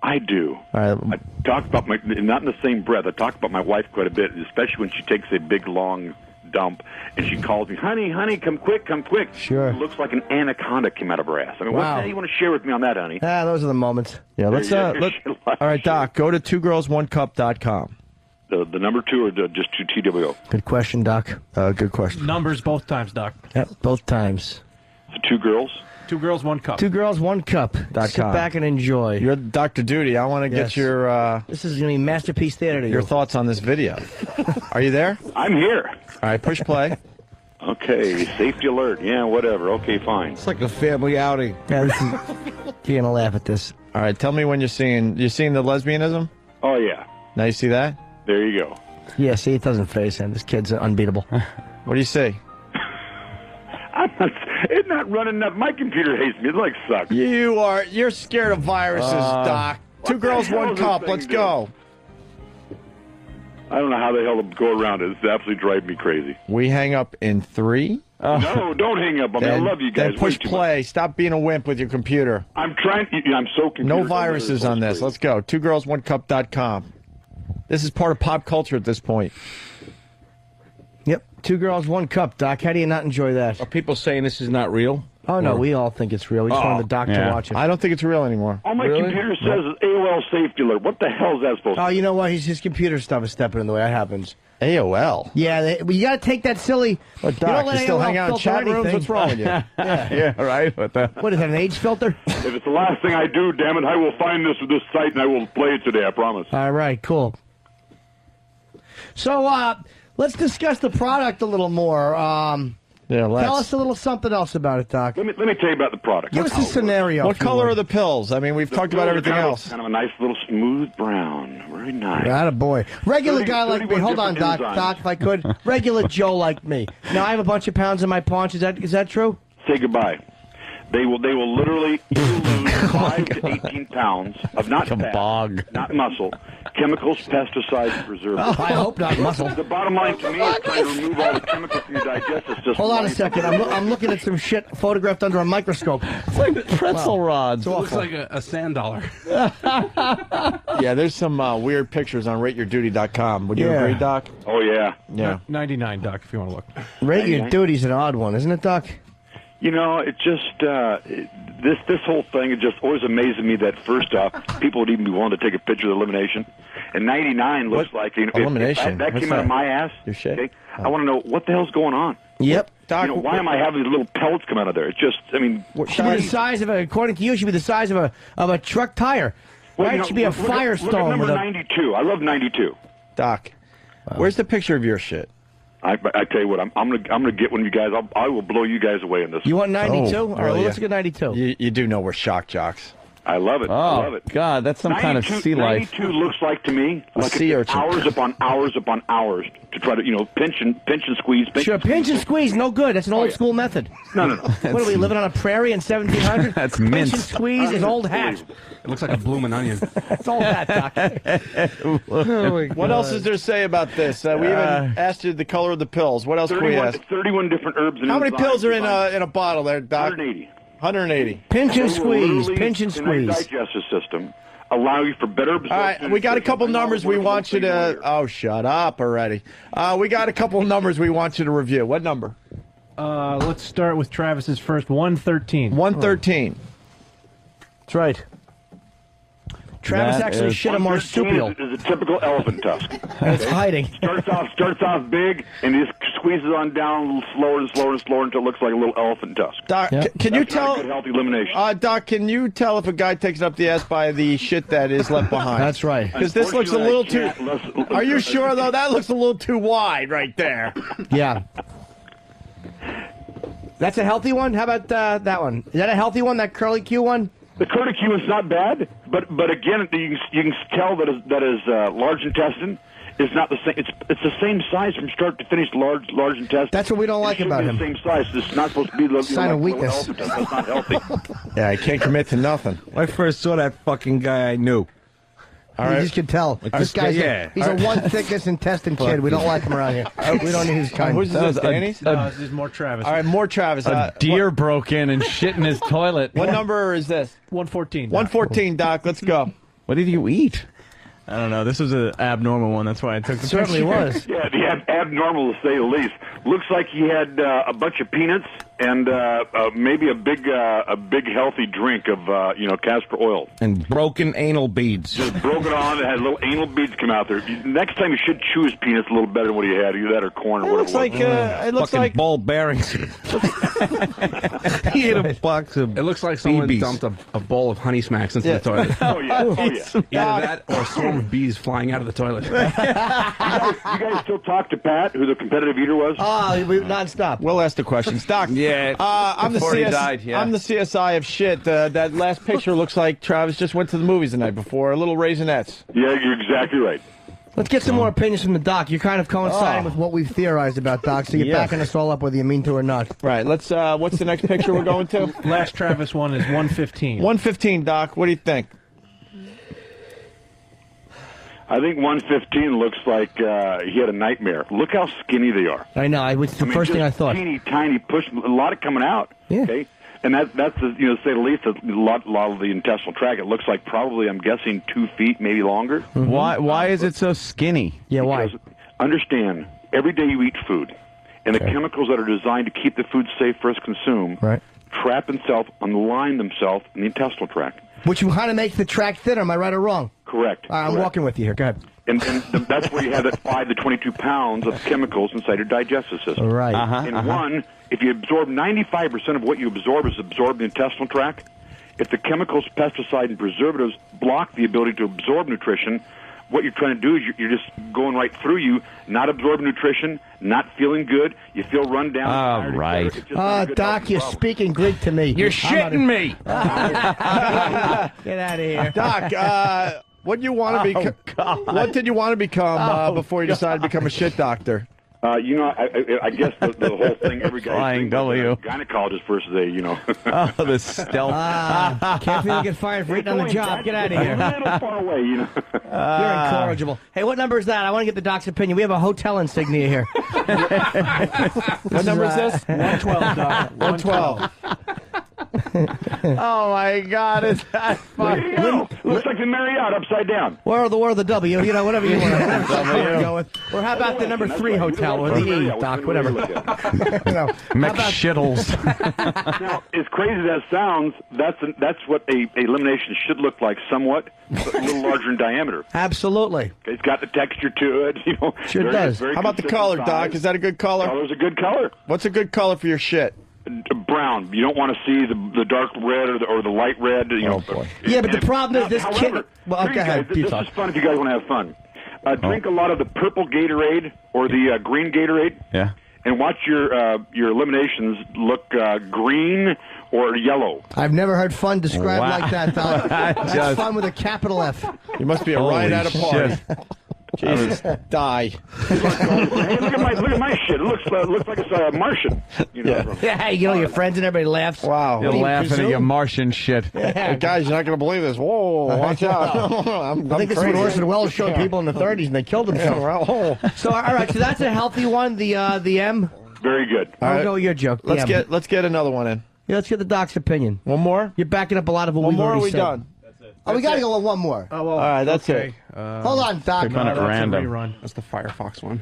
I do. All right. I talk about not in the same breath. I talk about my wife quite a bit, especially when she takes a big, long dump, and she calls me, honey, come quick. Sure. It looks like an anaconda came out of her ass. I mean, what the hell you want to share with me on that, honey? Those are the moments. Yeah, let's. All right, Doc, go to 2girls1cup.com. The number 2 or just 2 TWO? Good question, Doc. Good question. Numbers both times, Doc. Yep, both times. So 2 girls? 2 girls, 1 cup. 2 girls, 1 cup. Sit back and enjoy. You're Dr. Duty. I want to get your... this is going to be Masterpiece Theater to your you. thoughts on this video. Are you there? I'm here. All right, push play. Okay, safety alert. Yeah, whatever. Okay, fine. It's like a family outing. Yeah, this is, you're going to laugh at this. All right, tell me when you're seeing the lesbianism? Oh, yeah. Now you see that? There you go. Yeah, see, it doesn't faze him. This kid's unbeatable. What do you see? It's not running up. My computer hates me. It like sucks. You're scared of viruses, Doc. 2 girls, 1 cup. Let's go. I don't know how the hell to go around it. It's absolutely driving me crazy. We hang up in 3. No, don't hang up on me. I love you guys. Then push way too play. much. Stop being a wimp with your computer. I'm trying. I'm so confused. No viruses on this. Let's go. 2girls1cup.com. This is part of pop culture at this point. Yep. 2 girls, 1 cup, Doc. How do you not enjoy that? Are people saying this is not real? Oh, no, we all think it's real. We just wanted the doc to watch it. I don't think it's real anymore. On my computer says AOL safety alert. What the hell is that supposed to be? Oh, you know what? His computer stuff is stepping in the way. That happens. AOL? Yeah, you got to take that silly... But Doc, you still hang out in chat rooms? What's wrong with you? Yeah, right. What is that, an age filter? If it's the last thing I do, damn it, I will find this site and I will play it today, I promise. All right, cool. So, let's discuss the product a little more. Tell us a little something else about it, Doc. Let me tell you about the product. Give us a scenario. What color are the pills? I mean, we've talked about everything else. Kind of a nice little smooth brown. Very nice. Attaboy. Regular guy like me. Hold on, Doc. enzymes. Doc, if I could. Regular Joe like me. Now, I have a bunch of pounds in my paunch. Is that true? Say goodbye. They will literally lose 5 to 18 pounds of not fat, not muscle, chemicals, pesticides, preservatives. Oh, I hope not muscle. The bottom line to me is trying to remove all the chemicals from your digestive system. Hold on a second. I'm looking at some shit photographed under a microscope. It's like pretzel rods. It looks like a sand dollar. Yeah, there's some weird pictures on rateyourduty.com. Would you agree, Doc? Oh, yeah. Yeah. 99, Doc, if you want to look. Rate Your Duty's an odd one, isn't it, Doc? You know, it just this whole thing, it just always amazes me that first off, people would even be willing to take a picture of the elimination. And 99 looks like elimination. If that came out of my ass. Your shit. Okay, I want to know what the hell's going on. Yep. Doc, why am I having these little pellets come out of there? It's just, I mean, Should be the size of according to you, should be the size of a truck tire. Well, Right? you know, It should be a look at Firestone number with a 92. I love 92. Doc, where's the picture of your shit? I tell you what, I'm gonna get one of you guys. I will blow you guys away in this. You want 92? All right, well, yeah. let's get 92. You do know we're shock jocks. I love it. I love it. God, that's some kind of sea life. 92 looks like to me like sea it's urchin. hours upon hours upon hours to try to pinch and squeeze. Sure, pinch and squeeze, no good. That's an old school method. No. What are we living on a prairie in 1700? That's pinch mince. and squeeze is old hat. It looks like a blooming onion. That's old hat, Doc. What else is there to say about this? We even asked you the color of the pills. What else can we ask? 31 different herbs and How many enzymes pills are in designed- a bottle there, Doc? 180. 180. Pinch and They will squeeze, literally, pinch and in your squeeze. digestive system, allow you for better absorption. All right, we got a couple numbers we want you to... Oh, shut up already. We got a couple numbers we want you to review. What number? Let's start with Travis's first, 113. 113. That's right. Travis That actually is- shit a marsupial. Is a typical elephant tusk. And it's hiding. Starts off big and just squeezes on down a little slower and slower and slower until it looks like a little elephant tusk. Doc, can you That's not a tell... good, healthy elimination. Doc, can you tell if a guy takes it up the ass by the shit that is left behind? That's right. Because this looks a little too... Unfortunately, Are you sure, though? That looks a little too wide right there. Yeah. That's a healthy one? How about that one? Is that a healthy one, that curly Q one? The curlicumin's not bad, but again, you can tell that his large intestine is not the same. It's the same size from start to finish. Large intestine. That's what we don't like about him. The same size. It's not supposed to be sign of weakness. That's not healthy. Yeah, I can't commit to nothing. When I first saw that fucking guy, I knew. All right. You just can tell. This guy's he's a one thickness intestine kid. We don't like him around here. We don't need his kind. Who's this, Danny? This is more Travis. All right, more Travis. A deer broke in and shit in his toilet. What number is this? 114. 114, Doc. Let's go. What did you eat? I don't know. This was an abnormal one. That's why I took the Certainly picture. was. Yeah, the abnormal to say the least. Looks like he had a bunch of peanuts and maybe a big healthy drink of castor oil. And broken anal beads. Just broke it on. It had little anal beads come out there. Next time you should chew his peanuts a little better than what he had. Either that or corn or whatever. It looks fucking like ball bearings. He ate a box of. It looks like someone BBs. dumped a bowl of Honey Smacks into the toilet. Oh yeah. Either that or a swarm of bees flying out of the toilet. You guys still talk to Pat, who the competitive eater was? We nonstop. We'll ask the questions, Doc. Yeah. I'm the before he died, yeah. I'm the CSI of shit. That last picture looks like Travis just went to the movies the night before. A little Raisinets. Yeah, you're exactly right. Let's get some more opinions from the Doc. You're kind of coinciding with what we've theorized about Doc, so you're backing us all up whether you mean to or not. Right. Let's. What's the next picture we're going to? Last Travis one is 115. 115, Doc. What do you think? I think 115 looks like he had a nightmare. Look how skinny they are. I know. It was the first thing I thought. Teeny tiny push, a lot of coming out. Yeah. Okay. And that's to say the least, a lot of the intestinal tract. It looks like probably, I'm guessing, 2 feet, maybe longer. Mm-hmm. Why is it so skinny? Yeah, why? Because understand, every day you eat food, and the chemicals that are designed to keep the food safe for us to consume trap themselves, unline themselves in the intestinal tract. Which kind of makes the tract thinner. Am I right or wrong? Correct. I'm walking with you here. Go ahead. And that's where you have that 5 to 22 pounds of chemicals inside your digestive system. Right. One, if you absorb 95% of what you absorb is absorbed in the intestinal tract, if the chemicals, pesticide, and preservatives block the ability to absorb nutrition, what you're trying to do is you're just going right through you, not absorbing nutrition, not feeling good. You feel run down. Oh, right. Doc, you're speaking Greek to me. You're shitting me. Get out of here. Doc, what did you want to become? What did you want to become before you decided to become a shit doctor? I guess the whole thing, every guy Flying W. gynecologist versus Oh, the stealth. Can't feel you get fired for eating on the job. Get out of here. A little far away, You're incorrigible. Hey, what number is that? I want to get the Doc's opinion. We have a hotel insignia here. What number is this? 112, Doc. 112. Oh my God! Is that funny? Looks like the Marriott upside down. Or the W, whatever you want to go with. Or how about the number 3 hotel, or the E, Doc, whatever. McShittles. Now, as crazy as that sounds, that's what a elimination should look like, somewhat, but a little larger in diameter. Absolutely. It's got the texture to it, Sure does. Very How about the color, Doc? Is that a good color? Color's a good color. What's a good color for your shit? Brown. You don't want to see the dark red or the light red. Oh boy. Yeah, but the problem is this however, kid. Well, go ahead. This is fun if you guys want to have fun. Drink a lot of the purple Gatorade or the green Gatorade. Yeah. And watch your eliminations look green or yellow. I've never heard fun described like that, Doc. That's fun with a capital F. You must be a ride at a party. Jesus, die. Hey, look at my shit. It looks like it's a Martian. Yeah, your friends and everybody laughs. Wow. You're laughing at your Martian shit. Hey, guys, you're not going to believe this. Whoa, watch out. I think this is what Orson Welles showed people in the 30s, and they killed themselves. So, all right, so that's a healthy one, the M. Very good. I'll go with your joke. Let's get another one in. Yeah, let's get the Doc's opinion. One more? You're backing up a lot of what we've already said. One more, are we done? Oh, we got to go with one more. Oh, well, all right, that's it. Hold on, Doc. Kind of random. Rerun. That's the Firefox one.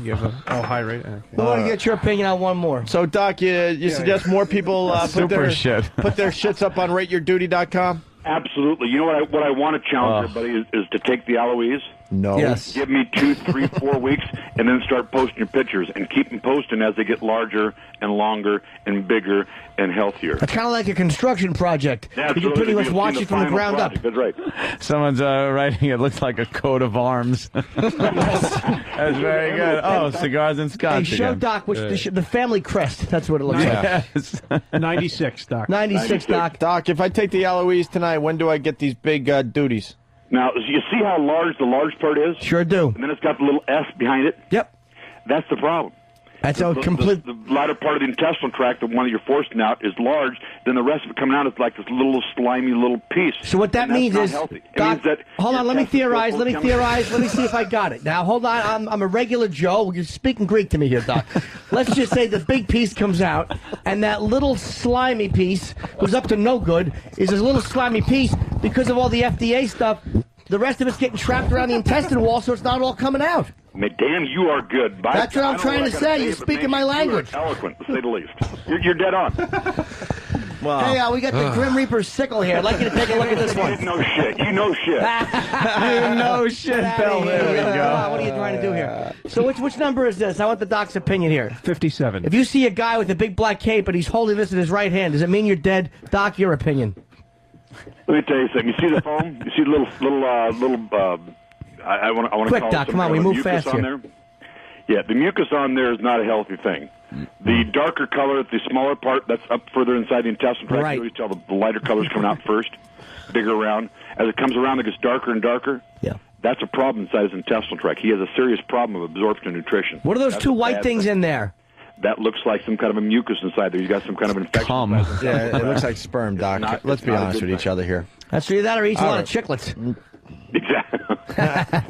You have high rate. Okay. We want to get your opinion on one more. So, Doc, you suggest more people put their shits up on rateyourduty.com? Absolutely. You know what I want to challenge everybody is to take the Eloise No. Yes. Give me 2, 3, 4 weeks, and then start posting your pictures, and keep them posting as they get larger and longer and bigger and healthier. It's kind of like a construction project. Yeah, you can pretty much watch it from the ground up. That's right. Someone's writing, it looks like a coat of arms. That's very good. Oh, cigars and scotch. Hey, show again. Doc which the family crest. That's what it looks like. 96, Doc. 96, Doc. Doc, if I take the Eloise tonight, when do I get these big duties? Now, you see how large the large part is? Sure do. And then it's got the little S behind it? Yep. That's the problem. That's a complete... The latter part of the intestinal tract, the one that you're forcing out, is large. Then the rest of it coming out is like this little slimy little piece. So what that means is... healthy. It Doc, means that hold on, let me theorize. Let me chemical- theorize. Let me see if I got it. Now, hold on. I'm a regular Joe. You're speaking Greek to me here, Doc. Let's just say the big piece comes out, and that little slimy piece, who's up to no good, is this little slimy piece because of all the FDA stuff. The rest of it's getting trapped around the intestine wall, so it's not all coming out. Dan, you are good. That's what I'm trying to say. You're speaking my language. You are eloquent, to say the least. You're dead on. Hey, we got the Grim Reaper sickle here. I'd like you to take a look at this one. You know shit. You know shit. You know shit, Phil. There we go. What are you trying to do here? So which number is this? I want the Doc's opinion here. 57. If you see a guy with a big black cape and he's holding this in his right hand, does it mean you're dead? Doc, your opinion. Let me tell you something. You see the foam? You see the little. I want to Quick, call Doc, it come on, we move mucus fast on here. there. Yeah, the mucus on there is not a healthy thing. The darker color, the smaller part, that's up further inside the intestine tract. Right. You always tell the lighter colors coming out first, bigger around. As it comes around, it gets darker and darker. Yeah. That's a problem inside his intestinal tract. He has a serious problem of absorption of nutrition. What are those That's two a white bad things thing. in there? That looks like some kind of a mucus inside there. He's got some kind of infection. Yeah, it looks like sperm, Doc. Let's be honest with each other here. That's either that or eats a All lot right. of chiclets. Exactly.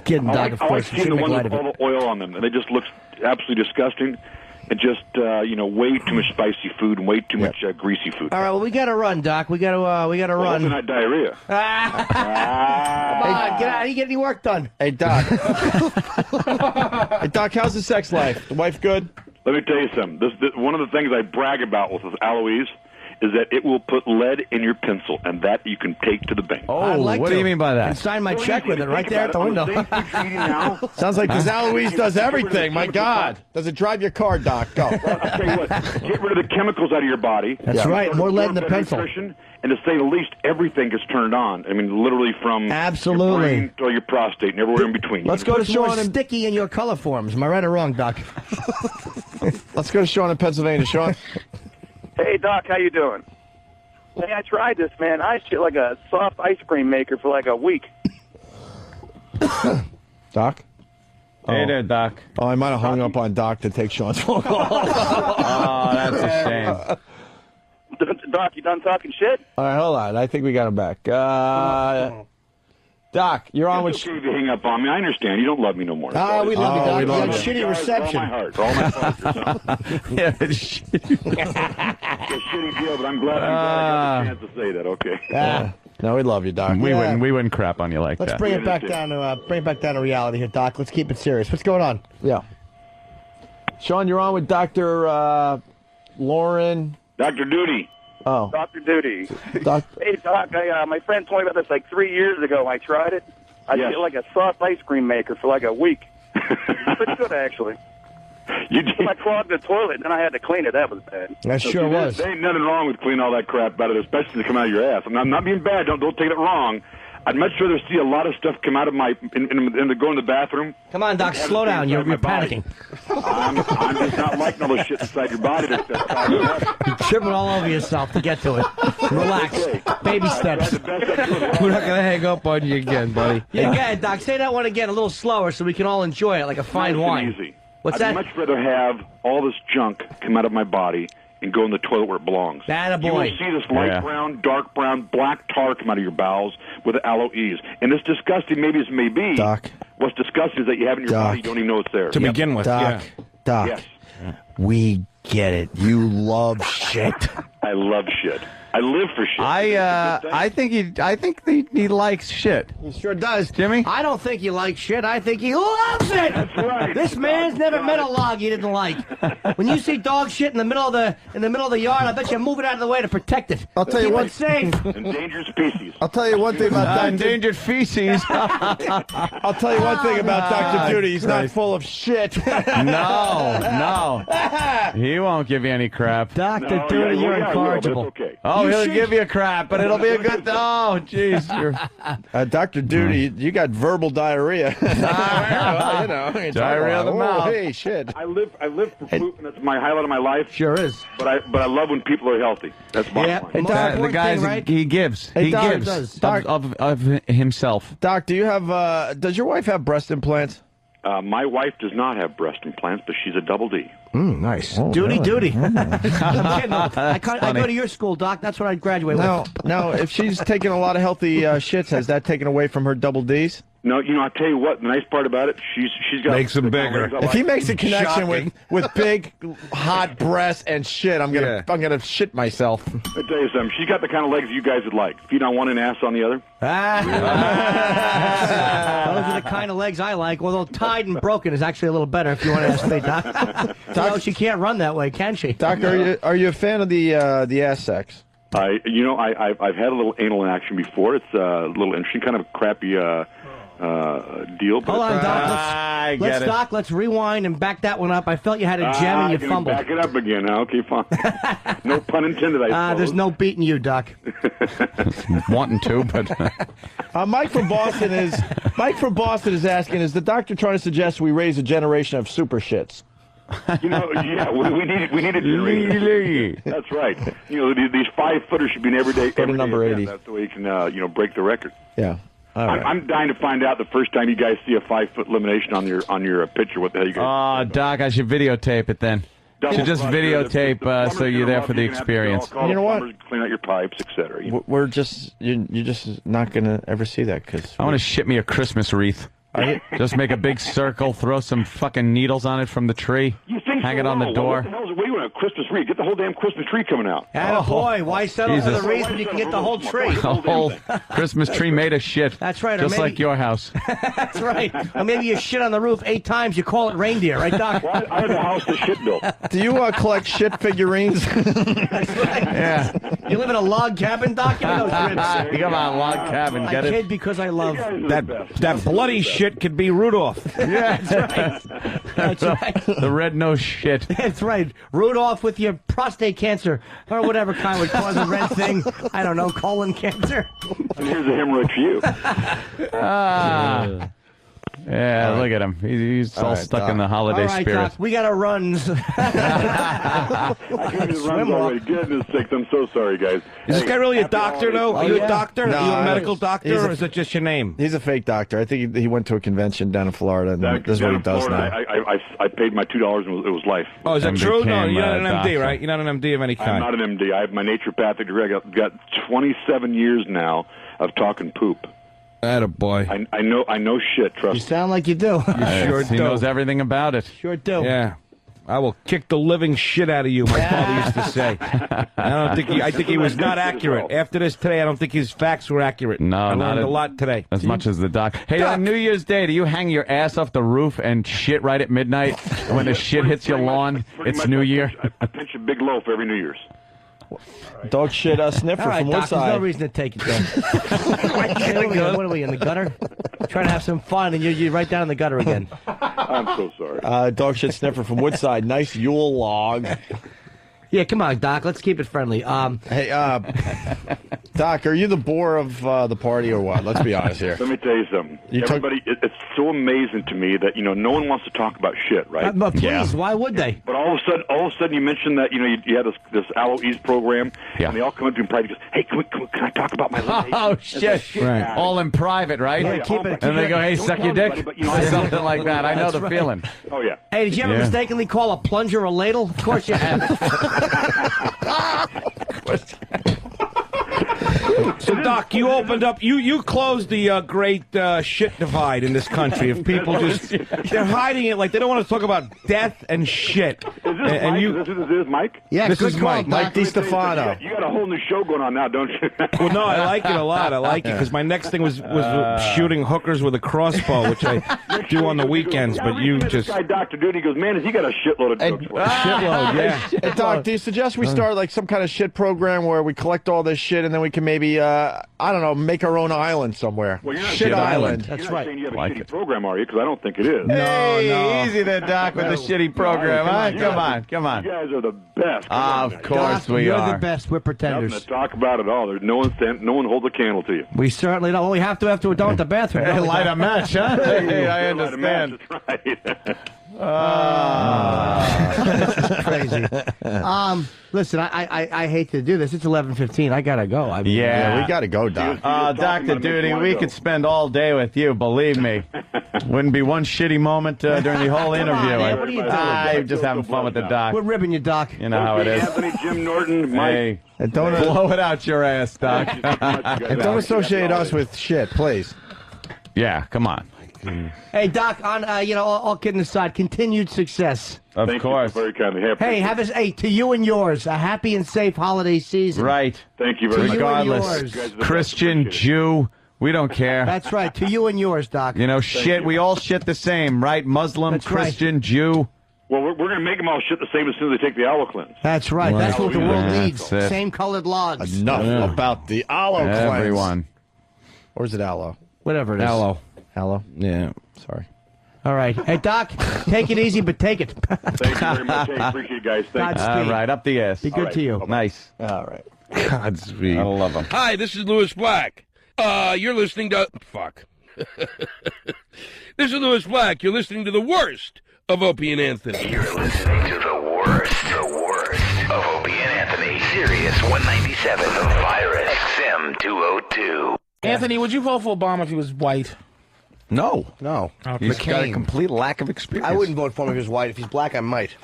Kidding, I Doc, like, of I like course. seeing the Shouldn't make ones light with of it. all the oil on them, and they just look absolutely disgusting. And just way too much spicy food and way too much greasy food. All right, well, we got to run, Doc. We got to Well, run. hopefully not diarrhea. Come on, get out. You get any work done? Hey, Doc. Hey, Doc, how's the sex life? The wife good? Let me tell you something. One of the things I brag about with Aloise is that it will put lead in your pencil, and that you can take to the bank. I'd like what to. do you mean by that? And sign my So check easy with to it right think there at the about window. it. On the things you're eating now, Sounds like this Eloise does everything. My God. Does it drive your car, Doc? Go. I'll tell you what, get rid of the chemicals out of your body. That's right, more lead in the Better pencil. nutrition, and to say the least, everything gets turned on. I mean, literally from Absolutely. your brain to your prostate and everywhere in between. Let's go to Sean more and- sticky in your color forms. Am I right or wrong, Doc? Let's go to Sean in Pennsylvania. Sean? Hey, Doc, how you doing? Hey, I tried this, man. I shit like a soft ice cream maker for like a week. Doc? Hey there, Doc. Oh, I might have hung up on Doc to take Sean's phone call. Oh, that's a shame. Doc, you done talking shit? All right, hold on. I think we got him back. Doc, you're on with... It's okay if you hang up on me. I understand. You don't love me no more. Ah, we love you, Doc. we You love got you. shitty Guys, with all reception. my heart, for all my fathers. Yeah, it's It's a shitty deal, but I'm glad I got the chance to say that. Okay. No, we love you, Doc. we wouldn't crap on you like Let's that. bring it back down to reality here, Doc. Let's keep it serious. What's going on? Yeah. Sean, you're on with Dr. Lauren. Dr. Duty. Oh. Dr. Duty. Doc. Hey, Doc, my friend told me about this like 3 years ago. I tried it. I Yes. did like a soft ice cream maker for like a week. Pretty good, actually. You did. I clogged the toilet, then I had to clean it. That was bad. That sure was. There ain't nothing wrong with cleaning all that crap out of it, especially to come out of your ass. I'm not being bad. Don't take it wrong. I'd much rather see a lot of stuff come out of my in the go in the bathroom. Come on, Doc, than have slow it stay down. inside You're my body. panicking. I'm just not liking all this shit inside your body. You're tripping all over yourself to get to it. Relax. Baby steps. We're not going to hang up on you again, buddy. Yeah, go ahead, Doc. Say that one again a little slower so we can all enjoy it like a fine Nice wine. and easy. What's I'd that? much rather have all this junk come out of my body and go in the toilet where it belongs. Attaboy. You will see this light brown, dark brown, black tar come out of your bowels with Aloise. And it's disgusting, maybe as it may be. Doc. What's disgusting is that you have it in your Doc. body, you don't even know it's there. To begin with, Doc. Doc. Yes. We get it. You love shit. I love shit. I live for shit. I think he likes shit. He sure does. Jimmy? I don't think he likes shit. I think he loves it. That's right. This man's never met a log he didn't like. When you see dog shit in the middle of the yard, I bet you move it out of the way to protect it. I'll tell you Keep what. it safe. Endangered species. I'll tell you one thing about Dr. Endangered feces. I'll tell you one thing about Dr. Duty. He's not full of shit. No. He won't give you any crap. Dr. Duty, you're incorrigible. Okay. Oh, he'll give you crap, but it'll be a good. Oh, jeez. Dr. Duty, you got verbal diarrhea. Well, you know, Diarrhea of the mouth. Hey, shit. I live for poop, and that's my highlight of my life. Sure is. But I love when people are healthy. That's the bottom line. Hey, Doc, The guy's right? he gives. Hey, He Doc, gives does. Doc- of himself. Doc, do you have? Does your wife have breast implants? My wife does not have breast implants, but she's a double D. Nice. Duty. I go to your school, Doc. That's what I graduate with. Now, if she's taking a lot of healthy shits, has that taken away from her double Ds? No, I tell you what. The nice part about it, she's got Makes them bigger. If he makes a connection Shocking. with big, hot breasts and shit, I'm gonna shit myself. I tell you something. She's got the kind of legs you guys would like. Feet on one and ass on the other. Those are the kind of legs I like, although tied and broken is actually a little better if you want to ask me, Doc. No, she can't run that way, can she? Doc, are you a fan of the ass sex? I've had a little anal action before. It's a little interesting, kind of a crappy deal. But Hold on, Doc. Doc, let's rewind and back that one up. I felt you had a gem and you fumbled. Back it up again. Okay, fine. No pun intended, I suppose. There's no beating you, Doc. Wanting to, but Mike from Boston is asking: is the doctor trying to suggest we raise a generation of super shits? Yeah, we need a generation. That's right. These 5-footers should be an everyday number 80. That's the way you can break the record. Yeah. All right. I'm dying to find out the first time you guys see a 5-foot elimination on your picture. What the hell you guys? Oh, Doc, I should videotape it then. Should just videotape so you're there for the experience. You know what? Clean out your pipes, etc. You're just not gonna ever see that because I want to ship me a Christmas wreath. Just make a big circle, throw some fucking needles on it from the tree, hang it on the door. What the hell's the way you want a Christmas tree? Get the whole damn Christmas tree coming out. Boy, why settle for the wreath when you can get the whole tree? A whole Christmas tree made of shit. That's right. Just like your house. That's right. Or maybe you shit on the roof 8 times, you call it reindeer, right, Doc? Well, I have a house that's shit built. Do you collect shit figurines? That's right. Yeah. You live in a log cabin, Doc? Give me those ribs. You come on, log cabin, get I it? kid because I love That bloody shit could be Rudolph. Yeah, That's right. That's right. The red-nosed shit. That's right. Rudolph with your prostate cancer or whatever kind would cause a red thing. I don't know, colon cancer. And here's a hemorrhoid for you. Yeah, look at him. He's all stuck in the holiday all right, spirit. Doc, we got to run. I couldn't even run already. Goodness sakes, I'm so sorry, guys. Is this guy really a doctor, though? Are you a doctor? No, Are you a medical doctor, he's or is it just your name? He's a fake doctor. I think he went to a convention down in Florida, and this is what he does now. I paid my $2 and it was life. Oh, is that And true? No, became you're not a an MD, doctor. right? You're not an MD of any kind. I'm not an MD. I have my naturopathic degree. I got 27 years now of talking poop. Attaboy. I know shit, trust me. You sound like you do. You sure He do. knows everything about it. Sure do. Yeah. I will kick the living shit out of you, my father used to say. I think he was not accurate. After this today, I don't think his facts were accurate. No, I not learned a lot today. As much as the doc. Hey, on New Year's Day, do you hang your ass off the roof and shit right at midnight? When the shit hits your lawn, it's New Year. I pinch a big loaf every New Year's. Dog shit sniffer All right, from Doc, there's no Woodside. reason to take it there. What are we, in the gutter? Trying to have some fun, and you're right down in the gutter again. I'm so sorry. Dog shit sniffer from Woodside. Nice Yule log. Yeah, come on, Doc. Let's keep it friendly. Hey, Doc, are you the bore of the party or what? Let's be honest here. Let me tell you something. Everybody, it's so amazing to me that no one wants to talk about shit, right? But please, why would they? But all of a sudden, you mentioned that you had this Aloe Ease program, and they all come up to you in private and goes, "Hey, can I talk about my litigation?" Oh shit! Right. All in private, right? Yeah, keep it. And they go, "Hey, Don't suck tell your dick," anybody, but something like that. I know That's the right. feeling. Oh yeah. Hey, did you ever Yeah. mistakenly call a plunger a ladle? Of course you have. So, Doc, you opened up. You closed the great shit divide in this country. If people they're hiding it like they don't want to talk about death and shit. Is this Mike? This is Mike? Yeah, this is Mike. Mike DiStefano. You got a whole new show going on now, don't you? Well, no, I like it a lot. I like it because my next thing was shooting hookers with a crossbow, which I do on the weekends. But you just this guy, Dr. Dude, he goes, man, has he got a shitload of jokes? Shitload, yeah. Hey, Doc, do you suggest we start like some kind of shit program where we collect all this shit and then we can maybe, I don't know, make our own island somewhere? Well, you're not Shit Island. That's right. Saying you have a shitty program, are you? Because I don't think it is. Hey, easy there, Doc, with the shitty program. Come on. You guys are the best. Of course we you're are. the best. We're pretenders. Nothing to talk about at all. There's no one holds a candle to you. We certainly don't. Well, we have to after we're done with the bathroom. Hey, light a match, huh? Hey, I understand. That's right. This is crazy. Listen, I hate to do this. It's 11:15. I gotta go. Yeah, we gotta go, Doc. Dr. Duty, we could spend all day with you. Believe me, wouldn't be one shitty moment during the whole interview. Man, what are you doing? I'm just having fun with the Doc. We're ribbing you, Doc. You know how it is. Anthony, Jim Norton, Mike. Hey, don't blow it out your ass, Doc. And don't associate us with shit, please. Yeah, come on. Hey, Doc. On all kidding aside, continued success. Of course. Very kindly. Hey, to you and yours, a happy and safe holiday season. Right. Thank you very much. Regardless, Christian, Jew, we don't care. That's right. To you and yours, Doc. You know, shit. We all shit the same, right? Muslim, That's Christian, Jew. Well, we're going to make them all shit the same as soon as they take the aloe cleanse. That's right. That's what the world needs. That's it. Same colored logs. Enough about the aloe cleanse. Everyone. Or is it aloe? Whatever it is. Aloe? Yeah. Sorry. All right. Hey, Doc, take it easy, but take it. Thank you very much. Hey, appreciate it, guys. Thank you. All right, up the ass. Be good to you. Bye-bye. Nice. All right. Godspeed. I love him. Hi, this is Louis Black. You're listening to... Fuck. This is Louis Black. You're listening to the worst of Opie and Anthony. You're listening to the worst of Opie and Anthony. Sirius 197, the Virus XM 202. Anthony, would you vote for Obama if he was white? No. Okay. He's got a complete lack of experience. I wouldn't vote for him if he was white. If he's black, I might.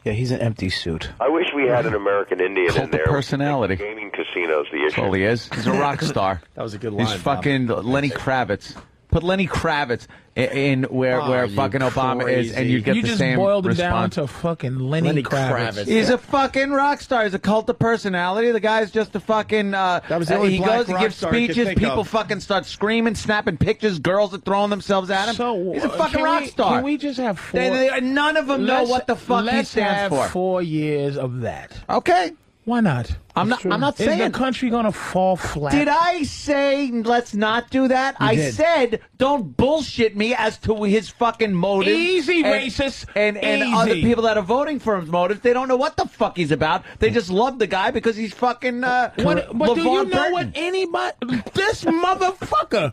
Yeah, he's an empty suit. I wish we had an American Indian Cult in there. of personality. Gaming casinos, the issue. That's all he is. He's a rock star. That was a good line. He's fucking Lenny Kravitz. Put Lenny Kravitz in where fucking Obama is, and you get the same You just boiled him response. down to fucking Lenny Kravitz. He's a fucking rock star. He's a cult of personality. The guy's just a fucking. That was the only he black goes and rock gives star I could speeches. think People of. fucking start screaming, snapping pictures. Girls are throwing themselves at him. So, He's a fucking can rock star. Can we just have four? None of them know what the fuck he stands Let's for. have 4 years of that. Okay. Why not? I'm not saying Is the country gonna fall flat? Did I say let's not do that? I did. said don't bullshit me as to his fucking motives. Easy, and, racist. And Easy. other people that are voting for his motives, they don't know what the fuck he's about. They just love the guy because he's fucking But do you LeVar know what Burton. anybody? This motherfucker.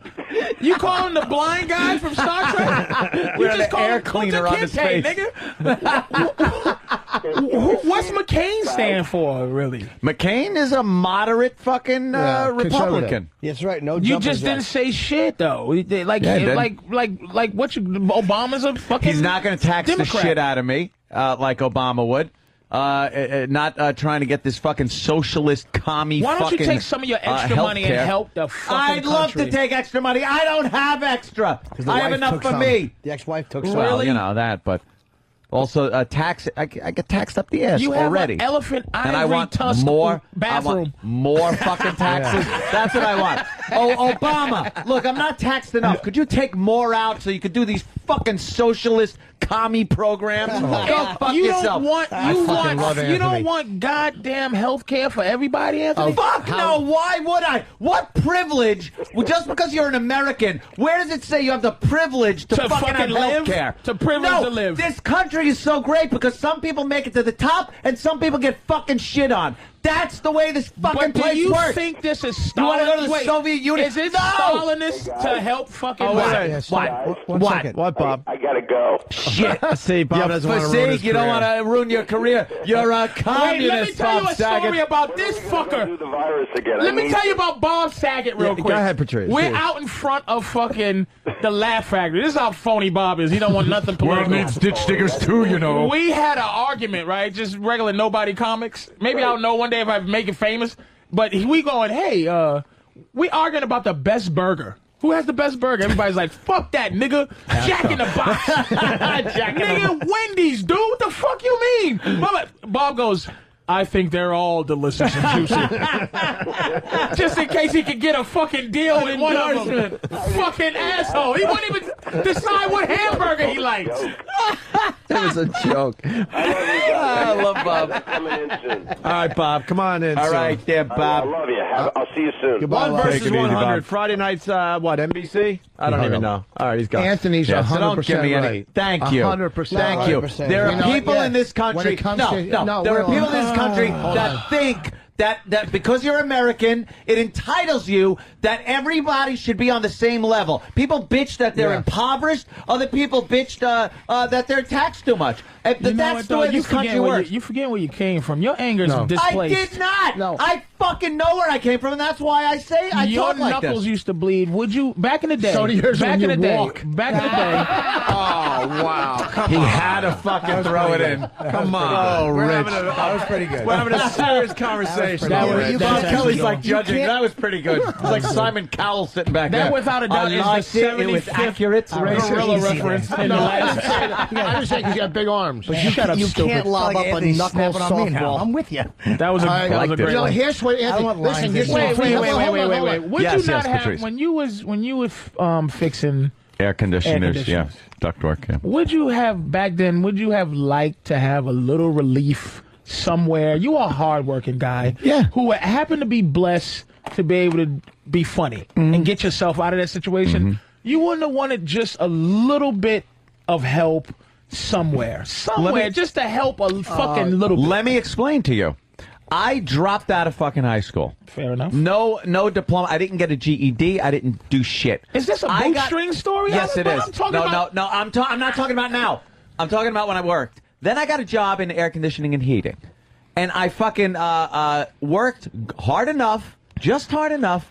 You call him the blind guy from Star Trek? You With just an call air him cleaner Kunta on his Kinte, face. nigga. What's McCain stand for, really? McCain is a moderate fucking Republican. That's right. No, You jumpers just didn't yet. say shit though. Like what? Obama's a fucking. He's not going to tax Democrat. the shit out of me like Obama would. Not trying to get this fucking socialist commie. Why don't you fucking, take some of your extra money and healthcare. help the fucking I'd love country? to take extra money. I don't have extra. The I have wife enough took for some. me. The ex-wife took Well, some. Really? you know that, but also tax. I get taxed up the ass You have already. an elephant and I ivory want tusk more bathroom. I want more fucking taxes. That's what I want. Oh, Obama, look, I'm not taxed enough. Could you take more out so you could do these fucking socialist commie programs? Go fuck you yourself. You don't want goddamn health care for everybody, Anthony? Fuck no, why would I? What privilege? Well, just because you're an American, where does it say you have the privilege to fucking have live? health care? To privilege no, to live. This country is so great because some people make it to the top and some people get fucking shit on. That's the way this fucking But do place you works. think this is You want to go to the Wait, Soviet Union? Is it No! Stalinist to help fucking What, Bob? I gotta go. Shit. See, Bob doesn't want to ruin his you don't career. want to ruin your career. You're a Wait, communist, let me tell you Bob a story Saget. about this fucker. Do the virus again. Let me tell you about Bob Saget real quick. Go ahead, Patrice. We're Please. out in front of fucking the Laugh Factory. This is how phony Bob is. He don't want nothing political. ditch diggers too, you know. We had an argument, right? Just regular nobody comics. Maybe I'll know one day if I make it famous. But we going, hey, we arguing about the best burger. Who has the best burger? Everybody's like, fuck that, nigga. Jack in the Box. Nigga, Wendy's, dude. What the fuck you mean? Bob goes, I think they're all delicious and juicy. Just in case he could get a fucking deal with one of them. Fucking asshole. He wouldn't even decide what hamburger he likes. That was a joke. I love Bob. All right, Bob, come on in. All right, there, Bob. I love you. I'll see you soon. 1 versus 100. Friday nights, what, NBC? I don't even know. All right, he's gone. Anthony's 100% so don't give me any. right. Thank you. 100%. Thank you. 100%. There are people in this When country. it comes No, to, there are people in this country that think that because you're American, it entitles you that everybody should be on the same level. People bitch that they're impoverished. Other people bitch that they're taxed too much. That's the way this country works. You forget where you came from. Your anger is displaced. I did not. No. I fucking know where I came from, and that's why I say I Your talk like this. knuckles used to bleed. Would you back in the day? So do yours back when in you the walk. day. Back in the day. Oh wow! Come He on. had to fucking throw it in. Come on. Oh, Rich. That was pretty good. We're having a serious conversation. Bob Kelly's like judging. That was pretty good. It's like Simon Cowell sitting back there. That without a doubt is the 75th it was accurate. gorilla reference in the last. I was saying because you have big arms. But Shut up, you stupid. can't lob up a knuckle softball. I'm with you. That was a great one. Here's what Anthony. Listen, you're saying. Wait. Would Yes, you not have Patrice. when you were fixing Air conditioners, conditioners. ductwork, yeah. Would you have back then? Would you have liked to have a little relief somewhere? You are a hardworking guy, who happened to be blessed to be able to be funny and get yourself out of that situation. You wouldn't have wanted just a little bit of help somewhere, just to help a fucking little bit. Let me explain to you. I dropped out of fucking high school. Fair enough. No diploma. I didn't get a GED. I didn't do shit. Is this a bootstring story? Yes, it is. I'm No. I'm not talking about now. I'm talking about when I worked. Then I got a job in air conditioning and heating, and I fucking worked hard enough, just hard enough,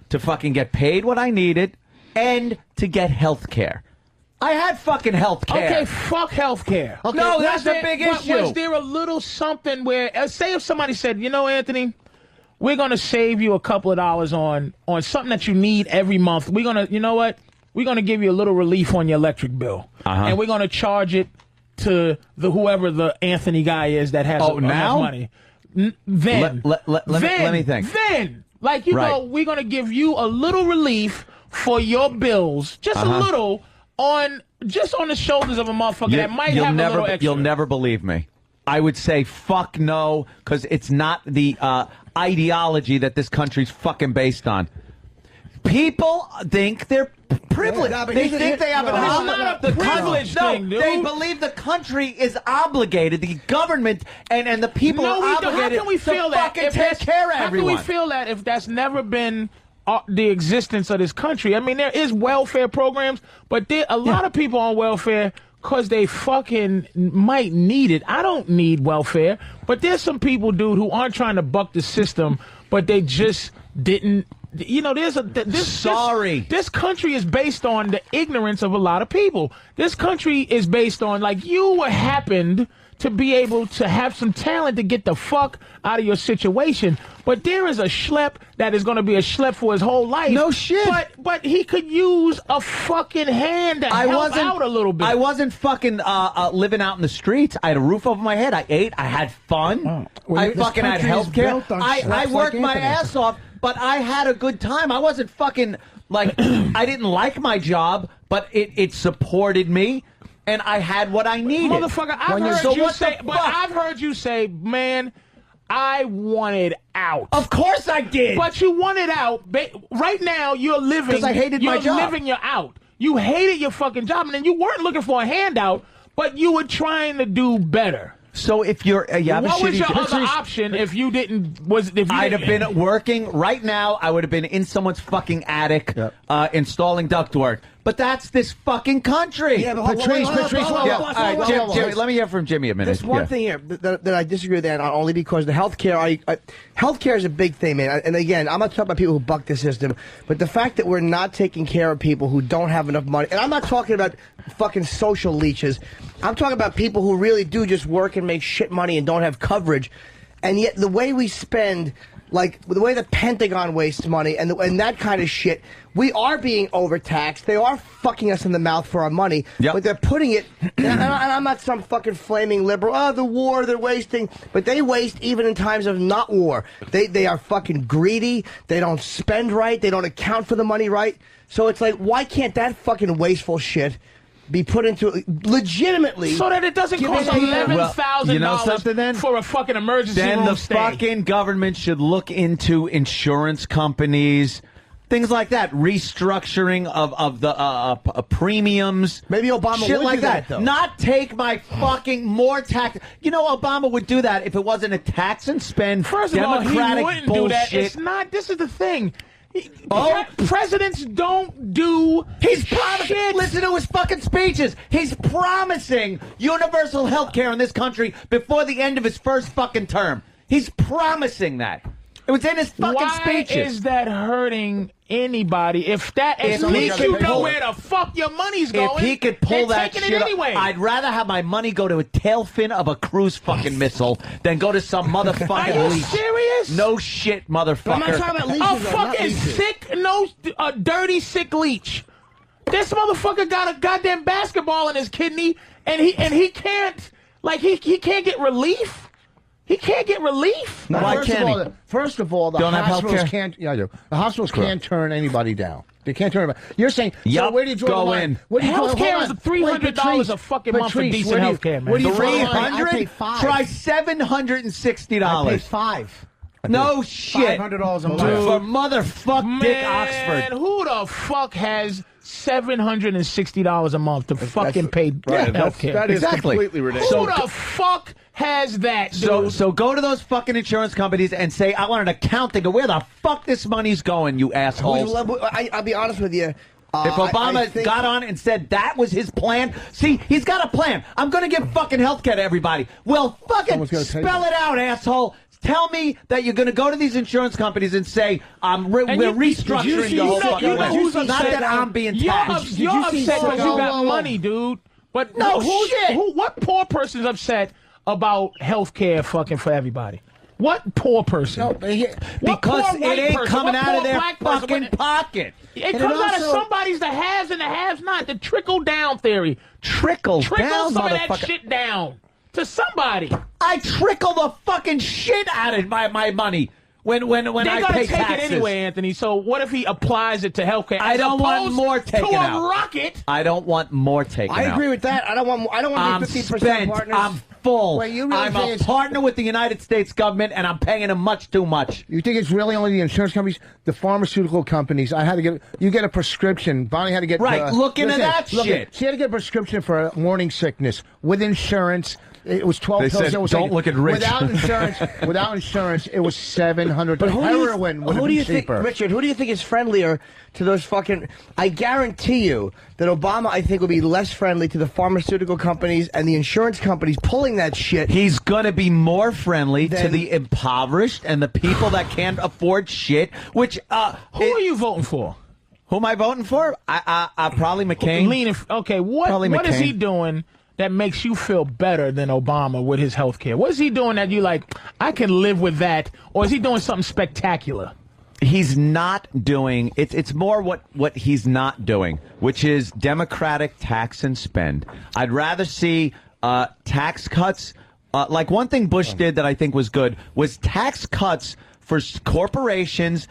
to fucking get paid what I needed and to get health care. I had fucking health care. Okay, fuck health care. Okay, no, that's a big issue. Was there a little something where, say if somebody said, you know, Anthony, we're going to save you a couple of dollars on something that you need every month. We're going to, you know what? We're going to give you a little relief on your electric bill. And we're going to charge it to whoever the Anthony guy is that has enough money. Then. Let me think. Then. Like, you know, we're going to give you a little relief for your bills. Just a little. On the shoulders of a motherfucker that might have a little extra. You'll never believe me. I would say fuck no, because it's not the ideology that this country's fucking based on. People think they're privileged. They think they have an not a privilege thing, dude. They believe the country is obligated, the government and the people are obligated how can we feel to that fucking take care of everyone. How can we feel that if that's never been the existence of this country? I mean, there is welfare programs, but there a lot of people on welfare because they fucking might need it. I don't need welfare, but there's some people, dude, who aren't trying to buck the system, but they just didn't. You know, this country is based on the ignorance of a lot of people. This country is based on, like, you happened to be able to have some talent to get the fuck out of your situation. But there is a schlep that is going to be a schlep for his whole life. No shit. But he could use a fucking hand to help out a little bit. I wasn't fucking living out in the streets. I had a roof over my head. I ate. I had fun. I fucking had health care. I worked my ass off, but I had a good time. I wasn't fucking, like, I didn't like my job, but it supported me. And I had what I needed. Motherfucker, I've heard you say, man, I wanted out. Of course I did. But you wanted out. Right now, you're living. Because I hated my job. You're living your out. You hated your fucking job, and then you weren't looking for a handout, but you were trying to do better. So if you're, what was your other option if you didn't? I'd have been working right now. I would have been in someone's fucking attic, installing ductwork. But that's this fucking country. Yeah, but Patrice, Jimmy, let me hear from Jimmy a minute. There's one thing here that I disagree with that on, only because the healthcare. Healthcare is a big thing, man. And again, I'm not talking about people who buck the system, but the fact that we're not taking care of people who don't have enough money, and I'm not talking about fucking social leeches. I'm talking about people who really do just work and make shit money and don't have coverage. And yet the way we spend like the way the Pentagon wastes money and that kind of shit, we are being overtaxed. They are fucking us in the mouth for our money, but they're putting it. And I'm not some fucking flaming liberal. Oh, the war, they're wasting, but they waste even in times of not war. They are fucking greedy. They don't spend right. They don't account for the money right. So it's like, why can't that fucking wasteful shit be put into legitimately, so that it doesn't cost $11,000 for a fucking emergency then room the stay. fucking government should look into insurance companies, things like that, restructuring of the premiums. Maybe Obama shit would like do that, though. Not take my fucking more tax. You know, Obama would do that if it wasn't a tax and spend. First of all, Democratic he wouldn't bullshit. do that. It's not. This is the thing. Presidents don't do. He's promising. Listen to his fucking speeches. He's promising universal health care in this country before the end of his first fucking term. He's promising that. It was in his fucking speeches. Why is that hurting anybody? If that at least you know where the fuck your money's going. If he could pull they're that taking shit it anyway. I'd rather have my money go to a tail fin of a cruise fucking missile than go to some motherfucking Are you leech. serious? No shit, motherfucker. I'm not talking about leeches. A fucking sick, dirty, sick leech. This motherfucker got a goddamn basketball in his kidney, and he can't, like, he can't get relief. He can't get relief. No, Why can't he? First of all, the Don't have hospitals healthcare? can't. Yeah, I do. The hospitals can't turn anybody down. They can't turn anybody. You're saying, so where do you draw the line? Where do you draw- Healthcare hold is on. $300 a fucking month for Patrice, decent where do you- healthcare, man. where do you draw the line? I pay $300? $5. Try $760. I pay $5. No shit. $500 a month. For motherfuck Dick Oxford. Man, who the fuck has $760 a month to fucking pay healthcare? That is completely ridiculous. Who the fuck has that, dude? So go to those fucking insurance companies and say, I want an accounting of where the fuck this money's going, you assholes. I'll be honest with you. If Obama I think got on and said that was his plan, see, he's got a plan. I'm going to give fucking healthcare to everybody. Well, fucking spell it out, asshole. Tell me that you're going to go to these insurance companies and say, we're restructuring the whole fucking thing. Not that I'm being taxed. You're upset because you got money, dude. But No shit. What poor person's upset about health care fucking for everybody? What poor person? Because it ain't coming out of their fucking pocket. It comes out of somebody's the haves and the haves not. The trickle down theory. Trickle down, some of that motherfucker. shit down to somebody. I trickle the fucking shit out of my money when They're I gonna pay take taxes. it anyway, Anthony. So what if he applies it to healthcare? I don't want opposed more taken to a out. rocket. I don't want more taken out. I agree with that. I don't want I'm to be 50% spent. partners. I'm full. Wait, you really I'm think a it's- partner with the United States government, and I'm paying them much too much. You think it's really only the insurance companies, the pharmaceutical companies? You get a prescription. Bonnie had to get Right, look into that shit. She had to get a prescription for morning sickness with insurance. It was 12 They pills. said, It was "Don't look at Rich." Without insurance, it was $700. But Heroin would have who do been you cheaper. think, Richard? Who do you think is friendlier to those fucking? I guarantee you that Obama, I think, will be less friendly to the pharmaceutical companies and the insurance companies pulling that shit. He's going to be more friendly to the impoverished and the people that can't afford shit. Which Who are you voting for? Who am I voting for? I probably McCain. Okay, what is McCain. he doing that makes you feel better than Obama with his health care? What is he doing that you like, I can live with that? Or is he doing something spectacular? He's not doing it's more what he's not doing, which is democratic tax and spend. I'd rather see tax cuts. Like one thing Bush did that I think was good was tax cuts for corporations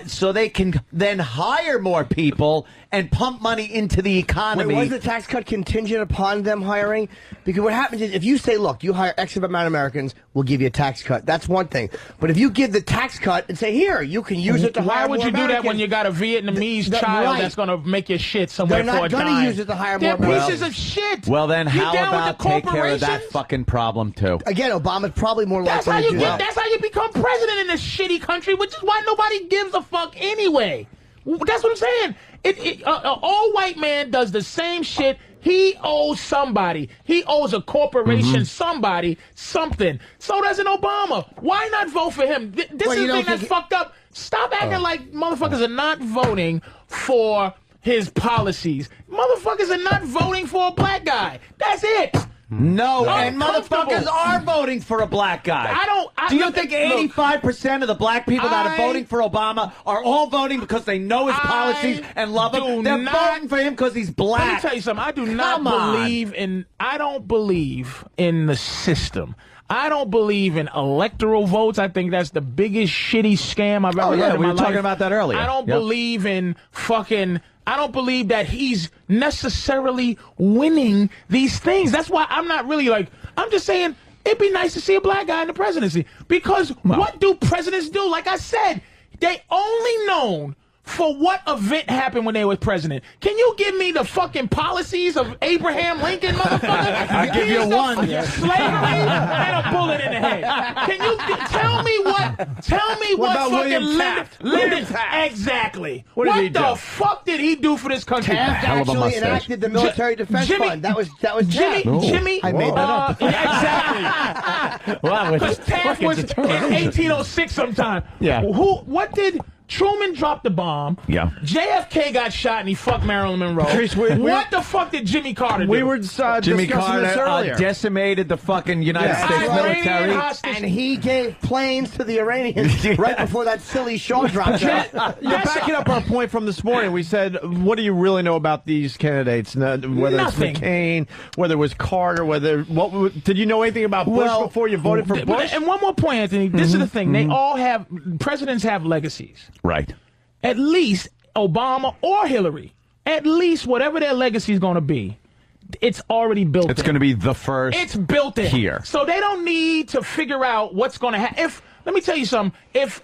so they can then hire more people and pump money into the economy. Wait, was the tax cut contingent upon them hiring? Because what happens is if you say, look, you hire X amount of Americans, we'll give you a tax cut. That's one thing. But if you give the tax cut and say, here, you can use it to hire Why would more you do that Americans, when you got a Vietnamese child that's going to make your shit somewhere They're for not a gonna dime? use it to hire They're more pieces of shit. Well, then You how down with about the take care of that corporations? fucking problem too? Again, Obama's probably more That's likely how to you do get. that. That's how you become president in this shitty country, which is why nobody gives a fuck anyway. That's what I'm saying. An old white man does the same shit. He owes somebody. He owes a corporation, somebody, something. So does an Obama. Why not vote for him? This is the thing that's fucked up. Stop acting like motherfuckers are not voting for his policies. Motherfuckers are not voting for a black guy. That's it. No, I'm and motherfuckers comfortable. are voting for a black guy. I Do you look think at- look, 85% of the black people that are voting for Obama are all voting because they know his policies and love him? They're voting for him because he's black. Let me tell you something. I do not Come on. believe in. I don't believe in the system. I don't believe in electoral votes. I think that's the biggest shitty scam I've ever heard in we my were talking life. about that earlier. I don't Yep. believe in fucking. I don't believe that he's necessarily winning these things. That's why I'm not really like. I'm just saying it'd be nice to see a black guy in the presidency because what do presidents do? Like I said, they only known for what event happened when they was president. Can you give me the fucking policies of Abraham Lincoln, motherfucker? I'll give you Here's the one. Slavery and a bullet in the head. Can you tell me what? Tell me what about fucking William Taft? William Taft. Exactly. What did he the do? fuck did he do for this country? Taft actually enacted the military defense fund. That was Jimmy. Taft. Jimmy. I made that up. Exactly. Wow, Because Taft was in 1806 sometime. Yeah. What did Truman drop the bomb? Yeah. JFK got shot and he fucked Marilyn Monroe. Patrice, what the fuck did Jimmy Carter do? We were Jimmy discussing Carter this earlier. decimated the fucking United States military. And he gave planes to the Iranians right before that silly show dropped out. You're backing up our point from this morning. We said, what do you really know about these candidates? Whether Nothing. it's McCain, whether it was Carter, did you know anything about Bush before you voted for Bush? And one more point, Anthony. This is the thing. They all have, presidents have legacies. Right. At least Obama or Hillary, at least whatever their legacy is going to be, it's already built It's in. going to be the first. It's built in here. so they don't need to figure out what's going to happen. Let me tell you something. If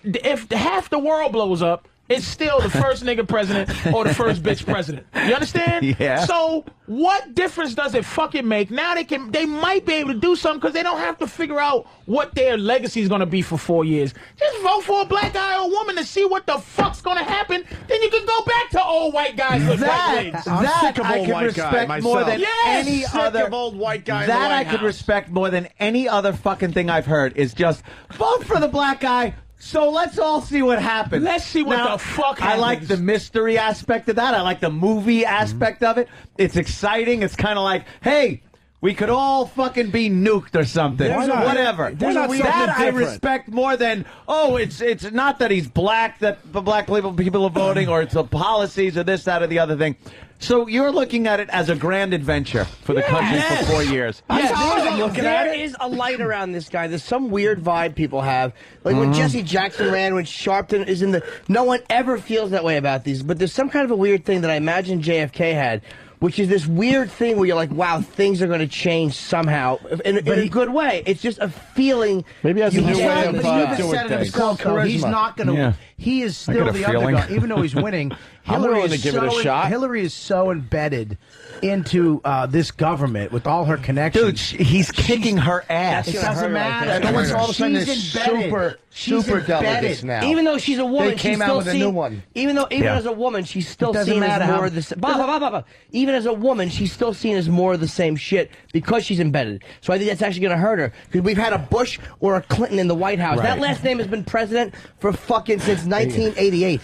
half the world blows up, it's still the first nigga president or the first bitch president. You understand? Yeah. So what difference does it fucking make? Now they might be able to do something because they don't have to figure out what their legacy is going to be for 4 years. Just vote for a black guy or woman to see what the fuck's going to happen. Then you can go back to old white guys with white wigs. I'm sick of I old could white guy respect myself. more than Yes, any sick other of old white guy in That the White I could House. respect more than any other fucking thing I've heard is just vote for the black guy. So let's all see what happens. Let's see what the fuck I like happens. the mystery aspect of that. I like the movie aspect of it. It's exciting. It's kind of like, hey, we could all fucking be nuked or something. Why not? Whatever. There's a weird that I different. respect more than, it's not that he's black, that the black people are voting, or it's the policies or this, that, or the other thing. So you're looking at it as a grand adventure for the country for 4 years. There is a light around this guy. There's some weird vibe people have. Like when Jesse Jackson ran, when Sharpton is in the... No one ever feels that way about these. But there's some kind of a weird thing that I imagine JFK had, which is this weird thing where you're like, wow, things are going to change somehow. In a good way. It's just a feeling. Maybe that's a new way of doing things. He's not going to. Yeah. He is I still get a the feeling. underdog, even though he's winning. I'm willing to give it a shot. Hillary is so embedded into this government with all her connections. Dude, he's kicking her ass. It doesn't matter. Everyone's all of a sudden She's is embedded. She's super embedded. delegates now. Even though she's a woman, They came she's out still with a seen, new one. Even as a woman, she's still It doesn't seen as matter more how- of the even as a woman, she's still seen as more of the same shit because she's embedded. So I think that's actually going to hurt her because we've had a Bush or a Clinton in the White House. Right. That last name has been president for fucking since 1988.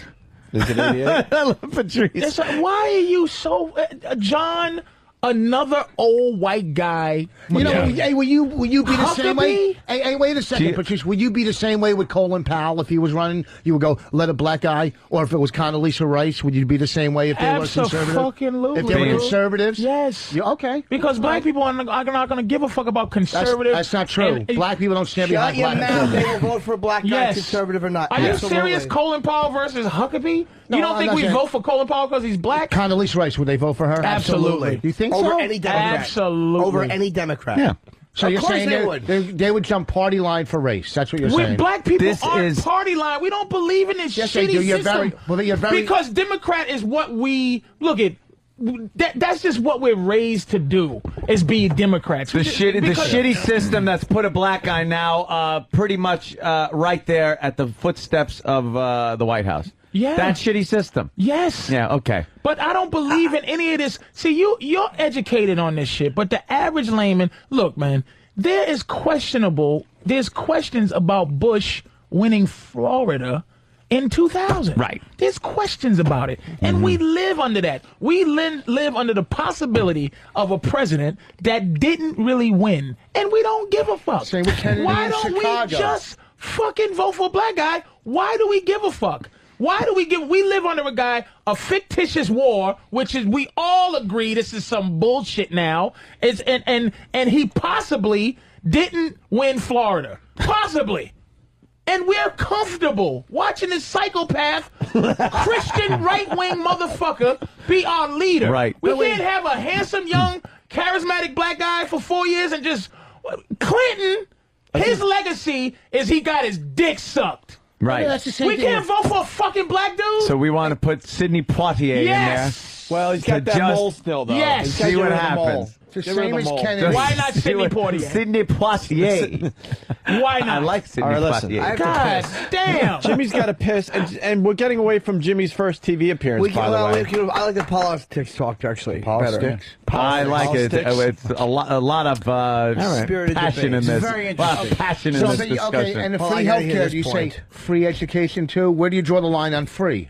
Is it 88? I love Patrice. Why are you so, John? Another old white guy. You know, hey, will you be the same way? Huckabee? Hey, wait a second, Patrice. Would you be the same way with Colin Powell if he was running? You would go, let a black guy, or if it was Condoleezza Rice, would you be the same way if they were conservative? Abso-fucking-lutely. If they were conservatives? Yes. Okay. Because black people are not going to give a fuck about conservative. That's not true. Black people don't stand Shut behind your black mouth. people. They will vote for a black guy, Yes. conservative or not. Are you Absolutely. serious? Colin Powell versus Huckabee? No, You don't I'm think not we saying- vote for Colin Powell because he's black? Condoleezza Rice, would they vote for her? Absolutely. You think Over so? any Democrat. Absolutely. Over any Democrat. Yeah. So Of you're course saying they would. they would jump party line for race. That's what you're saying. When black people This aren't is- party line, we don't believe in this Yes, they shitty do. You're system. you're very. Because Democrat is what we look at. That's just what we're raised to do, is be Democrats. The shitty system that's put a black guy now pretty much right there at the footsteps of the White House. Yeah. That shitty system. Yes. Yeah, okay. But I don't believe in any of this. See, you're educated on this shit, but the average layman, look, man, there's questions about Bush winning Florida in 2000. Right. There's questions about it. And we live under that. We live under the possibility of a president that didn't really win. And we don't give a fuck. Same with Kennedy Why in don't Chicago. we just fucking vote for a black guy? Why do we give a fuck? Why do we live under a guy, a fictitious war, which is, we all agree this is some bullshit now. And he possibly didn't win Florida. Possibly. And we're comfortable watching this psychopath, Christian right-wing motherfucker be our leader. Right. We can't have a handsome, young, charismatic black guy for 4 years and just... Clinton, his legacy is he got his dick sucked. Right. That's the same We thing. can't vote for a fucking black dude? So we want to put Sidney Poitier Yes. Well, he's To got that just- mole still, though. Yes. He's gotta See get what rid of the mole. happens. It's the Get rid of same the as mole. Kennedy. Why not Sidney Poitier? Sidney Poitier. Why not? I like Sidney All right, listen. Poitier. I have to God damn. Jimmy's got to piss, and we're getting away from Jimmy's first TV appearance, by the way. I like the politics talk, actually. Politics. I like it. Politics. It's a lot of Spirited passion in debate. this. It's very A lot of passion in So, this okay, discussion. and the Well, free I gotta hear healthcare, this do you point. say free education too? Where do you draw the line on free?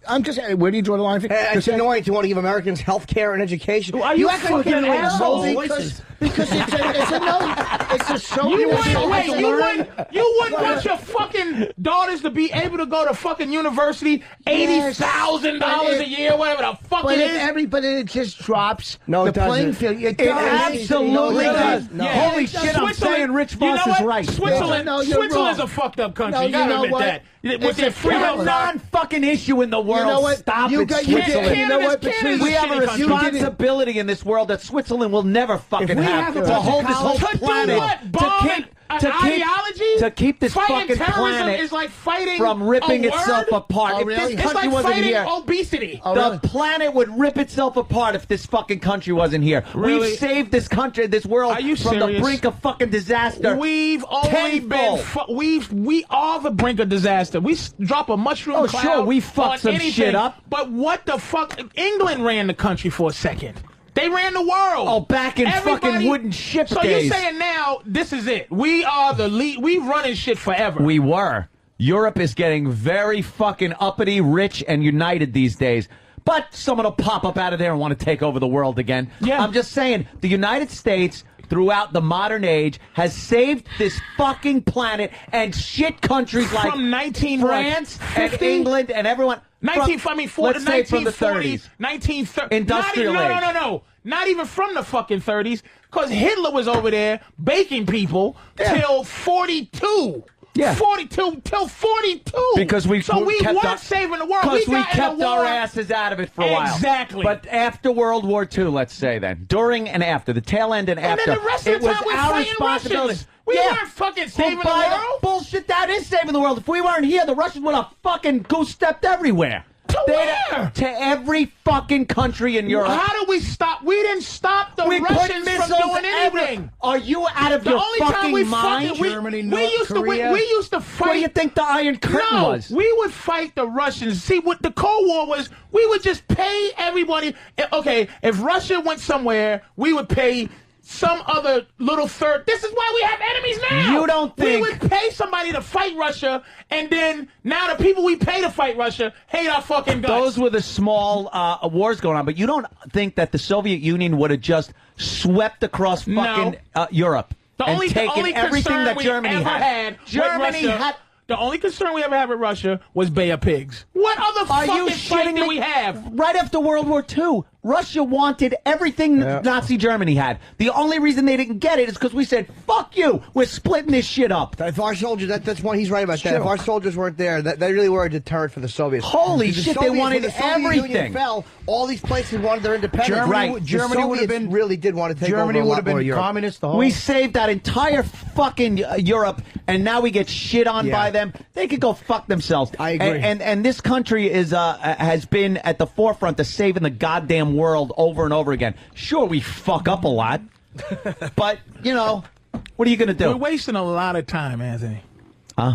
I'm just where do you draw the line? It's annoying to want to give Americans health care and education. Are you act like we're fucking giving away asshole? moral voices. Because it's a so You wouldn't learn. want your fucking daughters to be able to go to fucking university, $80,000 a year, whatever the fuck But it if is. everybody it just drops No, the it doesn't. playing field. It does. absolutely No, it does. No. Yeah. Holy shit, I'm saying Rich You know Voss is what? right. Switzerland, No, you're Switzerland's wrong. a fucked up country. No, you gotta you know admit what? that. With It's their a free We're a health. non-fucking issue in the world. know what? Stop You it, got- you Switzerland. did- you know what? Canada's We have a shitty country. responsibility in this world that Switzerland will never fucking we have have to a hold this whole To do planet what? Bomb an ideology? to keep this Fighting fucking terrorism planet is like fighting from ripping a itself word? apart. Oh, If really? this It's country like wasn't fighting here, obesity. the planet would rip itself apart if this fucking country wasn't here. Really? We've saved this country, this world Are you from the serious? brink of fucking disaster. We've only been Tenfold. we are the brink of disaster. We drop a mushroom Oh, cloud sure, we fucked on some anything. shit up. But what the fuck? England ran the country for a second. They ran the world. Oh, back in Everybody- fucking wooden ship So days. you're saying now this is it? We are the lead. We running shit forever. We were. Europe is getting very fucking uppity, rich, and united these days. But someone will pop up out of there and want to take over the world again. Yeah. I'm just saying, the United States, throughout the modern age, has saved this fucking planet and shit countries like From 19 France and 50? England and everyone. Let's say from the 30s. 1930s. Industrial age. No. Not even from the fucking 30s, because Hitler was over there baking people till 42. Yeah. 42 till 42. Because we kept weren't our- saving the world. Because we got in kept the war. our asses out of it for a while. Exactly. But after World War II, let's say then, during and after, the tail end and after, then the rest of it the was time we're our fighting responsibility. Russians. We weren't fucking saving the By world. Bullshit, that is saving the world. If we weren't here, the Russians would have fucking goose-stepped everywhere. To where? To every fucking country in Europe. How do we stop? We didn't stop the We put Russians from missiles doing anything. Are you out of The your only time fucking we mind? fucking we used to fight. What do you think the Iron Curtain was? We would fight the Russians. See, what the Cold War was, we would just pay everybody. Okay, if Russia went somewhere, we would pay some other little third. This is why we have enemies now. You don't think- we would pay somebody to fight Russia, and then now the people we pay to fight Russia hate our fucking guts. Those were the small wars going on, but you don't think that the Soviet Union would have just swept across fucking Europe The and only taken everything concern that we Germany ever had? with Germany Russia, had. the only concern we ever had with Russia was Bay of Pigs. What other Are fucking you fight shitting did me? we have? Right after World War II, Russia wanted everything Nazi Germany had. The only reason they didn't get it is because we said, fuck you, we're splitting this shit up. If our soldiers, that's one, he's right about that. If our soldiers weren't there, they really were a deterrent for the Soviets. Holy Because the shit, they Soviets, wanted when the Soviet Union everything. fell, all these places wanted their independence. Germany would have been really did want to take Germany over a would lot have been more of Europe. communist. The whole We saved that entire fucking Europe, and now we get shit on by them. They could go fuck themselves. I agree. And this country is has been at the forefront of saving the goddamn world over and over again. Sure, we fuck up a lot, but you know, what are you going to do? We're wasting a lot of time, Anthony.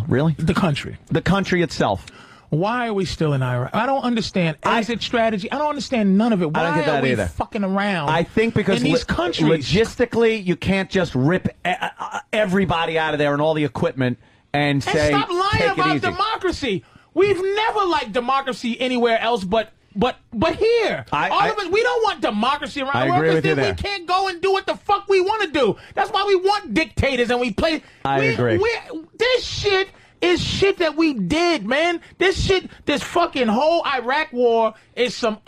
Really? The country. The country itself. Why are we still in Iraq? I don't understand exit strategy. I don't understand none of it. Why I don't get that are we either. fucking around? I think because in these countries, logistically, you can't just rip everybody out of there and all the equipment and say, stop lying take about it easy. democracy. We've never liked democracy anywhere else but here. All of us, we don't want democracy around the world because then we can't go and do what the fuck we want to do. That's why we want dictators and we play. I agree. This shit is shit that we did, man. This fucking whole Iraq war is some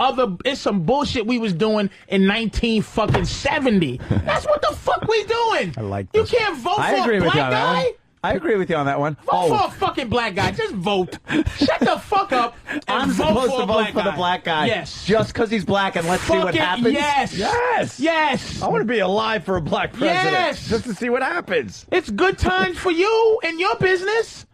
bullshit we was doing in 1970. That's what the fuck we doing. I like this. You can't vote for a black guy. I agree with you on that one. Vote for a fucking black guy. Just vote. Shut the fuck up and I'm vote supposed for to a vote black for guy. the black guy. Yes. Just because he's black and let's see what happens. Yes. Yes. Yes. I want to be alive for a black president. Yes. Just to see what happens. It's good times for you and your business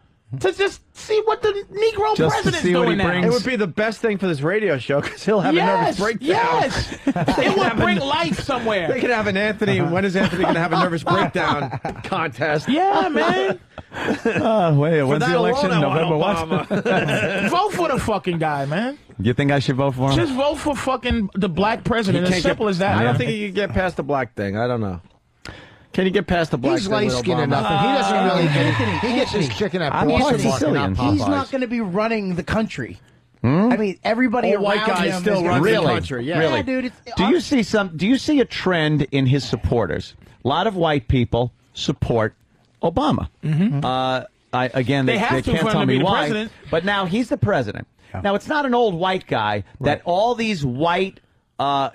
to just see what the Negro president's doing now. It would be the best thing for this radio show because he'll have a nervous breakdown. Yes. It would bring life somewhere. They could have an Anthony. When is Anthony going to have a nervous breakdown contest? Yeah, man. When's the election? November what? Vote for the fucking guy, man. You think I should vote for him? Just vote for fucking the black president. As simple as that. I don't think he can get past the black thing. I don't know. Can he get past the black He's thing with light-skinned Obama? enough, and he doesn't really get He gets his chicken at Boston Market, not Popeyes. He's not going to be running the country. I mean, everybody Old white around guy him still is runs gonna- the country. Yeah, Really? dude. Do you see a trend in his supporters? A lot of white people support Obama. Again, They they have to can't for him tell to me be the why. president. But now he's the president. Now it's not an old white guy that all these white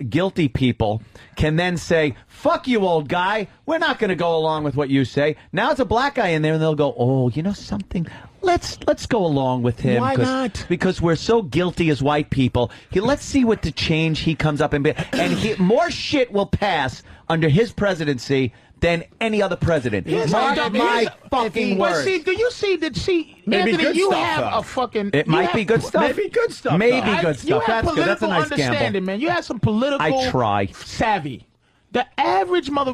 guilty people can then say, "Fuck you, old guy. We're not going to go along with what you say." Now it's a black guy in there, and they'll go, "Oh, you know something? Let's go along with him." Why not? Because we're so guilty as white people. Let's see what the change he comes up and more shit will pass under his presidency than any other president. Mark my fucking But words. see, do you see that? See, Maybe Anthony, good you stuff, have though. a fucking. It might be good stuff. Maybe good stuff. Maybe though. good You stuff. have That's good. That's a political nice understanding, gamble. man. You have some political. I try. Savvy. The average remember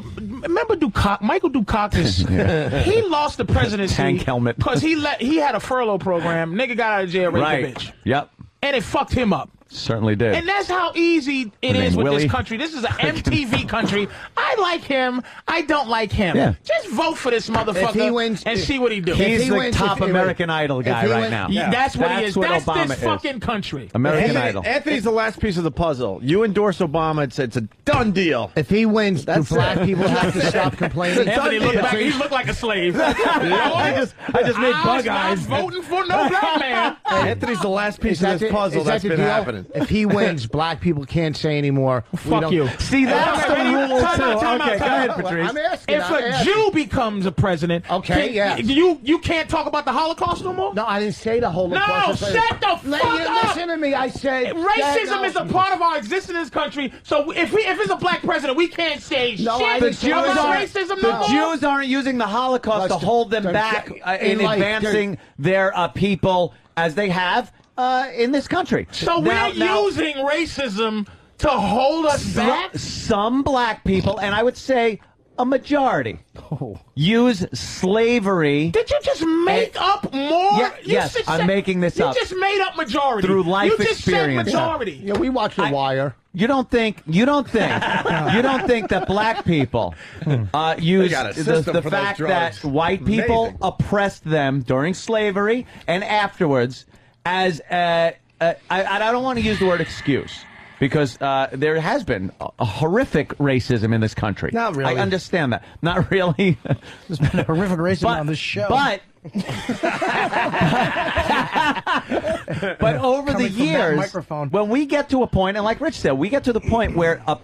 Michael Dukakis? He lost the presidency. Tank helmet. Because he had a furlough program. Nigga got out of jail, raped a Right. bitch. Yep. And it fucked him up. Certainly did. And that's how easy it is with Willie. this country. This is an MTV country. I like him. I don't like him. Yeah. Just vote for this motherfucker If he wins- and see what he do. He's he the wins, top if he American Idol guy he right wins- now. Yeah, that's what he is. what That's Obama this is. fucking country. American Idol. Anthony's the last piece of the puzzle. You endorse Obama. It's a done deal. If he wins, do That's black it. people have to stop complaining? Anthony looked deal. back. He looked like a slave. I just made bug eyes. Voting for no black man. Anthony's the last piece of this puzzle Is that that's the been deal? happening. If he wins, black people can't say anymore. Fuck you. See, that's the rule, Time too. out, time out, Okay, go time ahead, out. Patrice. I'm asking. If a Jew becomes a president, Okay, yes. you can't talk about the Holocaust no more? No, I didn't say the Holocaust. No, shut the fuck up. Listen to me. I said Racism is a part of our existence in this country. So if it's a black president, we can't say No, I shit didn't say about that. racism no The more. Jews aren't using the Holocaust to hold them back in life, advancing their people as they have in this country. So Now- we're using racism to hold us back? Some black people, and I would say a majority, use slavery. Did you just make up more? Yeah, yes, I'm making this up. You just made up majority. Through life you just experience. said majority. Yeah, we watch The Wire. You don't think that black people use got a the system for those fact that drugs. white people Amazing. oppressed them during slavery and afterwards as I don't want to use the word excuse. Because there has been a horrific racism in this country. Not really. I understand that. Not really. There's been a horrific racism on this show. But over the Coming from that years, microphone. when we get to a point, and like Rich said, we get to the point where a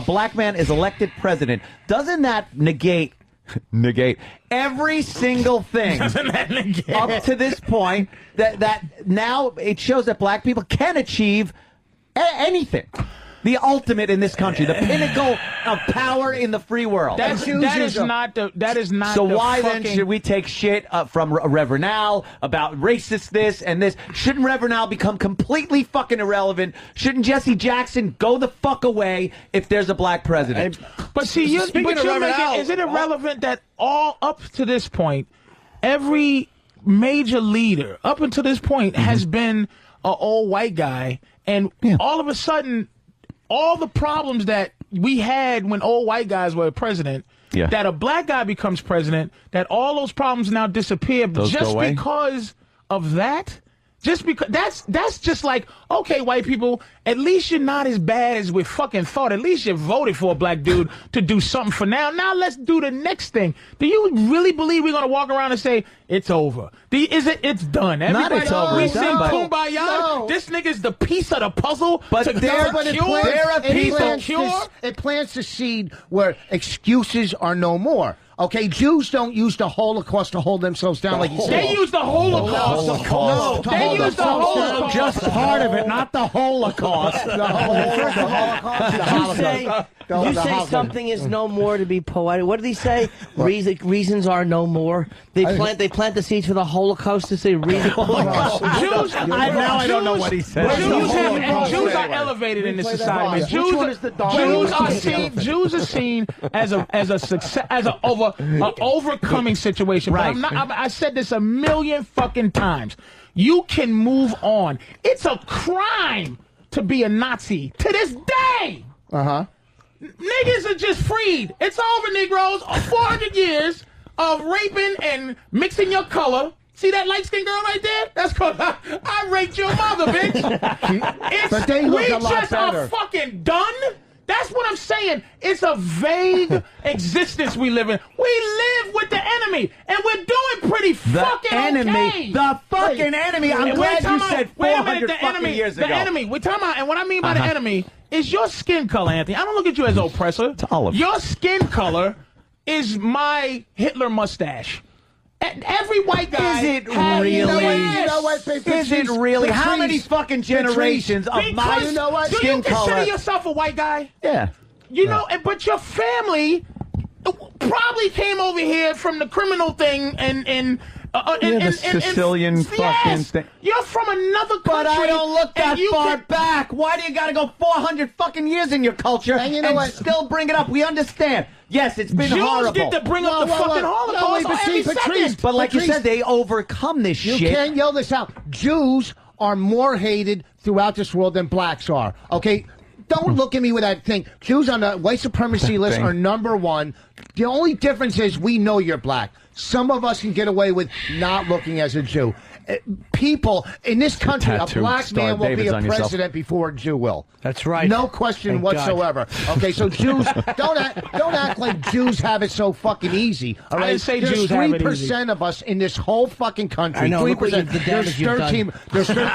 black man is elected president, doesn't that negate every single thing up to this point that now it shows that black people can achieve anything. The ultimate in this country, the pinnacle of power in the free world. That is not. So the why fucking... then should we take shit from Reverend Al about racist this and this? Shouldn't Reverend Al become completely fucking irrelevant? Shouldn't Jesse Jackson go the fuck away if there's a black president? But see, is it irrelevant that all up to this point, every major leader up until this point has been an old white guy, and all of a sudden, all the problems that we had when old white guys were president, that a black guy becomes president, that all those problems now disappear Those just go away? because of that? Just because that's just like, okay, white people, at least you're not as bad as we fucking thought. At least you voted for a black dude to do something for now. Now let's do the next thing. Do you really believe we're gonna walk around and say it's over? It's done? Everybody, it's over. We It's sing done, Kumbaya. No. This nigga's the piece of the puzzle. But to there are people. It plants the seed where excuses are no more. Okay, Jews don't use the Holocaust to hold themselves down like you said. They use the Holocaust. No, They use the Holocaust. Just part of it, not the Holocaust. You say something is no more to be poetic. What did he say? Reasons are no more. They plant the seeds for the Holocaust to say reasons. Jews. I don't know what he said. Jews are elevated in this society. Jews are seen as a success, as an overcoming situation. Right. But I said this a million fucking times. You can move on. It's a crime to be a Nazi to this day. Niggas are just freed. It's over, Negroes. 400 years of raping and mixing your color. See that light-skinned girl right there? That's called I raped your mother, bitch. But they look a lot better. Are fucking done. That's what I'm saying. It's a vague existence we live in. We live with the enemy, and we're doing pretty fucking okay. The fucking enemy. I'm glad you said 400 fucking years ago. The enemy. We're talking about, and what I mean by the enemy is your skin color, Anthony. I don't look at you as oppressor. It's all of your skin color is my Hitler mustache. Every white guy. Is it really? You know what, is it really? How many fucking generations of my skin color? Do you consider yourself a white guy? Yeah. You know, but your family probably came over here from the criminal thing and the Sicilian fucking thing. You're from another country. But I don't look that far back. Why do you gotta go 400 fucking years in your culture and still bring it up? We understand. Yes, it's been horrible. Jews get to bring up the fucking Holocaust every second. But like you said, they overcome this shit. You can't yell this out. Jews are more hated throughout this world than blacks are. Okay? Don't look at me with that thing. Jews on the white supremacy list are #1. The only difference is we know you're black. Some of us can get away with not looking as a Jew. People in this country, a black man will be a president before a Jew will. That's right. No question whatsoever. Okay, so Jews don't act like Jews have it so fucking easy. All right, I didn't say there's Jews have it 3% of us in this whole fucking country. I know. 3%. There's 13.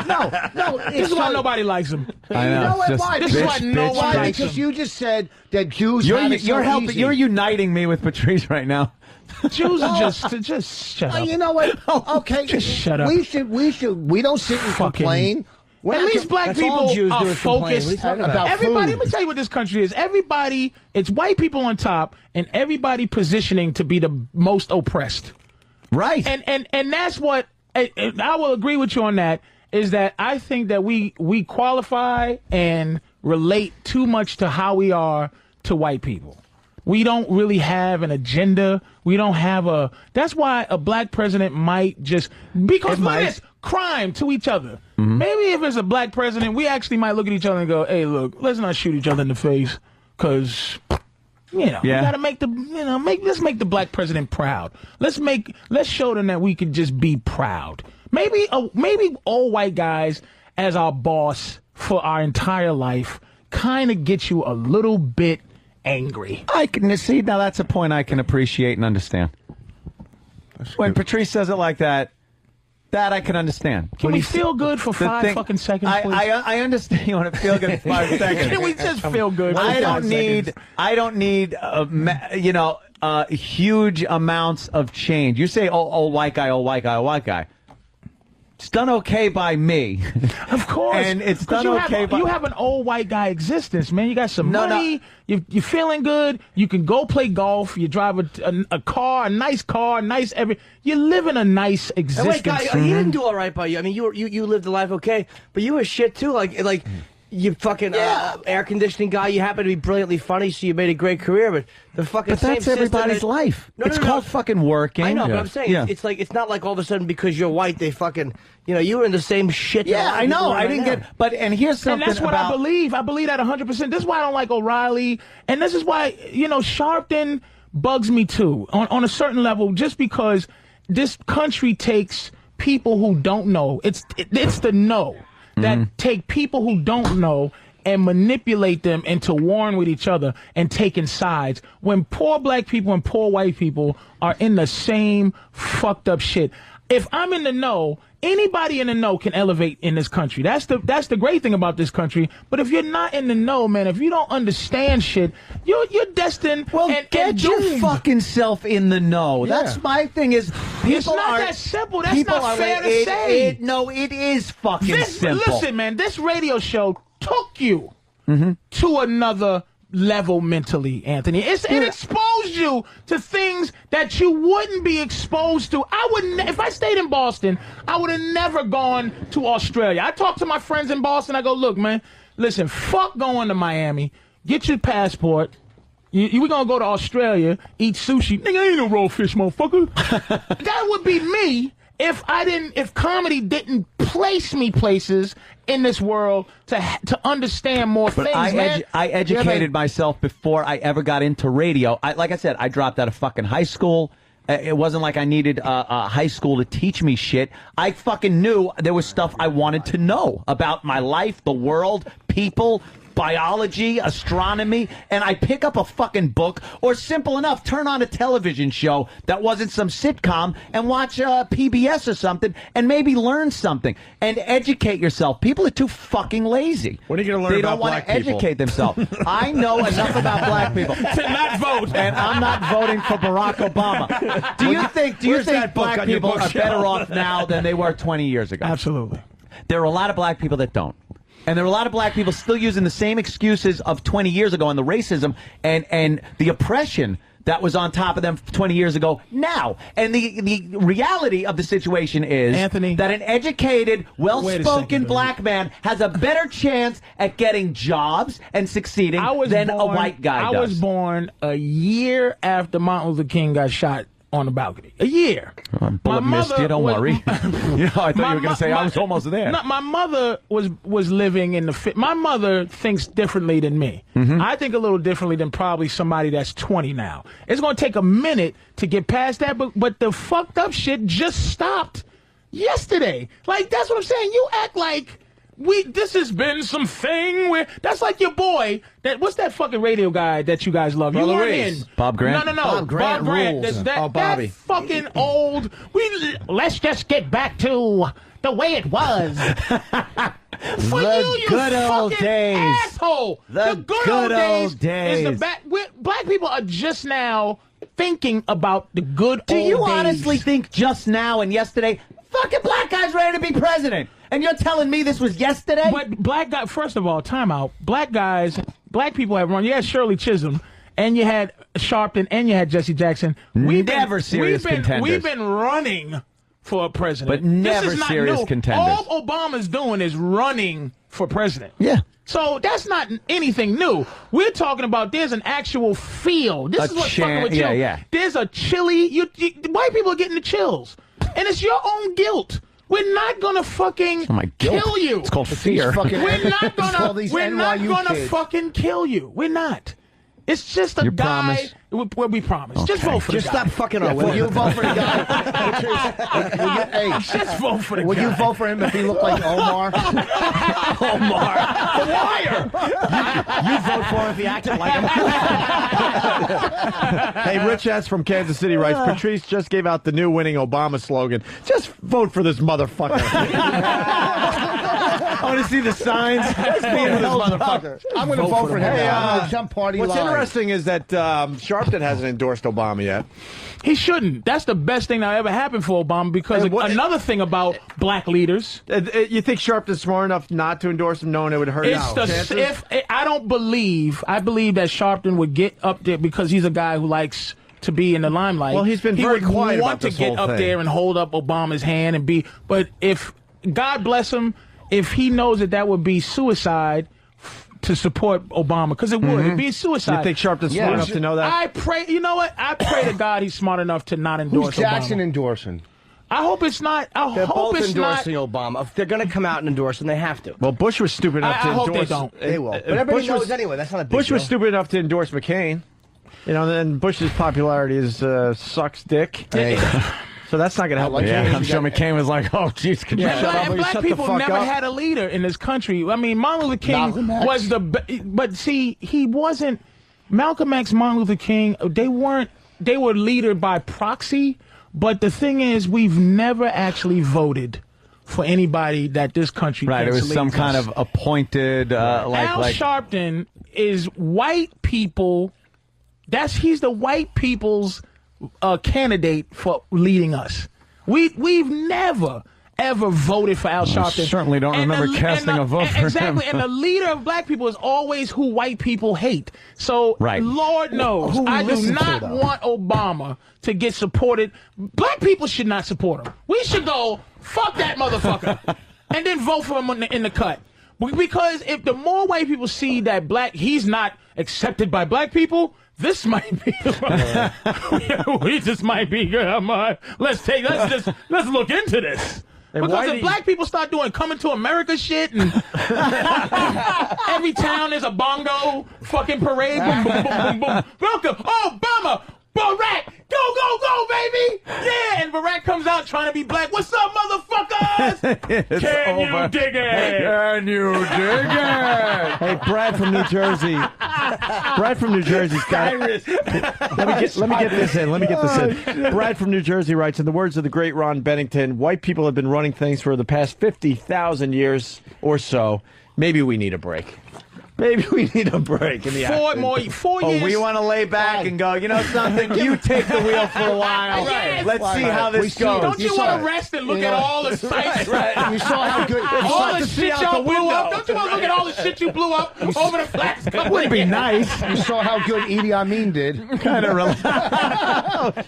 No. This is why nobody likes them. I know. You know what? Why? This is why nobody likes them. Because you just said that Jews have it so easy. You're uniting me with Patrice right now. Jews are just shut up. You know what? Okay, just shut up. We don't sit and complain. At least black people are focused. Everybody, let me tell you what this country is. Everybody, it's white people on top, and everybody positioning to be the most oppressed. Right. And that's what I will agree with you on. That is that I think that we qualify and relate too much to how we are to white people. We don't really have an agenda. We don't have a. That's why a black president might just because look at this crime to each other. Mm-hmm. Maybe if it's a black president, we actually might look at each other and go, "Hey, look, let's not shoot each other in the face, because we gotta make let's make the black president proud. Let's show them that we can just be proud. Maybe all white guys as our boss for our entire life kind of get you a little bit." Angry. I can see now. That's a point I can appreciate and understand. When Patrice says it like that, I can understand. Can we feel good for 5 fucking seconds, please? I understand you want to feel good for 5 seconds. Can we just feel good? I don't need huge amounts of change. You say, old white guy. It's done okay by me. Of course. And it's done okay by... You have an old white guy existence, man. You got some money. No. You're feeling good. You can go play golf. You drive a car, a nice car, you live in a nice existence. Wait, guy, he didn't do all right by you. I mean, you lived a life okay, but you were shit too. Like you fucking air conditioning guy. You happen to be brilliantly funny, so you made a great career. But the fucking but that's everybody's life. It's called fucking working. I know, but I'm saying it's not like all of a sudden because you're white they fucking you were in the same shit. Yeah, I know. I didn't get. But and here's something. And that's what I believe. I believe that 100%. This is why I don't like O'Reilly, and this is why Sharpton bugs me too on a certain level. Just because this country takes people who don't know. It's the know that take people who don't know and manipulate them into warring with each other and taking sides when poor black people and poor white people are in the same fucked up shit. If I'm in the know, anybody in the know can elevate in this country. That's the great thing about this country. But if you're not in the know, man, if you don't understand shit, you're destined. Well, get your doomed. fucking self in the know. Yeah. That's my thing. Is people It's not that simple. That's not fair to say. No, it is fucking simple. Listen, man, this radio show took you to another level mentally, Anthony. It exposed you to things that you wouldn't be exposed to. I wouldn't. If I stayed in Boston, I would have never gone to Australia. I talk to my friends in Boston. I go, look, man, listen, fuck going to Miami. Get your passport. We gonna go to Australia, eat sushi. Nigga, I ain't no raw fish, motherfucker. That would be me if comedy didn't place me places in this world to understand more things, man. I educated myself before I ever got into radio. Like I said, I dropped out of fucking high school. It wasn't like I needed high school to teach me shit. I fucking knew there was stuff I wanted to know about my life, the world, people, biology, astronomy, and I pick up a fucking book, or simple enough, turn on a television show that wasn't some sitcom and watch PBS or something and maybe learn something and educate yourself. People are too fucking lazy. What are you going to learn about black people? They don't want to educate themselves. I know enough about black people to not vote, and I'm not voting for Barack Obama. Do you think black people are better off now than they were 20 years ago? Absolutely. There are a lot of black people that don't. And there are a lot of black people still using the same excuses of 20 years ago and the racism and the oppression that was on top of them 20 years ago now. And the reality of the situation is, Anthony, that an educated, well-spoken black man has a better chance at getting jobs and succeeding than a white guy does. I was born a year after Martin Luther King got shot on the balcony. A year. Bullet missed you, don't worry. I thought you were going to say I was almost there. No, my mother was living in the... My mother thinks differently than me. I think a little differently than probably somebody that's 20 now. It's going to take a minute to get past that, but the fucked up shit just stopped yesterday. Like, that's what I'm saying. You act like... this has been something where that's like your boy. What's that fucking radio guy that you guys love? You weren't in. Bob Grant. No. Bob Grant rules. Bobby. That fucking old. Let's just get back to the way it was. For you good old fucking days. asshole. The good old days. Is black people are just now thinking about the good old days. Do you honestly think just now and yesterday, fucking black guys ready to be president? And you're telling me this was yesterday? But black guy, first of all, time out. Black people have run. You had Shirley Chisholm, and you had Sharpton, and you had Jesse Jackson. We've been running for a president. But never this is not serious new. contenders. All Obama's doing is running for president. Yeah. So that's not anything new. We're talking about there's an actual feel. This is what's fucking with you. Yeah. There's a chilly. White people are getting the chills. And it's your own guilt. We're not gonna fucking kill you. It's called fear. We're not gonna fucking kill you. We're not. It's just a guy. Well, we promise. Okay. Just vote for the guy. Just stop fucking our Will you vote for the guy? Just vote for the guy. Would you vote for him if he looked like Omar? Omar. The Wire. You vote for him if he acted like him. Hey, Rich S. from Kansas City writes, Patrice just gave out the new winning Obama slogan. Just vote for this motherfucker. I want to see the signs. I'm going to vote for him. Hey, some party what's line. interesting is that Sharpton hasn't endorsed Obama yet. He shouldn't. That's the best thing that ever happened for Obama because another thing about black leaders. You think Sharpton's smart enough not to endorse him knowing it would hurt his chances? I believe that Sharpton would get up there because he's a guy who likes to be in the limelight. Well, he's been very quiet about this whole thing. He would want to get up there and hold up Obama's hand and be. But if, God bless him, if he knows that would be suicide to support Obama, because it would. It'd be suicide. You think Sharpton's smart enough to know that? I pray. You know what? I pray to God he's smart enough to not endorse Who's Jackson Obama. endorsing? I hope it's not. They're both endorsing Obama. If they're going to come out and endorse him, they have to. Well, Bush was stupid enough to endorse. I hope they don't. They will. But everybody knows anyway. That's not a big Bush deal. was stupid enough to endorse McCain. You know, then Bush's popularity is sucks dick. Hey. So that's not going to help. I'm sure McCain was like, "Oh, jeez, can you shut up? And black people never had a leader in this country. I mean, Martin Luther King was but see, he wasn't. Malcolm X, Martin Luther King, they were leader by proxy. But the thing is, we've never actually voted for anybody that this country. Right, it was some kind of appointed. Al Sharpton is white people. He's the white people's candidate for leading us. We've never ever voted for Al Sharpton. I certainly don't remember casting a vote for him. Exactly, and the leader of black people is always who white people hate. So, Lord knows, I do not want Obama to get supported. Black people should not support him. We should go, fuck that motherfucker, and then vote for him in the cut. Because if the more white people see that he's not accepted by black people, this might be. We just might be good. Let's look into this. Because if black people start doing Coming to America shit and every town is a bongo fucking parade, boom, boom, boom, boom, boom. Welcome, Obama, Barack, go, baby. Yeah, and Barack comes out trying to be black. What's up, motherfuckers? Can you dig it? Can you dig it? Hey, Brad from New Jersey. Brad from New Jersey's got it. Let me get this in. Brad from New Jersey writes, in the words of the great Ron Bennington, white people have been running things for the past 50,000 years or so. Maybe we need a break. Maybe we need a break in the 4 years. We want to lay back and go, you know something? You take the wheel for a while. Let's see how this goes. Don't you want to rest and look at all the sites? Right. You saw how good. All the shit y'all blew up. Don't you want to look at all the shit you blew up over the last couple of years? Would be nice. You saw how good Idi Amin did. Kind of relaxed.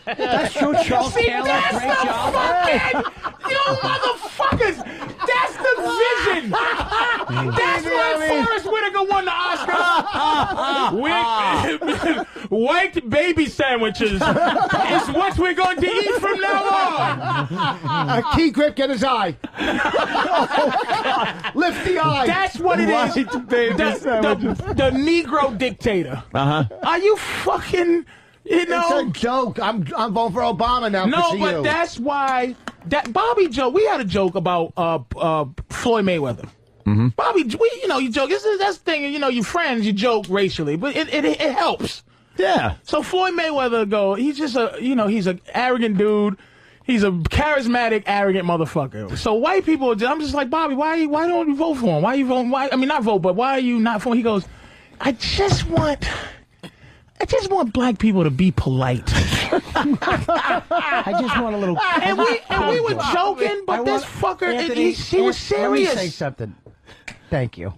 That's true, Charles Taylor. Great job. You motherfuckers! That's the vision! That's why Forrest Whitaker won the Oscar. White baby sandwiches is what we're going to eat from now on. A key grip, get his eye. Lift the eye. That's what it is. The Negro dictator. Are you fucking... It's a joke. I'm voting for Obama now. No, but that's why Bobby Joe. We had a joke about Floyd Mayweather. Mm-hmm. Bobby, you joke. That's the thing. You friends, you joke racially, but it helps. Yeah. So Floyd Mayweather he's just he's an arrogant dude. He's a charismatic, arrogant motherfucker. So white people, I'm just like, Bobby, why don't you vote for him? Why are you voting? I mean, not vote, but why are you not for him? He goes, I just want black people to be polite. I just want a little. And we were joking, but this fucker, Anthony, he was serious. Let me say something. Thank you.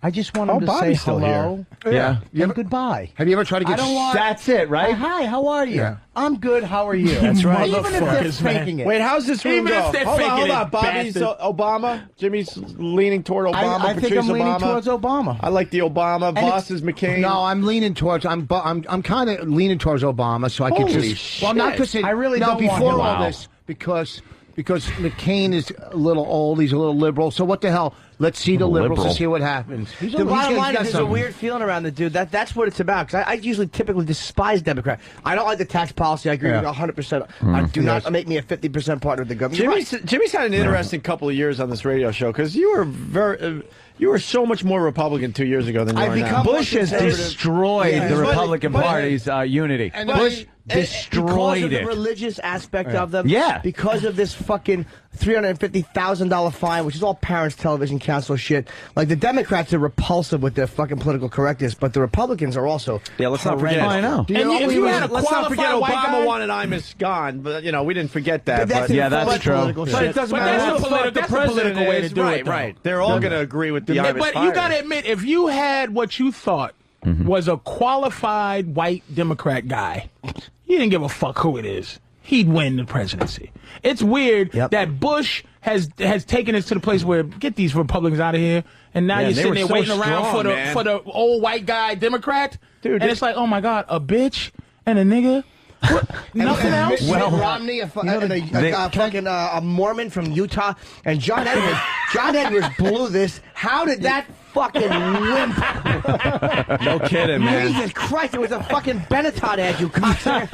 I just want him to say Bobby's still hello. Here. Yeah. And goodbye. Have you ever tried to get? That's it, right? Hi, how are you? Yeah. I'm good. How are you? That's right. Even if they're faking it. Wait, how's this room Even go? if they're Hold faking on. it, Bobby's Obama. Jimmy's leaning toward Obama. I think I'm leaning Obama. towards Obama. I like the Obama. Boss is McCain. No, I'm leaning towards. I'm kind of leaning towards Obama, so I could Holy just. shit. Well, not because I really no, don't want before him. all Wow. this because McCain is a little old. He's a little liberal. So what the hell? Let's see the liberals and see what happens. The bottom line is there's a weird feeling around the dude. That's what it's about. Because I usually typically despise Democrats. I don't like the tax policy. I agree with 100%. Do not make me a 50% partner of the government. Jimmy's had an interesting couple of years on this radio show because you were so much more Republican 2 years ago than you are now. Bush has destroyed the Republican Party's unity. And Bush destroyed because of it. the religious aspect of them. Yeah. Because of this fucking $350,000 fine, which is all Parents Television Council shit. Like, the Democrats are repulsive with their fucking political correctness, but the Republicans are also. Yeah, let's not forget. I know. Let's not forget Obama wanted I'm gone, but we didn't forget that. But yeah, that's true. But it doesn't matter. That's a political way to do it. Right. They're all going to agree with the I'm But you got to admit, if you had what you thought was a qualified white Democrat guy, you didn't give a fuck who it is. He'd win the presidency. It's weird that Bush has taken us to the place where get these Republicans out of here, and now you're sitting there waiting around for the old white guy Democrat, dude. And it's like, oh my God, a bitch and a nigga. Nothing else. Well, Romney, a Mormon from Utah, and John Edwards John Edwards blew this. How did that fucking wimp? No kidding, man. Jesus Christ, it was a fucking Benetton ad, you cocksucker.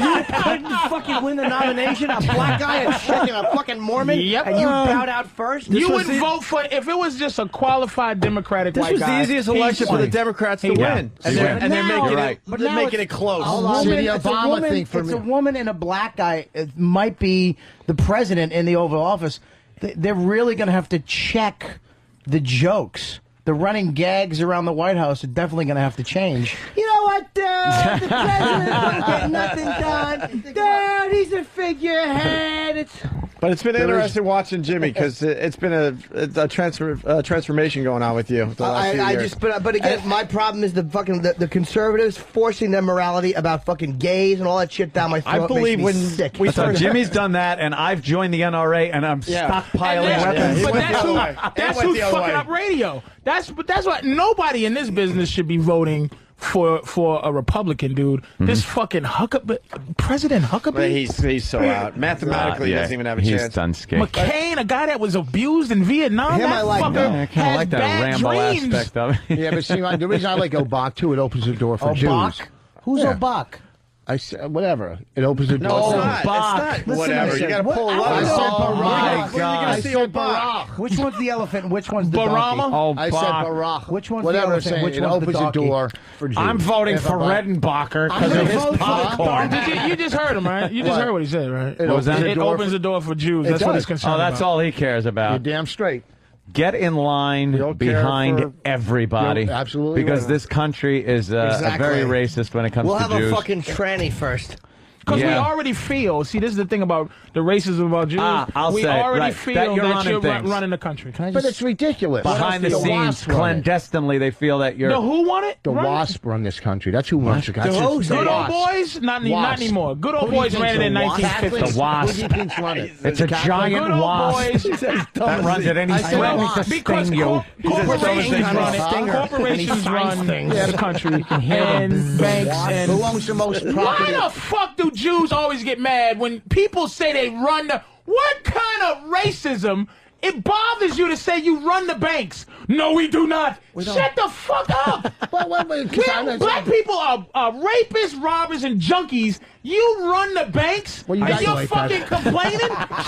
You couldn't fucking win the nomination, a black guy and shit, a fucking Mormon, and you bowed out first? You would vote for, if it was just a qualified Democratic This white was guy. the easiest election for the Democrats to win. And they're making it, But they're now making it it's close. a woman, It's a woman and a black guy might be the president in the Oval Office. They're really going to have to check the jokes. The running gags around the White House are definitely going to have to change. You know what, the president won't get nothing done. Dude, he's a figurehead. But it's been interesting watching Jimmy because it's been a transformation going on with you the last few years. But again, my problem is the conservatives forcing their morality about fucking gays and all that shit down my throat. I believe when sick. Jimmy's done that, and I've joined the NRA, and I'm stockpiling weapons. But that's who's fucking up radio. That's why nobody in this business should be voting for a Republican, dude. This fucking President Huckabee. He's so out. Mathematically, he doesn't even have a chance. He's done skate. McCain, a guy that was abused in Vietnam. Him, that I like fucker that. I kind of like that has Rambo bad dreams. aspect of it. Yeah, but see, the reason I like Obach, too, it opens the door for Obach? Jews. Who's Yeah. Obach? I said, whatever. It opens the door. No, for it's not. Listen, Whatever. I said, You got to pull a I lever. said Barack. Where are you I going to see said Obama? Barack. Which one's the elephant and which one's the Barama? donkey? I said Barack. Which one's Whatever the I'm elephant? saying, Which it one's opens the the donkey? door for Jews. I'm voting If for Obama- Redenbacher I'm because of gonna his vote for popcorn. Barack. You just heard him, right? You just What? heard what he said, right? It opens the It door opens for- the door for Jews. It That's what does. he's concerned Oh, that's about. all he cares You're about. damn straight. Get in line don't care behind for- everybody. You're absolutely because right. this country is very racist when it comes We'll to have Jews. a fucking tranny first. Because we Yeah. already feel. See, this is the thing about the racism about Jews. I'll we say, already right, feel that you're that running you're things. running the country. But it's ridiculous. Behind the scenes, Wasp run it. clandestinely, they feel that you're. No, who won it? The Run it? WASP run this country. That's who runs the country. Good old boys? Not Wasp. anymore. Good old Who do you boys think's ran it in the Wasp? 1950. The Wasp. Who do you think's run it? It's a giant Good old wasp boys. that runs at any I said threatening Wasp. to Because sting you. corporations run it. Stinger. Corporations run things. the country. And banks and... Who owns the most Why property? the fuck do Jews always get mad when people say they run the... What kind of racism... It bothers you to say you run the banks. No, we do not. Shut the fuck up. Black people are rapists, robbers, and junkies. You run the banks, Well, you and guys you're like fucking that. complaining?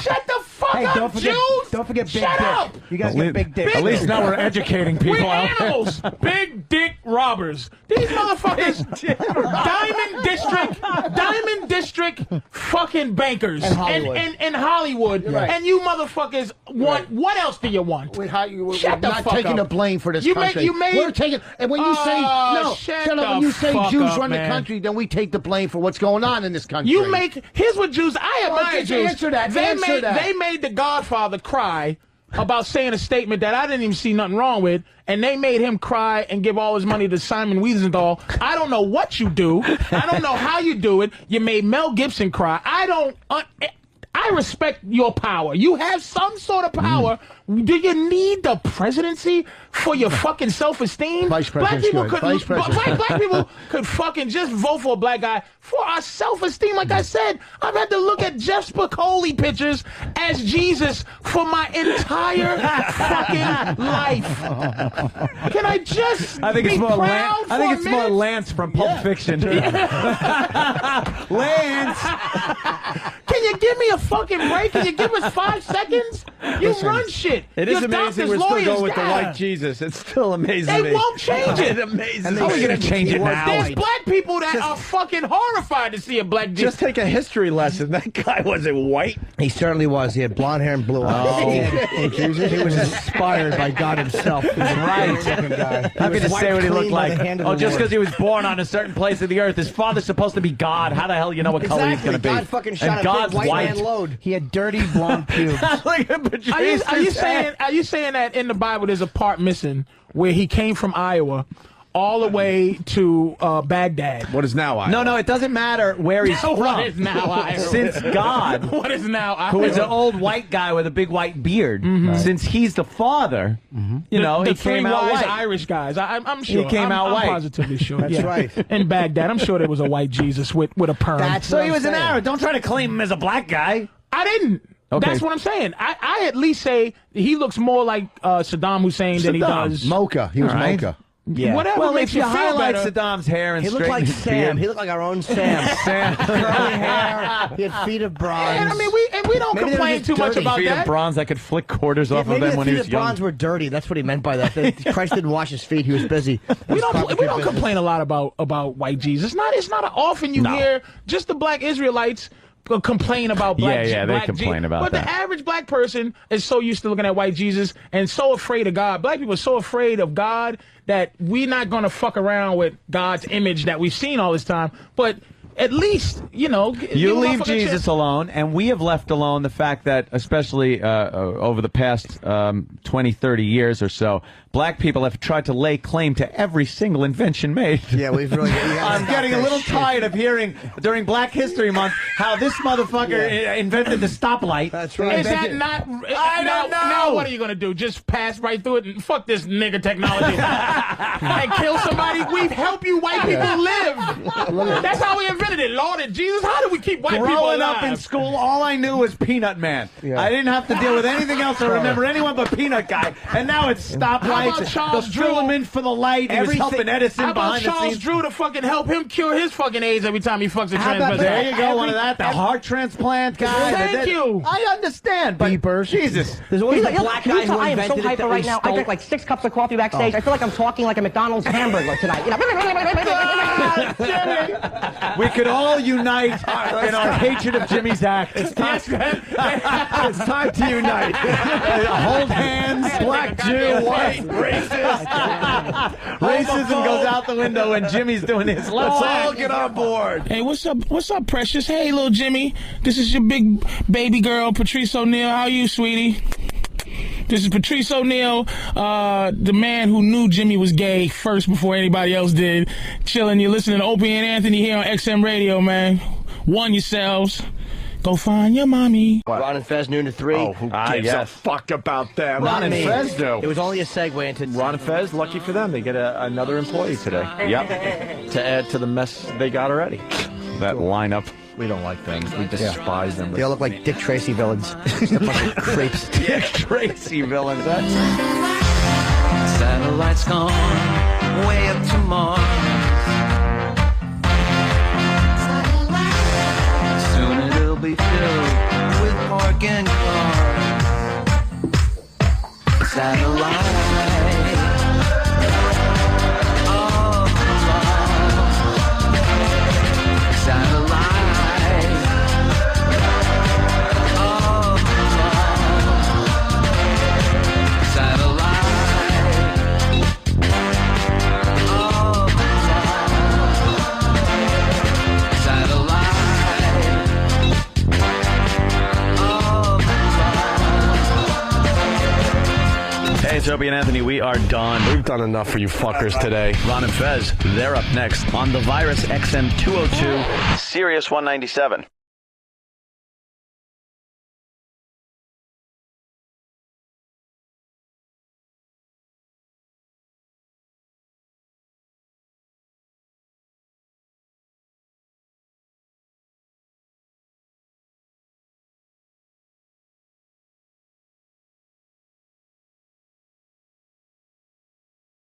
Shut the fuck Hey, up, don't forget, Jews. don't forget Big Shut Dick. up. You guys get Big Dick. At least now we're educating people We're out there. animals. Big dick robbers. These motherfuckers. Diamond District fucking bankers. And Hollywood. And Hollywood. Right. And you motherfuckers want, what else do you want? We're Shut the not fuck taking up. the blame for this You country. made- We're taking, and when you say Oh, no, shut up. the When you say fuck Jews up, run man. the country, then we take the blame for what's going on in this country. You make, here's what Jews, I admire just Jews. answer that, They made the Godfather cry about saying a statement that I didn't even see nothing wrong with, and they made him cry and give all his money to Simon Wiesenthal. I don't know what you do. I don't know how you do it. You made Mel Gibson cry. I respect your power. You have some sort of power. Do you need the presidency for your fucking self-esteem? Vice president's good. Vice president. Black people could fucking just vote for a black guy for our self-esteem. Like I said, I've had to look at Jeff Spicoli pictures as Jesus for my entire fucking life. Can I just I think be it's more proud I think for it's a more minute? Lance from Pulp Fiction. Lance. Can you give me a fucking break? Can you give us 5 seconds? You run shit. It is Your amazing doctors, we're still lawyers, going with the God. white Jesus. It's still amazing. They me. won't change it. It's amazing. How are we going to change it now? There's black people that are fucking horrified to see a black Jesus. Just take a history lesson. That guy wasn't white. He certainly was. He had blonde hair and blue eyes. He was inspired by God himself. He was Right. guy. Happy to say what he looked like. Oh, just because because he was born on a certain place of the earth. His father's supposed to be God. How the hell you know what color he's going to be? God fucking shot And a God's big white white. man load. He had dirty blonde pubes. Look at Patrice's Are you head. saying that in the Bible there's a part missing where he came from Iowa all the way to Baghdad? What is now Iowa? No, it doesn't matter where he's from. What is now Iowa? Since God, What is now Iowa? who is an old white guy with a big white beard, since he's the father, you know, the he three came out wise white. Irish guys. I'm sure. He came out I'm white. positively sure. That's right. In Baghdad, I'm sure there was a white Jesus with a perm. That's So what he I'm was an saying. Arab. Don't try to claim him as a black guy. I didn't. Okay. That's what I'm saying. I at least say he looks more like Saddam Hussein than he does Mocha. He was All right. Mocha. Yeah. Whatever Well, makes if you feel highlight better. Saddam's hair and He looked straighten like his Sam. beard. He looked like our own Sam. Sam. Curly hair. He had feet of bronze. And I mean, we don't Maybe they were complain just too much dirty. about Feet that. of bronze that could flick quarters off of Maybe them the when he feet was of young. bronze were dirty. That's what he meant by that. Christ didn't wash his feet. He was busy. We don't complain a lot about white Jesus. It's not often you hear just the black Israelites complain about black Yeah, they black complain about but that. the average black person is so used to looking at white Jesus and so afraid of God. Black people are so afraid of God that we're not going to fuck around with God's image that we've seen all this time. But at least, You give a leave motherfucker a Jesus chance. alone, and we have left alone the fact that, especially over the past 20, 30 years or so, black people have tried to lay claim to every single invention made. Yeah, we've really. I'm getting a little tired of hearing during Black History Month how this motherfucker invented the stoplight. That's Is that not? I don't know. Now what are you gonna do? Just pass right through it and fuck this nigga technology and kill somebody? We help you white people live. That's how we invented it. Lord and Jesus, how do we keep white people Growing alive? up in school, all I knew was Peanut Man. I didn't have to deal with anything else or remember anyone but Peanut Guy. And now it's How stoplights. about Charles They'll drill him in for the light. He was helping Edison How about behind the Charles scenes. Drew to fucking help him cure his fucking AIDS every time he fucks a How about transvestite? there you go, one of that. The heart transplant guy. Thank you. I understand, but Jesus. There's always the He's like, black "Can you guy tell- who I am so invented it hyper that right we now. I stole- drank like 6 cups of coffee backstage. I feel like I'm talking like a McDonald's hamburger tonight. We could all unite in our hatred of Jimmy Zach. It's time to unite. Hold hands, black Jew, white, racist. Racism goes out the window when Jimmy's doing his. Let's all get on board. Hey, what's up? What's up, Precious? Hey, little Jimmy. This is your big baby girl, Patrice O'Neal. How you, sweetie? This is Patrice O'Neal, the man who knew Jimmy was gay first before anybody else did. Chilling. You're listening to Opie and Anthony here on XM Radio, man. Warn yourselves. Go find your mommy. Ron and Fez, noon to 3. Oh, who gives a fuck about them? Ron and and Fez do. It was only a segue into Ron and Fez, lucky for them, they get another employee today. Yep. To add to the mess they got already. That lineup. We don't like them. We despise them. They all look like Dick Tracy villains. Just a bunch of creeps. Dick Tracy villains. Satellites gone way up to Mars. Soon it'll be filled with parking cars. Satellite. Hey, it's Opie and Anthony. We are done. We've done enough for you fuckers today. Ron and Fez, they're up next on the Virus XM 202, Sirius 197.